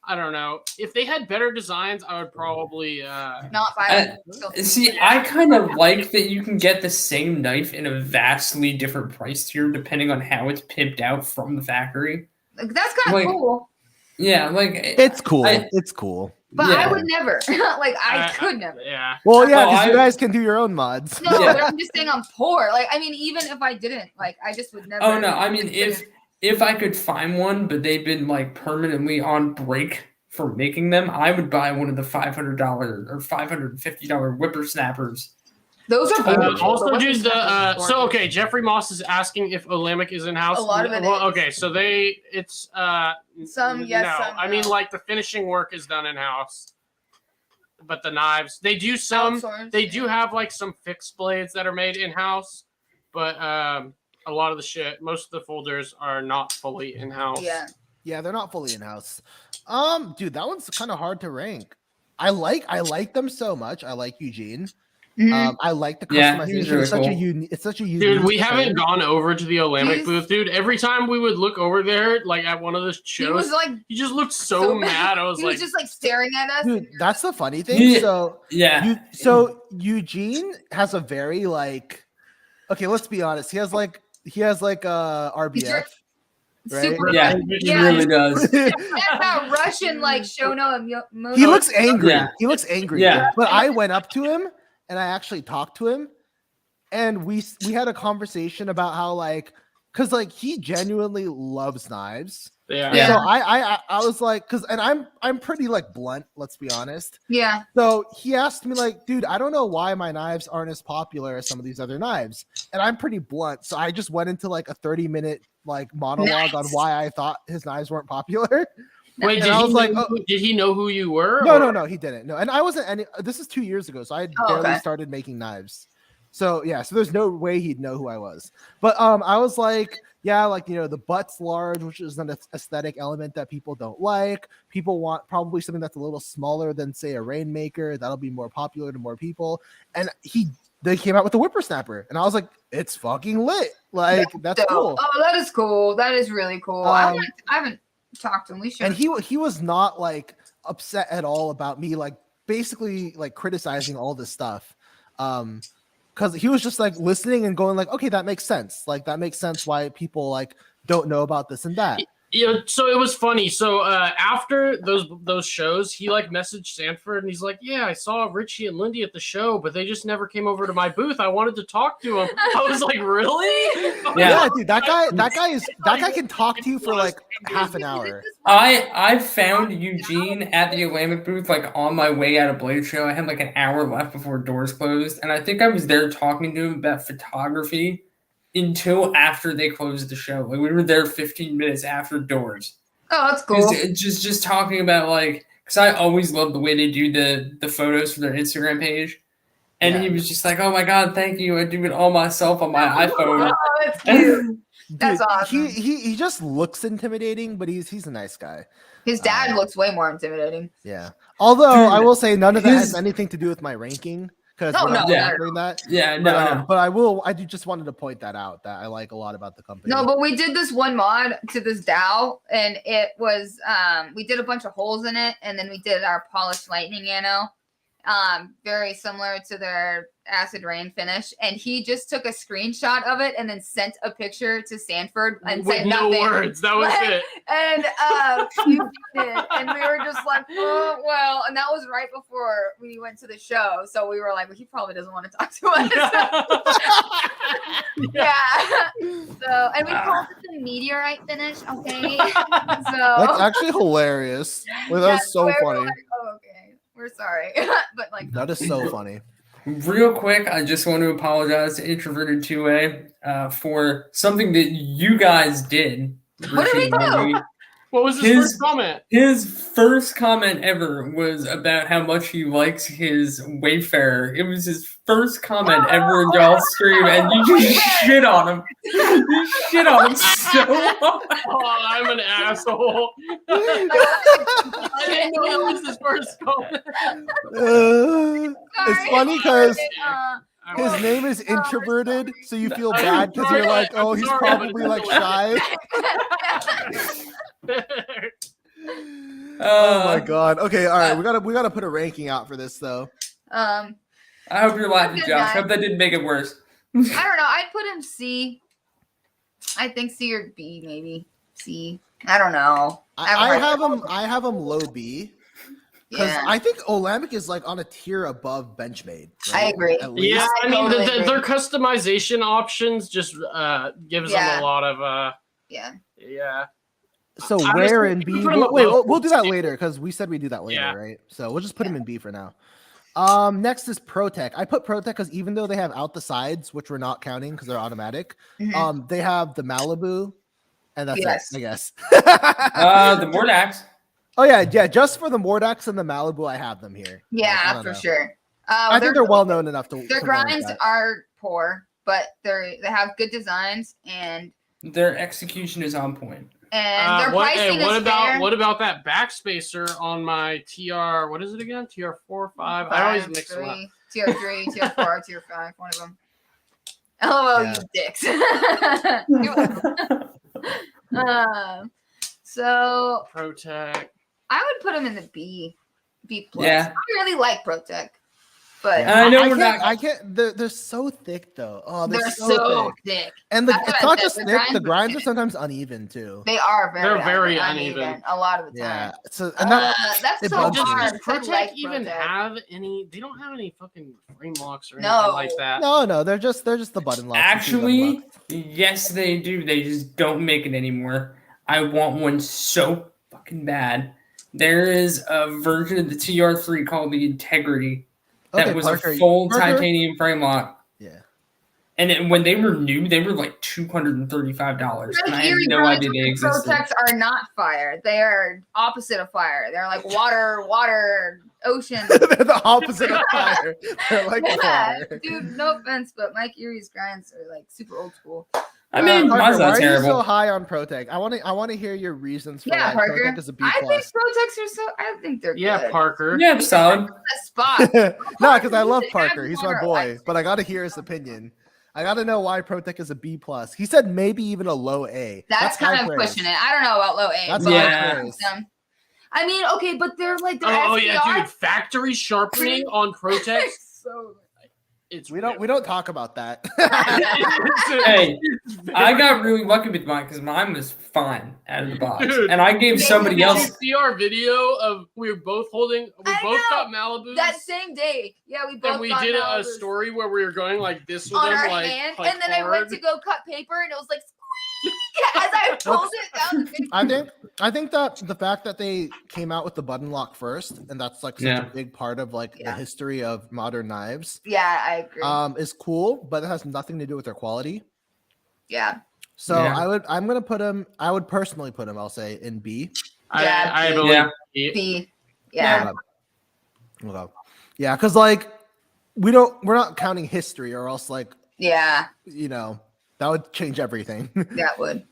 I don't know. If they had better designs, I would probably not buy it. See, I kind of like that you can get the same knife in a vastly different price tier depending on how it's pimped out from the factory. Like, that's kind of cool. Yeah, like it's cool. It's cool. But I would never. Like I could never. Yeah. Well, yeah, because you guys can do your own mods. No, but I'm just saying I'm poor. Like I mean, even if I didn't, like I just would never. Oh no, I mean if I could find one, but they've been like permanently on break for making them, I would buy one of the $500 or $550 whippersnappers. Those are also, dude. So okay, Jeffrey Moss is asking if Olamic is in house. A lot of it. Okay, so it's some yes, no. some I mean, like the finishing work is done in house, but the knives they do some. They do have like some fixed blades that are made in house, but a lot of the shit, most of the folders are not fully in house. Yeah, they're not fully in house. Dude, that one's kind of hard to rank. I like them so much. I like Eugene. I like the customization. Really it's such a unique. Dude, we haven't gone over to the Olamic booth, dude. Every time we would look over there, like at one of the shows, he just looked so mad. I was he was just like staring at us. Dude, that's the funny thing. So so Eugene has a very like. Okay, let's be honest. He has like RBF. Right? Yeah, he really does. That Russian like Shono. He looks angry. Yeah. He looks angry. Yeah. But I went up to him and I actually talked to him, and we had a conversation about how like, cause like he genuinely loves knives. Yeah. So I was like, cause and I'm pretty like blunt. Let's be honest. Yeah. So he asked me like, dude, I don't know why my knives aren't as popular as some of these other knives, and I'm pretty blunt. So I just went into like a 30-minute like monologue on why I thought his knives weren't popular. Wait, did he know who you were? No, he didn't. No, and I wasn't this is 2 years ago, so I barely started making knives. So yeah, so there's no way he'd know who I was. But I was like, yeah, like the butt's large, which is an aesthetic element that people don't like. People want probably something that's a little smaller than say a Rainmaker. That'll be more popular to more people. And they came out with the whippersnapper, and I was like, it's fucking lit. Like that's cool. Oh, that is cool. That is really cool. I haven't talked to him. We should. And he was not like upset at all about me like basically like criticizing all this stuff. Because he was just like listening and going like, okay, that makes sense. Like that makes sense why people like don't know about this and that. So it was funny. So after those shows, he like messaged Sanford and he's like, yeah, I saw Richie and Lindy at the show, but they just never came over to my booth. I wanted to talk to him. I was like, really? Yeah, dude, that guy can talk to you for like half an hour. I found Eugene at the Olamic booth like on my way out of Blade Show. I had like an hour left before doors closed, and I think I was there talking to him about photography until after they closed the show. Like we were there 15 minutes after doors. Oh, that's cool. Just talking about like, because I always love the way they do the photos for their Instagram page. And he was just like, oh my God, thank you. I do it all myself on my iPhone. Oh, that's cute. That's awesome. He just looks intimidating, but he's a nice guy. His dad looks way more intimidating. Yeah. Although I will say none of that has anything to do with my ranking. Because that. Yeah, no. But I just wanted to point that out, that I like a lot about the company. No, but we did this one mod to this dowel, and it was we did a bunch of holes in it, and then we did our polished lightning anno. Very similar to their acid rain finish, and he just took a screenshot of it and then sent a picture to Sanford and with said no nothing. words. That was it. And he did, and we were just like, oh well. And that was right before we went to the show, so we were like, well, he probably doesn't want to talk to us. So, and we called it the meteorite finish. Okay, so that's actually hilarious. Well, that was so funny. Like, oh, okay. We're sorry, but like that is so funny. Real quick, I just want to apologize to Introverted 2A for something that you guys did. What did we do? What was his first comment? His first comment ever was about how much he likes his Wayfarer. It was his first comment ever in y'all's stream, and you just shit on him. You shit on him so hard. Oh, I'm an asshole. I didn't know that was his first comment. It's funny because Uh, his name is Introverted, so you feel I'm bad because sorry, you're like, I'm oh, he's sorry, but probably it's like so shy. Oh my god. Okay, all right. We gotta put a ranking out for this though. I hope you're laughing, Good Josh. guy. Hope that didn't make it worse. I don't know. I'd put him C. I think C or B, maybe C. I don't know. I have him low B. Because Yeah. I think Olympic is like on a tier above Benchmade. I agree. At least. Yeah, I mean, totally agree. their customization options just gives them a lot of Yeah. So I where just- in B? put him Wait, above we'll do that C. later because we said we do that later, Yeah. right? So we'll just put him in B for now. Next is Protech. I put Protech because even though they have out the sides, which we're not counting because they're automatic, Mhm. they have the Malibu, and that's Yes. it, I guess. The Mordax. Oh yeah. Just for the Mordax and the Malibu, I have them here. Yeah, Like, I don't for know. sure. I think they're well known enough to. Their to warrant grinds that. are poor, but they have good designs and Their execution is on point. their pricing is fair. what about that backspacer on my TR? What is it again? TR4, 5. I always mix them up. TR3, TR4, TR5, one of them. LOL, Yeah. you dicks. So Protech. I would put them in the B plus. Yeah. I really like Protech, but I know we're can't. not. I can't. They're so thick though. Oh, they're so so thick. thick. And That's it's what I not said, just the thick. The grinds are grinds are thick. sometimes uneven too. They are very uneven uneven. a lot of the Yeah. time. So and that That's it so bugs me. hard. Does to Protech like even Protech. have any? They don't have any fucking frame locks or No. anything like that. no, they're just the button locks. the two button Actually, locks. yes, they do. They just don't make it anymore. I want one so fucking bad. There is a version of the TR3 called the Integrity that was Parker, a full Parker? titanium frame lock. Yeah. And when they were new, they were like $235. And I had Erie no grinds idea they and existed. Protechs are not fire. They are opposite of fire. They're like water, ocean. They're the opposite of fire. They're like Yeah, water. dude, no offense, but Mike Erie's grinds are like super old school. I mean, Parker, mine's why not are you terrible. so high on Protech? I want to hear your reasons for Yeah, why Parker. Protech is a B I think plus. Protechs are so. I think they're Yeah, good. Parker. Yeah, it's solid. A spot. No, because I love He's an Parker. He's my Arizona boy. life. But I got to hear his opinion. I got to know why Protech is a B plus. He said maybe even a low A. That's kind high of praise. pushing it. I don't know about low A. That's but high Yeah. praise. I mean, okay, but they're like the Oh yeah, SPR. dude. Factory sharpening on Protech. So It's We don't talk about that. Hey, I got really lucky with mine because mine was fine out of the box. Dude. And I gave somebody Did you else. see our video of we were both holding? We I both know. got Malibus. that same day, yeah, we both and we got did a Malibus story where we were going like this with on them, our like, hand, like and then I went hard. to go cut paper, and it was like squeak as I pulled it down the video. I think that the fact that they came out with the button lock first, and that's like such Yeah. a big part of like the Yeah. history of modern knives, Yeah, I agree. is cool, but it has nothing to do with their quality. Yeah, So Yeah. I'm gonna put him. I would personally put him. I'll say in B. Yeah, I B. believe. Yeah. B. Yeah, Okay. Yeah, because like we're not counting history, or else like yeah, that would change everything. that would.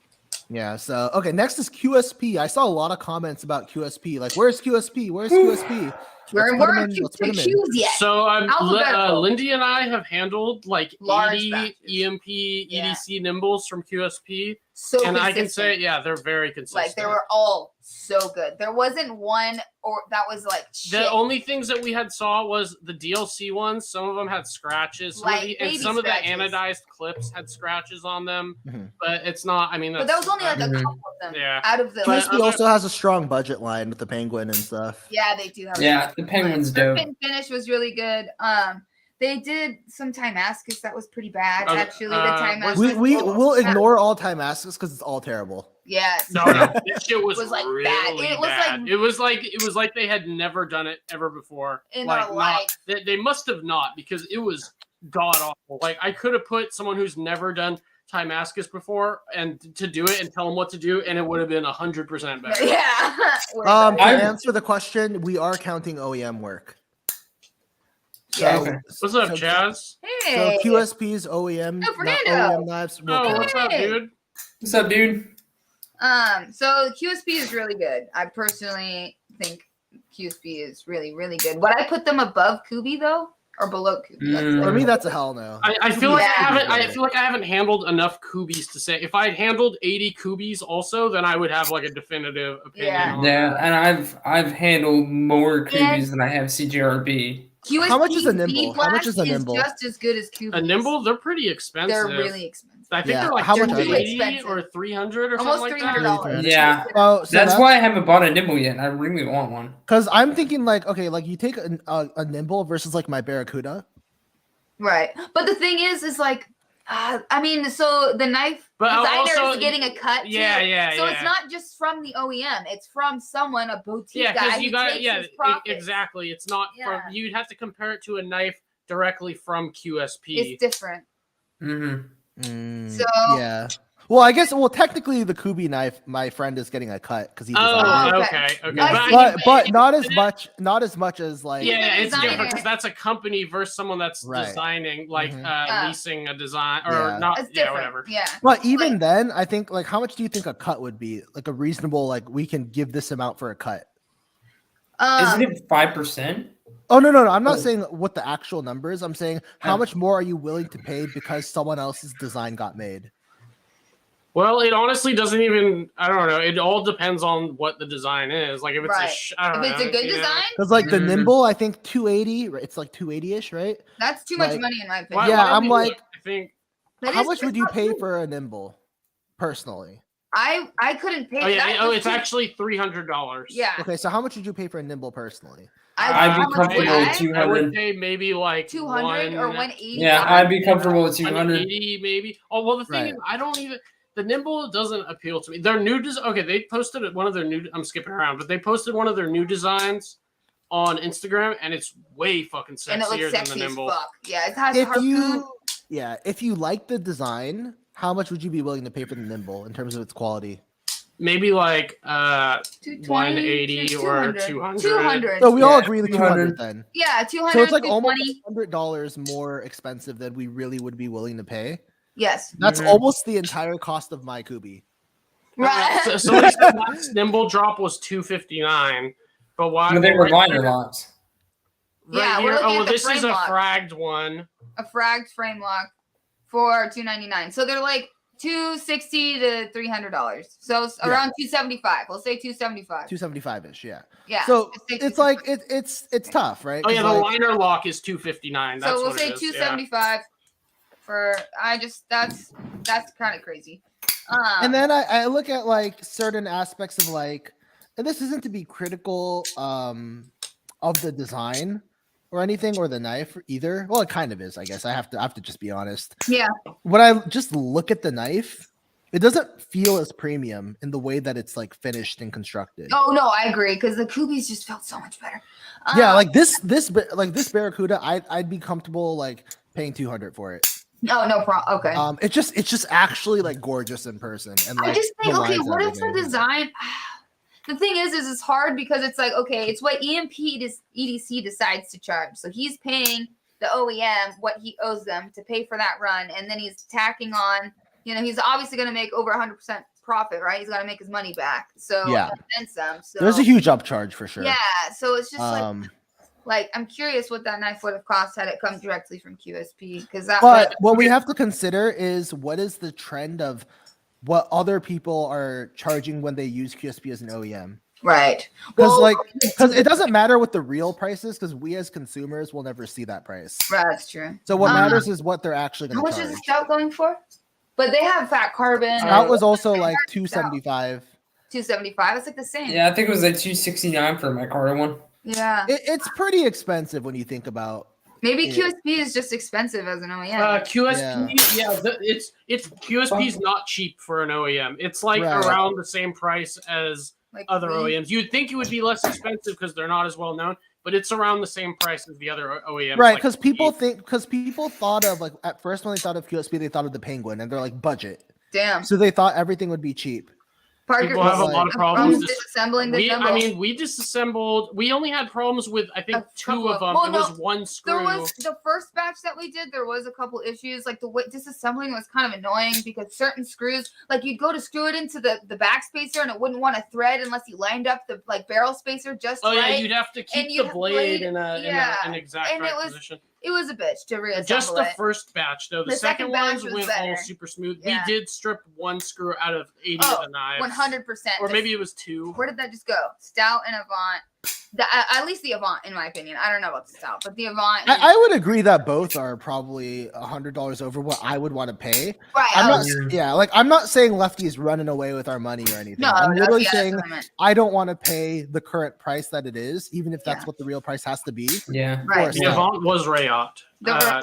Yeah. So okay, next is QSP. I saw a lot of comments about QSP. Like, where's QSP? Where's QSP? We're put 'em we're in, too let's put 'em in. choose yet. So Alphabetical. Lindy and I have handled like Large 80 batches. EMP Yeah. EDC nimbles from QSP, So and I can say, consistent. yeah, they're very consistent. Like they were all so good. There wasn't one or that was like shit. The only things that we had saw was the DLC ones. Some of them had scratches, Like and baby some of the scratches. anodized clips had scratches on them. Mhm. But it's not. I mean, but that's, that was only like a Mhm. couple of them Yeah. out of the. But QSP also has a strong budget line with the penguin and stuff. Yeah, they do have. a Yeah, good the one. penguin's Their dope. fin finish was really good. They did some Timascus that was pretty bad. Okay, Actually, the Timascus. We'll ignore all time asks because it's all terrible. Yes. No, this shit was, It was, like, really bad. It was, bad. like- It was like they had never done it ever before. In like their not, life. they must have not, because it was god awful. Like I could have put someone who's never done Timascus before and to do it and tell them what to do, and it would have been 100% better. Yeah. To answer the question, we are counting OEM work. So, Yeah. Okay. What's up, so- Chaz? Hey. So QSP's OEM, Oh, not Fernando. OEM knives. Will Oh, count. what's up, dude? What's up, dude? So QSP is really good. I personally think QSP is really, really good. Would I put them above Kubi though, or below Kubi? For me, that's a hell no. I feel like Yeah. I feel like I haven't handled enough Kubis to say. If I had handled 80 Kubis also, then I would have like a definitive opinion. Yeah. On Yeah, that. and I've handled more Kubis And- than I have CJRB. QSP How much is a nimble? Bead How much is a Blast nimble? just as good as Kubi. A nimble, they're pretty expensive. They're really expensive. I think Yeah. they're like How much are they? 280 Expensive. or 300 or Almost something like $300. that. Yeah, Oh, so that's why I haven't bought a nibble yet. I really want one. Because I'm thinking like, okay, like you take a nimble versus like my Barracuda. Right. But the thing is like, I mean, so the knife But designer also- is getting a cut. Yeah, too. yeah, So yeah. it's not just from the OEM; it's from someone, a boutique Yeah, guy because who you got takes yeah, his profits. exactly. It's not from Yeah. you'd have to compare it to a knife directly from QSP. It's different. Mm-hmm. So Yeah. Well, I guess. Well, technically, the Kubi knife, my friend is getting a cut because he designed Oh, it. okay. I But see. not as much. Not as much as like. Yeah, the it's designer. different because that's a company versus someone that's Right. designing, like Mhm. Yeah. leasing a design or Yeah. not. it's Yeah, different. whatever. Yeah. But even then, I think like, how much do you think a cut would be? Like a reasonable, like we can give this amount for a cut. Isn't it 5%? Oh no. I'm not Oh. saying what the actual number is. I'm saying how much more are you willing to pay because someone else's design got made? Well, it honestly doesn't even. I don't know. It all depends on what the design is. Like if it's Right. I don't If it's know, a good you know. design, Because like the Mhm. nimble, I think 280. It's like 280ish, right? that's too much Like- money in my opinion. Why- Yeah, why don't I'm we like- look? I think. That How is- much it's would you not pay cheap. for a nimble, personally? I couldn't pay. Oh yeah. that Oh, was it's too- actually $300. Yeah. Okay, so how much would you pay for a nimble personally? I'd how be much would comfortable I? with I 200. would pay maybe like 200 or 180. Yeah, I'd be comfortable with 200. 180 maybe. Oh well, the thing Right. is, I don't even. The nimble doesn't appeal to me. Their new design. Okay, they posted one of their new. I'm skipping around, but they posted one of their new designs on Instagram, and it's way fucking and it sexier looks than sexy the as nimble. fuck. Yeah, it has If harpoon. you like the design, how much would you be willing to pay for the nimble in terms of its quality? Maybe like 220, 180 or 200. 200. So we all Yeah, agree the 200. 200 then. Yeah, 200. So it's like almost 220. $100 more expensive than we really would be willing to pay. Yes. That's Mhm. almost the entire cost of my Kubi. Right. So somebody said last nimble drop was $259, but why? But they were right liner here- locks. Right Yeah, we're here. looking Oh, well, at the this is frame a lock. fragged one. A fragged frame lock for $299. So they're like $260 to $300. So it's Yeah. around $275. We'll say $275. 275-ish, yeah. Yeah. So just say it's 275. like it's tough, right? Oh yeah, 'Cause, the like, liner lock is $259. That's So we'll what say it is. Yeah. $275 for that's kind of crazy. and then I look at like certain aspects of like, and this isn't to be critical of the design or anything or the knife either. Well, it kind of is, I guess. I have to just be honest. Yeah. When I just look at the knife, it doesn't feel as premium in the way that it's like finished and constructed. Oh no, I agree because the Kubis just felt so much better. Yeah, like this Barracuda, I'd be comfortable like paying 200 for it. no problem. Okay. It's just actually like gorgeous in person, and like I just think, the okay, lines and what if the everything. design? The thing is it's hard because it's like, okay, it's what EDC decides to charge. So he's paying the OEM what he owes them to pay for that run, and then he's tacking on. You know, he's obviously going to make over 100% profit, right? He's got to make his money back. So Yeah. and then some. So There's a huge upcharge for sure. yeah. So it's just But like I'm curious what that knife would have cost had it come directly from QSP because that. would- what we have to consider is what is the trend of what other people are charging when they use QSP as an OEM. right. Because Well, because it doesn't matter what the real price is, because we as consumers will never see that price. right, that's true. So what matters is what they're actually How going to much charge. is the stout going for? But they have fat carbon. That was also like 275. 275. It's like the same. Yeah, I think it was like 269 for my Carter one. Yeah. It's pretty expensive when you think about Maybe Yeah. QSP is just expensive as an OEM. QSP, it's QSP's not cheap for an OEM. It's like Right. around the same price as like other Reeve. OEMs. You'd think it would be less expensive because they're not as well known, but it's around the same price as the other OEMs. Right, like because people thought of like at first when they thought of QSP, they thought of the Penguin, and they're like budget, Damn. so they thought everything would be cheap. Parker, people have a lot of problems. disassembling the gimbal. I mean, we disassembled. We only had problems with I think two of them. Well, it was one screw. There was the first batch that we did. There was a couple issues. Like the disassembling was kind of annoying because certain screws, like you'd go to screw it into the back spacer and it wouldn't want to thread unless you lined up the like barrel spacer just right. Oh yeah, you'd have to keep the blade in an exact position. It was a bitch to reassemble Just the it. first batch, though. The second ones went all super smooth. Yeah. We did strip one screw out of 80 of the knives. 100%. Or maybe it was 2. Where did that just go? Stout and Avant. At least the Avant, in my opinion. I don't know about the Stout, but the Avant. I would agree that both are probably $100 over what I would want to pay. Right. I'm not saying Lefty's running away with our money or anything. I'm literally saying I don't want to pay the current price that it is, even if that's what the real price has to be. Yeah. Right. The Avant was Reate. By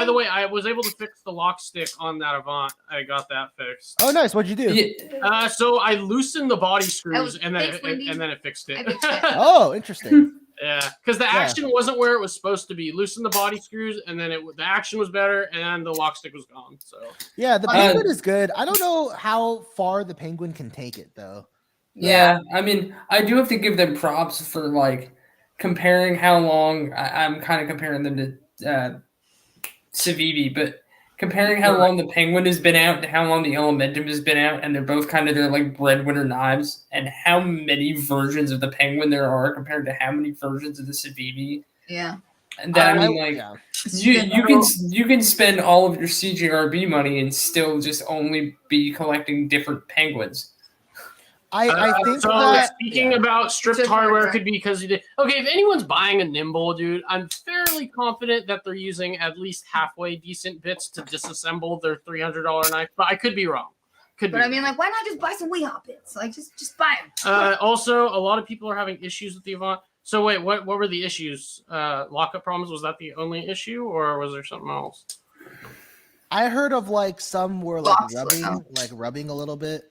the way, I was able to fix the lock stick on that Avant. I got that fixed. Oh, nice. What'd you do? Yeah. So I loosened the body screws and then it fixed it. Oh, interesting. Yeah, because the action wasn't where it was supposed to be. Loosen the body screws, and then the action was better, and the lock stick was gone. So yeah, the Penguin is good. I don't know how far the Penguin can take it though. Yeah, I mean, I do have to give them props for like comparing how long. I'm kind of comparing them to Civivi, but comparing how long the Penguin has been out to how long the Elementum has been out, and they're both kind of their like breadwinner knives, and how many versions of the Penguin there are compared to how many versions of the Civivi. Yeah. And then you can spend all of your CJRB money and still just only be collecting different Penguins. I think so. That, speaking about stripped hardware, could be because you did. Okay, if anyone's buying a nimble, dude, I'm fairly confident that they're using at least halfway decent bits to disassemble their $300 knife. But I could be wrong. I mean, like, why not just buy some WeHop bits? Like, just buy them. Also, a lot of people are having issues with the Avant. So wait, what were the issues? Lockup problems? Was that the only issue, or was there something else? I heard of like some were like rubbing a little bit.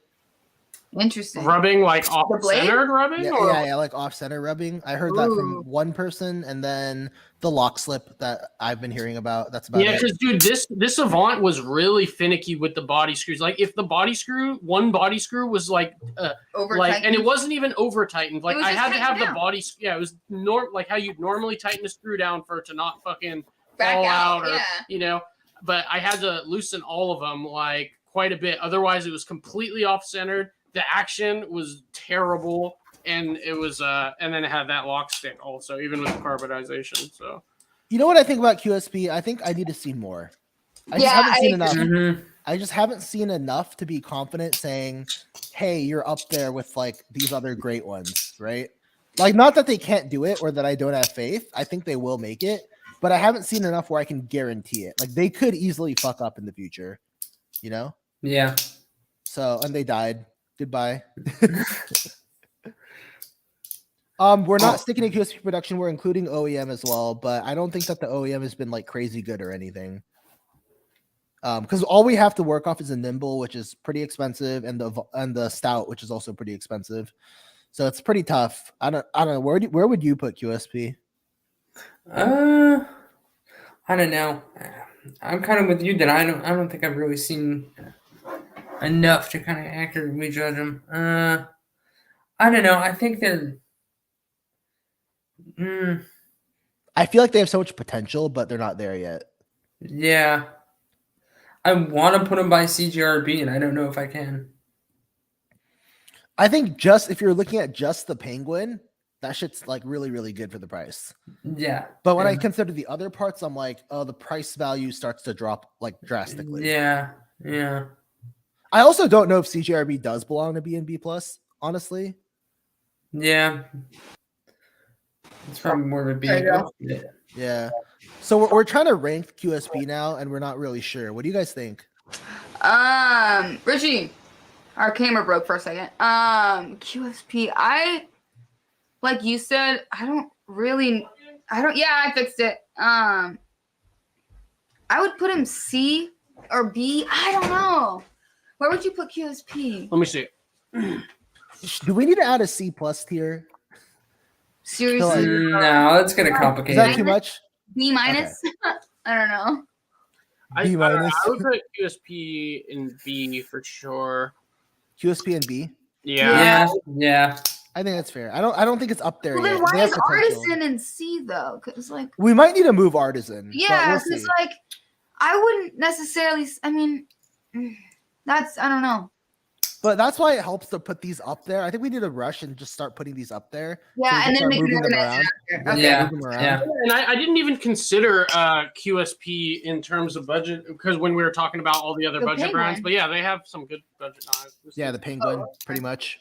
Interesting. Rubbing like off-centered rubbing? Yeah, like off-center rubbing. I heard that from one person, and then the lock slip that I've been hearing about. That's about it. Yeah, because dude, this Avant was really finicky with the body screws. Like if the one body screw was like and it wasn't even over tightened. Like I had to have the body. Yeah, it was like how you'd normally tighten a screw down for it to not fucking fall out or But I had to loosen all of them like quite a bit. Otherwise, it was completely off-centered. The action was terrible, and it was and then it had that lock stick also, even with the carbonization. So, you know what I think about QSP? I think I need to see more. I just haven't seen enough. Mm-hmm. I just haven't seen enough to be confident saying, "Hey, you're up there with like these other great ones," right? Like, not that they can't do it or that I don't have faith. I think they will make it, but I haven't seen enough where I can guarantee it. Like, they could easily fuck up in the future, you know? Yeah. So, and they died. Goodbye. We're not sticking to QSP production. We're including OEM as well, but I don't think that the OEM has been like crazy good or anything. Because all we have to work off is a nimble, which is pretty expensive, and the stout, which is also pretty expensive. So it's pretty tough. I don't know. Where would you put QSP? I don't know. I'm kind of with you that I don't think I've really seen enough to kind of accurately judge them. I don't know. I think they're. I feel like they have so much potential, but they're not there yet. Yeah. I want to put them by CJRB, and I don't know if I can. I think just if you're looking at just the Penguin, that shit's like really, really good for the price. Yeah. But when I consider the other parts, I'm like, oh, the price value starts to drop like drastically. Yeah. Yeah. I also don't know if CJRB does belong to B&B Plus, honestly. Yeah. It's probably more of a B. Yeah. So we're trying to rank QSP now, and we're not really sure. What do you guys think? Richie, our camera broke for a second. QSP, like you said, I don't really I fixed it. I would put him C or B. I don't know. Where would you put QSP? Let me see. Do we need to add a C plus tier? Seriously, No, that's gonna complicate Is that it. too much? B minus. I don't know. B minus. I would put QSP in B for sure. QSP and B. Yeah. Yeah. I think that's fair. I don't think it's up there Well, yet. then why They have is potential. Artisan in C though? Because like, We might need to move Artisan. yeah, we'll because see. like, I wouldn't necessarily. I mean, that's I don't know. But that's why it helps to put these up there. I think we need to rush and just start putting these up there. Yeah, we and can then start they can moving them organize around. it after. Okay. Yeah. Move them around. Yeah. And I didn't even consider QSP in terms of budget because when we were talking about all the other The budget brands, Penguin. but yeah, they have some good budget knives. Yeah, the penguin, pretty much.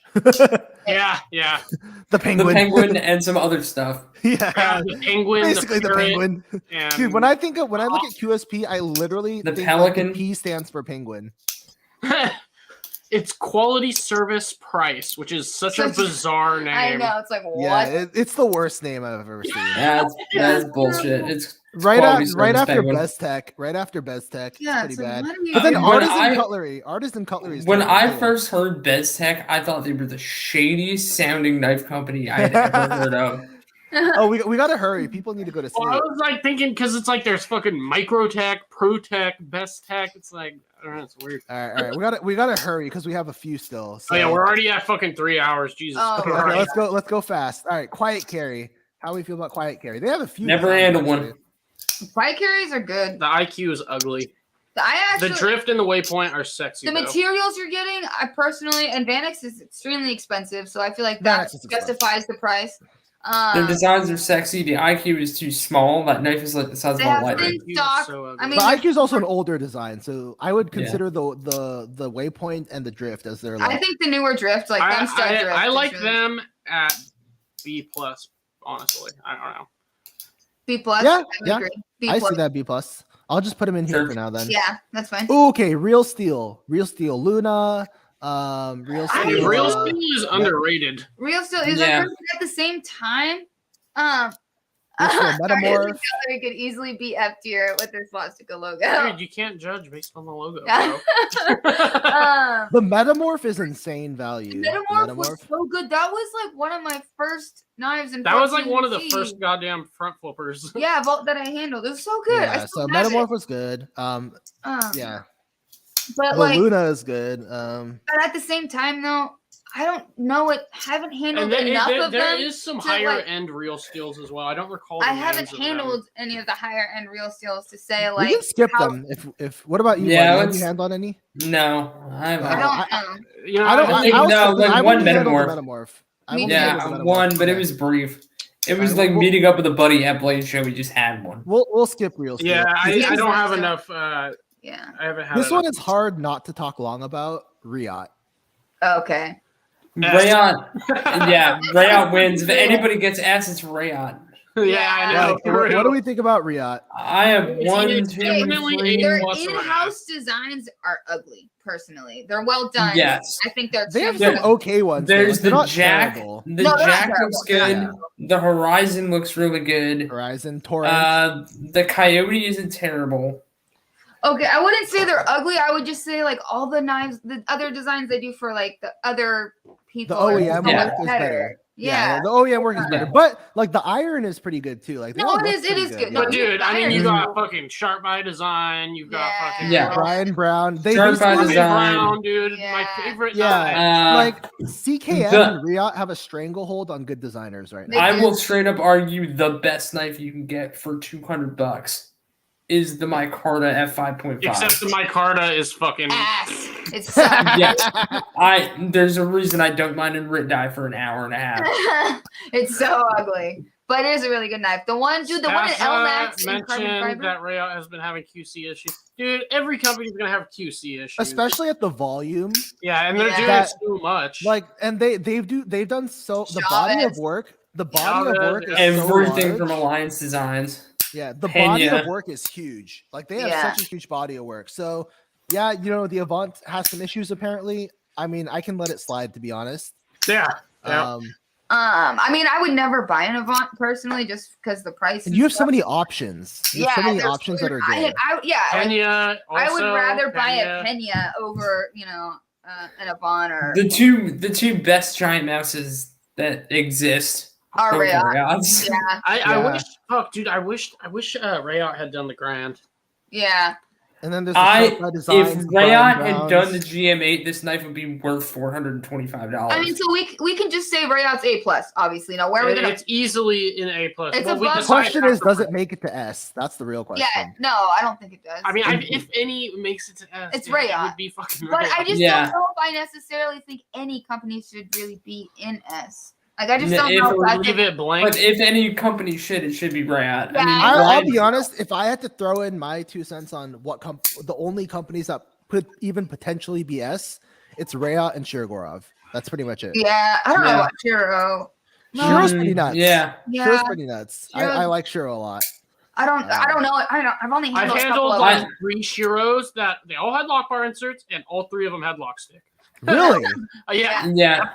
Yeah, yeah. The The penguin. penguin and some other stuff. Yeah. The penguin, Basically the parrot, penguin. and Dude, when I look at QSP, I literally The think pelican. like the P stands for penguin. it's quality service price, which is such a Such a- bizarre name. I know. It's like what? Yeah, it's the worst name I've ever seen. That's bullshit. It's Right quality after service penguin. Bestech. Right after Bestech. Yeah, It's it's pretty like, bad. what are you But then doing? Artisan Cutlery. Is When terrible, I too. first heard Bestech, I thought they were the shadiest sounding knife company I had ever heard of. Oh, we gotta hurry. People need to go to sleep. Well, I was like thinking because it's like there's fucking Microtech, Protech, Bestech. It's like I don't know, it's weird. All right. We gotta hurry because we have a few still. So. Oh yeah, we're already at fucking 3 hours. Jesus Oh, Okay, Christ. let's go fast. All right, Quiet Carry. How do we feel about Quiet Carry? They have a few. Never designs, handled actually. one. Bike carries are good. The IQ is ugly. I actually, The drift and the waypoint are sexy. the though. materials you're getting, I personally, and Vanix is extremely expensive, so I feel like that Vanix is expensive. justifies the price. Their designs are sexy. The IQ is too small. That knife is like the size of They a have light. thin IQ is stock. so ugly. I mean, But IQ is also an older design, so I would Yeah. consider the waypoint and the drift as their. I Like, think the newer drift, like them stud drift, I is like really- them at B plus. Honestly, I don't know. B plus. Yeah, I would yeah. agree. B I plus. see that B plus. I'll just put them in here Sure. for now then. Yeah, that's fine. Okay, Real Steel Luna, Real I Steel. mean, Real uh, Steel is underrated. Real Steel is Yeah. at the same time. Real Steel Metamorph. They could easily be F tier with their swastika logo. Dude, you can't judge based on the logo. Yeah. Bro. The Metamorph is insane value. Metamorph was so good. That was like one of my first knives in That was like one of the 14C. first goddamn front flippers. Yeah, vault that I handled. It was so good. I Yeah, still so have Metamorph was good. it. Yeah, But the like, Luna is good. but at the same time, though, I don't know it. Haven't handled And enough of there them. is some to, higher like- end real steels as well. I don't recall. The I names haven't of handled any of the higher end real steels to say like. we can skip how- them if. What about you? Yeah, Martin? Have let's- you handled any? No, I Oh, don't know. them. You know, I don't. I think I'll no, skip like them. I've one only handled the Metamorph. Metamorph. Me I've only too. handled Yeah, the Metamorph. one, but it Okay. was brief. It was Alright, like we'll- meeting up with a buddy at Blade Show. We just had one. We'll skip Real Steel. Yeah, I Yeah, don't have so- enough. Yeah. I haven't had This enough. one is hard not to talk long about. Reate. Okay. Rayot, yeah, Rayot wins. If anybody gets S, it's Rayot. Yeah, I know. Like, what do we think about Reate? I have It's- one, it's two, definitely three. a- Their plus or in-house designs are ugly. Personally, they're well done. Yes. I think they're. They have extremely some okay ones. though. There's They're the not Jack. terrible. The No, they're not Jack terrible. looks They're not good. terrible. The Horizon looks really good. Horizon, Torrent. The Coyote isn't terrible. Okay, I wouldn't say they're ugly. I would just say like all the knives, the other designs they do for like the other people. The are OEM so work much is better. Yeah. the OEM work is Yeah. better, but like the iron is pretty good too. Like they No, all it look is- it pretty is good. No, But Yeah. dude, I mean, you Iron. got fucking Sharp by Design. You've got Yeah. fucking Yeah. Brian Brown. They Sharp by basically- Design. Brown, dude. My Yeah. favorite. Yeah. knife. like CKM The- and Reate have a stranglehold on good designers right They now. I do. will straight up argue the best knife you can get for $200 is the Micarta F5.5. Except the micarta is fucking. Ass. It's so. Yes. There's a reason I don't mind in Rit Die for an hour and a half. It's so ugly, but it is a really good knife. The one in Sasha LMAX in carbon mentioned fiber. that Reate has been having QC issues. Dude, every company's gonna have QC issues. Especially at the volume. Yeah, and they're Yeah. doing That- so much. Like, and they've done so the body of Chavez. work. The body of Chavez, work is Everything so from large. Alliance Designs. Yeah, the body Pena. of work is huge. Like they have Yeah. such a huge body of work. So yeah, the Avant has some issues apparently. I mean, I can let it slide to be honest. yeah. Yeah. I mean, I would never buy an Avant personally, just because the price. And you have so many options. You have so many there's options that are I, good. I, yeah, like, Pena. I would also, rather buy Pena. a Pena over, an Avant or The two best giant mouses that exist. our Both are Reate. Reates. Yeah, I Yeah. wish. Fuck, dude. I wish. Reate had done the Grand. yeah. And then there's the Sharp If designs, the Brian Reate had Browns. done the GM8, this knife would be worth $425. I mean, so we can just say Reate's A+, obviously. Now, where are we gonna? It's easily in A+. It's Well, we above- The decided question is, does it afterwards. make it to S? That's the real question. Yeah, no, I don't think it does. I mean, if any makes it to S, It's it Reate. would be fucking but I Reate. just Yeah. don't know if I necessarily think any company should really be in S. Like, I just No, don't if know. it If I Leave think, it blank. But if any company should, it should be Reate. Yeah, I mean, I'll Reate- be honest. If I had to throw in my 2 cents on what the only companies that could even potentially be S, it's Reate and Shirogorov. That's pretty much it. yeah, I don't know Yeah. about Shiro. No, Shiro's pretty nuts. Yeah. yeah, Shiro's pretty nuts. Shiro- I like Shiro a lot. I don't know. I've only I've handled a couple handled of like them. 3 Shiros that they all had lock bar inserts and all 3 of them had lock stick. Really? Yeah. Yeah.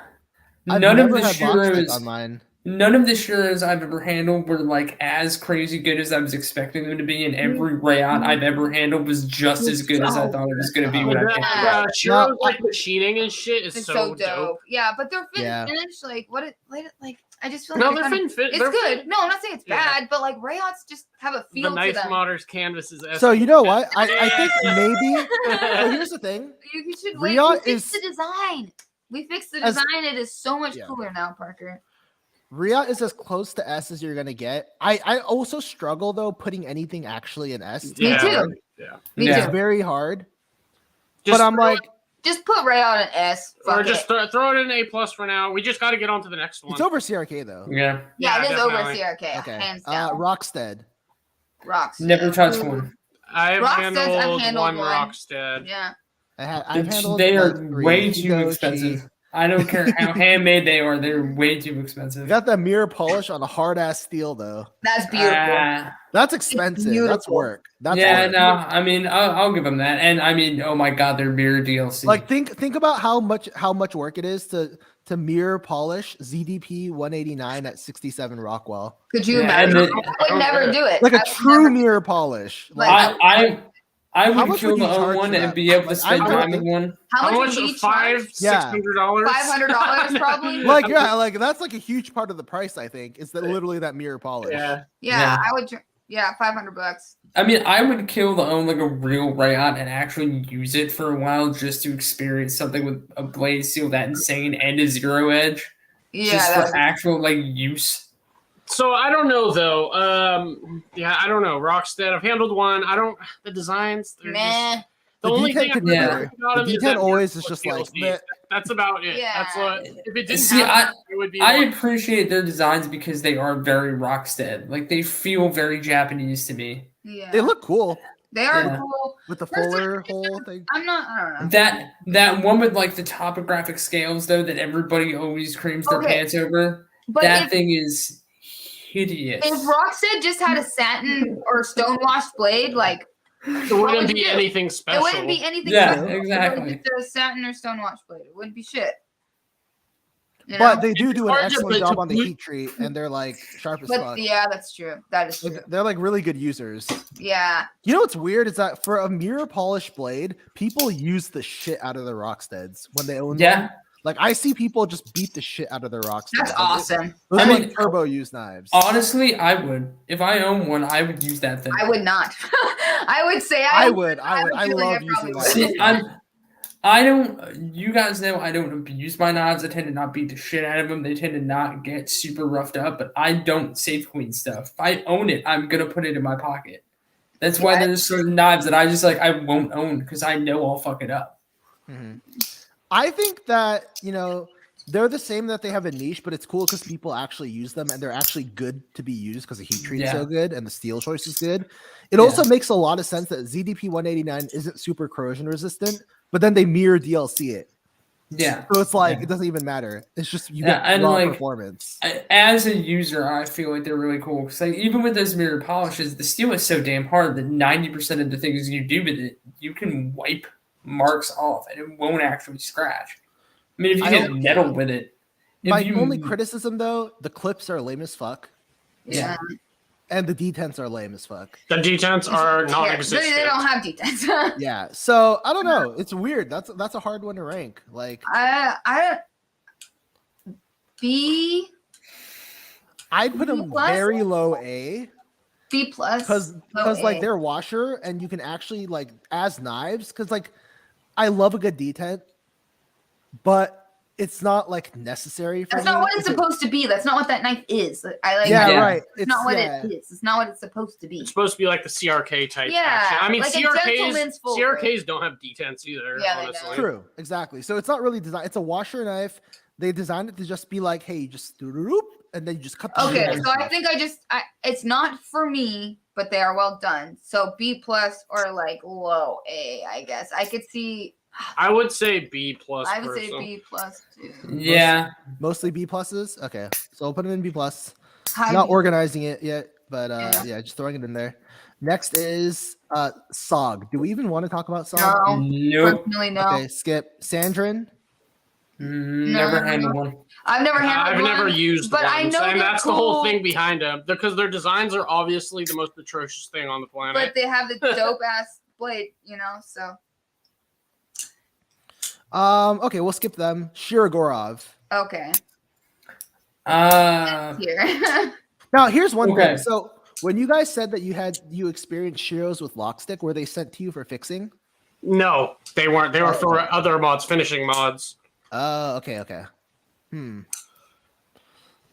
I've None of never the had lock stick Shiros on mine. None of the Shiros I've ever handled were like as crazy good as I was expecting them to be, and every Reate I've ever handled was just as good as I thought it was going to be when I The handled it. Shiros like machining and shit is It's so dope. Yeah, but they're fin Yeah. finished. Like I just feel like No, they're they're kinda- fin. It's they're good. No, I'm not saying it's Yeah. bad, but like Rayots just have a The feel to Knife them. Modders canvases. So you know what? I think maybe. Well, here's the thing. You should wait. Reate We fixed is- the design. We fixed the As- design. It is so much Yeah. cooler now, Parker. Reate is as close to S as you're gonna get. I also struggle though putting anything actually in S. Me too. Yeah. Me Yeah. It's too. very hard. Just but I'm throw like, Just put Rayot in S. Or Fuck just it. throw it in A+ for now. We just got to get on to the next one. it's over CRK though. Yeah. Yeah, it is over definitely. CRK. Okay. Hands down. Rockstead. Rocks. Never touched one. I've Rockstead's- I've handled handled one one. Rockstead. Yeah. I've handled They are like 3. way too Higo, expensive. Chi. I don't care how handmade they are; they're way too expensive. I got that mirror polish on a hard ass steel though. That's beautiful. That's expensive. That's beautiful. work. That's Yeah, work. no, I mean, I'll give them that. And I mean, oh my god, their mirror DLC. Like think about how much work it is to mirror polish ZDP 189 at 67 Rockwell. Could you Yeah, and imagine? the- I would never do it. Like I a would true never- mirror polish. Like- I How would much kill would you the charge own one for and that? be able to Like, spend I time don't with one. How much would $500? you charge? Yeah. $600? $500 probably. Like yeah, like that's like a huge part of the price. I think is that literally that mirror polish. Yeah. Yeah, Yeah. I would. Yeah, $500. I mean, I would kill the own like a real Reate and actually use it for a while just to experience something with a blade steel that insane and a zero edge. Yeah, just that for actual like use. So I don't know though. Yeah, I don't know. Rockstead. I've handled one. I don't. The designs. They're meh. just, The the only D10 thing I could really never- like about the them is D10 that always they're is just DLCs. like, That's about it. Yeah. That's what. If it didn't See, have, it would be. I more- appreciate their designs because they are very Rockstead. Like they feel very Japanese to me. Yeah, They look cool they are Yeah. cool. with the There's fuller different- hole thing. I'm not. I don't know. That one with like the topographic scales though that everybody always creams their Okay. pants over. But that if, thing is hideous. if Rockstead just had a satin or stonewashed blade, like It what wouldn't would be you do? anything special. It wouldn't be anything. Yeah, special. exactly. It would be just a satin or stonewashed blade. It wouldn't be shit. You But know? they do an hard to excellent put job to on the boot- heat treat, and they're like sharp as But fuck. yeah, that's true. That is true. Like, they're like really good users. Yeah. You know what's weird is that for a mirror polish blade, people use the shit out of their Rocksteads when they own Yeah. them. Like I see people just beat the shit out of their Rocksteads. That's awesome. Those I are mean, like turbo used knives. Honestly, I would. If I own one, I would use that thing. I would not. I would say I would. I feel like love I using probably that. would. See, I don't. You guys know I don't abuse my knives. I tend to not beat the shit out of them. They tend to not get super roughed up. But I don't safe clean stuff. If I own it, I'm gonna put it in my pocket. That's why Yeah. there's certain knives that I just like. I won't own because I know I'll fuck it up. Mhm. I think that they're the same, that they have a niche, but it's cool because people actually use them and they're actually good to be used because the heat treat's Yeah. so good and the steel choice is good. It also makes a lot of sense that ZDP 189 isn't super corrosion resistant, but then they mirror DLC it. Yeah. So it's like Yeah. it doesn't even matter. It's just you Yeah, get and raw like, performance. As a user, I feel like they're really cool because like even with those mirror polishes, the steel is so damn hard that 90% of the things you do with it, you can wipe marks off and it won't actually scratch. I mean, if you I get don't- metal with it, My only criticism though, the clips are lame as fuck, Yeah. and the detents are lame as fuck. The detents are Yeah, non-existent. they don't have detents. Yeah, so I don't know. It's weird. That's a hard one to rank. Like B. I'd put them plus? very low A. B plus. Because like they're washer and you can actually like as knives, because like I love a good detent, but it's not like necessary for That's me. not what it's supposed to be. That's not what that knife is. Right. It's not what it is. It's not what it's supposed to be. It's supposed to be like the CRK type. Yeah, action. I mean, like a gentleman's CRKs don't have detents either. Yeah, they honestly. don't. True, exactly. So it's not really designed. It's a washer knife. They designed it to just be like, hey, you just do and then you just cut the shit out Okay, of so it. I think it's not for me, but they are well done. So B plus or like low A, I guess. I could see. I would say B plus. I would say B plus too. Yeah. Mostly B pluses. Okay, so I'll put them in B plus. High Not B. organizing it yet, but Yeah. yeah, just throwing it in there. Next is SOG. Do we even want to talk about SOG? No, Nope. personally, no. Okay, skip. Sandrin. Never handled one. I've never handled I've one, never used but one, I know and they're that's the whole cool. thing behind them because their designs are obviously the most atrocious thing on the planet. But they have the dope ass blade, so. Okay, we'll skip them. Shirogorov. Okay. Uh, Now, here's one Okay. thing. So, when you guys said that you experienced Shiros with Lockstick, were they sent to you for fixing? No, they weren't. They were Oh, for okay. other mods, finishing mods. Okay.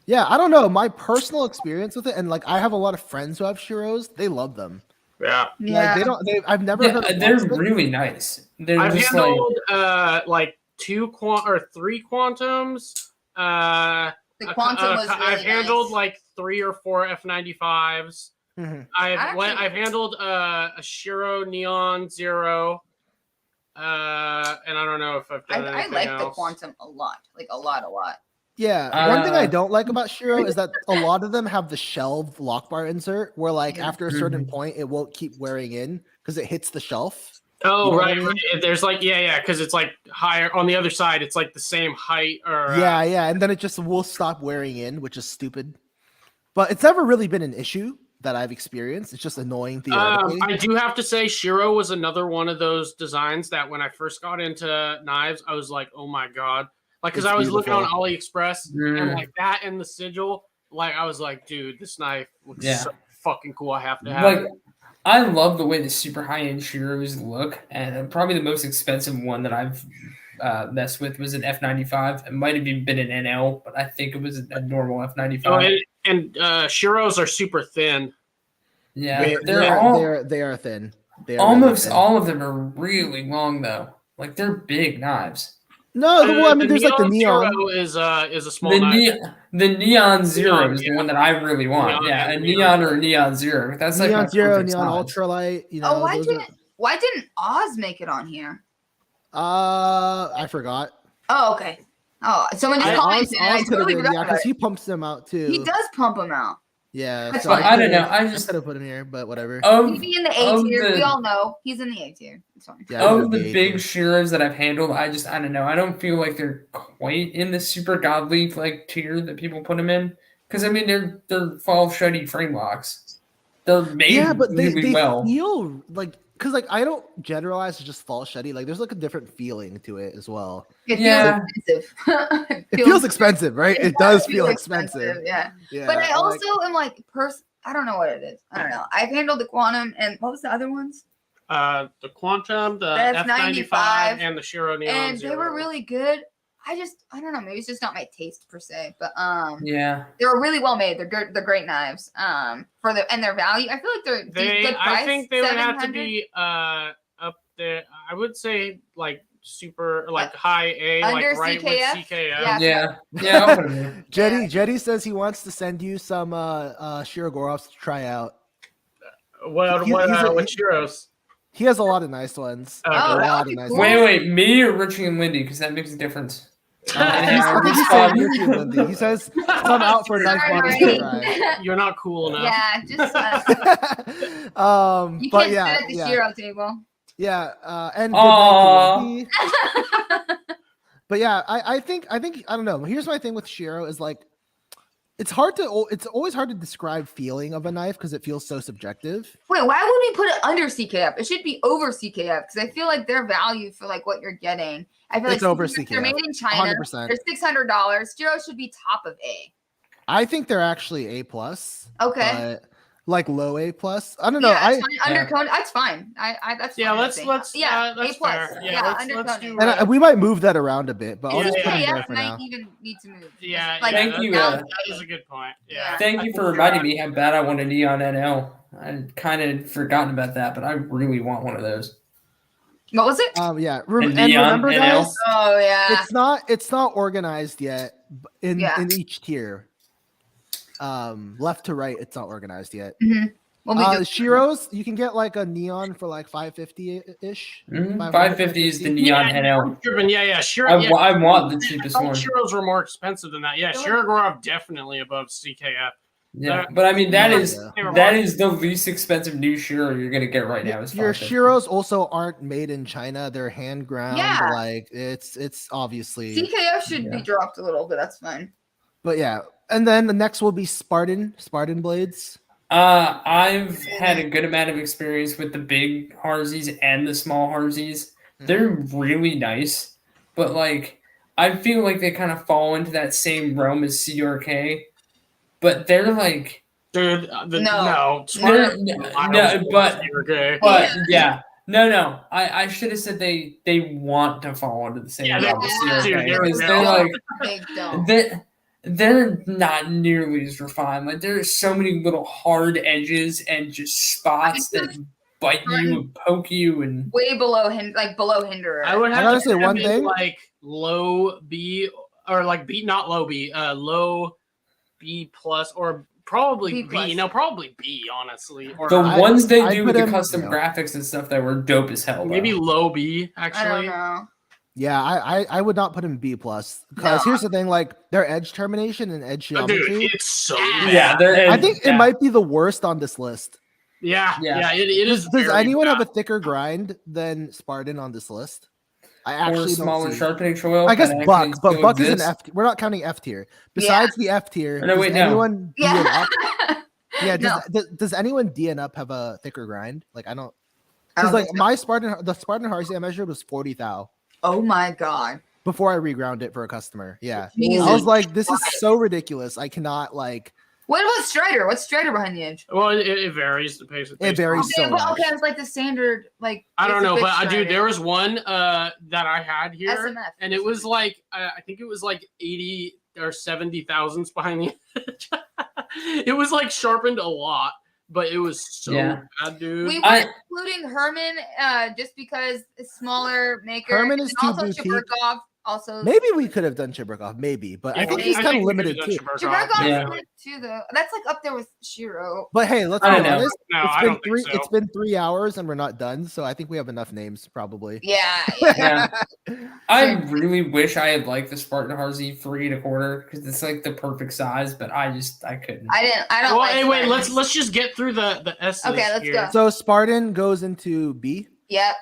Yeah, I don't know. My personal experience with it, and like I have a lot of friends who have Shiros, they love them. Yeah, Yeah. Like I've never heard of they're Lockstick. really nice. They're I've just handled like 3 quantums. The quantum was really I've handled nice. like 3 or 4 F95s. Mhm. I've handled a Shiro Neon Zero. And I don't know if I've done I anything like else. the quantum a lot. Like a lot. Yeah, one thing I don't like about Shiro is that a lot of them have the shelved lock bar insert where like after a certain point it won't keep wearing in because it hits the shelf. Oh, You know what right, I mean? right. There's like, yeah, because it's like higher on the other side. It's like the same height or. Yeah, and then it just will stop wearing in, which is stupid. But it's never really been an issue that I've experienced. It's just annoying theoretically. I do have to say, Shiro was another one of those designs that when I first got into knives, I was like, oh my God. Like, because It's I was looking on beautiful. AliExpress and like that and the sigil, like, I was like, dude, this knife looks so fucking cool. I have to have like, it. I love the way the super high-end Shiros look, and probably the most expensive one that I've messed with was an F95. It might have even been an NL, but I think it was a normal F95. Oh, and Shiros are super thin. Yeah, they are thin. They are almost really thin. all of them are really long though. Like they're big knives. No, well, I mean, there's like the neon. Zero is a small knife. The neon zero Neon, is the one that I really want. Neon, a neon or a neon zero. That's like Neon my Zero, perfect Neon size. Ultralight. You know, why didn't Oz make it on here? I forgot. Oh, okay. Oh, someone just commented. I totally forgot about because it. he pumps them out too. He does pump them out. Yeah, That's so fine. I don't know. I just could have put him here, but whatever. He'd be in the A tier. We all know he's in the A tier. It's fine. Yeah, of the big Shiros that I've handled, I don't know. I don't feel like they're quite in the super godly like tier that people put them in. Because I mean, they're fall shutty frame locks. They're made but they really well. feel like because like I don't generalize as just fall shutty. Like there's like a different feeling to it as well. It feels expensive. It feels expensive, right? It does feel expensive. Yeah. But I also am like I don't know what it is. I don't know. I've handled the Quantum and what was the other ones? The Quantum, the F95, and the Shiro Neon and Zero. they were really good. I don't know. Maybe it's just not my taste per se, but yeah, they were really well made. They're good. They're great knives. For their value, I feel like they're good price. I think they would have to 700. be up there. I would say like super like high A, under like right CKF? with CKF. Yeah. I'll put 'em in. Jetty says he wants to send you some Shirogorovs to try out. What Shiros? He has a lot of nice ones. Okay. A that lot would of be nice cool. ones. Wait, me or Richie and Lindy? Because that makes a difference. I think he's saying you too, Lindy. He says come out for a nice bottle to try. You're not cool enough. Yeah, just you but can't yeah, sit at the Shiro table. yeah, and good Aww. night to Lindy. But yeah, I think I don't know. Here's my thing with Shiro is like it's always hard to describe feeling of a knife because it feels so subjective. Wait, why would we put it under CKF? It should be over CKF because I feel like their value for like what you're getting. I feel It's like over they're CKF, made in China. 100%. They're $600. Shiro should be top of A. I think they're actually A+. Okay. But like low A+. I don't know. Yeah, that's fine. Yeah. Undercone, that's fine. That's Yeah, fine, I let's think. let's yeah, that's A plus. fair. Yeah, let's underconing. do And we might move that around a bit, but I'll Yeah, just put them there CKF for might now. even need to move. Yeah, Like, Thank you, down that to is A. a good point. Yeah. Yeah. Thank you for reminding me how bad I want a Neon NL. I'd kind of forgotten about that, but I really want one of those. What was it? Yeah, A and Neon remember, NL? guys, Oh yeah. it's not organized yet in Yeah. each tier. Left to right, it's not organized yet. We'll be doing- Shiros, you can get like a neon for like 550 ish. 550 is the Neon NL. Yeah. Shiro, I want the cheapest one. Shiros were more expensive than that. Yeah, Shirogorov definitely above CKF. Yeah, but I mean that is Yeah. the least expensive new Shiro you're gonna get right now. Is Your 550. Shiros also aren't made in China; they're hand ground. Yeah. Like it's obviously. CKF should be dropped a little, but that's fine. But yeah, and then the next will be Spartan Blades. I've had a good amount of experience with the big Harzies and the small Harzies. They're really nice, but like I feel like they kind of fall into that same realm as CRK, but they're like, Dude, No. but Yeah. no. I should have said they want to fall into the same Yeah, realm as yeah. CRK Dude, because they're they're like. They don't. They're not nearly as refined. Like there's so many little hard edges and just spots that bite you and poke you and Way below below Hinderer. I would have gotta to say put one them in, thing. like low B or like B, not low B, low B plus or probably B B. plus. No, probably B, honestly. Or the I- ones they I do put with the him- custom no. graphics and stuff that were dope as hell. maybe though. low B I don't actually. know. Yeah, I would not put him B plus because No. here's the thing: like their edge termination and edge Dude, geometry. it's so Yeah, bad. they're. I think it might be the worst on this list. Yeah, it is. Does very anyone bad. have a thicker grind than Spartan on this list? I Or actually smaller don't see. sharpening foil. I guess that Buck, actually but still Buck is an exists. F. We're not counting F tier. Besides the F tier, No, wait, does no. anyone D and up? Yeah, No. does anyone D and up have a thicker grind? Like I don't. I Because don't like think so. the Spartan Harsey I measured was 40 thou Oh my god. before I reground it for a customer. Yeah, Jesus I was like, this is Christ. so ridiculous. I cannot like. What about Strider? What's Strider behind the edge? Well, it varies. The pace. It varies Okay, so but much. okay, it's like the standard, like I don't it's a know, good but dude, Strider. there was one that I had here, SMF. and it was like I think it was like 80 or 70 thousandths behind the edge. It was like sharpened a lot, but it was so bad, dude. We were including Herman just because it's smaller maker. Herman is and too also boutique. Chibrikov also. Maybe we could have done Chibrikov, maybe, but I think he's kind of limited too. Chibrikov Yeah. is good too, though. That's like up there with Shiro. But hey, let's I be don't know. honest. No, It's I been don't think so. It's been 3 hours and we're not done, so I think we have enough names probably. Yeah. Yeah. I really wish I had like the Spartan Harzy 3 1/4 because it's like the perfect size, but I couldn't. I don't. Well, like hey, wait. Spartans. Let's just get through the S. Okay, let's here. go. So Spartan goes into B. Yep.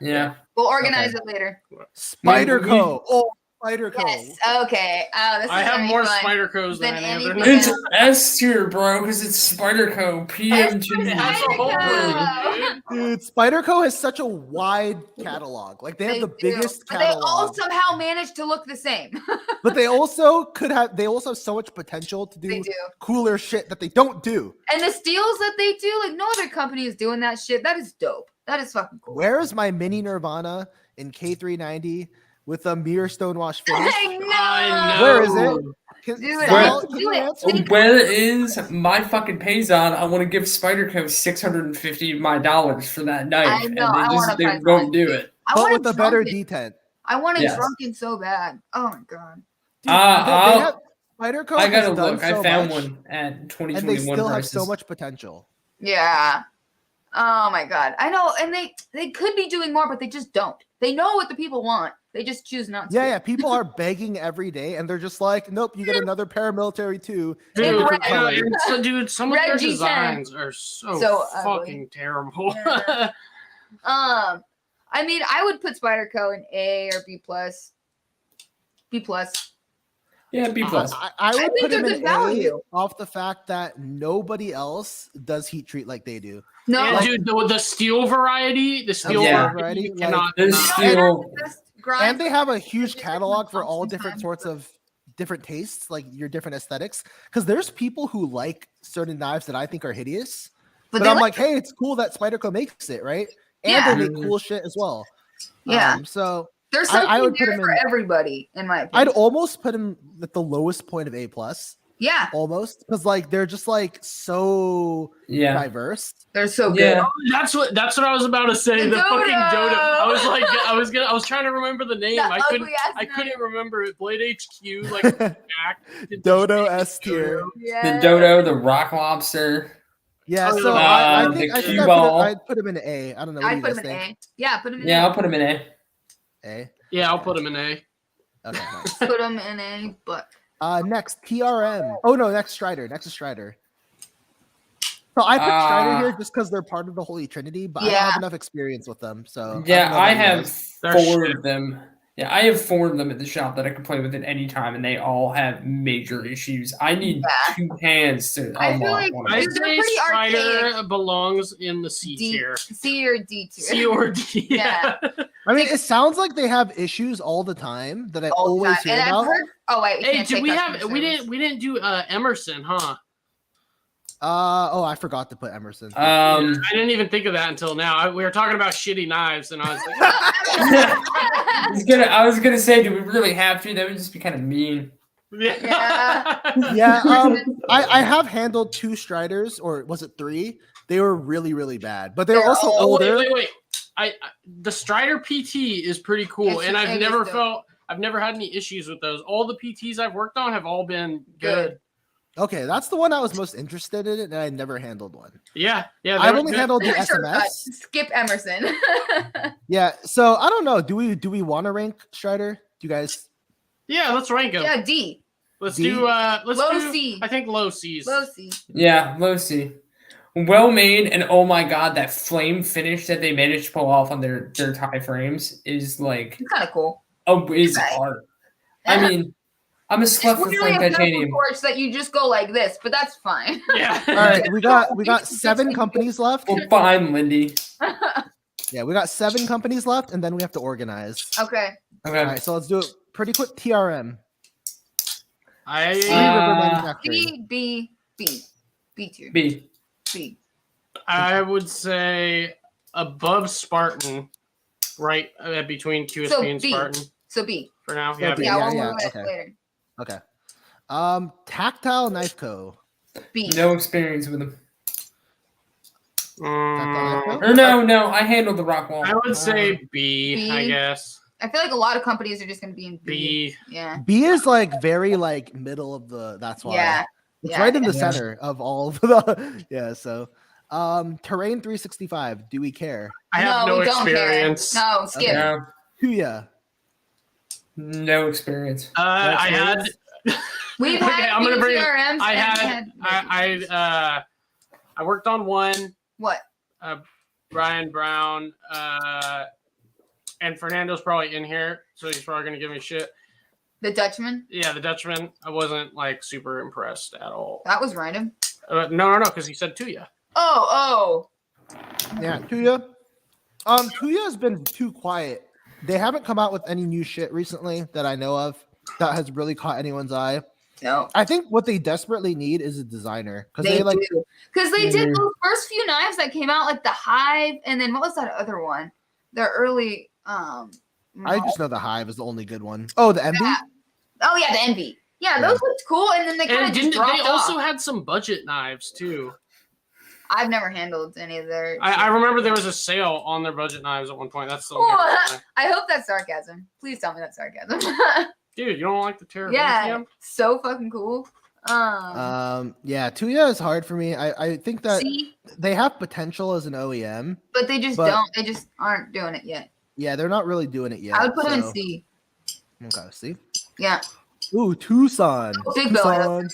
Yeah. We'll organize it later. Spyderco. Oh, Spyderco. Yes. Okay. Oh, this is I have gonna be more fun. Spydercos than Than any other. anything It's S tier, bro, because it's Spyderco PM2. It has a whole Spyderco. room, dude. Dude, Spyderco has such a wide catalog. Like they have the do. biggest But they all catalog, somehow manage to look the same. but they also have so much potential to They do do. cooler shit that they don't do. And the steals that they do, like no other company is doing that shit. That is dope. That is fucking cool. Where is my mini Nirvana in K390 with a mirror stonewash finish? Hey, no. I know. Where is it? Can, Do it. Sal, Do can you it. answer? Where is my fucking Payzon? I want to give Spyderco $650 of my dollars for that knife, I know, I and want they a won't Payzon. do it. I But want with a better drunken. detent. I want a Yes. drunken so bad. Oh my god. Dude, Spyderco I gotta has done look. so I found much, one at and 2021 they still prices. have so much potential. Yeah. Oh my god. I know, and they could be doing more, but they just don't. They know what the people want. They just choose not to. Yeah, people are begging every day, and they're just like, "Nope, you get another paramilitary too." Dude, In different red. color." and so, dude, some of Red their G10. designs are so So fucking terrible. Yeah. I mean, I would put Spyderco in A or B plus. B plus. Yeah, B plus. I would think put him they're in good value. A off the fact that nobody else does heat treat like they do. No, And Like- dude, the steel variety, the steel Yeah. variety, you Like, cannot There's deny. still And they have a huge Different catalog for all functions different sometimes, sorts but- of different tastes, like your different aesthetics. Because there's people who like certain knives that I think are hideous, but they I'm like, hey, it's cool that Spyderco makes it, right? And Yeah. they make cool shit as well. yeah. So There's I something would put there him for in- everybody, in my I'd opinion. almost put him at the lowest point of A plus, Yeah, almost, because like they're just like so yeah. diverse. they're so good. Yeah. That's what I was about to say. The The fucking dodo. dodo. I was trying to remember the name. That I ugly-ass couldn't remember it. Blade HQ, like back. Dodo S tier. Yeah. The dodo, the rock lobster. Yeah, Oh, so the I cue think ball. I'd put him in A. I don't know. What do I'd you put guys him in think? A. Yeah, put him in Yeah, A. I'll put him in A. A. Yeah, I'll put him in A. Okay. Nice. Put him in A, but Next TRM. Oh no, next Strider. Next is Strider. So I put Strider here just because they're part of the Holy Trinity, but I don't Yeah. have enough experience with them. So Yeah, don't know I about you have guys. They're 4 shit. of them. Yeah, I have 4 of them at the shop that I can play with at any time, and they all have major issues. I need Yeah. 2 hands to I feel unlock like one of I They're them. say pretty Strider archaic. belongs in the C D, tier. C or D tier. C or D. Yeah. I mean, it sounds like they have issues all the time that I All the always time. hear And I've about. heard. Oh wait, Hey, can't did say we customer have we service. didn't do Emerson, huh? Oh, I forgot to put Emerson. I didn't even think of that until now. We were talking about shitty knives, and I was like, I was gonna say, do we really have to? That would just be kind of mean. yeah. Yeah, I have handled 2 Striders, or was it 3? They were really, really bad, but they're They're also all- Oh, older. wait. The Strider PT is pretty cool, It's and just- I've it is never dope. had any issues with those. All the PTs I've worked on have all been good. Okay, that's the one I was most interested in, and I never handled one. Yeah. I've they're only good. handled the Shortcut. SMS. Skip Emerson. Yeah, so I don't know. Do we want to rank Strider? Do you guys? Yeah, let's rank them. Yeah, D. Let's D? do let's Low do C. I think low C's. Low C. Yeah, low C. Well made, and oh my god, that flame finish that they managed to pull off on their tie frames is like It's kind of cool. is Right. art. I mean, I'm a It's slut for literally flame a purple titanium. torch that you just go like this, but that's fine. Yeah. All right, we got 7 companies left. Well, fine, Lindy. Yeah, we got 7 companies left, and then we have to organize. Okay. Okay. All right, so let's do it pretty quick. TRM. Three River I Manufacturing. B tier. B. B. I would say above Spartan, right between QSP So and B. Spartan So B. for now. So Yeah, B. Yeah, Yeah, we'll yeah, move it okay. later. Okay. Tactile Knife Co. B. No experience with them. Tactile Knife Co. Or no, I handled the rock wall. I would say B, I B. guess. I feel like a lot of companies are just going to be in B. B. Yeah. B is like very like middle of the. That's why. Yeah. It's Yeah, right in the yeah. center of all of the. Yeah. So, Terrain 365. Do we care? I have no we don't care. experience. No, skip. Yeah, Tuya. no experience. I had. We've Okay, had I'm gonna bring- TRMs I and had. I worked on one. what? Brian Brown. And Fernando's probably in here, so he's probably gonna give me shit. The Dutchman? Yeah, the Dutchman. I wasn't like super impressed at all. That was random. No, because he said Tuya. Oh. Yeah, Tuya. Tuya has been too quiet. They haven't come out with any new shit recently that I know of that has really caught anyone's eye. No. I think what they desperately need is a designer because They they like do. Because they did Mhm. those first few knives that came out, like the Hive, and then what was that other one? The early I just know the Hive is the only good one. Oh, the Envy. Yeah. Oh yeah, the Envy. Yeah, those looked cool, and then they kind And of just didn't they dropped also off. had some budget knives too? I've never handled any of their. I remember there was a sale on their budget knives at one point. That's so Oh, I hope that's sarcasm. Please tell me that's sarcasm. dude. You don't like the Terra? Yeah, so fucking cool. Yeah, Tuya is hard for me. I think that C, they have potential as an OEM. but they just But- don't. They just aren't doing it yet. Yeah, they're not really doing it yet. I would put them in so- C. Okay, see. Yeah, Ooh, Tucson. Big Bill. Tucson. And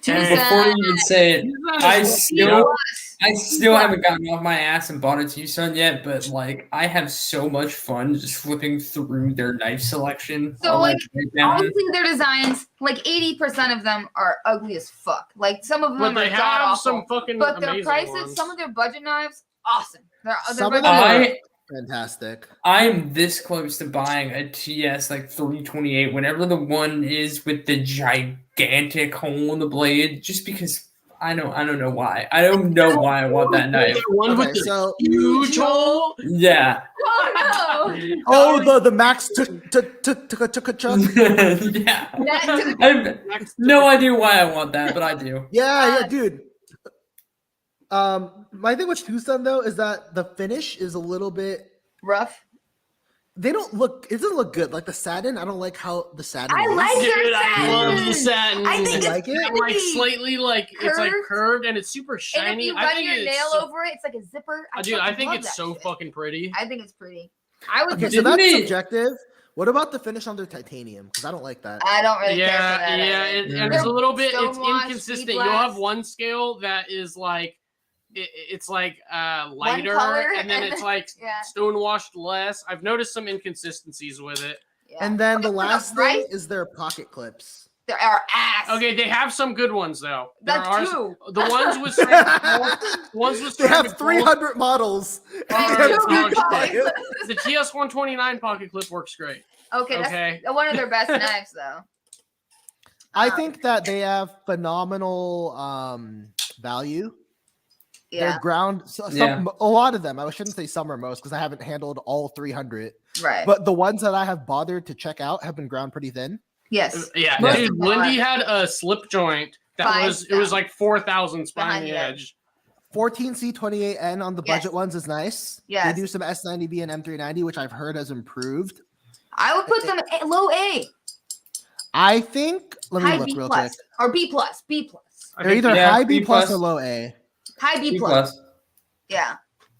Tucson. before you even say it, I C still plus. I still haven't gotten off my ass and bought a Tucson yet, but like I have so much fun just flipping through their knife selection. So, on my like, Blade Mountain. Honestly, their designs, like 80% of them are ugly as fuck. Like some of them But are they god have awful. some fucking But their amazing prices, ones. some of their budget knives, awesome. Their Some of budget them knives- are fantastic. I'm this close to buying a TS like 328, whatever the one is with the gigantic hole in the blade, just because I don't know why. I don't know why I want that knife. The one with Okay, the so huge hole. Yeah. Oh no! oh the max took truck. Yeah. That- I have no idea why I want that, but I do. Yeah, dude. My thing with Tucson though is that the finish is a little bit. Rough. They don't look. It doesn't look good. Like the satin, I don't like how the satin. I is. like their Dude, I love the satin. satin. I think You it's like it? And, like slightly like it's like Curved. curved and it's super And if shiny. you I run think your it's nail so, over it, it's like a zipper. dude, I fucking think love it's that so shit. fucking pretty. I think it's pretty. I would. Okay, put so that's Didn't it- subjective. What about the finish on their titanium? Because I don't like that. I don't really care for Yeah, that. yeah, either. and it's a little bit. It's Stonewashed, inconsistent. speed You'll have blast. one scale that is like, it's like lighter, color, and then it's like yeah. stonewashed less. I've noticed some inconsistencies with it. Yeah. And then the Okay, for last price, thing is their pocket clips. there are ass. Okay, they have some good ones though. There That's are two. the ones with ceramic gold, They have 300 models. They Oh, have it's two not pockets. good. The TS 129 pocket clip works great. Okay, Okay. that's one of their best knives, though. I think that they have phenomenal value. Yeah, They're ground. Some, Yeah. A lot of them. I shouldn't say some or most because I haven't handled all 300. right. But the ones that I have bothered to check out have been ground pretty thin. yes. Yeah, Most dude, of them Lindy are. had a slip joint that Five was it was thousand. like 4,000 spine Behind the the edge. 14C28N on the Yes. budget ones is nice. Yes. They do some S90B and M390, which I've heard has improved. I would put them low A, I think. Let me high look B real quick. plus, or B plus, B plus, I They're think either Yeah, high B B plus plus. or low A. high B B plus. plus. Yeah,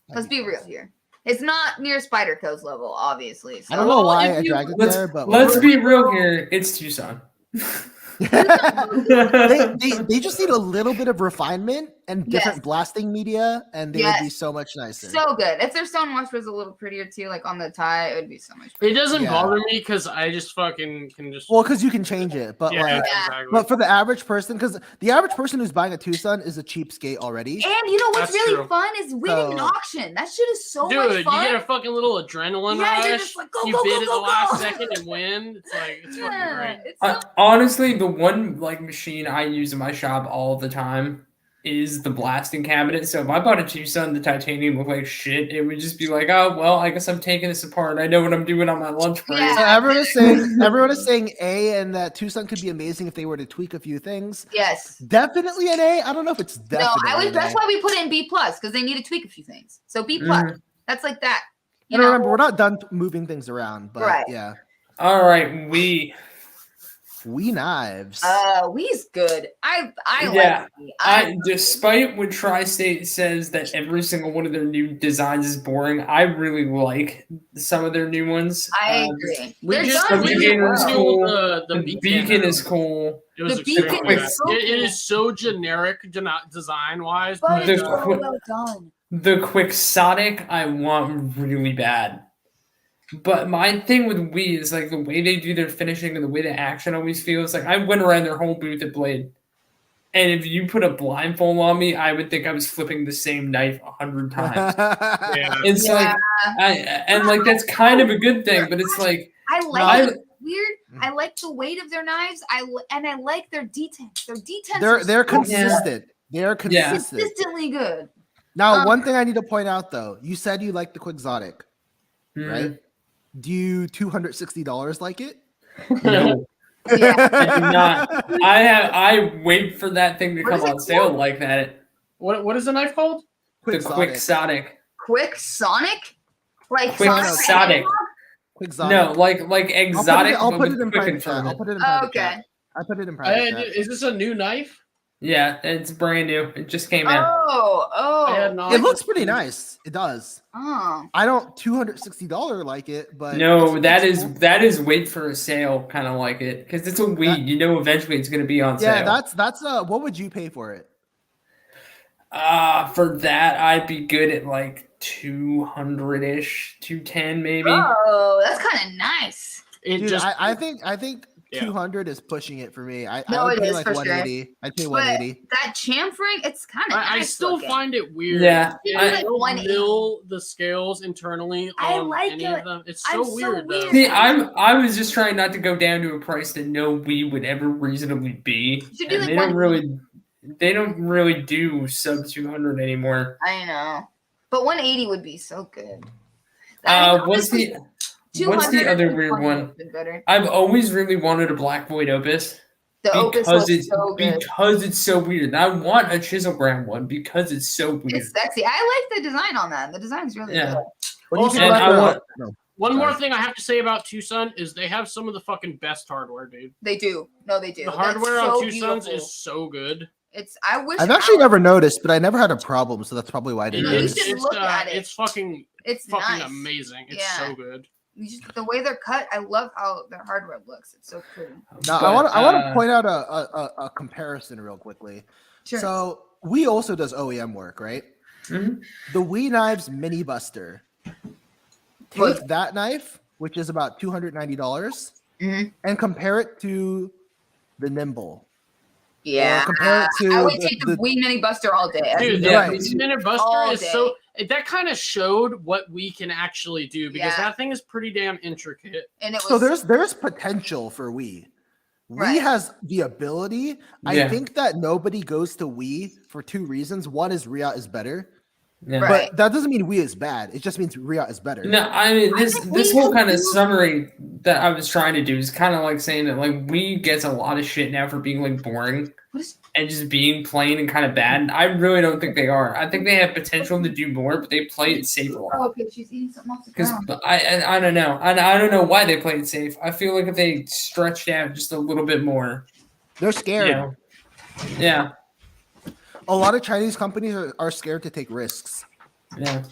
let's be real here. It's not near Spyderco's level, obviously. So. I don't know Well, why if I you- dragged it Let's there, but let's be real here. It's Tucson. they just need a little bit of refinement and different Yes. blasting media, and they Yes. would be so much nicer. So good. If their stonewash was a little prettier too, like on the tie, it would be so much. Prettier. It doesn't Yeah. bother me because I just fucking can just. Well, because you can change it, but yeah, like, exactly. but for the average person, because the average person who's buying a Tucson is a cheapskate already. And you know what's That's really true. fun is winning an So- auction. That shit is so much Dude, you fun. get a fucking little adrenaline Yeah, you're rush. just like, go, you go, bid go, at go, the last go. second and win. It's like it's fucking Yeah, great. it's so Honestly, the one like machine I use in my shop all the time is the blasting cabinet. So if I bought a Tucson, the titanium looked like shit, it would just be like, oh well, I guess I'm taking this apart. I know what I'm doing on my lunch break. Yeah. So everyone is saying A, and that Tucson could be amazing if they were to tweak a few things. yes. Definitely an A. I don't know if it's No, definitely. an that's A. why we put it in B plus because they need to tweak a few things. So B plus. Mhm. That's like that. You And know, remember, we're not done moving things around, but Right. yeah, All right, we knives. We's good. I Yeah. like We. I despite what Tri-State says that every single one of their new designs is boring, I really like some of their new ones. I agree. We They're just done the really beginner is well. cool. The The beacon is cool. It was The beacon extremely is good. so It cool. is so generic design wise, But The it's so qu- well done. The Quixotic I want really bad. But my thing with Wii is like the way they do their finishing and the way the action always feels like I went around their whole booth at Blade. And if you put a blindfold on me, I would think I was flipping the same knife 100 times. Yeah. It's Yeah. like that's kind of a good thing, but it's like I like I- it. Weird. I like the weight of their knives. I like their detents. Their detents. they're are so consistent. They're Yeah. consistent. consistently good. Now, one thing I need to point out though, you said you like the Quixotic, mm, right? Do you $260 like it? No, Yeah. I do not. I wait for that thing to What come is it on sale called? like that. What is the knife called? The Quixotic. Quick Sonic. Like Quixotic. Sonic. Quixotic. No, like exotic. I'll but put with it in quick private in front chat. of I'll it. put it in Oh, private okay. chat. I put it in private chat. Is this a new knife? Yeah, it's brand new. It just came in. I had Oh. not. It looks pretty nice. It does. Oh. I don't $260 like it, but No, it's cool. that is wait for a sale kind of like it because it's a weed. You know, eventually it's going to be on Yeah, sale. that's what would you pay for it? For that, I'd be good at like 200-ish, 210 maybe. Oh, that's kind of nice. It Dude, just I think Yeah. 200 is pushing it for me. I No, would it pay is, like for sure. 180. I'd pay But 180. that chamfering, it's kind of nice. I still looking. find it weird. Yeah, they I- don't 180. mill the scales internally I on like any it. of them. It's I'm so so weird though. weird. See, I was just trying not to go down to a price that no we would ever reasonably be. You should do And like they don't really do sub 200 anymore. I know, but 180 would be so good. What's the other weird one? Better. I've always really wanted a black void opus. The opus was so good. Because it's so weird. I want a chisel ground one because it's so weird. It's sexy. I like the design on that. The design's really Yeah. good. What do you Also, think and about I the- want- no. One more Sorry. thing I have to say about Tucson is they have some of the fucking best hardware, dude. They do. No, they do. The That's hardware so on Tucson's beautiful. is so good. It's. I wish. I've actually never noticed, but I never had a problem, so that's probably why I didn't You notice. should look at it. It's fucking It's fucking nice. amazing. It's Yeah. so good. The way they're cut, I love how their hardware looks. It's so pretty. Now, But, I want to point out a comparison real quickly. Sure. So we also does OEM work, right? Mhm. The Wii Knives Mini Buster. Take What? that knife, which is about $290, Mhm. and compare it to the Nimble. Yeah. compare it to I would the- take the the- Wii Mini Buster all day. Dude, Yeah, the me too. Minute Buster All is day. so that kind of showed what we can actually do because Yeah. that thing is pretty damn intricate. And it was So there's potential for Wii. Right. Wii has the ability. I Yeah. think that nobody goes to Wii for two reasons. One is Reate is better, Yeah. Right. but that doesn't mean Wii is bad. It just means Reate is better. No, I mean this think this we whole kind of do- summary that I was trying to do is kind of like saying that like we gets a lot of shit now for being like boring What is- and just being plain and kind of bad. I really don't think they are. I think they have potential to do more, but they play it safe a Oh, lot. okay. She's eating something off the Because ground. I don't know. I don't know why they play it safe. I feel like if they stretched out just a little bit more, They're you scared. know, yeah, A lot of Chinese companies are scared to take risks. yeah.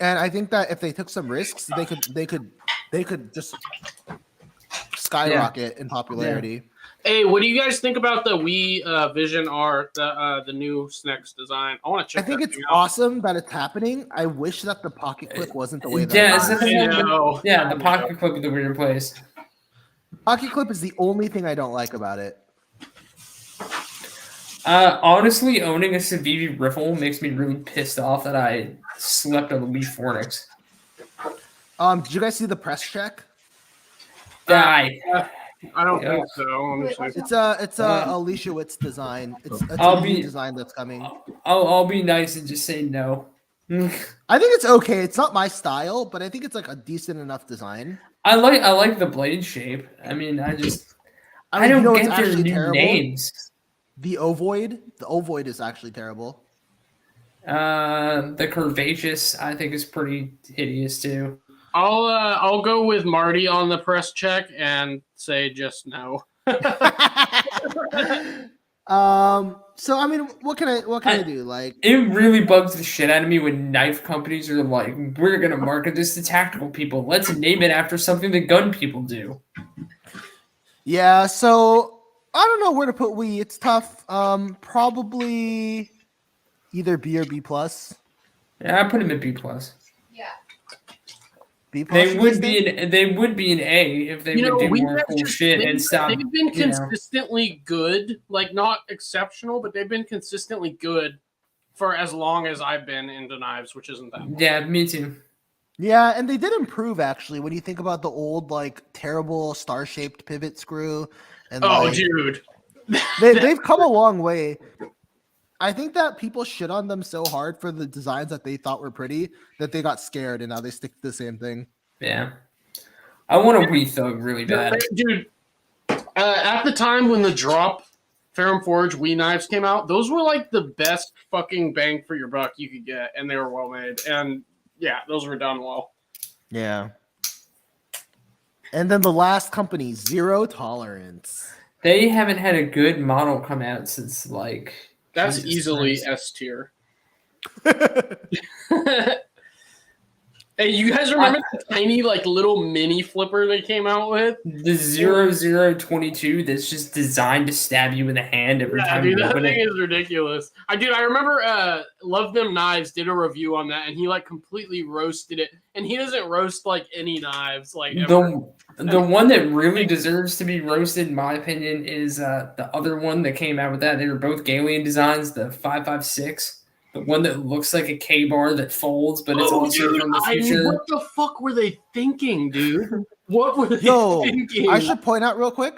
And I think that if they took some risks, they could just skyrocket in popularity. Hey, what do you guys think about the Wii Vision R, the new SNEX design? I want to I check. think that it's thing out. awesome that it's happening. I wish that the pocket clip wasn't the way that Yeah, it is was. that the I one? know. Yeah, the pocket clip is the weird place. Pocket clip is the only thing I don't like about it. Honestly, owning a Civivi riffle makes me really pissed off that I slept on the Leaf Fornix. Did you guys see the press check? Die. I don't Yeah. think so. Let me see. It's a Alicia Witt's design. It's I'll a new be- design that's coming. I'll be nice and just say no. I think it's okay. It's not my style, but I think it's like a decent enough design. I like the blade shape. I mean, I mean, don't you know what's get their actually new terrible? names. The ovoid. The ovoid is actually terrible. The curvaceous I think is pretty hideous too. I'll go with Marty on the press check and say just no. So I mean, what can I do? Like, It really bugs the shit out of me when knife companies are like, we're gonna market this to tactical people. Let's name it after something the gun people do. yeah. So I don't know where to put Wii. It's tough. Probably either B or B plus. Yeah, I put him at B plus. Yeah. B plus. They would be an A if they would do more cool shit and stop. They've been you know. consistently good, like not exceptional, but they've been consistently good for as long as I've been into knives, which isn't that long. Yeah, me too. Yeah, and they did improve actually. When you think about the old like terrible star-shaped pivot screw, and Oh, like, dude. they've come a long way. I think that people shit on them so hard for the designs that they thought were pretty that they got scared and now they stick to the same thing. Yeah. I want a Wii Thug really bad. Dude, at the time when the drop Ferrum Forge Wii knives came out, those were like the best fucking bang for your buck you could get, and they were well made. And yeah, those were done well. Yeah. And then the last company, Zero Tolerance. They haven't had a good model come out since like That's Jesus easily Christ. S tier. Hey, you guys remember the tiny, like, little mini flipper they came out with? The 0022 that's just designed to stab you in the hand every time Dude, you that open thing it. is ridiculous. I remember Love Them Knives did a review on that, and he, like, completely roasted it. And he doesn't roast, like, any knives, like, ever. The one that really deserves to be roasted, in my opinion, is the other one that came out with that. They were both Galian designs, the 556. The one that looks like a K-bar that folds, but it's also dude, from the future. what the fuck were they thinking, dude? What were they thinking? I should point out real quick,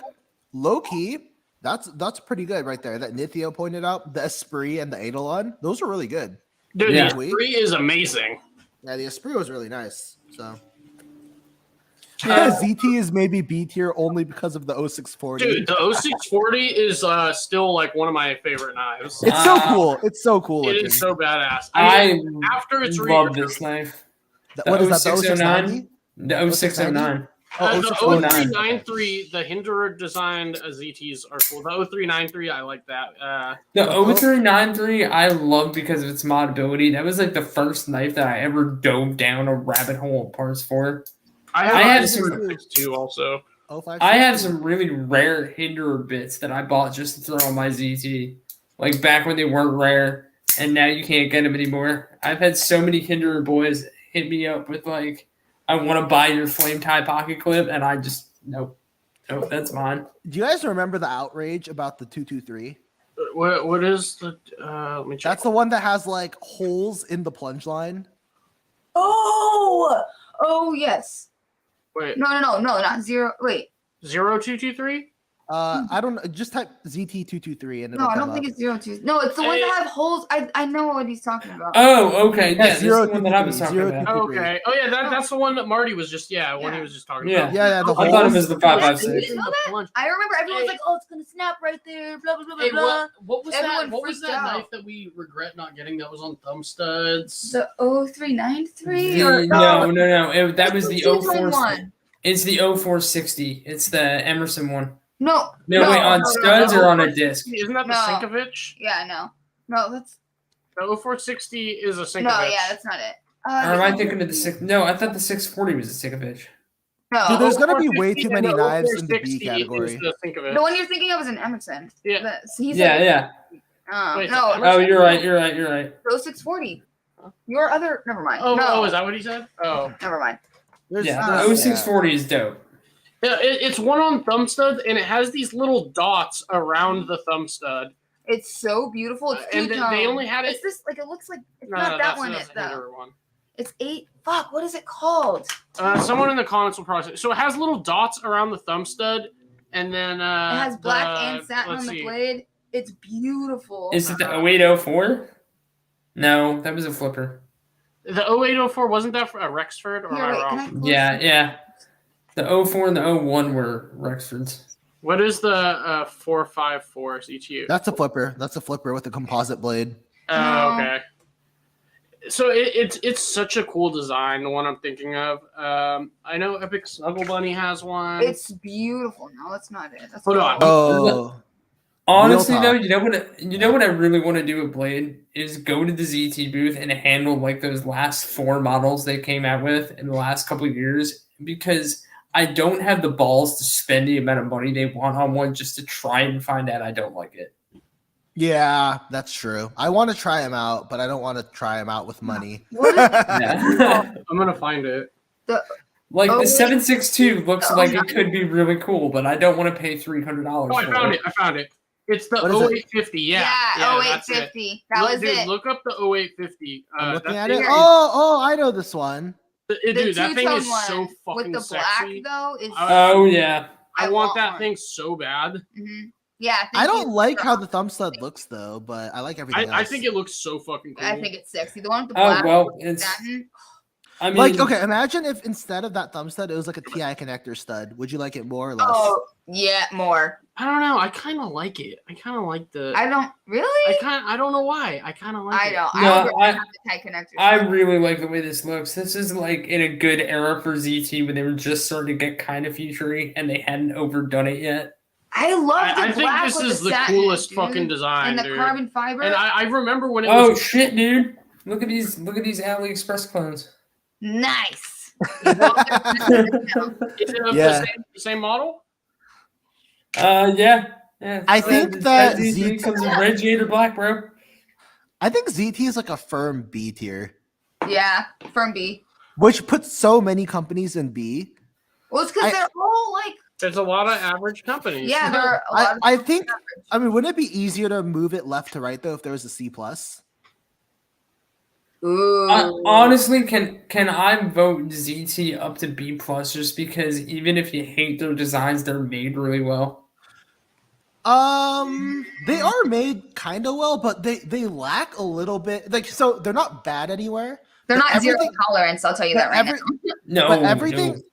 low key, that's pretty good right there. That Nithio pointed out, the Esprit and the Eidolon, those are really good. Dude, Yeah. the Esprit is amazing. Yeah, the Esprit was really nice. So ZT is maybe B tier only because of the 0640. Dude, the 0640 is still like one of my favorite knives. It's so cool. It's so cool. It is so badass. I after it's love this knife. What is that? The 0609? 0690? The 0609. Oh, The 0609. 0393, the Hinderer designed ZTs are cool. The 0393, I like that. The 0393 I love because of its modability. That was like the first knife that I ever dove down a rabbit hole of parts for. I had some some too also. I have some really rare Hinderer bits that I bought just to throw on my ZT. Like back when they weren't rare, and now you can't get them anymore. I've had so many Hinderer boys hit me up with like, I want to buy your flame tie pocket clip, and I just nope, that's mine. Do you guys remember the outrage about the 223? What is the? Let me check. That's the one that has like holes in the plunge line. Oh yes. Wait, No, not zero. Wait. 0223? I don't know. Just type ZT223 and it'll No, I come don't think up. it's 02. No, it's the ones that have holes. I know what he's talking about. Oh, okay, yeah, Yeah, that's the one that I was 0223, talking about. Oh, okay. Oh yeah, that's the one that Marty was just when he was just talking Yeah. about. Yeah, the I thought it holes. was the You 556. didn't know that? I remember everyone's like, "Oh, it's gonna snap right there." Blah blah blah blah Hey, blah. what was Everyone that? What was freaked that out. knife that we regret not getting? That was on thumb studs. The 0393 That was the 0221. 04. It's the 0460. It's the Emerson one. No, No, wait, on studs or on a disc? Isn't that the No. Sinkovich? Yeah, no, that's The 0460 is a Sinkovich. no, yeah, that's not it. Or am I thinking of the 6? No, I thought the 640 was a Sikovich. No, Dude, there's gonna be 0460 way too many and knives in the 0460 B category. is the Sinkovich. the one you're thinking of is an Emerson. Yeah. But he's Yeah. Wait, no, Emerson? Oh, you're right. 0640. Your other, never mind. Oh, no, is that what he said? Oh. never mind. Yeah, there's- the 0640 is dope. Yeah, it's one on thumb studs, and it has these little dots around the thumb stud. It's so beautiful. It's And two-tone. they only had it. It's this like it looks like it's No, not that that's one. the It's though. Hinderer one. It's 8. Fuck. What is it called? Someone in the comments will probably say. So it has little dots around the thumb stud, and then It has black and satin let's on the see. blade. It's beautiful. Is it the 0804? No, that was a flipper. The 0804 wasn't that for a Rexford, or Here, am I wait, wrong? can I close Yeah. The 04 and the 01 were Rexfords. What is the 454 ETU? That's a flipper. That's a flipper with a composite blade. Oh, No. okay. So it's such a cool design, the one I'm thinking of. I know Epic Snuggle Bunny has one. It's beautiful. No, that's not it. That's Hold not on. it. Oh, Honestly, Real though, talk. you know what I really want to do with Blade is go to the ZT booth and handle like those last 4 models they came out with in the last couple of years, because I don't have the balls to spend the amount of money they want on one just to try and find out I don't like it. yeah, that's true. I want to try them out, but I don't want to try them out with money. What? Yeah. I'm gonna find it. Like Oh, the 762 looks oh, like no. it could be really cool, but I don't want to pay $300 Oh, for I found it. It's the What is it? 0850. Yeah, that's it. 0850. That was Dude, it. look up the 0850. I'm looking that at thing it. is- Oh, I know this one. Dude, that thing two-tone is so one fucking with the sexy. black though is. Oh, yeah. I I want want that one. thing so bad. Mhm. Yeah, I don't like how the thumb stud looks though, but I like everything else. I think it looks so fucking cool. I think it's sexy. The one with the Oh, black well, it's. satin. I mean, like, okay, imagine if instead of that thumb stud, it was like a TI connector stud. Would you like it more or less? Oh yeah, more. I don't know. I kind of like it. I kind of like the. I don't really. I don't know why. I kind of like I it. don't. No, I would I- have the tight connectors. I really like the way this looks. This is like in a good era for ZT when they were just starting to get kind of futury and they hadn't overdone it yet. I love the I think black this with is the satin, coolest dude. fucking design, and the dude. carbon fiber. And I remember when it Oh was. shit, dude! Look at these AliExpress clones. Nice. Is it Yeah. the same model? Yeah. I think that ZT comes in red, jade, or black, bro. I think ZT is like a firm B tier, Yeah, firm B. which puts so many companies in B. Well, it's because they're all like, There's a lot of average companies. yeah, they're a lot I of think. I mean, wouldn't it be easier to move it left to right though if there was a C plus? Ooh. Honestly, can I vote ZT up to B plus just because even if you hate their designs, they're made really well. They are made kind of well, but they lack a little bit. Like, so they're not bad anywhere. They're but not zero everything- tolerance, I'll tell you that right now. But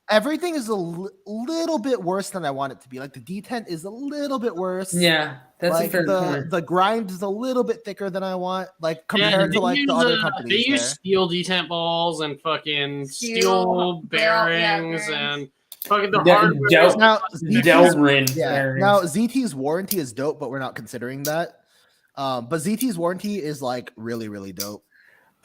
everything is a little bit worse than I want it to be. Like the D10 is a little bit worse. Yeah, that's like a fair point. the grind is a little bit thicker than I want. Like compared to like the other companies. They use there. steel detent balls and fucking Steel steel bearings. bearings and fucking the Yeah, hardware. Del- Now Delrin yeah. bearings. Now ZT's warranty is dope, but we're not considering that. But ZT's warranty is like really, really dope.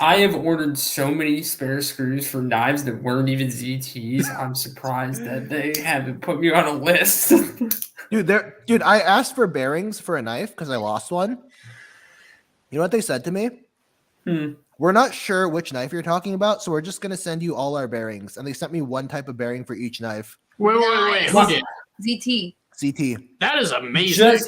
I have ordered so many spare screws for knives that weren't even ZTs. I'm surprised that they haven't put me on a list. Dude, I asked for bearings for a knife because I lost one. You know what they said to me? We're not sure which knife you're talking about, so we're just gonna send you all our bearings. And they sent me one type of bearing for each knife. Wait. Nice. Who did? ZT. ZT. That is amazing.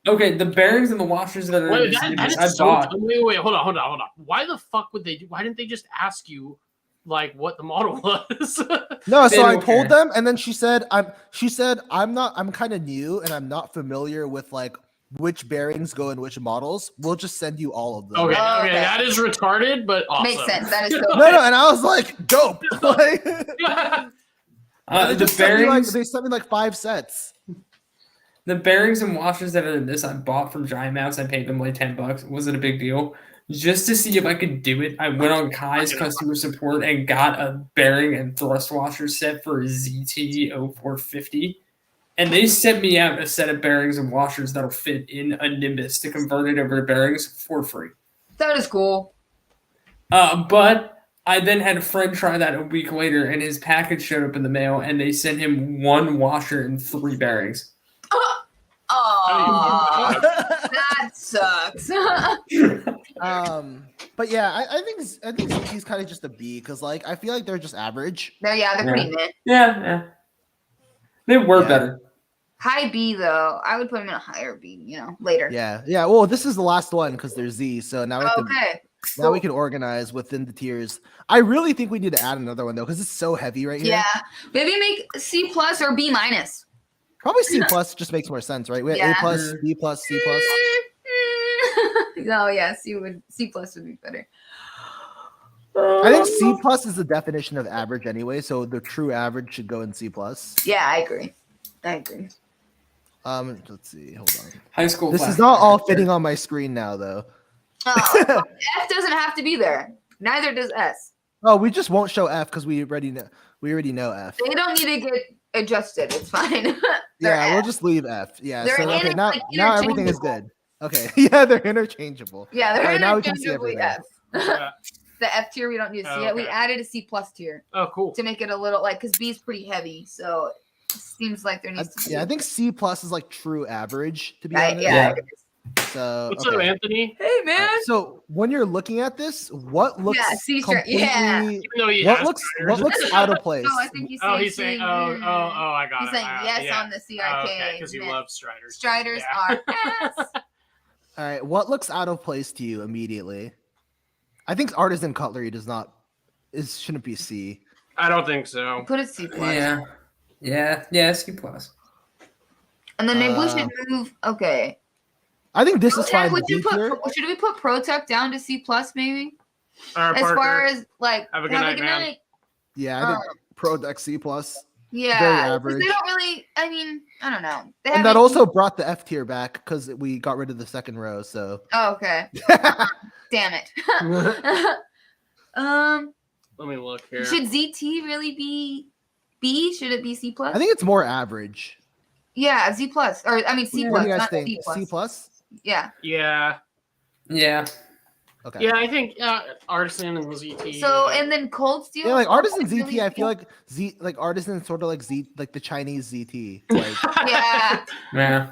Okay. The bearings and the washers that are Wait, in this that unit, is I so. bought. Wait. Hold on. Why the fuck would they do? Why didn't they just ask you, like, what the model was? No, They so I don't told care. them, and then she said, I'm kind of new and I'm not familiar with like which bearings go in which models. We'll just send you all of them. Okay, Okay. that is retarded, but awesome. Makes sense. That is so No, and I was like, dope. Like, they The just sent me, like, bearings, they sent me like 5 sets. the bearings and washers that are in this, I bought from GiantMouse. I paid them like $10. It wasn't a big deal. Just to see if I could do it, I went on Kai's customer support and got a bearing and thrust washer set for a ZT 0450. And they sent me out a set of bearings and washers that'll fit in a Nimbus to convert it over to bearings for free. That is cool. But I then had a friend try that a week later, and his package showed up in the mail, and they sent him 1 washer and 3 bearings. Oh, that sucks. But yeah, I think he's kind of just a B because like I feel like they're just average. they're pretty mid. Yeah. They were better. High B though. I would put them in a higher B, later. Yeah. Well, this is the last one because they're Z. So now Okay. now we can organize within the tiers. I really think we need to add another one though because it's so heavy right here. Yeah. Maybe make C plus or B minus. Probably C plus just makes more sense, right? We have Yeah. A plus, B plus, C plus. No, yeah, C plus would be better. I think C plus is the definition of average anyway, so the true average should go in C plus. Yeah, I agree. Let's see. Hold on. High school. This class. is not all fitting on my screen now, though. Oh, F doesn't have to be there. Neither does S. Oh, we just won't show F because we already know F. They don't need to get adjusted. It's fine. Yeah, we'll just leave F. Yeah. They're So okay, now everything is interchangeable. good. Okay. Yeah, they're interchangeable. Yeah, they're All right, now we can see interchangeably everything. F. Yeah. The F tier we don't need to see yet. We Okay. added a C plus tier Oh, cool. to make it a little because B is pretty heavy, so it seems like there needs to be. Yeah, I think C plus is like true average to be Right, honest. yeah. So What's up, Anthony? Hey man. So when you're looking at this, what looks C completely yeah. Even though he what has looks out of place? No, I think he's saying. Oh, he's saying, I got He's it. saying yes on the CRK. Okay, because you love Striders. Striders Yeah. are ass. All right, what looks out of place to you immediately? I think Artisan Cutlery shouldn't be C. I don't think so. Put it C plus. Yeah, C plus. And then maybe we should move. Okay. I think this is fine. Protech, D tier. should we put Protech down to C plus maybe? All right, As Parker, far as like have a good night, man. Yeah, I think Protech C plus. Yeah, Very 'cause average. they don't really. I mean, I don't know. They And that haven't- also brought the F tier back because we got rid of the second row. So Oh, okay. Damn it. Let me look here. Should ZT really be B? Should it be C plus? I think it's more average. Yeah, Z plus, or I mean C What plus, do you guys not think? C plus. C plus? Yeah. Yeah. Yeah. Okay. Yeah, I think Artisan and ZT. So and then Cold Steel. Yeah, like Artisan I ZT, really I feel don't- like Artisan sort of like like the Chinese ZT. Like, Yeah. Yeah.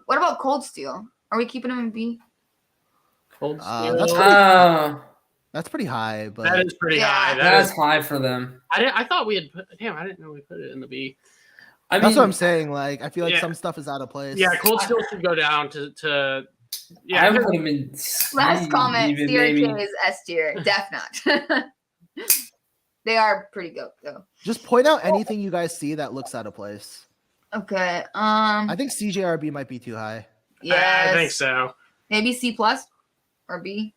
What about Cold Steel? Are we keeping them in B? Cold that's Steel. pretty- that's pretty high, but That is pretty Yeah. high. That's high for them. I thought we had put. Damn, I didn't know we put it in the B. I that's mean, what I'm saying. Like, I feel like Yeah. some stuff is out of place. Yeah, Cold Steel should go down to yeah. I would have been C, Last comment: even CRK maybe. is S tier. Def not. They are pretty good though. Just point out anything you guys see that looks out of place. Okay. I think CJRB might be too high. Yes. I think so. Maybe C plus or B.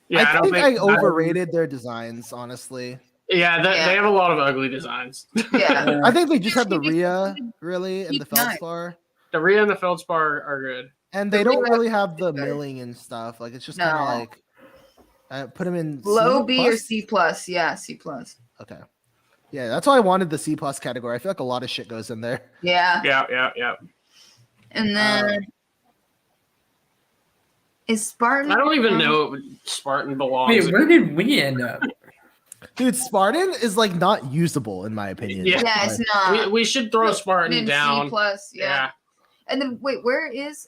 Yeah, I don't think I overrated their designs, honestly. Yeah, Yeah. they have a lot of ugly designs. Yeah. I think they just have the Rhea, really, and the Keep nine. Feldspar. The Rhea and the Feldspar are good. And they The don't Rhea really have the is better. milling and stuff. Like, it's just No. kind of like, put them in Low C B or plus? C plus. Yeah, C plus. Okay. Yeah, that's why I wanted the C plus category. I feel like a lot of shit goes in there. Yeah. Yeah. And then is Spartan? I don't even know if Spartan belongs. Wait, where did we end up? Dude, Spartan is like not usable in my opinion. Yeah. Yeah, it's Like, not. we should throw Spartan In down. C plus. Yeah. Yeah. And then wait, where is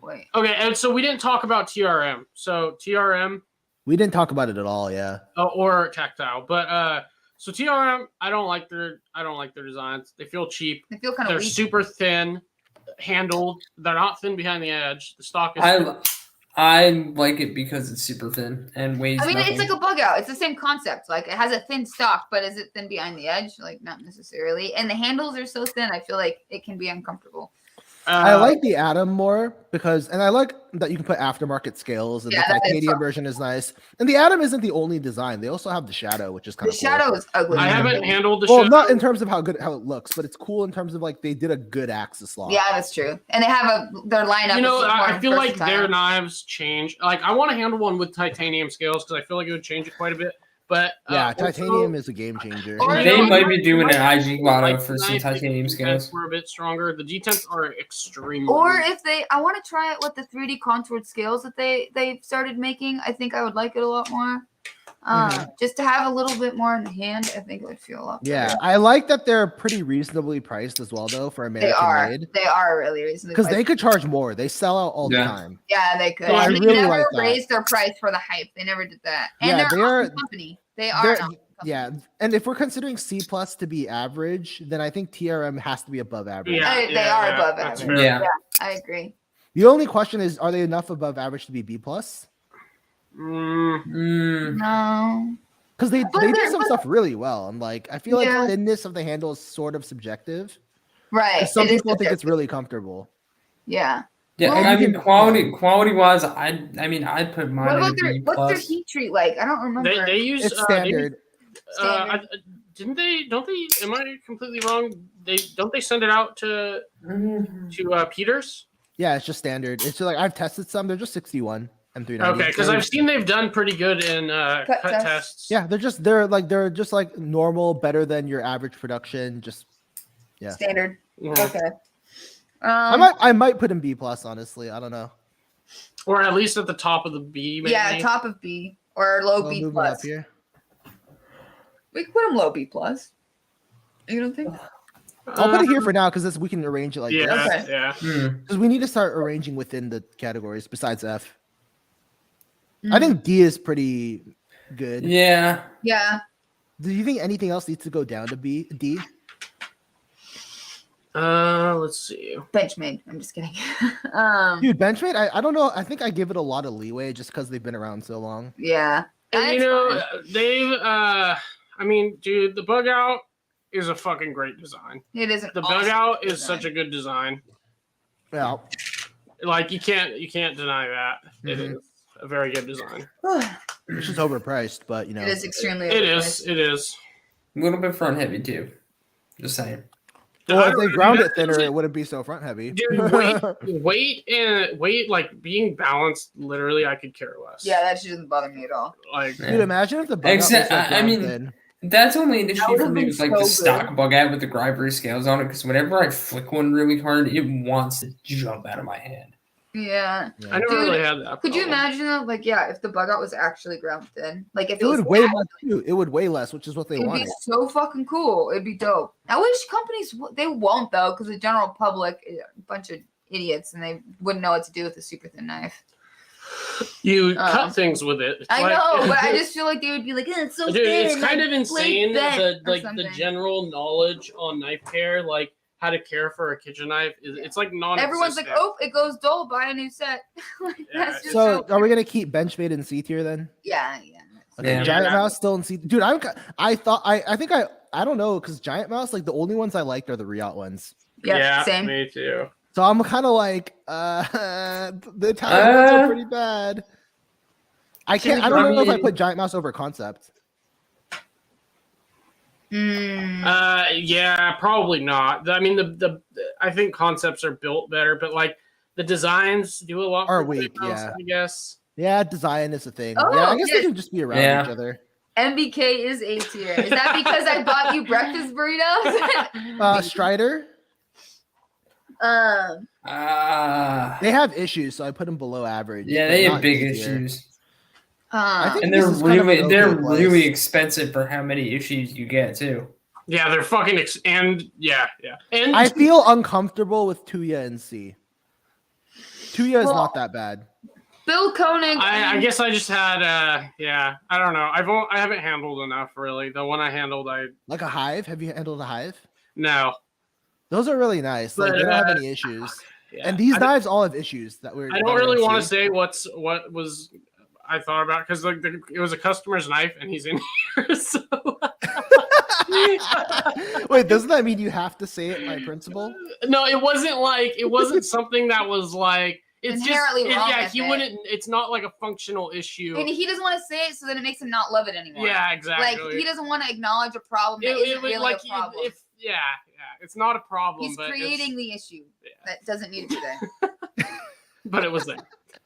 wait. Okay, and so we didn't talk about TRM. So TRM we didn't talk about it at all. Yeah. or tactile, but so TRM, I don't like their designs. They feel cheap. I feel kind of They're weak. super thin handled. They're not thin behind the edge. The stock is I like it because it's super thin and weighs I mean, nothing. it's like a bug out. It's the same concept. Like it has a thin stock, but is it thin behind the edge? Like not necessarily. And the handles are so thin. I feel like it can be uncomfortable. I like the Atom more because, and I like that you can put aftermarket scales, and Yeah, the that is titanium fun. version is nice. And the Atom isn't the only design; they also have the Shadow, which is kind The of shadow is ugly. I haven't handled the Well, shadow. not in terms of how it looks, but it's cool in terms of like they did a good axis lock. Yeah, that's true. And they have their lineup. You know, is I more feel like their versatile. knives change. Like, I want to handle one with titanium scales because I feel like it would change it quite a bit. But Yeah, also, titanium is a game changer. Or, They you know, might be doing an might IG lotto like for some knife, titanium the scales. G10s were a bit stronger. The G10s are extremely. Or if I want to try it with the 3D contoured scales that they started making. I think I would like it a lot more. Just to have a little bit more in the hand, I think it would feel a lot better. Yeah, I like that they're pretty reasonably priced as well, though, for They American are. made. They are really reasonably Because they priced. could charge more. They sell out all the Yeah. time. Yeah, they could. So I And they really never like that. raised their price for the hype. They never did that. And Yeah, they're they an are- awesome company. They are. They're- an awesome company. Yeah, and if we're considering C plus to be average, then I think TRM has to be above average. Yeah, They are above that's average. fair. Yeah. I agree. The only question is, are they enough above average to be B plus? No. Because they But do they're- some but- stuff really well, and like I feel like Yeah. thinness of the handle is sort of subjective. Right. 'Cause Some It is people think it's subjective. really comfortable. Yeah. Yeah, Well, I you mean can- quality wise, I'd put mine What in a about B what's their plus. heat treat like? I don't remember. They use It's standard. Standard. Didn't they? Don't they? Am I completely wrong? Don't they send it out to Peters? Yeah, it's just standard. It's just like I've tested some; they're just 61 and 390. Okay, because I've seen they've done pretty good in cut tests. tests. Yeah, they're just like normal, better than your average production. Just yeah. Standard. Mhm. Okay. I might put in B plus. Honestly, I don't know. Or at least at the top of the B. Maybe. Yeah, top of B or low We'll B move it up plus. here. We can put them low B plus. You don't think? I'll put it here for now because we can arrange it like Yeah, this. Okay. yeah. Because we need to start arranging within the categories besides F. Mm. I think D is pretty good. Yeah. Yeah. Do you think anything else needs to go down to D? Let's see. Benchmade. I'm just kidding. Dude, Benchmade, I don't know. I think I give it a lot of leeway just because they've been around so long. Yeah. And, you That's know, fine. they've. I mean, dude, the bug out is a fucking great design. It is an The awesome bug out is design. such a good design. Yeah. Like you can't deny that. It Mhm. is a very good design. It's just overpriced, but you know. It is extremely. It is. It is. A little bit front heavy too. Just saying. Well, if they ground That it thinner, doesn't- it wouldn't be so front heavy. Dude, weight, like being balanced. Literally, I could care less. Yeah, that shit doesn't bother me at all. Like, Dude, imagine if the bug Except- out was like I ground mean, thin. That's only an issue would've for me been with like so the good. stock bug out with the Grivery scales on it, because whenever I flick one really hard, it wants to jump out of my hand. Yeah. I never Dude, really had that. Could you problem. imagine though, like, yeah, if the bug out was actually ground thin? Like, if It was would weigh actually- less too. It would weigh less, which is what they it'd wanted. be so fucking cool. It'd be dope. I wish companies they won't though, because the general public is a bunch of idiots and they wouldn't know what to do with a super thin knife. You cut things with it. I know, but I just feel like they would be like, it's so Dude, thin. it's kind like, of insane blade bent the or like the something. general knowledge on knife care, like how to care for a kitchen knife. It's like non-existent. Everyone's like, oh, it goes dull. Buy a new set. Like, Yeah, that's just So, are we gonna keep Benchmade in C tier then? yeah. Okay, Yeah. GiantMouse still in C. Dude, I think I don't know because GiantMouse, like the only ones I liked are the Reate ones. Yeah, same. Me too. So I'm kind of like, the Italian ones are pretty bad. I don't know if I put GiantMouse over Concept. Yeah, probably not. I mean, I think concepts are built better, but like the designs do a lot. Are for weak, Mouse, yeah. I guess. Yeah, design is a thing. Oh, yeah, I guess yes. they can just be around each other. MBK is A tier. Is that because I bought you breakfast burritos? Strider, they have issues, so I put them below average. Yeah, but they have not big C tier. issues. I think And this they're is kind of an they're okay place. really expensive for how many issues you get too. Yeah, they're fucking and I feel uncomfortable with Tuya and C. Tuya is Well, not that bad. Bill Koenig. I guess I just had I don't know. I haven't handled enough really. The one I handled, Like a Hive. Have you handled a Hive? no. Those are really nice. Like But, they don't have any issues. Yeah. And these knives all have issues that we're. I don't really want to say what was I thought about because like it was a customer's knife and he's in here. So Wait, doesn't that mean you have to say it by principle? no, it wasn't something that was like it's Inherently wrong yeah, with he it. wouldn't. It's not like a functional issue. And he doesn't want to say it, so then it makes him not love it anymore. Yeah, Like exactly. he doesn't want to acknowledge a problem that isn't was really like a problem. it's not a problem. He's but creating the issue that doesn't need to be there. but it was there.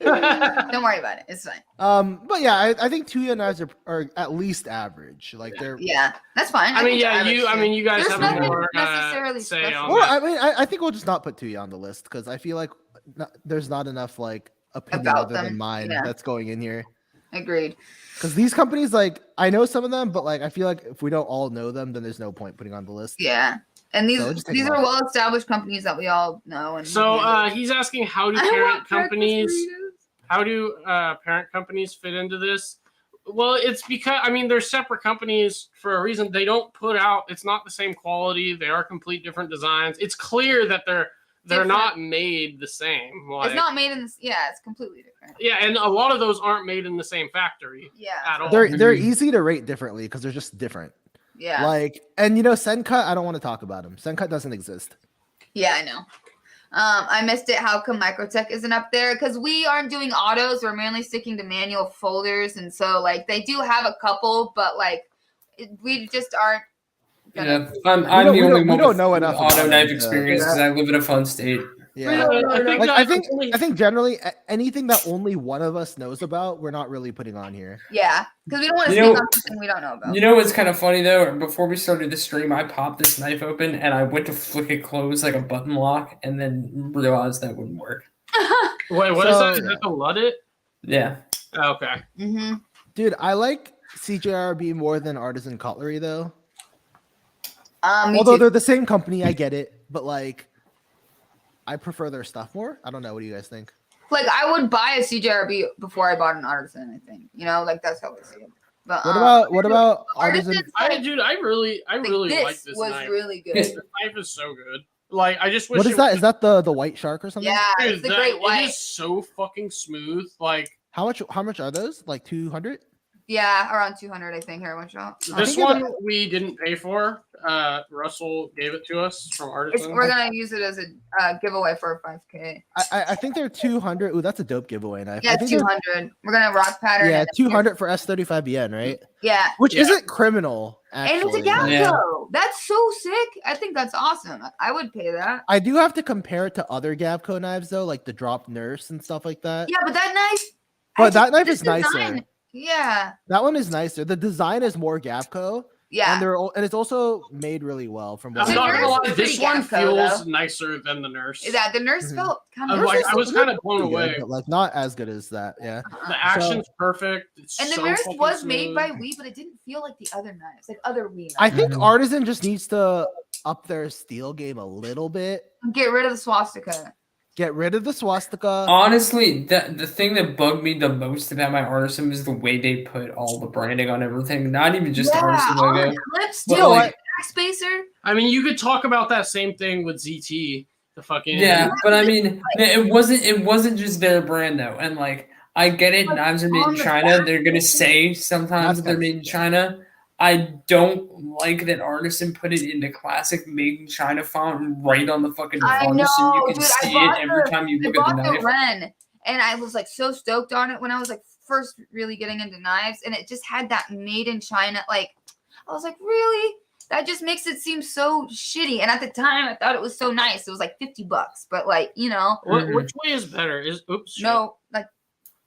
Don't worry about it. It's fine. But yeah, I think Tuya knives are at least average. Like they're. Yeah, that's fine. I mean, think they're average, too. you guys There's have nothing more necessarily say special. on Well, that. I mean, I think we'll just not put Tuya on the list because I feel like there's not enough like opinion About other them, than mine yeah. that's going in here. Agreed. Because these companies, like I know some of them, but like I feel like if we don't all know them, then there's no point putting on the list. Yeah. And these So just take these them are off. well-established companies that we all know. And So he's asking how do I parent want companies breakfast parent companies fit into this? Well, it's because they're separate companies for a reason. They don't put out. It's not the same quality. They are complete different designs. It's clear that they're Different. not made the same. burritos. It's not made in this. Yeah, it's completely different. Yeah, and a lot of those aren't made in the same factory Yeah. at all. They're easy to rate differently because they're just different. Yeah. Like, and Sencut, I don't want to talk about him. Sencut doesn't exist. Yeah, I know. I missed it. How come Microtech isn't up there? Because we aren't doing autos. We're mainly sticking to manual folders, and so like they do have a couple, but like we just aren't. Yeah, Gonna, I'm the only we one don't with know enough auto about knife it, experience because I live in a fun state. Yeah. I I think generally anything that only one of us knows about, we're not really putting on here. Yeah, because we don't want to You speak know- on something we don't know about. You know what's kind of funny though? Before we started the stream, I popped this knife open and I went to flick it closed like a button lock, and then realized that wouldn't work. Wait, what is So- that? Is that the Luddit? Yeah, Okay. Mm-hmm. Dude, I like CJRB more than Artisan Cutlery though. Me Although too. they're the same company, I get it, but like I prefer their stuff more. I don't know. What do you guys think? Like I would buy a CJRB before I bought an Artisan. I think like that's how I see it. But What about Artisan? Artisan's I like, really like this this was knife. really good. This knife is so good. Like I just wish. What is that? Is that the white shark or something? Yeah, Dude, it's the great It white. is so fucking smooth. Like How much are those? Like 200? Yeah, around 200, I think. Here, one shot. this think one we didn't pay for. Russell gave it to us from Artisan. We're gonna use it as a giveaway for a 5K. I think they're 200. Ooh, that's a dope giveaway knife. Yeah, I think they're- 200. We're gonna rock pattern. Yeah, and- 200 for S35BN, right? Yeah, Which Yeah. isn't criminal, and it's a actually. Gamco. Yeah. That's so sick. I think that's awesome. I would pay that. I do have to compare it to other Gavco knives though, like the drop nurse and stuff like that. Yeah, but that knife. But that knife this is nicer. design- Yeah, That one is nicer. The design is more Gavco, Yeah. and it's also made really well from what I'm The not Nurse gonna lie, was this pretty one gas, though, feels though. nicer than the Nurse. Yeah, the Nurse Mhm. felt kind I of. was like, I was kind of blown pretty away. good, but like not as good as that. Yeah. The action's perfect. It's And the so Nurse fucking was made smooth. by Wii, but it didn't feel like the other knives, like other Wii knives. I think Mhm. Artisan just needs to up their steel game a little bit. Get rid of the swastika. Get rid of the swastika. Honestly, the thing that bugged me the most about my Artisan was the way they put all the branding on everything. Not even just the Artisan on logo. the clips But, too. like- Like spacer. I mean, you could talk about that same thing with ZT. The fucking Yeah, but I mean, it wasn't just their brand though, and like I get it, Like, knives are made on in the China. back, They're gonna say sometimes That's they're made in China. I don't like that Artisan put it into classic made in China font right on the fucking I harness, so you know, can dude, I see it bought every the- time you I look at bought the the knife. Ren, and I was like so stoked on it when I was like first really getting into knives, and it just had that made in China. Like, I was like, really? That just makes it seem so shitty. And at the time, I thought it was so nice. It was like $50, but like, you know, Which way is better? Is oops. shit. no, like,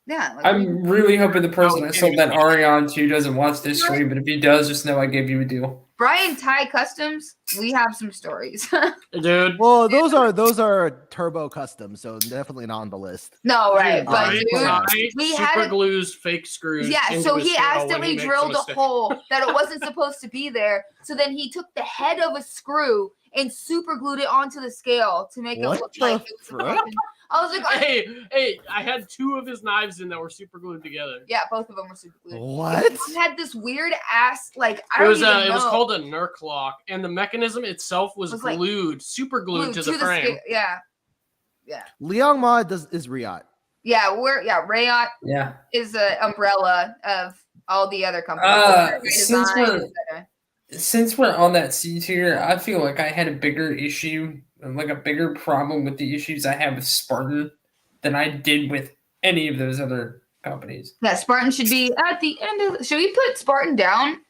yeah. Like, I'm really hoping the person Oh, that sold that Arion to doesn't watch this stream, but if he does, just know I gave you a deal. Brian Ty Customs, we have some stories. Dude. Well, those are turbo custom, so definitely not on the list. No, right, but Brian dude, Ty we super had a- glues fake screws. yeah, into so his he scale when accidentally makes drilled a mistake. hole that it wasn't supposed to be there. So then he took the head of a screw and super glued it onto the scale to make What it look the like it was a frick? fucking- I was like, Hey, I had two of his knives in that were super glued together. yeah, both of them were super glued. What? It had this weird ass, like, I It don't was even it know. was called a Nerk lock, and the mechanism itself was Was, like, glued, super glued to the frame. scale. Yeah, Liangma is Reate. yeah, Reate Yeah. is an umbrella of all the other companies. Since we're on that C tier, I feel like I had a bigger issue, like a bigger problem with the issues I have with Spartan than I did with any of those other companies. Yeah, Spartan should be at the end of. Should we put Spartan down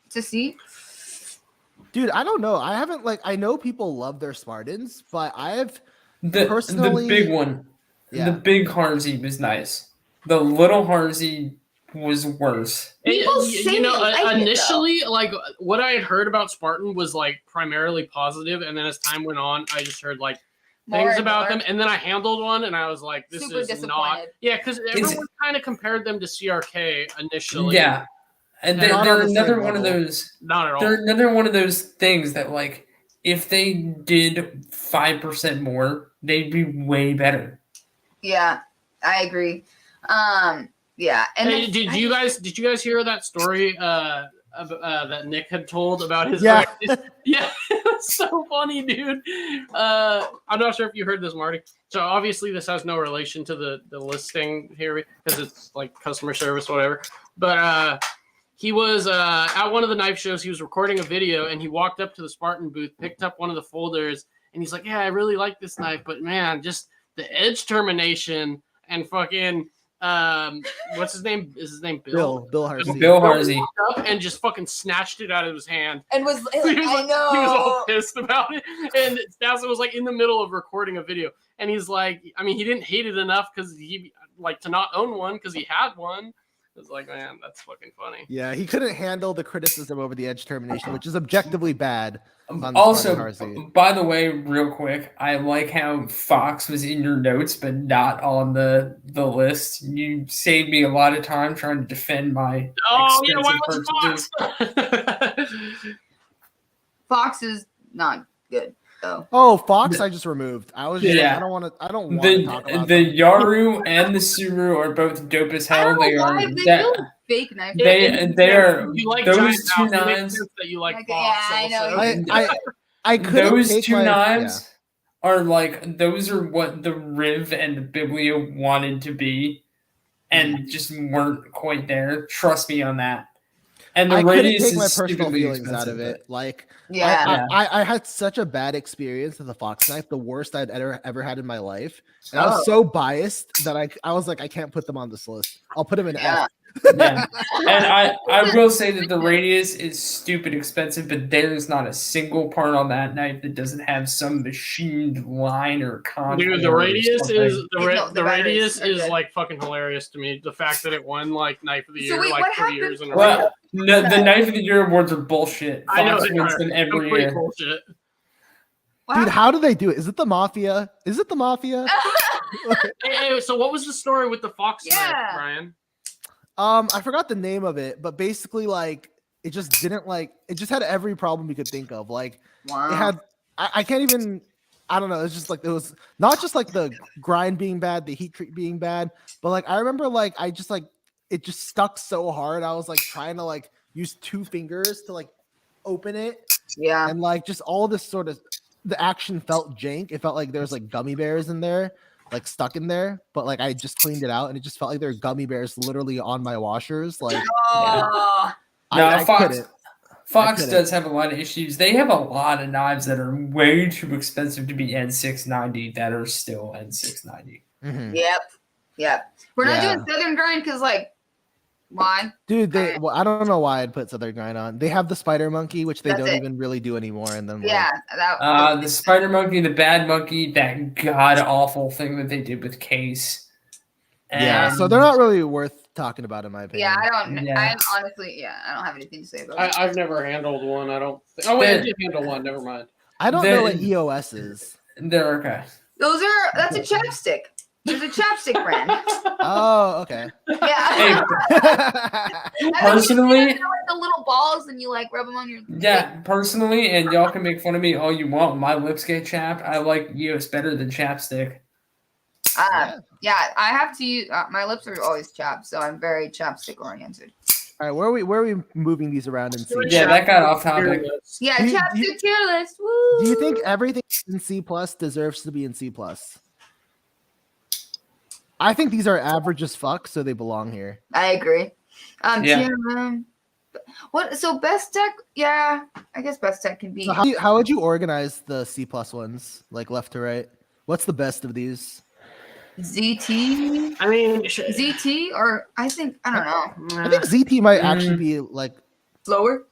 to see? Dude, I don't know. I haven't I know people love their Spartans, but I have The Personally- big one, yeah. the big Harzy was nice. The little Harzy was worse. People say they like it, though. Initially, like what I had heard about Spartan was like primarily positive, and then as time went on, I just heard like More things and about more. them, and then I handled one, and I was like, "This Super is not." disappointed. Yeah, because everyone kind of compared them to CRK initially. Yeah, and They're they're, not they're on the same another one of level. those. Not at all. They're another one of those things that, like, if they did 5% more, they'd be way better. Yeah, I agree. Yeah, and Hey, then- did you guys hear that story that Nick had told about his? Yeah. Yeah, it's so funny, dude. I'm not sure if you heard this, Marty. So obviously this has no relation to the listing here because it's like customer service, whatever. But he was at one of the knife shows. He was recording a video, and he walked up to the Spartan booth, picked up one of the folders, and he's like, "Yeah, I really like this knife, but man, just the edge termination and fucking." What's his name? Is his name Bill? Bill Harzy. Bill Harzy. Up and just fucking snatched it out of his hand. and was He was, I like, he was all know. pissed about it, and Stas was like in the middle of recording a video, and he's like, I mean, he didn't hate it enough because he like to not own one because he had one. It was like, man, that's fucking funny. Yeah, he couldn't handle the criticism over the edge termination, which is objectively bad. on the Also, Spartan Harzy. by the way, real quick, I like how Fox was in your notes but not on the list. You saved me a lot of time trying to defend my Oh yeah, expensive why purchases. was Fox? Fox is not good though. Oh, Fox, I just removed. I was just Yeah. like, I don't want to talk The about the them. Yaru and the Suru are both dope as I hell. don't They know are why they that, feel fake knife. they are You like those Giant two Mouse, it makes knives. sense that you like Okay, Fox. yeah, I know. also. I couldn't Those take two my- knives are like those are what the Riv and the Biblia wanted to be, and just weren't quite there. Trust me on that. And the I couldn't radius take my is personal stupidly feelings out of expensive, it. Like, Yeah. I had such a bad experience with the Fox knife, the worst I'd ever had in my life. And I Oh. was so biased that I was like, I can't put them on this list. I'll put them in Yeah. F Yeah. And I will say that the radius is stupid expensive, but there's not a single part on that knife that doesn't have some machined line or contour. Dude, the radius or is something. the radius batteries are is good. like fucking hilarious to me. The fact that it won like knife of the So year wait, like what 3 happened? years in a row. Well, no, the knife of the year awards are bullshit. I know Fox they wins are them every complete year. bullshit. Dude, how do they do it? Is it the mafia? Is it the mafia? Hey, so what was the story with the Fox knife, Yeah. Brian? I forgot the name of it, but basically, like, it just didn't it just had every problem you could think of. Like, Wow. it had, I can't even, I don't know. It's just like, it was not just like the grind being bad, the heat treat being bad, but like, I remember like, I just like, it just stuck so hard. I was like trying to like use 2 fingers to like open it. Yeah. And like, just all this sort of, the action felt jank. It felt like there was like gummy bears in there, like stuck in there, but like I just cleaned it out and it just felt like there were gummy bears literally on my washers. Like, Oh. I Fox couldn't. Fox couldn't. does have a lot of issues. They have a lot of knives that are way too expensive to be N690 that are still N690. Mhm. Yep. We're not Yeah. doing Southern Grind because, like, why? Dude, well, I don't know why I'd put Southern Grind on. They have the Spider Monkey, which they That's don't it. even really do anymore. And then Yeah. That, The Spider Monkey, the Bad Monkey, that god awful thing that they did with Case. yeah, so And- they're not really worth talking about in my opinion. yeah, I don't. Yeah. I'm honestly, I don't have anything to say about it. I've never handled one. I don't. Oh wait, I The- did handle one. Never mind. I don't know what EOS is. They're okay. That's a chapstick. There's a chapstick brand. Oh, okay. Yeah. Hey, personally, Like the little balls and you like rub them on your. yeah, personally, and y'all can make fun of me all you want. My lips get chapped. I like EOS better than chapstick. Yeah, I have to use. My lips are always chapped, so I'm very chapstick oriented. All right, where are we moving these around and see? Yeah, that got off topic. Yeah, Do you- chapstick tier list. Woo! Do you think everything in C plus deserves to be in C plus? I think these are average as fuck, so they belong here. I agree. Yeah. What? So Bestech? Yeah, I guess Bestech can be So how would you organize the C plus ones, like left to right? What's the best of these? ZT. I mean, ZT, or I think I don't know. I think ZT might actually be like. Slower.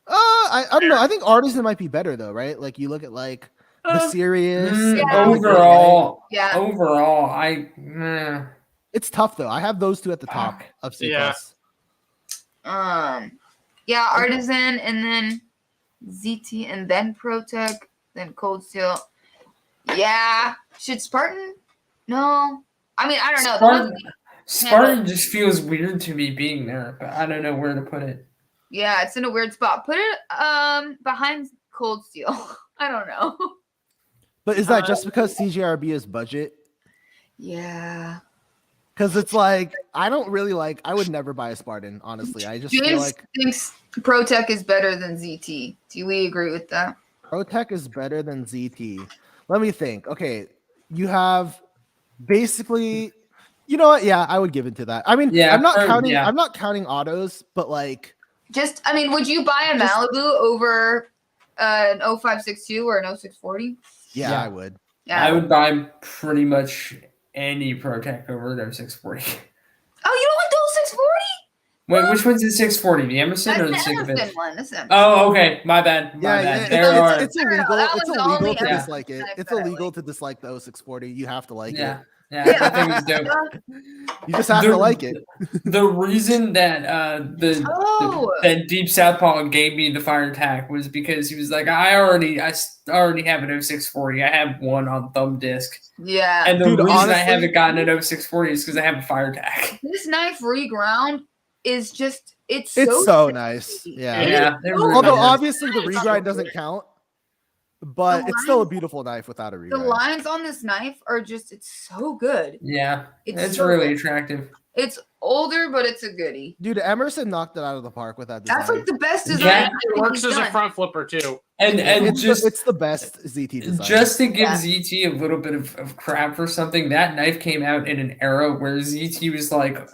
I don't know. I think Artisan might be better though, right? Like you look at like the Sirius. and, Yeah. like, Overall, Yeah. it's tough though. I have those two at the top of C Yeah. plus. Yeah, Artisan, and then ZT, and then Protech, then Cold Steel. Yeah, should Spartan? No, I mean I don't know. The ones- Spartan just feels weird to me being there, but I don't know where to put it. Yeah, it's in a weird spot. Put it behind Cold Steel. I don't know. But is that just because CJRB is budget? Yeah. Because it's like I don't really like. I would never buy a Spartan, honestly. I just feel James like thinks Protech is better than ZT. Do we agree with that? Protech is better than ZT. Let me think. Okay, you have basically. You know what? Yeah, I would give it to that. I mean, Yeah, I'm not counting. yeah. I'm not counting autos, but like. Just, I mean, would you buy a Malibu over an 0562 or an 0640? Yeah, Yeah. I would. Yeah. I would buy pretty much any Protech over the 640. Oh, you don't like the 0640? Wait, which one's the 640? The Emerson That's or the the Civivi? Emerson one. That's the Emerson. Oh, okay. My bad. My Yeah, bad. yeah, There are. it's illegal. That It's was the illegal only to Yeah. dislike it. knife It's that I illegal to dislike the 0640. You have to like Yeah. it. Yeah, that thing is dope. You just have to like it. The reason that Oh. that Deep Southpaw gave me the fire attack was because he was like, I already have an 0640. I have one on thumb disc. Yeah. And the Dude, reason I honestly- haven't gotten an 0640 is because I have a fire attack. This knife reground is just, it's It's so nice. sexy. Yeah. Yeah. it really Although is. obviously the regrind doesn't count, but The it's still a lines- beautiful knife without a The regrind. lines on this knife are just, it's so good. Yeah, It's it's so really good. attractive. It's older, but it's a goodie. Dude, Emerson knocked it out of the park with that design. That's like the best design. Yeah. I think It works he's as a done. front flipper too. And it's the best ZT design. Just to give Yeah. ZT a little bit of crap for something, that knife came out in an era where ZT was like,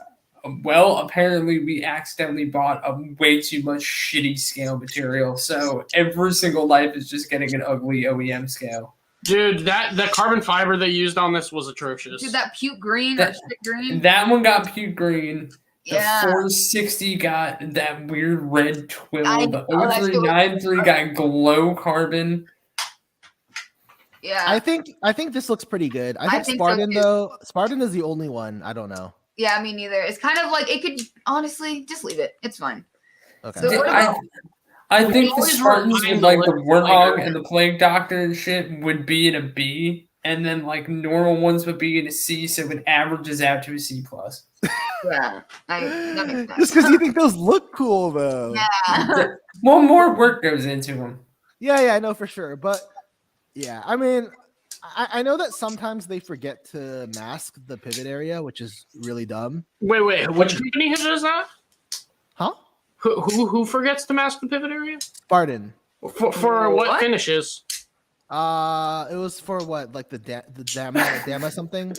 well, apparently we accidentally bought a way too much shitty scale material. So every single knife is just getting an ugly OEM scale. Dude, the carbon fiber they used on this was atrocious. Dude, that puke green That- or shit green. That one got puke green. The Yeah. 460 got that weird red twill. I The know, that shit was 0393 got glow carbon. Yeah. I think this looks pretty good. I think think so, Spartan too. though. Spartan is the only one. I don't know. Yeah, me neither. It's kind of like it could honestly just leave it. It's fine. Okay. So what about I think the always Spartans remind with the like the list Warthog later. and the Plague Doctor and shit would be in a B, and then like normal ones would be in a C, so it averages out to a C plus. yeah? That makes sense. Just because you think those look cool though. Yeah. Well, more work goes into them. Yeah, I know for sure. But yeah, I mean, I know that sometimes they forget to mask the pivot area, which is really dumb. Wait, which company does that? Huh? Who forgets to mask the pivot area? Spartan. For what What? finishes? It was for what, like the Dama something?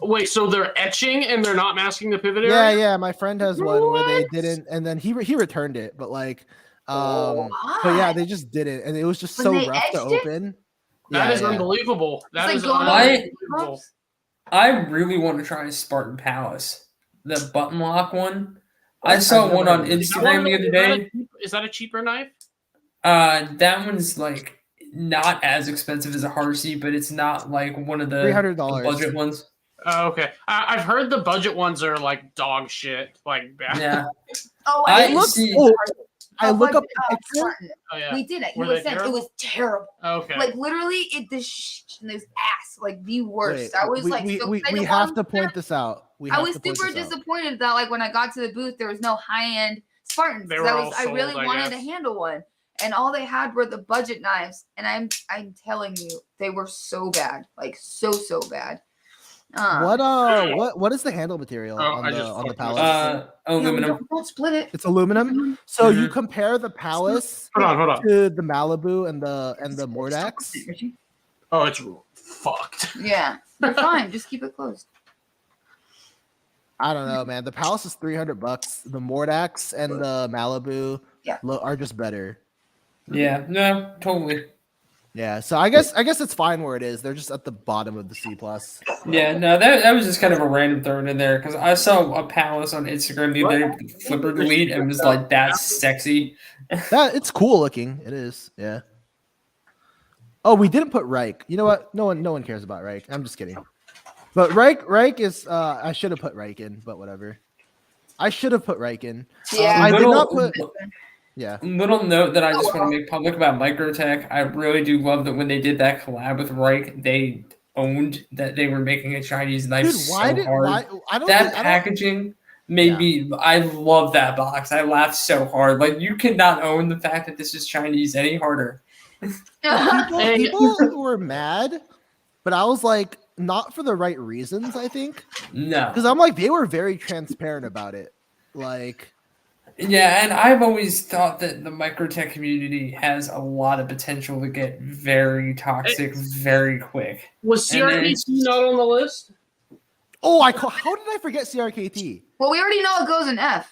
Wait, so they're etching and they're not masking the pivot area? Yeah. My friend has one where they didn't, and then he returned it, but like, but yeah, they just didn't, and it was just When so they rough to etched it? open. That is Yeah. unbelievable. That It's is like going unbelievable. I really want to try Spartan Palace, the button lock one. I I've saw never one on heard of it. Instagram the other day. Is that a cheaper knife? That one's like not as expensive as a Harsey, but it's not like one of the $300. budget ones. Oh, okay. I've heard the budget ones are like dog shit, like bad. Yeah, Oh, I I see. I look up the picture. Spartan. Oh yeah. We did it. He Were was they saying it terrible? was terrible. Okay. Like literally, it and this ass, like the worst. Wait, I was like, we so have excited to about point it. this out. I was super disappointed that like when I got to the booth, there was no high end Spartans. They 'Cause were I all really sold, I wanted to guess. handle one, and all they had were the budget knives, and I'm telling you, they were so bad, like so bad. What is the handle material Oh, on I the just fucked Palace? myself. Aluminum. Don't split it. It's aluminum. So you Mhm. compare the Palace Hold on. to the Malibu and the Mordax. Oh, it's fucked. Yeah, you're fine. Just keep it closed. I don't know, man. The Palace is $300. The Mordax and the Malibu are just better. Yeah, no, totally. Yeah, so I guess it's fine where it is. They're just at the bottom of the C plus. Yeah, no, that was just kind of a random thrown in there because I saw a Palace on Instagram the other day with the flipper delete and was like, "That's sexy." That it's cool looking. It is. Yeah. Oh, we didn't put Reich. You know what? No one cares about Reich. I'm just kidding. But Reich is. I should have put Reich in, but whatever. I should have put Reich in. Yeah, I did not put. Yeah. Little note that I just want to make public about Microtech. I really do love that when they did that collab with Reich, they owned that they were making a Chinese knife Dude, so hard. I don't That think- packaging made me. I love that box. I laughed so hard. Like you cannot own the fact that this is Chinese any harder. people were mad, but I was like, not for the right reasons. I think No. because I'm like, they were very transparent about it. Like, Yeah, and I've always thought that the Microtech community has a lot of potential to get very toxic very quick. Was And then- CRBC not on the list? oh, how did I forget CRKT? Well, we already know it goes in F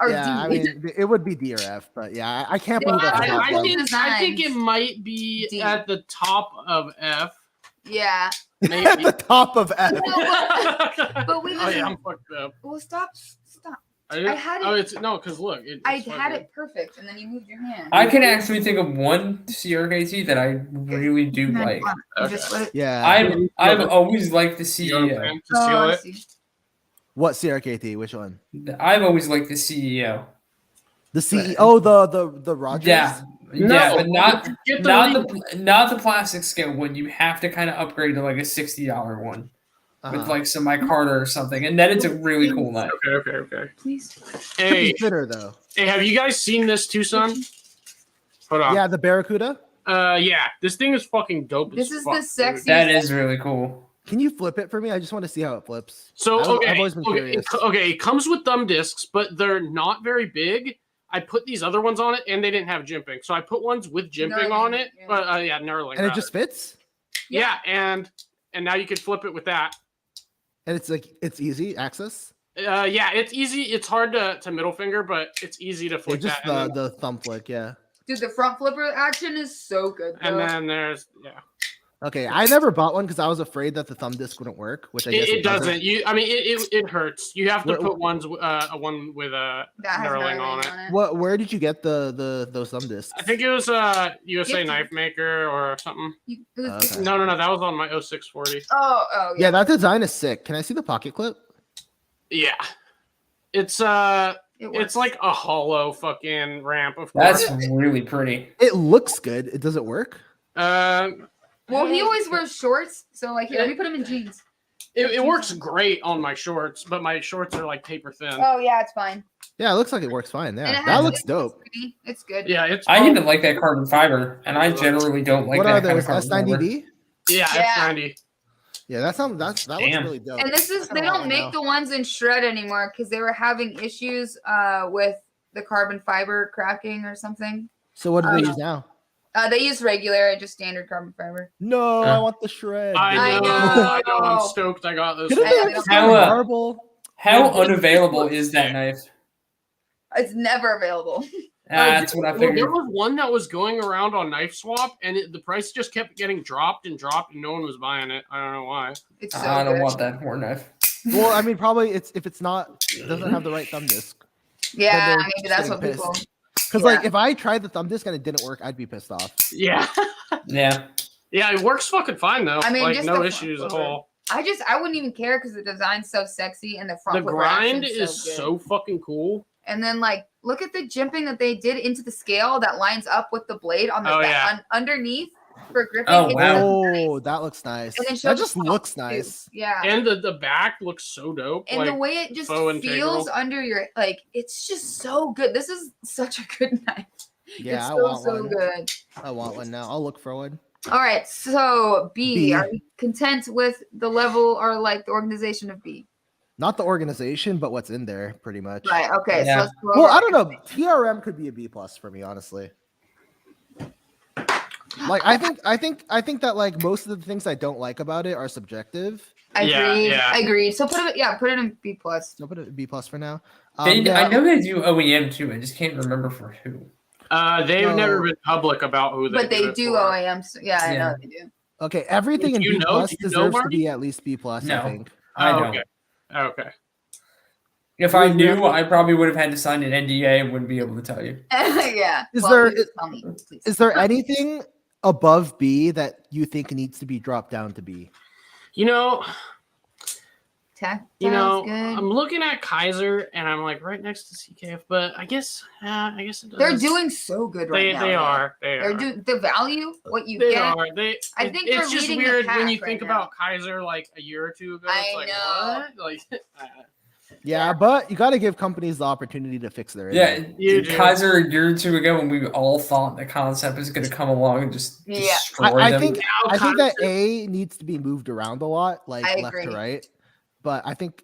or Yeah, D. I mean, it would be D or F, but yeah, I can't believe Yeah, that's not I one. think it might be D. at the top of F. Yeah. At Maybe. the top of F. But we Oh yeah, I'm fucked up. Well, stop. I had it- Oh, it's no, because look, I had it perfect, and then you moved your hand. I can actually think of one CRKT that I really do And then like. you just let it- Yeah. I've always liked the You know what I'm CEO. saying? To Oh, seal I it. see. What CRKT? Which one? I've always liked the CEO. The CEO. The Rogers. Yeah, No, yeah, but get the not the plastic scale one. You have to kind of upgrade to like a $60 one with Uh-huh. like some micarta or something, and then it's a really cool knife. Okay. Please. Hey, Fitter though. have you guys seen this Tucson? Hold on. Yeah, the Barracuda. Yeah, this thing is fucking dope. This as is fuck, the dude. sexy- That is really cool. Can you flip it for me? I just want to see how it flips. So I've always been curious. it comes with thumb discs, but they're not very big. I put these other ones on it, and they didn't have jimping, so I put ones with jimping on Knurling, it. yeah. But knurling. And it rather. just fits. yeah, and now you could flip it with that. And it's like it's easy access. Yeah, it's easy. It's hard to middle finger, but it's easy to It's flick just that. And the thumb flick. Yeah. Dude, the front flipper action is so good. and Though. then there's Okay, I never bought one because I was afraid that the thumb disc wouldn't work, which I guess It doesn't. It hurts. You have to Where- put one with a That has knurling on knurling it. on it. Where did you get those thumb discs? I think it was USA Gifted. Knife Maker or something. It was Okay. No, that was on my 0640. Oh, Yeah, that design is sick. Can I see the pocket clip? Yeah, it's works. like a hollow fucking ramp. Of course. That's really pretty. It looks good. It does it work? Well, he always wears shorts, so like here, let me put him in jeans. It works great on my shorts, but my shorts are like paper thin. Oh yeah, it's fine. Yeah, it looks like it works fine. And Yeah, it that has- looks dope. It's good. Yeah, it's. I even like that carbon fiber, and I generally don't like What that are kind those? of carbon fiber. S90D? Yeah, Yeah. F90. Yeah, that looks Damn. really dope. And this is I they don't don't want make one the ones in shred anymore because they were having issues with the carbon fiber cracking or something. So what do they use now? They use regular, just standard carbon fiber. No, I want the shred. I know. know. I'm stoked. I got this. Couldn't I they know, have they just don't- done How, marble? How Yeah, unavailable is that knife? It's never available. That's what I Well, figured. there was one that was going around on Knife Swap, and the price just kept getting dropped, and no one was buying it. I don't know why. It's so I don't good. want that horn knife. Well, I mean, probably if it's not doesn't have the right thumb disc. Yeah, they're maybe just that's what getting people. Because like if I tried the thumb disc and it didn't work, I'd be pissed off. Yeah, Yeah. yeah, it works fucking fine though. I mean, like just no the issues at front all. I wouldn't even care because the design's so sexy and the front. The flipper grind action's is good. so fucking cool. And then like look at the jimping that they did into the scale that lines up with the blade on the Oh, back, yeah. underneath for gripping. Oh, It's wow. so Oh, nice. that looks nice. And then show That the just top, looks too. nice. Yeah. And the back looks so dope. And like, the way it just faux feels integral. under your like it's just so good. This is such a good knife. Yeah, it's I so want one. good. I want one now. I'll look for one. All right, so B, B. are we content with the level or like the organization of B? Not the organization, but what's in there, pretty much. Right. Okay. Yeah. So let's go Well, over I don't know. TRM could be a B plus for me, honestly. Like I think that like most of the things I don't like about it are subjective. Agreed. Yeah. Agreed. So put it in B plus. So put it B plus for now. They, Yeah, I know they do OEM too. I just can't remember for who. They've No. never been public about who they But they it do for. OEM. So yeah, I Yeah. know they do. okay, everything Do in you B know? plus Do you know, deserves to Marty? be at least B plus. No. I think. I Oh, don't. okay. If I Yeah. knew, I probably would have had to sign an NDA and wouldn't be able to tell you. Yeah. Is Well, there- please tell me, please. Is there anything above B that you think needs to be dropped down to B? You know, Tactile's good. I'm looking at Kizer and I'm like right next to CKF, but I guess it does. They're doing so good right now. They though. are. They're doing the value, what you They get. are. I think they're it's just leading the weird when you pack think right about Kizer like a year or two ago. It's I like know. what? Like Yeah, but you got to give companies the opportunity to fix their Yeah, image. You do. Kaiser a year or two ago when we all thought the concept was going to come along and just Yeah. destroy I them. think now I think that Kizer- A needs to be moved around a lot, like I left to agree. right. But I think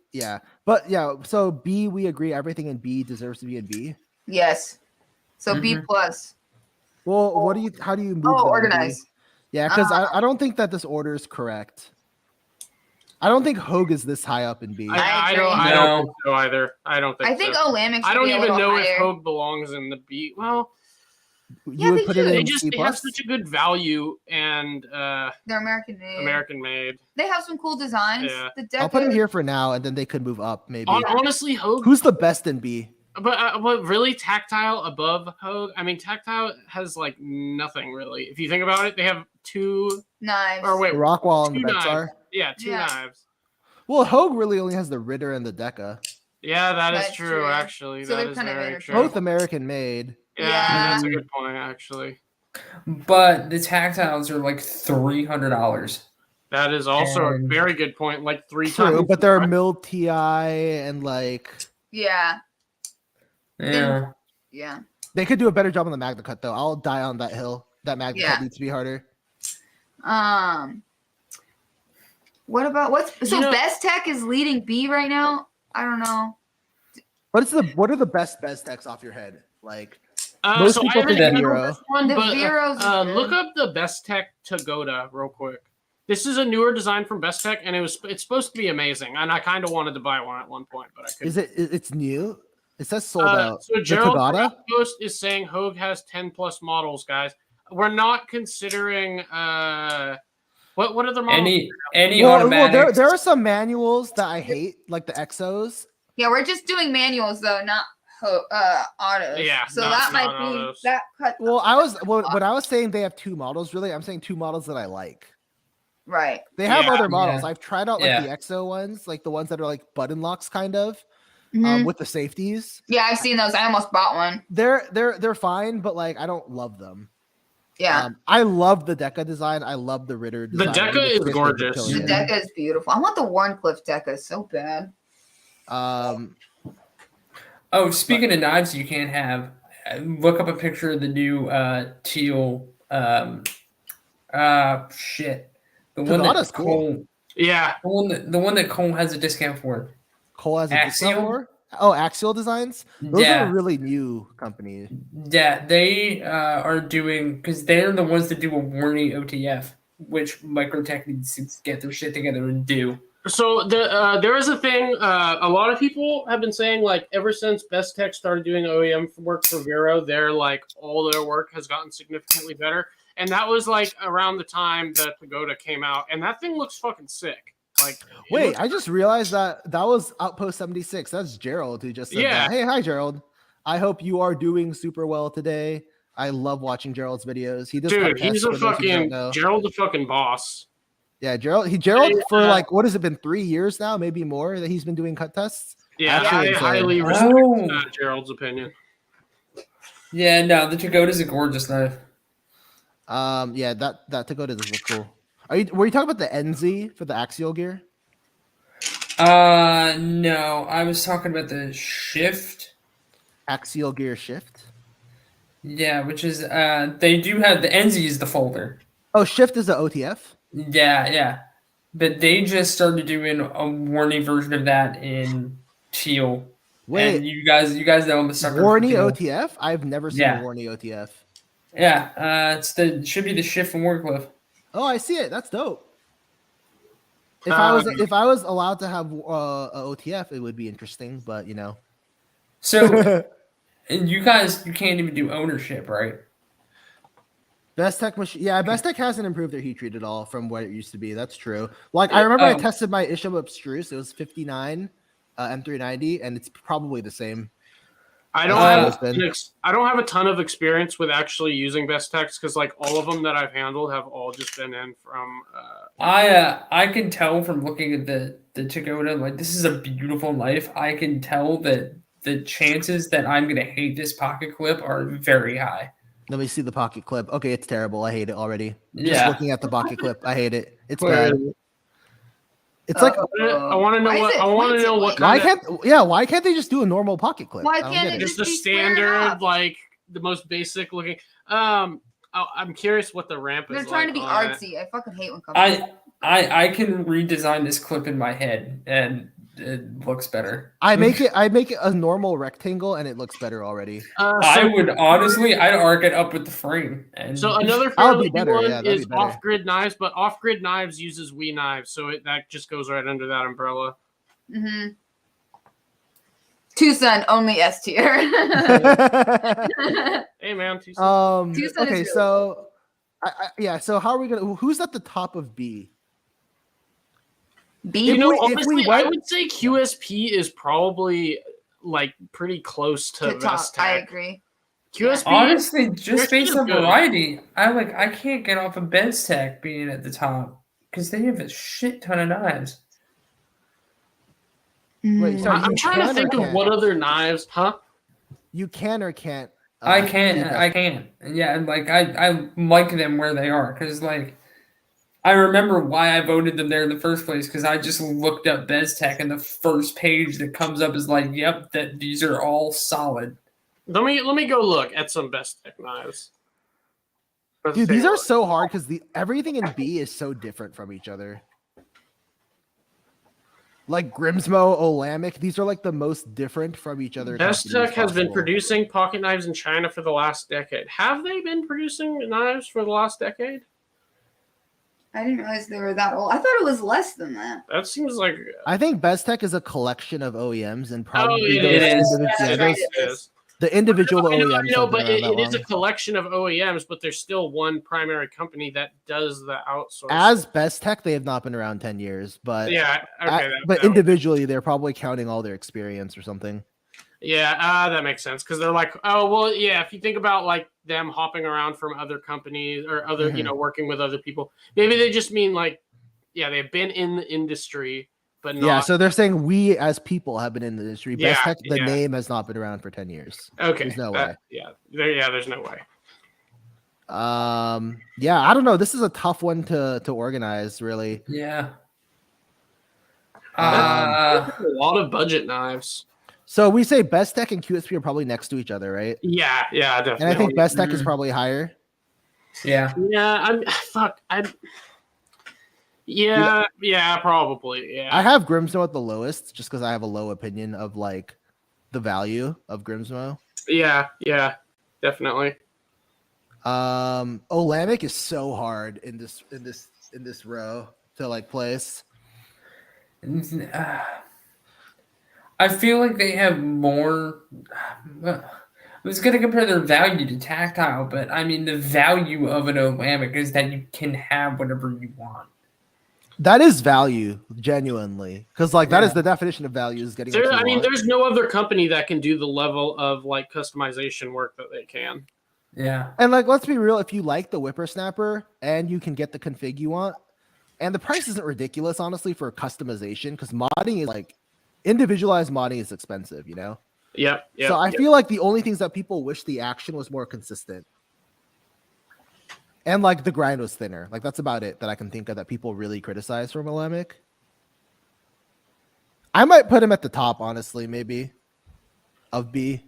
but so B, we agree everything in B deserves to be in B. Yes. So B Mhm. plus. Well, how do you move them to B? Organize. Yeah, because I don't think that this order is correct. I don't think Hogue is this high up in B. I agree. don't No. think so either. I don't think I think so. Olamic I should don't be a even little know higher. if Hogue belongs in the B. Well, You Yeah, would they put do. it they in just C they have plus. such a good value and They're American made. American made. They have some cool designs. Yeah. The I'll put him Deca- here for now, and then they could move up maybe. Honestly, Hogue. Who's the best in B? But really, Tactile above Hogue. I mean, Tactile has like nothing really. If you think about it, they have two knives. or wait, The Rockwall and the two knives. Betsar. Yeah, two Yeah. knives. Well, Hogue really only has the Ritter and the Deca. Yeah, that's That's true. true. Actually, So that they're is kind of very interchangeable. true. Both American made. Yeah, Yeah. that's a good point. Actually, But the tactiles are like $300. that is also a And- very good point. Like three True, times. but they're milled TI and like Yeah. Yeah. Yeah. they could do a better job on the Magna Cut though. I'll die on that hill. That Magna Yeah. Cut needs to be harder. What about so You know- Bestech is leading B right now? I don't know. What are the best Bestechs off your head? Like So most I people haven't think done Vero. this one, The but Veros are good. look up the Bestech Tagoda real quick. This is a newer design from Bestech, and it's supposed to be amazing. And I kind of wanted to buy one at one point, but I couldn't. It's new? It says sold out. So The Gerald Tagada? Post is saying Hogue has 10 plus models, guys. We're not considering what What other models? Any Well, automatic. there are some manuals that I hate, like the Exos. Yeah, we're just doing manuals though, not autos. Yeah, so not- that not might be autos. that cut. Well, when I was saying they have two models, really, I'm saying two models that I like. Right. They have Yeah. other models. Yeah. I've tried out like the EXO ones, like the ones that are like button locks, kind of, Mhm. with the safeties. Yeah, I've seen those. I almost bought one. They're fine, but like I don't love them. Yeah. I love the Deca design. I love the Ritter The design. Deca is gorgeous. The Deca is beautiful. I want the Warncliffe Deca so bad. Oh, speaking of knives, you can't have. Look up a picture of the new teal. Shit. The one Tagada's that cool. Cole. Yeah. The one that Cole has a discount for. Cole has a Axial? discount for? Oh, Axial Designs. Those Yeah. are a really new company. Yeah, they are doing because they're the ones that do a warranty OTF, which Microtech needs to get their shit together and do. So there is a thing. A lot of people have been saying, like, ever since Bestech started doing OEM work for Vero, they're like all their work has gotten significantly better. And that was like around the time that Pagoda came out, and that thing looks fucking sick. Like, Wait, I just realized that was Outpost 76. That's Gerald who just said that. Hey, hi Gerald. I hope you are doing super well today. I love watching Gerald's videos. He does dude, he's a for those who don't fucking know. Gerald's a fucking boss. Yeah, Gerald for like what has it been 3 years now, maybe more that he's been doing cut tests. Yeah, Actually, I it's, highly respect Gerald's opinion. Yeah, no, the Pagoda's a gorgeous knife. Yeah, that Tagoda does look cool. Were you talking about the NZ for the axial gear? No, I was talking about the shift. Axial gear shift. Yeah, which is they do have the NZ is the folder. Oh, shift is the OTF. Yeah. But they just started doing a warranty version of that in teal. Wait, and you guys know I'm a sucker. Warranty for OTF? I've never seen a warranty OTF. Yeah, should be the shift from Warcliffe. Oh, I see it. That's dope. If I was allowed to have a OTF, it would be interesting. But you know, so and you can't even do ownership, right? Bestech machine, yeah, Bestech hasn't improved their heat treat at all from what it used to be. That's true. Like I remember I tested my Isham Abstruse. It was 59 M390, and it's probably the same. I don't have a ton of experience with actually using Bestech because like all of them that I've handled have all just been in from. I can tell from looking at the Tagoda, like this is a beautiful knife. I can tell that the chances that I'm gonna hate this pocket clip are very high. Let me see the pocket clip. Okay, it's terrible. I hate it already. Yeah. Just looking at the pocket clip, I hate it. It's bad. It's like I want to know what. Why can't they just do a normal pocket clip? Why can't it just the be standard, like the most basic looking? I'm curious what the ramp is. They're trying to be like artsy. I fucking hate when companies. I can redesign this clip in my head and it looks better. I make it a normal rectangle and it looks better already. I'd arc it up with the frame. And so another fairly good one is Off-Grid Knives, but Off-Grid Knives uses We Knives, so that just goes right under that umbrella. Mm-hmm. Tucson only S tier. Hey man, Tucson. Okay, so so how are we gonna? Who's at the top of B? B. Honestly, I would say QSP is probably like pretty close to Bestech. I agree. QSP, honestly, just based on variety, I can't get off of Bestech being at the top because they have a shit ton of knives. Wait, sorry, I'm trying to think of what other knives, huh? You can or can't. I can. Yeah, and like I like them where they are because like I remember why I voted them there in the first place because I just looked up Bestech and the first page that comes up is like, yep, that these are all solid. Let me go look at some Bestech knives. Dude, these are so hard because everything in B is so different from each other. Like Grimsmo, Olamic, these are like the most different from each other. Bestech has been producing pocket knives in China for the last decade. Have they been producing knives for the last decade? I didn't realize they were that old. I thought it was less than that. That seems like. I think Bestech is a collection of OEMs and probably it is. The individual I OEMs. know, have been but around that it is a long. collection of OEMs, but there's still one primary company that does the outsourcing. As Bestech, they have not been around 10 years, but yeah, okay, but individually, they're probably counting all their experience or something. Yeah, that makes sense because they're like, oh well, yeah. If you think about like them hopping around from other companies or other, working with other people, maybe they just mean like, yeah, they've been in the industry, but not. Yeah, so they're saying we as people have been in the industry. Yeah, Bestech, the name has not been around for 10 years. Okay, there's no way. Yeah, there's no way. Yeah, I don't know. This is a tough one to organize, really. Yeah. A lot of budget knives. So we say Bestech and QSP are probably next to each other, right? Yeah, definitely. And I think Bestech is probably higher. Yeah. Yeah, probably. Yeah. I have Grimsmo at the lowest just because I have a low opinion of like the value of Grimsmo. Yeah, definitely. Olamic is so hard in this row to like place. I feel like they have more. I was going to compare their value to Tactile, but I mean, the value of an Olamic is that you can have whatever you want. That is value, genuinely, because like that is the definition of value is getting. There's no other company that can do the level of like customization work that they can. Yeah, and like let's be real, if you like the whippersnapper and you can get the config you want, and the price isn't ridiculous, honestly, for customization, because modding is like individualized modding is expensive, you know. Yeah. So I feel like the only things that people wish the action was more consistent. And like the grind was thinner. Like that's about it that I can think of that people really criticize from Olamic. I might put him at the top, honestly, maybe of B.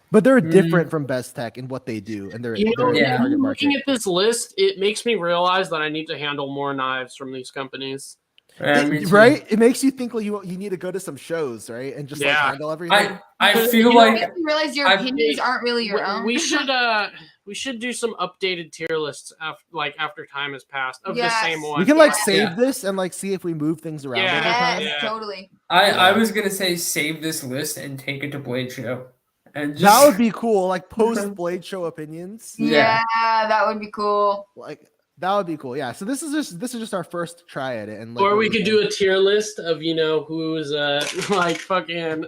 But they're different from Bestech in what they do, and they're target market. Looking at this list, it makes me realize that I need to handle more knives from these companies. Right? It makes you think like you need to go to some shows, right? And just like handle everything. I feel like you realize your opinions aren't really your own. We should do some updated tier lists after time has passed of the same one. We can like save this and like see if we move things around over time. Yeah, totally. I was gonna say save this list and take it to Blade Show. And that would be cool, like post Blade Show opinions. Yeah, that would be cool. Like that would be cool. Yeah. So this is just our first try at it, and or we could do a tier list of who's like fucking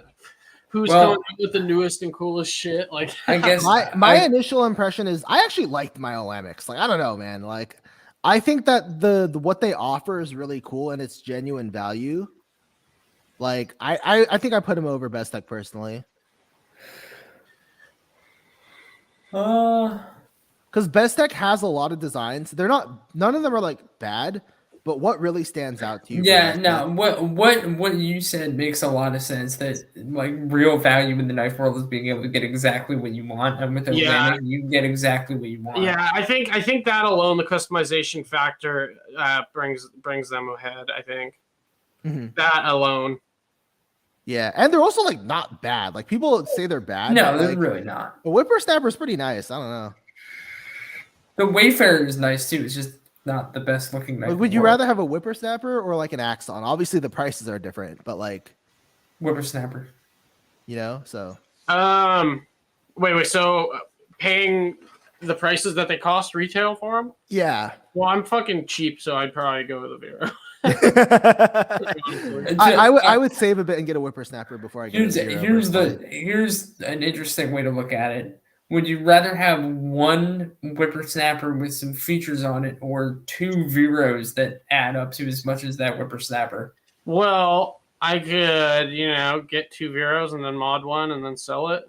who's coming up with the newest and coolest shit. Like I guess my initial impression is I actually liked my Olamics. Like I don't know, man. Like I think that the what they offer is really cool and it's genuine value. Like I think I put him over Bestech personally. Because Bestech has a lot of designs. None of them are like bad, but what really stands out to you? Yeah, no, what you said makes a lot of sense. That like real value in the knife world is being able to get exactly what you want, and with Olamic, you can get exactly what you want. Yeah, I think that alone, the customization factor, brings them ahead. I think that alone. Yeah, and they're also like not bad. Like people say they're bad. No, they're really not. The Whippersnapper is pretty nice. I don't know. The Wayfarer is nice too. It's just not the best looking knife. Like, would you rather have a Whippersnapper or like an Axon? Obviously, the prices are different, but like Whippersnapper. You know, so. Wait. So paying the prices that they cost retail for them? Yeah. Well, I'm fucking cheap, so I'd probably go with a Vero. I would save a bit and get a Whippersnapper before I get here's an interesting way to look at it. Would you rather have one Whippersnapper with some features on it or two Veros that add up to as much as that Whippersnapper? Well, I could, get two Veros and then mod one and then sell it.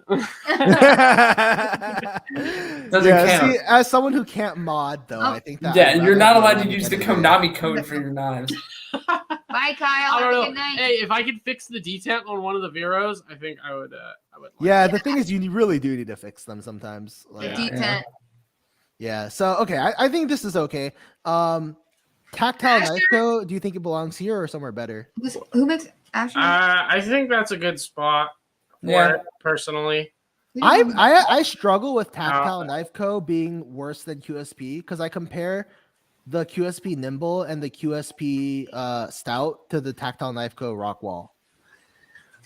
Doesn't count. See, as someone who can't mod, though, I think that. Yeah, you're not allowed to use the Konami code for your knives. Bye, Kyle. I don't know. Good night. Hey, if I could fix the detent on one of the Veros, I think I would. The thing is, you really do need to fix them sometimes. Like, detent. Yeah. So okay, I think this is okay. Tactile Knife Co. Do you think it belongs here or somewhere better? Who makes Asher? I think that's a good spot for it, personally. I struggle with Tactile Knife Co. being worse than QSP because I compare the QSP Nimble and the QSP Stout to the Tactile Knife Co. Rockwall.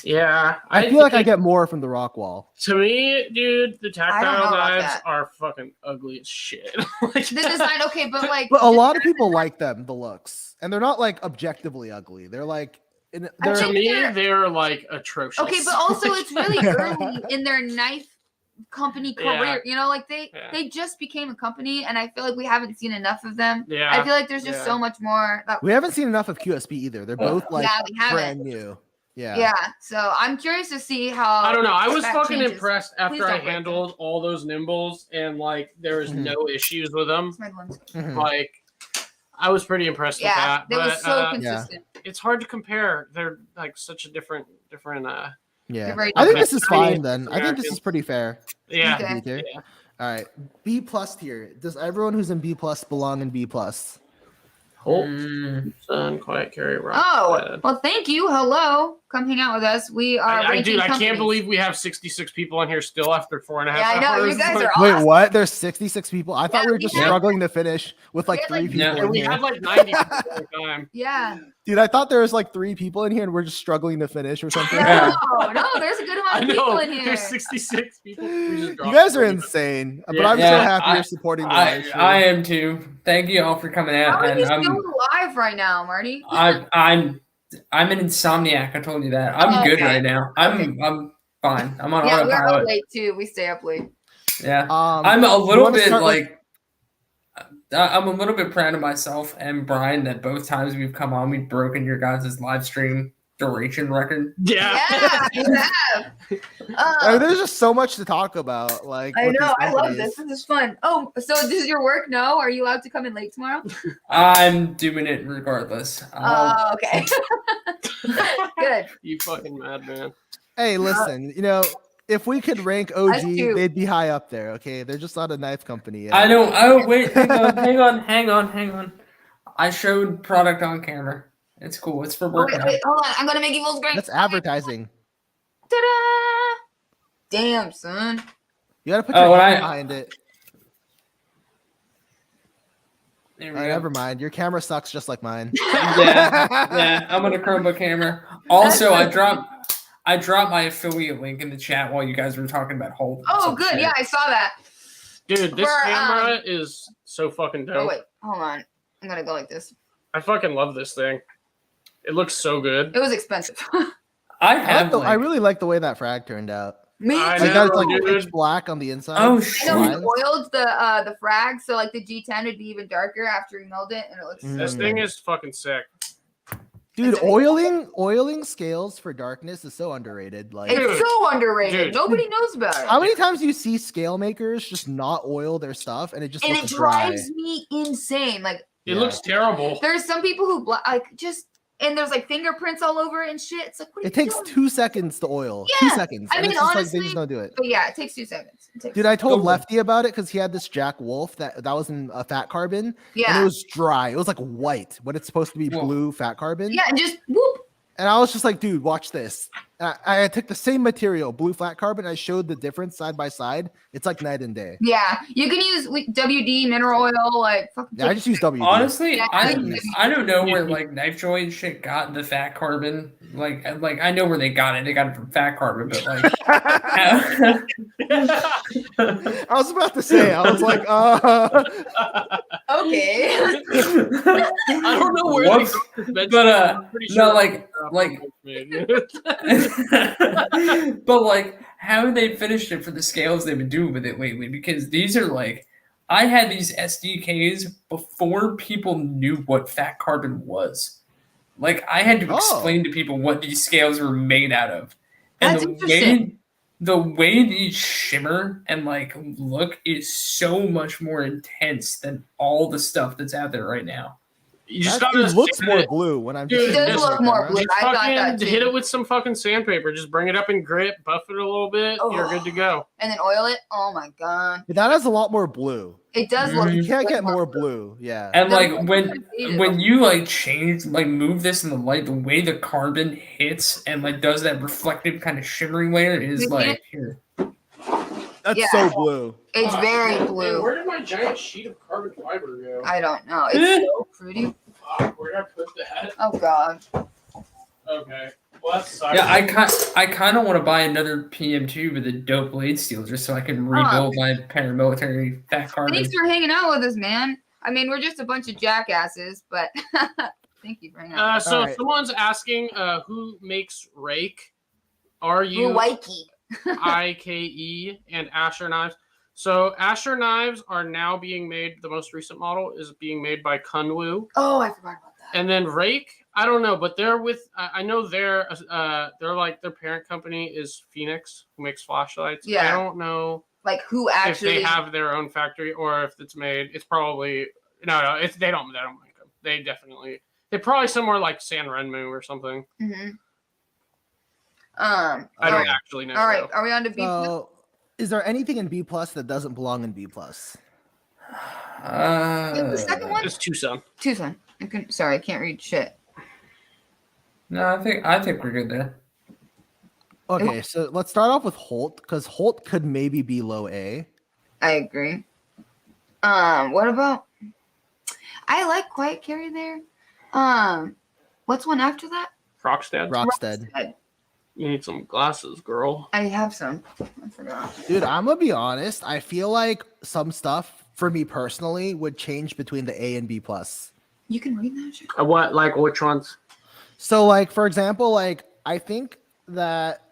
Yeah, I feel like I think- get more from the Rockwall. To me, dude, the I don't tactile know about knives that. are fucking ugly as shit. Like, The design, okay, but like, But a lot of people like them, the looks, and they're not like objectively ugly. They're like, they're to think me, they're- they're like atrocious. okay, but also Like, it's really early in their knife company career. Yeah. You know, like they just became a company, and I feel like we haven't seen enough of them. Yeah. I feel like there's just Yeah. so much more. That, we haven't seen enough of QSP either. They're both like yeah, we haven't. brand new. Yeah. Yeah, so I'm curious to see how. I don't know. I was that fucking changes. impressed Please after don't I break them. handled all those nimbles and like there was Mhm. no issues with them. It's my ones. Mhm. Like I was pretty impressed with Yeah, that. they were But so consistent. it's hard to compare. They're like such a different Yeah. They're very I think different. this is fine then. I think this American. is pretty fair. yeah. Okay. B tier. Yeah. All right. B plus tier. Does everyone who's in B plus belong in B plus? Holt, Mm. Sun, Quiet Carry, Rock. Oh, well, thank you. Hello. Come hang out with us. We are. I ranking dude, I can't companies. believe we have 66 people in here still after 4.5 Yeah, I know. hours. You guys Like, are Wait, awesome. what? There's 66 people. I thought Yeah, we were we just had- struggling to finish with like we had, 3 like, people Yeah. in and we here. had like 90 people at the time. Yeah. Dude, I thought there was like 3 people in here and we're just struggling to finish or something. No, Yeah. no, there's a good I amount of people know. in here. There's 66 people. We just You dropped guys are 40. insane, but Yeah. I'm so Yeah, happy I- you're supporting the live stream. I am too. Thank you all for coming How out. are And you still alive right now, Marty? I'm an insomniac. I told you that. I'm Oh, good okay. right now. I'm fine. I'm on Yeah, we're up autopilot. late too. We stay up late. Yeah. I'm I'm a you little wanna bit start with- like I'm a little bit proud of myself and Brian that both times we've come on, we've broken your guys' live stream duration record. Yeah. Yeah, you have. I mean, there's just so much to talk about. Like, I with know. these I love companies. this. This is fun. Oh, so this is your work? No? Are you allowed to come in late tomorrow? I'm doing it regardless. Oh, okay. Good. You fucking madman. Hey, listen, if we could rank Us OG, too. they'd be high up there. Okay, they're just not a knife company yet. I know. Oh wait, hang on. I showed product on camera. It's cool. It's for work Wait, now. wait, hold on. I'm gonna make you full screen. That's advertising. Ta-da! Damn, son. You gotta put Oh, your when hand I- behind it. There All we right, go. never mind. Your camera sucks just like mine. Yeah, I'm on a Chromebook camera. Also, I dropped my affiliate link in the chat while you guys were talking about Holt. and Oh, some good. shit. Yeah, I saw that. Dude, this For, camera is so fucking dope. Oh, wait. Hold on. I'm gonna go like this. I fucking love this thing. It looks so good. It was expensive. I have. I really like the way that frag turned out. Me I Like too. that's like dude. pitch black on the inside. Oh, I shit. know he Lines. oiled the frag, so like the G10 would be even darker after he milled it, and it looks. This thing is fucking sick. Dude, It's a- oiling scales for darkness is so underrated. Like, It's so underrated. Dude. Nobody knows about it. how many times do you see scale makers just not oil their stuff and it just And it looks dry? drives me insane. Like It Yeah. looks terrible. there's some people who and there's like fingerprints all over it and shit. It's like what are It you takes doing? 2 seconds to oil. Yeah. 2 seconds. I and mean, it's just like they honestly, just don't do it. But yeah, it takes 2 seconds. Dude, I told Go- Lefty about it because he had this Jack Wolf that was in a fat carbon, and Yeah. it was dry. It was like white when it's supposed to be Whoa. blue fat carbon. Yeah, and just whoop. And I was just like, dude, watch this. I took the same material, blue flat carbon. I showed the difference side by side. It's like night and day. Yeah, you can use WD mineral oil, like fucking. Yeah, I just use WD. Honestly, Yeah, I don't know where like knife joint shit got the fat carbon. Like I know where they got it. They got it from fat carbon, but like I was about to say, I was like, Okay. I don't know where Whoops. they got this But, I'm pretty no, sure like- it's like- Benchmade. but like how they finished it for the scales they've been doing with it lately, because these are like I had these SDKs before people knew what fat carbon was. Like I had to Oh. explain to people what these scales were made out of. And That's interesting. the way these shimmer and like look is so much more intense than all the stuff that's out there right now. You just that gotta dude looks sand more it. blue when I'm. Dude, just It seeing does it look on more camera. blue. Just I thought fucking that too. hit it with some fucking sandpaper. Just bring it up in grit, buff it a little bit. You're good to go. And then oil it. Oh my god, But that has a lot more blue. it does look. You can't way get more blue. Yeah. And The like look when is when you like change like move this in the light, the way the carbon hits and like does that reflective kind of shimmering layer is You like can't- here. That's Yeah. so blue. It's very Man, blue. where did my giant sheet of carbon fiber go? I don't know. It's so pretty. Fuck, where did I put that? Oh god. Okay. What? Sorry. Yeah, I kind of want to buy another PM2 with a dope blade steel just so I can rebuild my paramilitary fat carbon. Thanks for hanging out with us, man. I mean, we're just a bunch of jackasses, but thank you for hanging out. So Alright. someone's asking who makes Rake, R-U-I-K-E, and Asher Knives. So Asher Knives are now being made, the most recent model is being made by Kunwu. Oh, I forgot about that. And then Rake, I don't know, but they're with, I know they're like, their parent company is Phoenix, who makes flashlights. Yeah. I don't know Like who actually if they have their own factory or if it's made, it's probably, no, it's, they don't make them. They're probably somewhere like San Renmu or something. Mm-hmm. I don't actually know. All right, though. are we on to B? So, is there anything in B plus that doesn't belong in B plus? The second one? It's Tucson. Tucson. Sorry, I can't read shit. No, I think we're good there. Okay, so let's start off with Holt because Holt could maybe be low A. I agree. What about? I like Quiet Carry there. What's one after that? Rockstead. Rockstead. You need some glasses, girl. I have some. I forgot. Dude, I'm gonna be honest. I feel like some stuff for me personally would change between the A and B plus. You can read that shit. What? Like which ones? So, like for example, like I think that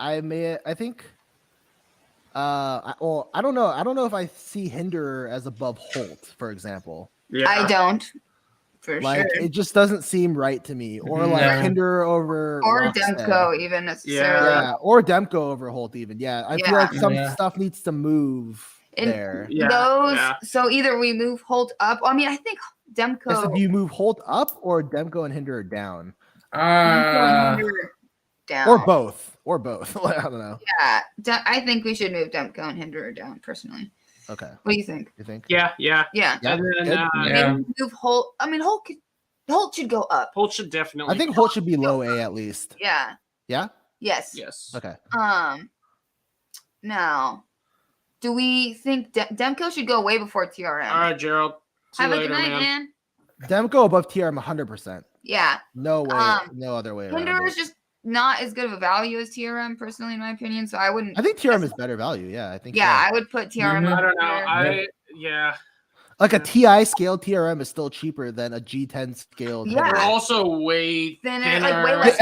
I think. Well, I don't know. I don't know if I see Hinderer as above Holt, for example. Yeah. I don't. For Like sure. it just doesn't seem right to me. Or like No. Hinderer over Or Rockstead. Demko, even necessarily. Yeah, or Demko over Holt even. Yeah, I feel like some Yeah. stuff needs to move And there. Yeah, those. yeah. So either we move Holt up. I mean, I think Demko. So do you move Holt up or Demko and Hinderer down? Down. Or both. Or both. I don't know. Yeah, I think we should move Demko and Hinderer down personally. Okay. What do you think? You think? Yeah. Yeah. Yeah, And then good. Yeah. Maybe move Holt. I mean, Holt should go up. Holt should definitely. I think Holt should be low A at least. Yeah. Yeah? Yes. Yes. Okay. Now, do we think Demko should go way before TRM? All right, Gerald. See Have you a later, good night, man. man. Demko above TRM 100%. Yeah. No way. Um, No other way around Hinderer it. is just not as good of a value as TRM, personally, in my opinion. So I wouldn't. I think TRM is better value. Yeah, I think. Yeah, so. I would put TRM. I don't know. there. Yeah. Like a TI scale TRM is still cheaper than a G10 scale. Yeah. They're Hinderer. also way Thinner, thinner. like, way less-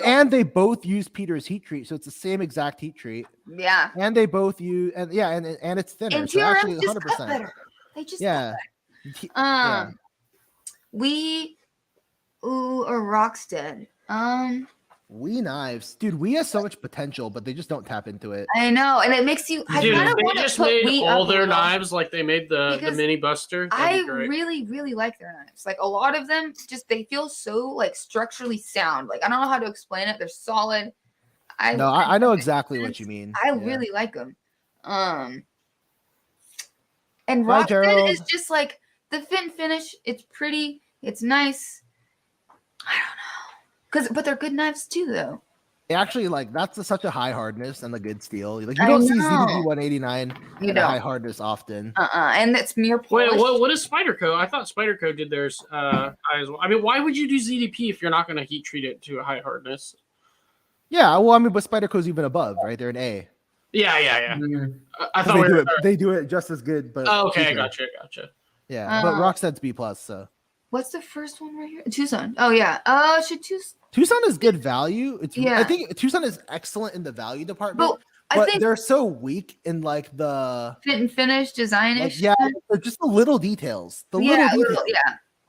And they both use Peter's heat treat, so it's the same exact heat treat. Yeah. And they both use and it's thinner. And so TRM actually just 100%. cut better. They just Yeah. cut Yeah. better. Or Rockstead. We Knives, dude. We have so much potential, but they just don't tap into it. I know, and it makes you. I Dude, kind of if want they to just put made Wheat all up a their little. knives like they made the Because mini buster. I That'd be great. really, really like their knives. Like a lot of them, just they feel so like structurally sound. Like I don't know how to explain it. They're solid. I know exactly what you mean. I Yeah. really like them. And Bye, Rockstead Gerald. is just like the fit and finish. It's pretty. It's nice. I don't know, but they're good knives too, though. Actually, like that's such a high hardness and the good steel. Like you I don't see know. ZDB 189 You at a high don't. hardness often. And it's mere polish. Wait, what is Spyderco? I thought Spyderco did theirs high as well. I mean, why would you do ZDP if you're not going to heat treat it to a high hardness? Yeah, well, I mean, but Spyderco's even above, right? They're an A. Yeah. Mhm. I thought we were. They do it just as good, but Oh, okay, cheaper. gotcha. Yeah, but Rockstead's B plus. So What's the first one right here? Tucson. Oh yeah. Should Tucson? Tucson is good value. It's Yeah. I think Tucson is excellent in the value department, But I but think they're so weak in like the fit and finish, design like, yeah, they're just the little details. The little details.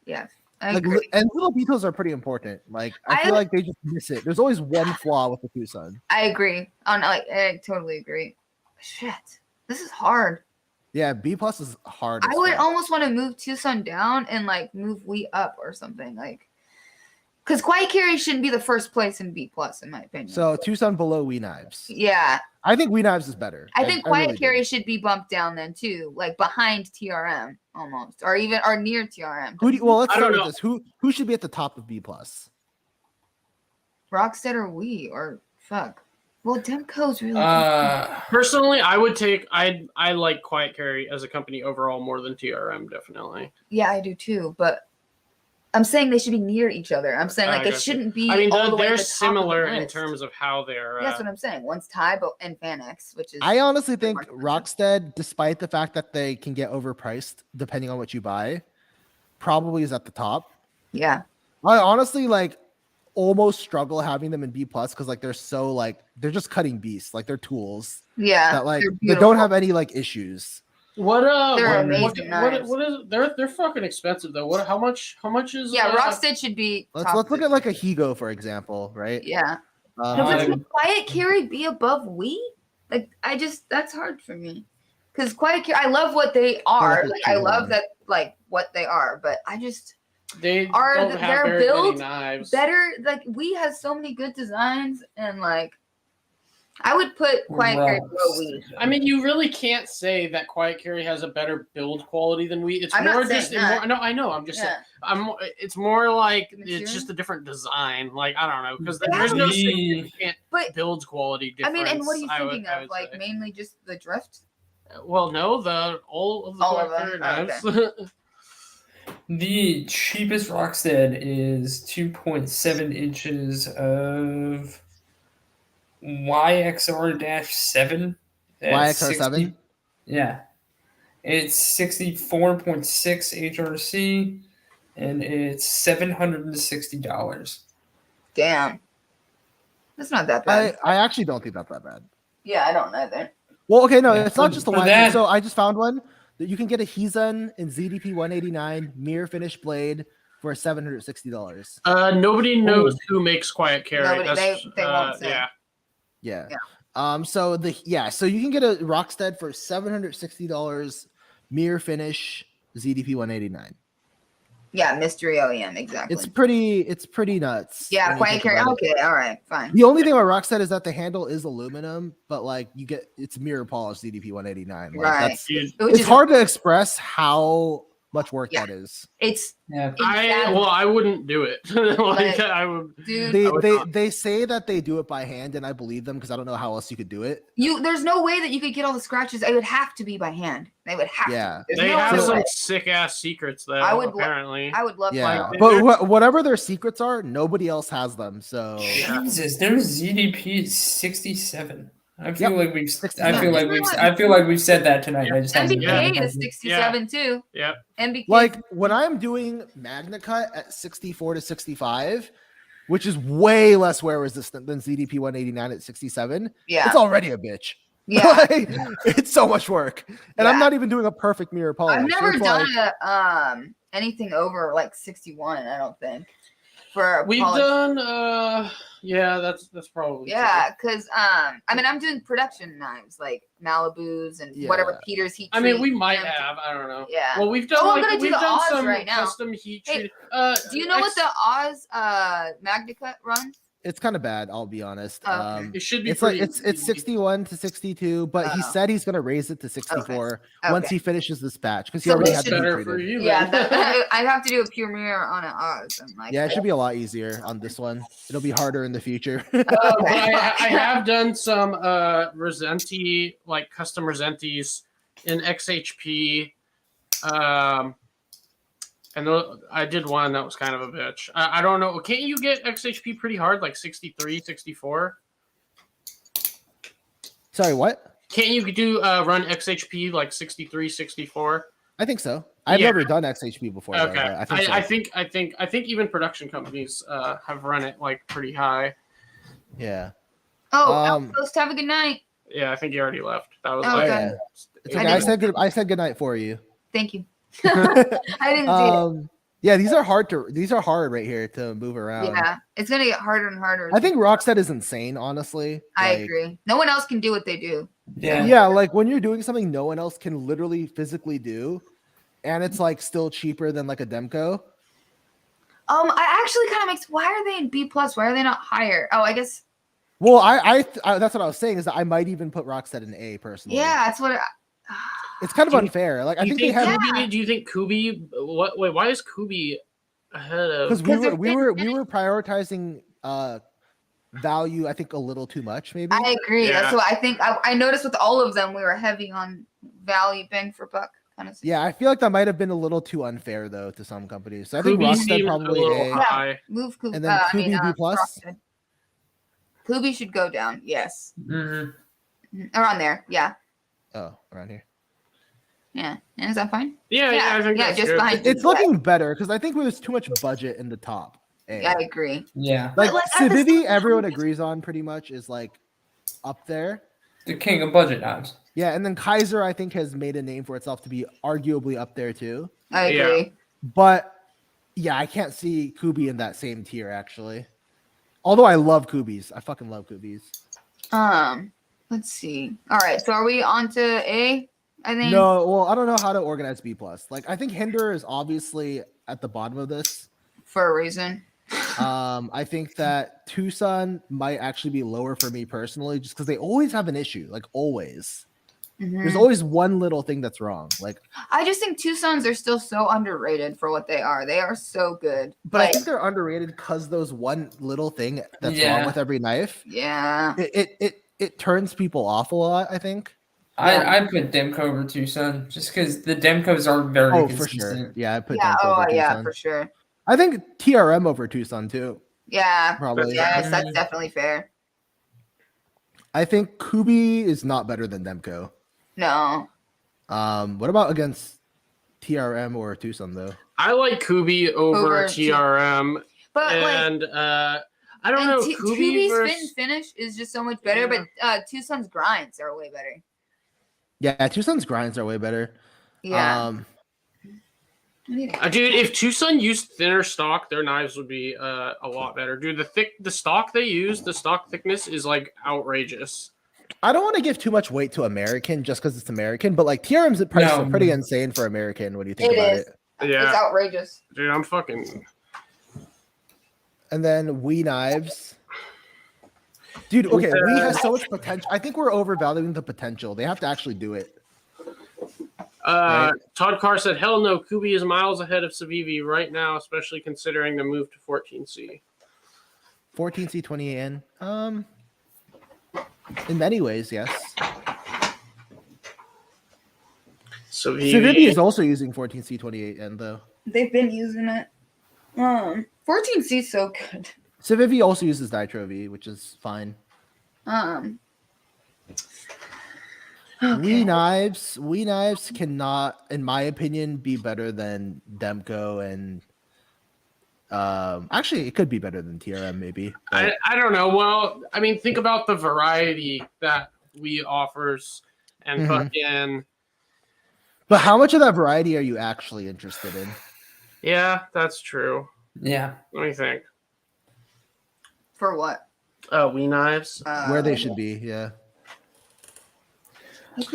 Yeah. I Like, agree. and little details are pretty important. Like I feel like they just miss it. There's always one flaw with the Tucson. I agree. I totally agree. Shit, this is hard. Yeah, B plus is hard. I as would fuck. almost want to move Tucson down and like move Wheat up or something like, because Quiet Carry shouldn't be the first place in B plus in my opinion. So Tucson below We Knives. yeah, I think We Knives is better. I think Quiet really Carry do. should be bumped down then too, like behind TRM almost, or even or near TRM. Well, let's I don't start with know. this. Who should be at the top of B plus? Rockstead or Wheat or fuck. Well, Demko's really. Personally, I would take. I like Quiet Carry as a company overall more than TRM, definitely. Yeah, I do too, but I'm saying they should be near each other. I'm saying like I they gotcha. shouldn't be. I mean, all the way they're at the top of the similar in list. terms of how they're. That's what I'm saying. One's Thai and Fanex, which is. I honestly think more expensive. Rockstead, despite the fact that they can get overpriced depending on what you buy, probably is at the top. Yeah. I honestly like almost struggle having them in B plus because like they're so like they're just cutting beasts, like they're tools Yeah. that like they're they beautiful. don't have any like issues. What They're what, amazing what knives. is they're fucking expensive though. What how much is Yeah, Rockstead should be. Let's top look of at like a Higo for example, right? Yeah. Um, No, but Um, can Quiet Carry be above we? Like that's hard for me. Because Quiet Carry, I love what they are. at Like you, I hold love on. that like what they are, but I just they Are don't their have very builds many knives. better. Like we has so many good designs, and like I would put Quiet Carry below we. I mean, you really can't say that Quiet Carry has a better build quality than we. It's I'm not more saying just that. no, I know. I'm just saying. Yeah. It's more like The it's material? just a different design. Like I don't know because But there's no how- significant But build quality I difference. mean, and what are you I thinking would- I of? would Like say. mainly just the drift. Well, no, all of the All of Quiet them? Carry Oh, knives. The cheapest Rockstead is 2.7 inches of YXR-7. That's YXR 7. Yeah. It's 64.6 HRC and it's $760. Damn, that's not that bad. I actually don't think that's that bad. Yeah, I don't either. Well, okay, no, Yeah, it's not for- just the for one. that- So I just found one that you can get a Hizen in ZDP 189 mirror finish blade for $760. Nobody knows who makes Quiet Carry. Nobody- That's, they won't say. Yeah. Yeah. Yeah. So you can get a Rockstead for $760 mirror finish ZDP 189. Yeah, mystery OEM exactly. It's pretty nuts. Yeah, when you Quiet think Carry. about it. Okay, all right, fine. The only thing about Rockstead is that the handle is aluminum, but like it's mirror polished ZDP 189. Like, Right. that's, Dude, Which it's is- hard to express how much work Yeah. that is. It's Yeah. I wouldn't do it. like Like, I would. dude. They say that they do it by hand, and I believe them because I don't know how else you could do it. There's no way that you could get all the scratches. It would have to be by hand. They would have Yeah. to. There's They no have other some way. sick ass secrets though. I would apparently. I would love Yeah, to. but whatever their secrets are, nobody else has them. So Jesus, their ZDP is 67. I feel Yep. like we've 67. I feel like we've said that tonight. I just haven't MBK done it. is 67 too. Yeah. MBK. like when I'm doing Magna Cut at 64 to 65, which is way less wear resistant than ZDP 189 at 67, yeah, it's already a bitch. yeah. Like, it's so much work, and I'm Yeah. not even doing a perfect mirror polish. I've So never it's done like- anything over like 61. I don't think for a We've polish. done. Yeah, that's probably. Yeah, because I mean, I'm doing production knives like Malibus and whatever Yeah. Peter's heat. I mean, treat we might them to- have. I don't know. Yeah. Well, we've done. Oh, I'm like, gonna do we've the done Oz some right now. custom heat Hey, treat. Do you know what the Oz Magna Cut runs? It's kind of bad, I'll be honest. Oh, okay. It should be. It's like pretty it's easy. 61 to 62, but he Oh. said he's gonna raise it to 64 once Okay. he finishes this batch because he So already we had should- the heat better for treated. you. Yeah, then. I have to do a pure mirror on an Oz. I'm like, Yeah, it should be a lot easier on this one. It'll be harder in the future. But okay. I have done some Resenti, like custom Resentis in XHP. And I did one that was kind of a bitch. I don't know. Can't you get XHP pretty hard, like 63, 64? Sorry, what? Can't you do run XHP like 63, 64? I think so. I've Yeah. never done XHP before. Though, Okay. but I think so. I think even production companies have run it like pretty high. Yeah. Oh, Um, Outpost, have a good night. Yeah, I think you already left. That was Oh, like okay. Yeah. It's I okay. I didn't- said good night for you. Thank you. I didn't see Yeah, these are hard right here to move it. around. Yeah, it's gonna get harder and harder. I think Rockstead is insane, honestly. I Like, agree. No one else can do what they do. Yeah. Yeah, like when you're doing something no one else can literally physically do, and it's like still cheaper than like a Demko. I actually kind of makes. Why are they in B plus? Why are they not higher? Oh, I guess. Well, I that's what I was saying is that I might even put Rockstead in A personally. Yeah, that's what. It's kind of Do you- unfair. Like I Do you think they have Kubi, do you think Kubi? What? Wait, why is Kubi ahead of? because Because we were prioritizing value. I think a little too much, maybe. I agree. Yeah. That's what I think. I noticed with all of them, we were heavy on value, bang for buck. kind of. Yeah, I feel like that might have been a little too unfair though to some companies. So I think Kubi Rockstead seems a probably little A, high. Move Kubi. and then Kubi B plus. Rockstead. Kubi should go down. Yes. Mm-hmm. Around there. Yeah. Oh, around here. Yeah. And is that fine? Yeah, I think that's just good. behind. It's looking better because I think there's too much budget in the top. A. I agree. Yeah. Like But, at the Civivi, same time- everyone agrees on pretty much is like up there. The king of budget knives. Yeah, and then Kizer I think has made a name for itself to be arguably up there too. I Yeah. agree. But yeah, I can't see Kubi in that same tier actually. Although I love Kubis. I fucking love Kubis. Let's see. All right. So are we on to A? I think. No, well, I don't know how to organize B plus. Like I think Hinderer is obviously at the bottom of this. For a reason. I think that Tucson might actually be lower for me personally, just because they always have an issue. Like always. Mhm. There's always one little thing that's wrong. Like, I just think Tucson's are still so underrated for what they are. They are so good. but I Like, think they're underrated because those one little thing that's Yeah. wrong with every knife. yeah. It turns people off a lot. I think. I put Demko over Tucson just because the Demkos are very Oh, for consistent. sure. Yeah, I put Yeah. Demko Oh, over yeah, Tucson. for sure. I think TRM over Tucson too. Yeah. Probably. Yes, that's definitely fair. I think Kubi is not better than Demko. No. What about against TRM or Tucson though? I like Kubi over TRM, But and I don't know. Kubi Kubi's fit and versus finish is just so much better, but Tucson's grinds are way better. Yeah, Tucson's grinds are way better. Yeah. dude, if Tucson used thinner stock, their knives would be a lot better. Dude, the stock they use, the stock thickness is like outrageous. I don't want to give too much weight to American just because it's American, but like TRM's price No. are pretty insane for American when you think It about is. it. Yeah, It's outrageous. dude, I'm fucking. And then We Knives. Dude, okay, We has so much potential. I think we're overvaluing the potential. They have to actually do it. Right. Todd Carr said, "Hell no, Kubi is miles ahead of Civivi right now, especially considering the move to 14C." 14C 28N. In many ways, yes. Civivi is also using 14C 28N though. They've been using it. 14C is so good. Civivi also uses Nitro V, which is fine. We Knives cannot, in my opinion, be better than Demko and actually it could be better than TRM maybe. I don't know. Well, I mean, think about the variety that we offers and Mhm. fucking. But how much of that variety are you actually interested in? Yeah, that's true. Yeah. Let me think. For what? We Knives. Where they should be, yeah.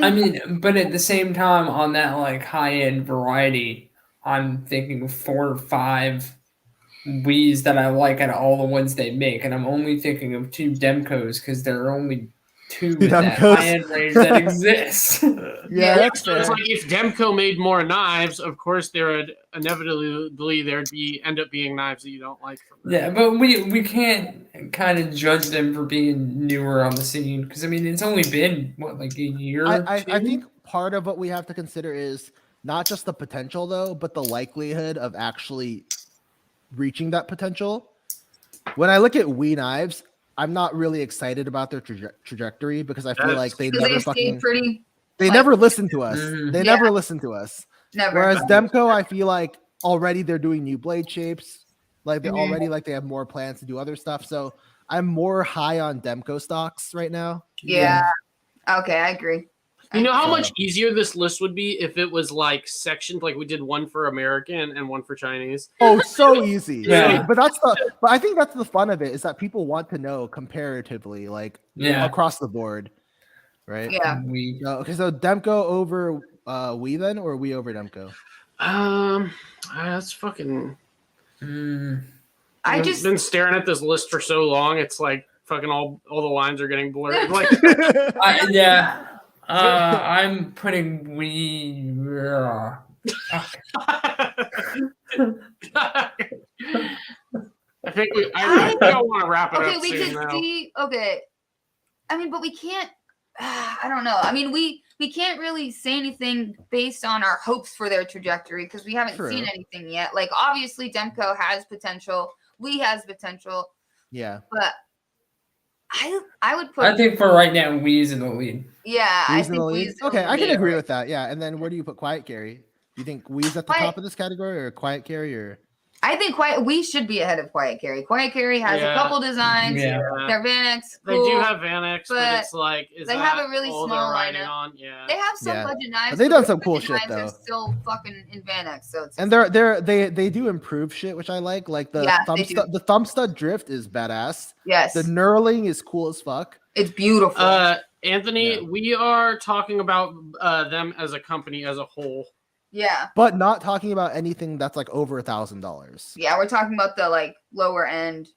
I mean, but at the same time, on that like high end variety, I'm thinking 4 or 5 Wii's that I like out of all the ones they make, and I'm only thinking of 2 Demkos because there are only 2 in that Demkos. high end range that exists. Yeah, that's So it's fair. like if Demko made more knives, of course there would inevitably end up being knives that you don't like from them. Yeah, but we can't kind of judge them for being newer on the scene because I mean it's only been what like a year. I two? think part of what we have to consider is not just the potential though, but the likelihood of actually reaching that potential. When I look at We Knives, I'm not really excited about their trajectory because I feel That's- like they Because never they stay fucking pretty. they like- never listen to us. Mhm. They Yeah. never listen to us. Never. Whereas Demko, I feel like already they're doing new blade shapes. Like they're Mhm. already like they have more plans to do other stuff. So I'm more high on Demko stocks right now. Yeah. Okay, I agree. You know how So- much easier this list would be if it was like sectioned, like we did one for American and one for Chinese. Oh, so easy. Yeah. But I think that's the fun of it is that people want to know comparatively, like Yeah. across the board. Right? Yeah. Okay, so Demko over We then or We over Demko? That's fucking. Mm, I've been staring at this list for so long. It's like fucking all the lines are getting blurred. Like, yeah. I'm putting we. I think I want to wrap it Okay, up we soon could now. see. Okay. I mean, but we can't. I don't know. I mean, we we can't really say anything based on our hopes for their trajectory because we haven't True. seen anything yet. Like obviously Demko has potential, we has potential, Yeah. but I would put I think for right now, Wee's in the lead. yeah, I Wee's in think the lead. Wee's in the Okay, I can lead. agree with that. Yeah, and then where do you put Quiet Carry? Do you think Wee's at the Quiet- top of this category or Quiet Carry or? I think we should be ahead of Quiet Carry. Quiet Carry has a Yeah. couple designs. Yeah. Their Vanex, They cool. do have Vanex, but it's like, is they that have a really all small they're riding lineup. on? Yeah. They have some Yeah. budget knives. But they've done their some cool budget shit, knives though. are still fucking in Vanex, so it's And they do improve shit, which I like. Like the Yeah, thumb they do. stud, the thumb stud drift is badass. yes, The knurling is cool as fuck. it's beautiful. Anthony, Yeah. we are talking about them as a company as a whole. yeah, But not talking about anything that's like over $1,000. yeah, we're talking about the like lower end,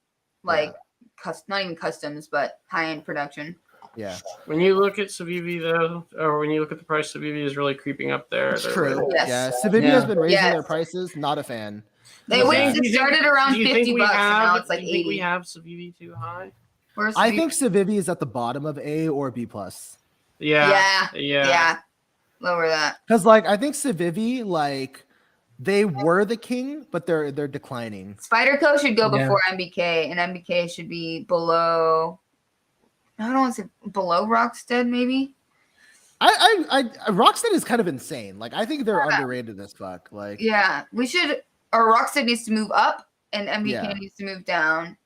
like not even customs, but high end production. Yeah, When you look at Civivi, though, or when you look at the price, Civivi is really creeping up there. it's They're true. really- Yes. Yeah, Civivi Yeah. has been raising Yes. their prices. Not a fan. They Yeah. went. Do It you think- started around do you think $50, we and now have- it's like do you think 80. we have Civivi too high? Where's I the- think Civivi is at the bottom of A or B plus. Yeah. yeah, lower that. Because like I think Civivi, like they were the king, but they're declining. Spyderco should go Yeah. before MBK, and MBK should be below. I don't want to say below Rockstead, maybe. I Rockstead is kind of insane. Like I think they're underrated as fuck. Like Yeah, we should. Or Rockstead needs to move up, and MBK Yeah. needs to move down.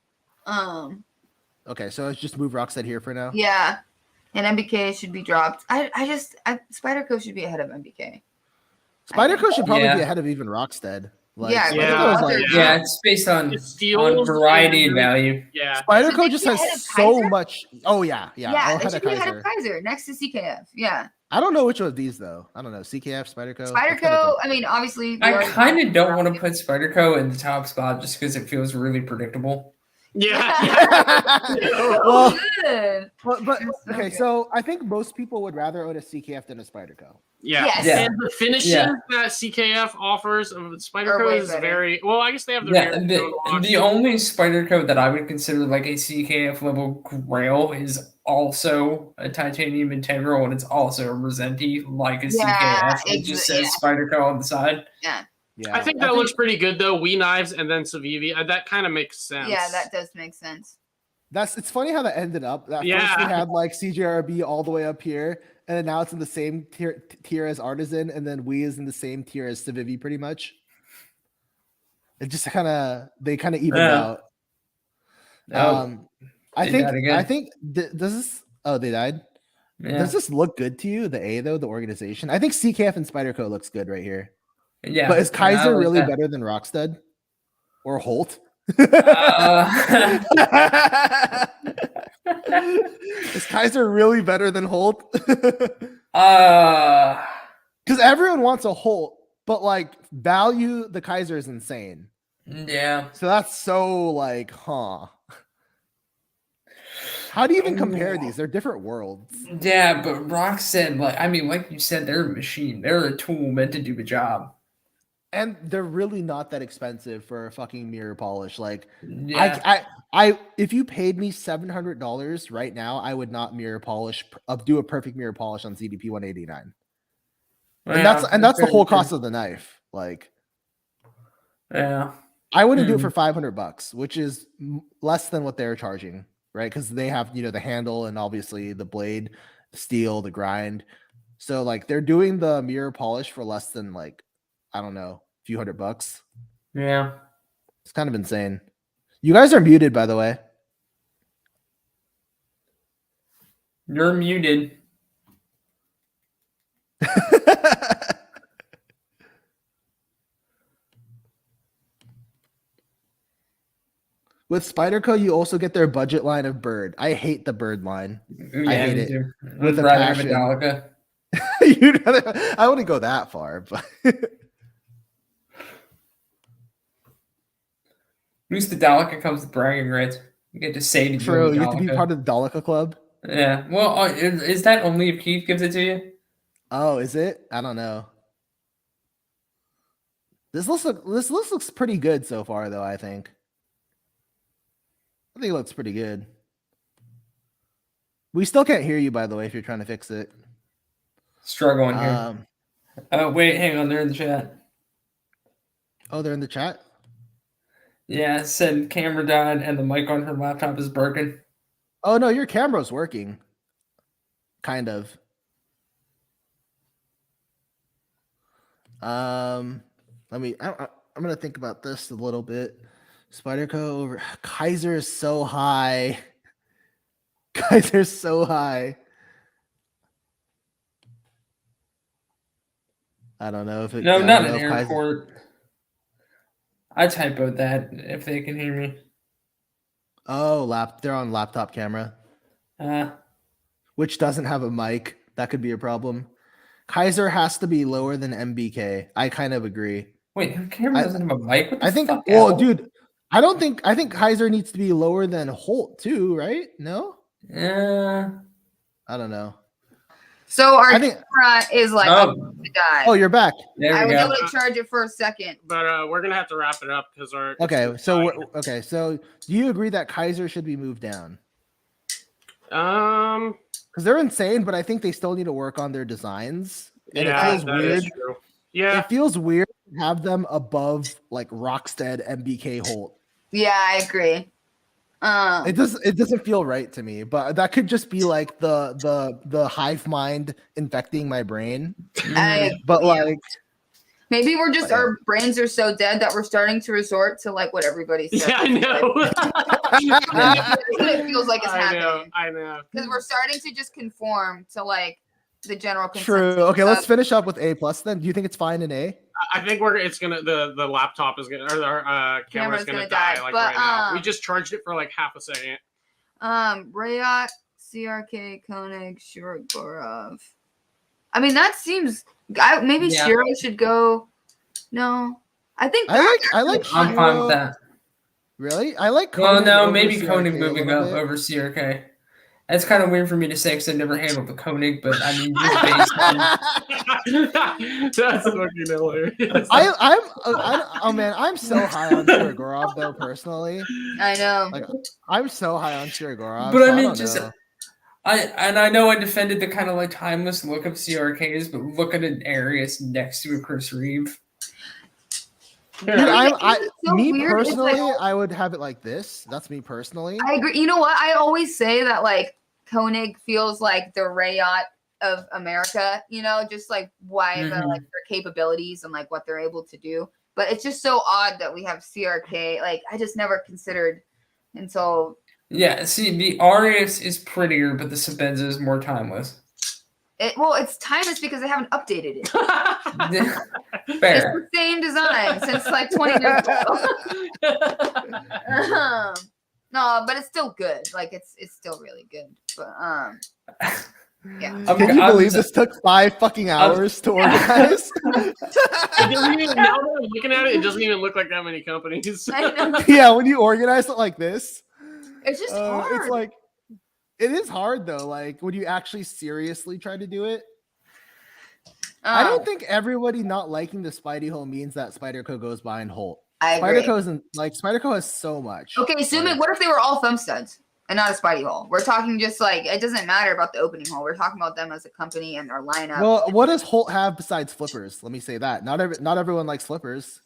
okay, so let's just move Rockstead here for now. Yeah, and MBK should be dropped. Spyderco should be ahead of MBK. Spyderco should probably Yeah. be ahead of even Rockstead. Like, Yeah, Spyderco is yeah. like Yeah, it's based on It's steels variety and and- value. Yeah. Should Spyderco they just be has ahead of so Kizer? much. Oh yeah. They ahead should of be ahead of Kizer. Kizer next to CKF. Yeah, I don't know which of these though. I don't know. CKF, Spyderco. That's kinda Spyderco. tough. I mean, obviously, we I already kind of talked don't about want to it. put Spyderco in the top spot just because it feels really predictable. Yeah. well, Good. but It's so okay. good. So I think most people would rather own a CKF than a Spyderco. Yeah. Yes. Yeah. And the finishes Yeah. that CKF offers of Are Spyderco way is better. very well. I guess they have the Yeah, rear the only Spyderco that I would consider like a CKF level grail is also a titanium integral, and it's also a Resenti like a Yeah, CKF. It just yeah. says Spyderco on the side. Yeah, I think that looks pretty good though. We Knives and then Civivi. That kind of makes sense. Yeah, that does make sense. it's funny how that ended up. That first Yeah. we had like CJRB all the way up here, and then now it's in the same tier as Artisan, and then we is in the same tier as Civivi, pretty much. It just they kind of evened Yeah. out. Oh, I they think died again. I think does this? Oh, they died. yeah. Does this look good to you? The A though, the organization. I think CKF and Spyderco looks good right here. Yeah. But is Yeah, I Kizer like really that. better than Rockstead or Holt? Uh, Is Kizer really better than Holt? uh, Because everyone wants a Holt, but like value the Kizer is insane. yeah. So that's so like, huh? How do you even compare these? They're different worlds. Yeah, but Rockstead, like you said, they're a machine. They're a tool meant to do a job. And they're really not that expensive for a fucking mirror polish. Like, Yeah. I if you paid me $700 right now, I would not mirror polish, do a perfect mirror polish on ZDP 189. And that's the whole cost of the knife. Like, Yeah. I wouldn't do it for $500, which is less than what they're charging, right? Because they have, the handle and obviously the blade, steel, the grind. So like they're doing the mirror polish for less than like, I don't know, a few $100. Yeah. It's kind of insane. You guys are muted, by the way. You're muted. With Spyderco, you also get their budget line of bird. I hate the bird line. Yeah, hate me it. too. With a rather have a passion. Dalica. I wouldn't go that far, but At least the Dalica comes with bragging rights. You get to say to true. join You the have to be Dalica. part of the Dalica Club. Yeah. Well, is that only if Keith gives it to you? Oh, is it? I don't know. This list looks pretty good so far, though. I think it looks pretty good. We still can't hear you, by the way, if you're trying to fix it. Struggling here. Wait, hang on. They're in the chat. Oh, they're in the chat? Yeah, it said camera died and the mic on her laptop is broken. Oh, no, your camera's working. Kind of. Let me. I'm gonna think about this a little bit. Spyderco over Kizer is so high. Kizer's so high. I don't know if it. No, I not don't an know if Kizer- airport. I typoed that if they can hear me. Oh, they're on laptop camera, which doesn't have a mic. That could be a problem. Kizer has to be lower than MBK. I kind of agree. Wait, her camera doesn't have a mic? What the I think. fuck, Well, Al? dude, I think Kizer needs to be lower than Holt too, right? No, Yeah. I don't know. So our I think. camera is like Oh. to die. Oh, you're back. There I we was go. able to charge it for a second. But we're gonna have to wrap it up because our Okay, so do you agree that Kizer should be moved down? Because they're insane, but I think they still need to work on their designs. And yeah, it feels that weird. is true. Yeah, It feels weird to have them above like Rockstead, MBK, Holt. Yeah, I agree. It doesn't feel right to me, but that could just be like the hive mind infecting my brain. But like maybe we're just our brains are so dead that we're starting to resort to like what everybody says. yeah, I know. That's what it feels like it's happening. I know. Because we're starting to just conform to like the general consensus. True. Okay, let's of- finish up with A plus then. Do you think it's fine in A? I think it's gonna the laptop is gonna or the camera's gonna die like but, right now. We just charged it for like half a second. Reate, CRK, Koenig, Shirogorov. I mean, that seems. Maybe Yeah. Shiro should go. No, I think I like I'm fine Shiro. with that. Really? I like Well, Koenig no, over maybe CRK Koenig a moving little up bit. over CRK. That's kind of weird for me to say because I never handled the Koenig, but I mean, just based on. That's fucking hilarious. Oh man, I'm so high on Shirogorov though personally. I know. Like I'm so high on Shirogorov. But I so mean, don't just know. I know I defended the kind of like timeless look of CRKs, but look at an Arius next to a Chris Reeve. Dude, It's so me weird. It's personally, like- I would have it like this. That's me personally. I agree. You know what? I always say that like Koenig feels like the Reate of America. You know, just like why the like their capabilities and like what they're able to do. But it's just so odd that we have CRK. Like I just never considered until. Yeah, see, the Arius is prettier, but the Sabenza is more timeless. It's timeless because they haven't updated it. Fair. It's the same design since like 20 years ago. No, but it's still good. Like it's still really good. But yeah. Can you believe this took 5 fucking hours to organize? It doesn't even, now that I'm looking at it, it doesn't even look like that many companies. I know. Yeah, when you organize it like this, It's just hard. it's like it is hard though. Like when you actually seriously try to do it. I don't think everybody not liking the Spidey hole means that Spyderco goes behind Holt. I agree. Spyderco isn't like Spyderco has so much. Okay, assuming what if they were all thumb studs and not a Spidey hole? We're talking just like it doesn't matter about the opening hole. We're talking about them as a company and their lineup. Well, what does Holt have besides flippers? Let me say that. Not everyone likes flippers.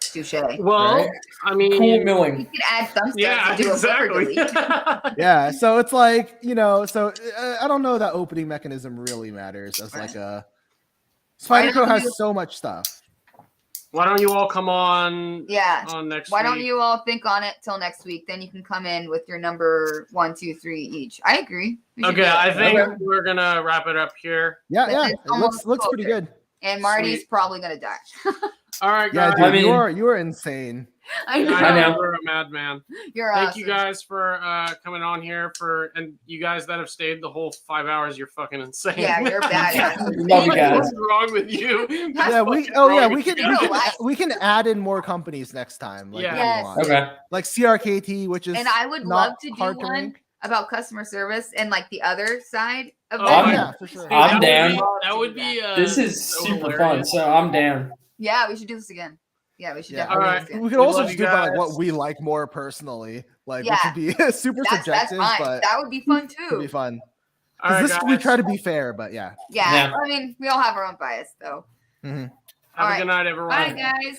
Touche. Well, Right? I mean, Cool You milling. could add thumb studs yeah, to do a flipper exactly. delete. Yeah, so it's like, so I don't know that opening mechanism really matters as like a Spyderco has so much stuff. Why don't you all come on? Yeah. On next. Why week? don't you all think on it till next week? Then you can come in with your number 1, 2, 3 each. I agree. We should do Okay, it. I think Okay. we're gonna wrap it up here. Yeah, But yeah. it's It almost looks pretty closer. good. And Marty's Sweet. probably gonna die. All right, Yeah, guys. dude, I mean- you are insane. I know. I know. You're a madman. You're Thank awesome. you guys for coming on here and you guys that have stayed the whole 5 hours. You're fucking insane. Yeah, you're badass. Love you guys. What's wrong with you? Yeah, What's fucking wrong with you? we can add in more companies next time. Like, Yeah. if you Yes. want. Okay. Like CRKT, which is And I would not love to do hard to one make. about customer service and like the other side of Oh, it. I'm- yeah, for sure. Dude, I'm that would down. be- That would be. This is so super hilarious. fun, so I'm down. Yeah, we should do this again. Yeah, we should Yeah. definitely All do this again. We could We also love just you do about like guys. what we like more personally, like Yeah. which would be super That's subjective, fine. but That would be fun it'd be too. fun. All right, Because guys. we try to be fair, but yeah. Yeah. Yeah. I mean, we all have our own bias, though. Mhm. Have All a good night, everyone. Bye, guys.